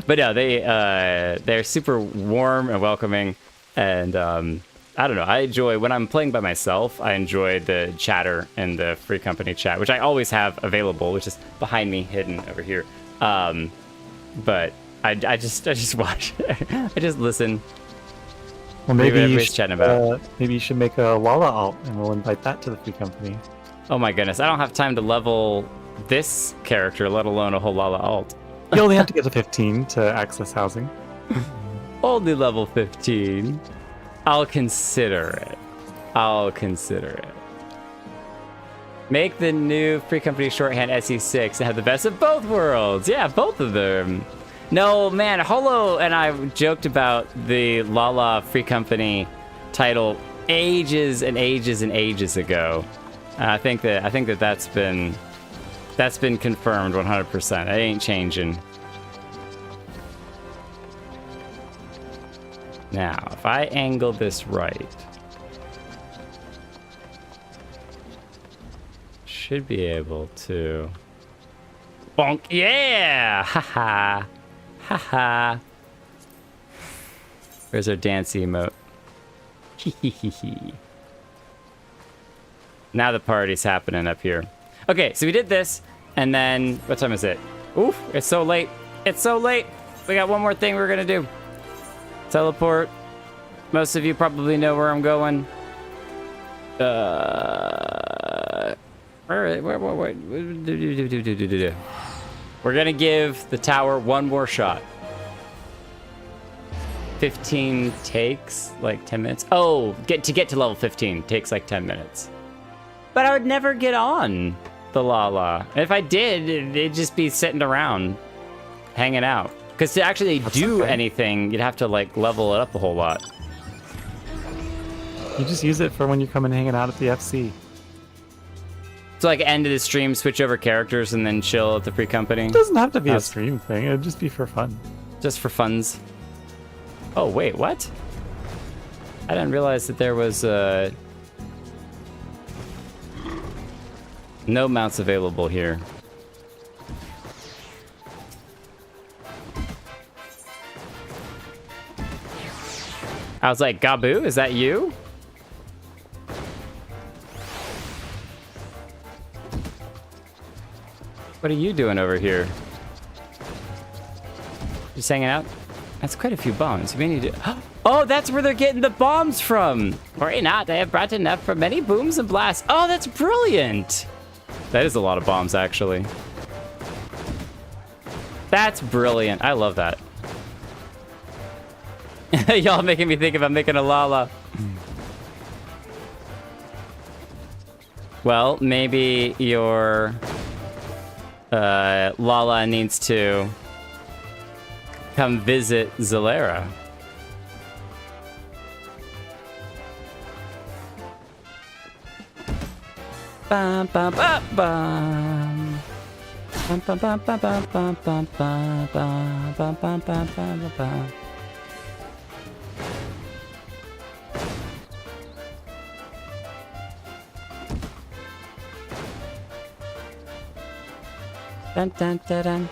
But no, they're super warm and welcoming, and I don't know. I enjoy when I'm playing by myself. I enjoy the chatter and the free company chat, which I always have available, which is behind me, hidden over here. But I just watch. I just listen. Well, maybe you should make a Lala alt, and we'll invite that to the free company. Oh my goodness, I don't have time to level this character, let alone a whole Lala alt. You only have to get to 15 to access housing. Only level 15. I'll consider it. I'll consider it. Make the new Free Company shorthand SE6 and have the best of both worlds. Yeah, both of them. No, man, Holo and I joked about the Lala Free Company title ages and ages and ages ago. I think that's been confirmed 100%. It ain't changing. Now, if I angle this right, should be able to bonk. Yeah! Haha. Haha. Where's our dance emote? Now the party's happening up here. Okay, so we did this, and then what time is it? Oof, it's so late. It's so late. We got one more thing we're gonna do. Teleport. Most of you probably know where I'm going. We're gonna give the tower one more shot. 15 takes like 10 minutes. Oh, get to level 15 takes like 10 minutes. But I would never get on the Lala. If I did, it'd just be sitting around, hanging out. Because to actually do anything, you'd have to like level it up a whole lot. You just use it for when you come and hanging out at the FC. So like end of the stream, switch over characters, and then chill at the Free Company? It doesn't have to be a stream thing. It'd just be for fun. Just for funs. Oh, wait, what? I didn't realize that there was no mounts available here. I was like, Gabu, is that you? What are you doing over here? Just hanging out? That's quite a few bombs. You may need to... Oh, that's where they're getting the bombs from! Worry not, I have brought enough for many booms and blasts. Oh, that's brilliant! That is a lot of bombs, actually. That's brilliant. I love that. Y'all making me think about making a Lala. Well, maybe your Lala needs to come visit Zalera. Bum bum bum bum. Bum bum bum bum bum bum bum bum bum bum bum bum bum. Dun, dun, dun, dun.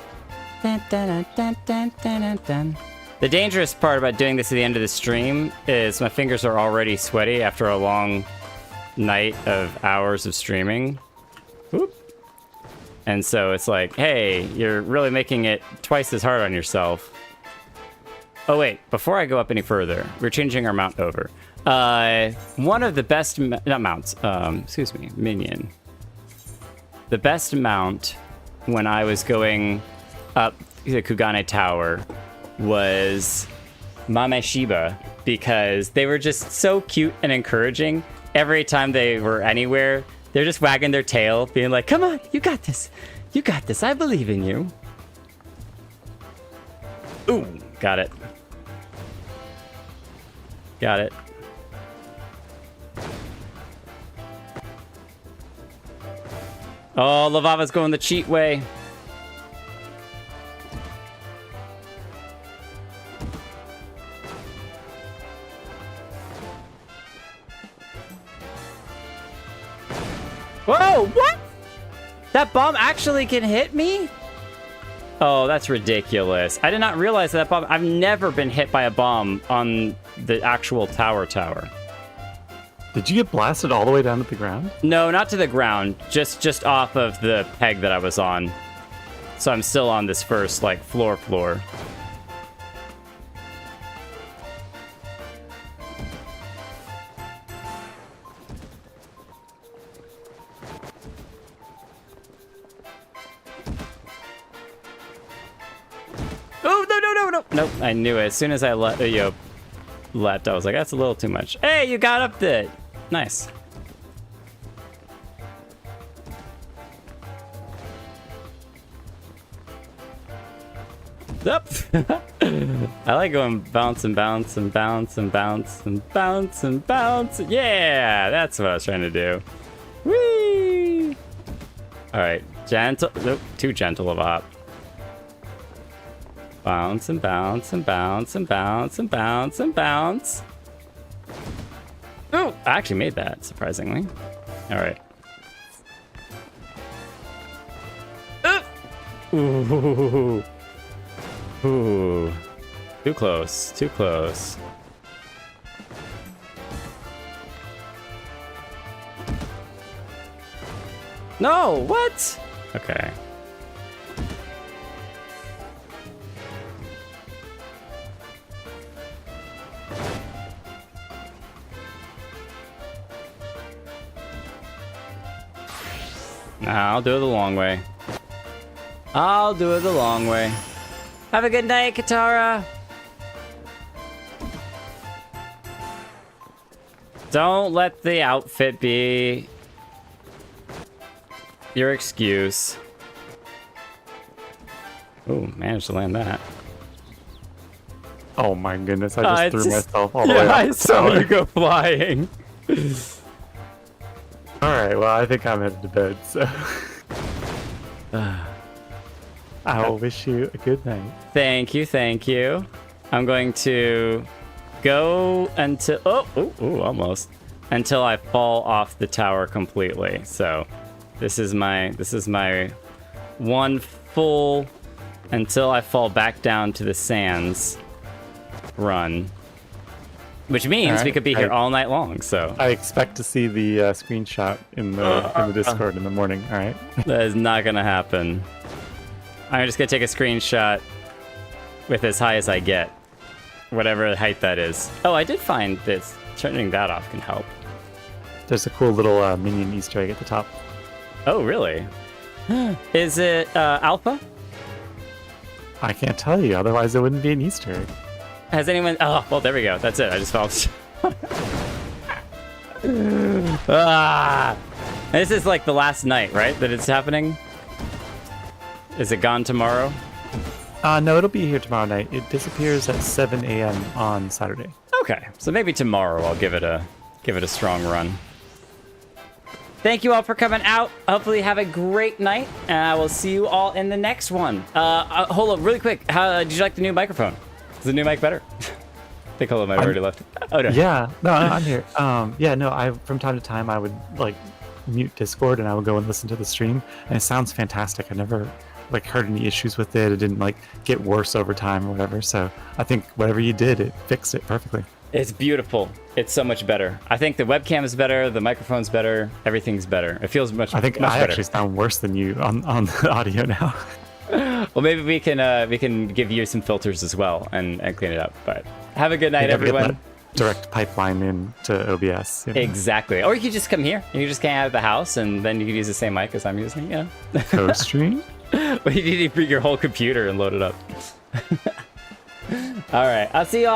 Dun, dun, dun, dun, dun, dun, dun. The dangerous part about doing this at the end of the stream is my fingers are already sweaty after a long night of hours of streaming. Whoop. And so it's like, hey, you're really making it twice as hard on yourself. Oh wait, before I go up any further, we're changing our mount over. One of the best, not mounts, excuse me, minion. The best mount when I was going up the Kugane Tower was Mame Shiba, because they were just so cute and encouraging. Every time they were anywhere, they're just wagging their tail, being like, come on, you got this. You got this. I believe in you. Ooh, got it. Got it. Oh, Lavava's going the cheat way. Whoa, what? That bomb actually can hit me? Oh, that's ridiculous. I did not realize that bomb... I've never been hit by a bomb on the actual tower. Did you get blasted all the way down to the ground? No, not to the ground. Just off of the peg that I was on. So I'm still on this first, like, floor. Oh, no. Nope, I knew it. As soon as I let... leapt, I was like, that's a little too much. Hey, you got up there. Nice. Up. I like going bounce and bounce and bounce and bounce and bounce and bounce. Yeah, that's what I was trying to do. Whee! All right, gentle. Nope, too gentle of a hop. Bounce and bounce and bounce and bounce and bounce and bounce. Oh, I actually made that, surprisingly. All right. Ooh. Ooh. Too close, too close. No, what? Okay. Nah, I'll do it the long way. I'll do it the long way. Have a good night, Katara. Don't let the outfit be your excuse. Ooh, managed to land that. Oh my goodness, I just threw myself all the yeah, way off I the saw tower. you go flying. Alright, well, I think I'm headed to bed, so... I will wish you a good night. Thank you, thank you. I'm going to go until almost until I fall off the tower completely. So this is my one full until I fall back down to the sands run. Which means we could be here all night long, so... I expect to see the screenshot in the Discord in the morning, alright? That is not gonna happen. I'm just gonna take a screenshot with as high as I get. Whatever height that is. Oh, I did find this. Turning that off can help. There's a cool little minion Easter egg at the top. Oh, really? Is it Alpha? I can't tell you, otherwise it wouldn't be an Easter egg. Has anyone... Oh, well, there we go. That's it. I just fell. This is like the last night, right? That it's happening? Is it gone tomorrow? No, it'll be here tomorrow night. It disappears at 7 a.m. on Saturday. Okay, so maybe tomorrow I'll give it a strong run. Thank you all for coming out. Hopefully have a great night, and I will see you all in the next one. Hold up, really quick. How did you like the new microphone? Is the new mic better? I think Holo might have already left. Oh no. Yeah, no, I'm here. Yeah, no, I from time to time I would like mute Discord and I would go and listen to the stream, and it sounds fantastic. I never like heard any issues with it. It didn't like get worse over time or whatever. So I think whatever you did, it fixed it perfectly. It's beautiful. It's so much better. I think the webcam is better, the microphone's better, everything's better. It feels much. I think much I better. actually sound worse than you on the audio now. Well, maybe we can give you some filters as well and clean it up. But have a good night, everyone. Direct pipeline into OBS. You know? Exactly. Or you could just come here. You could just come out of the house, and then you could use the same mic as I'm using. You know. Co-stream. But you need to bring your whole computer and load it up. All right. I'll see you all.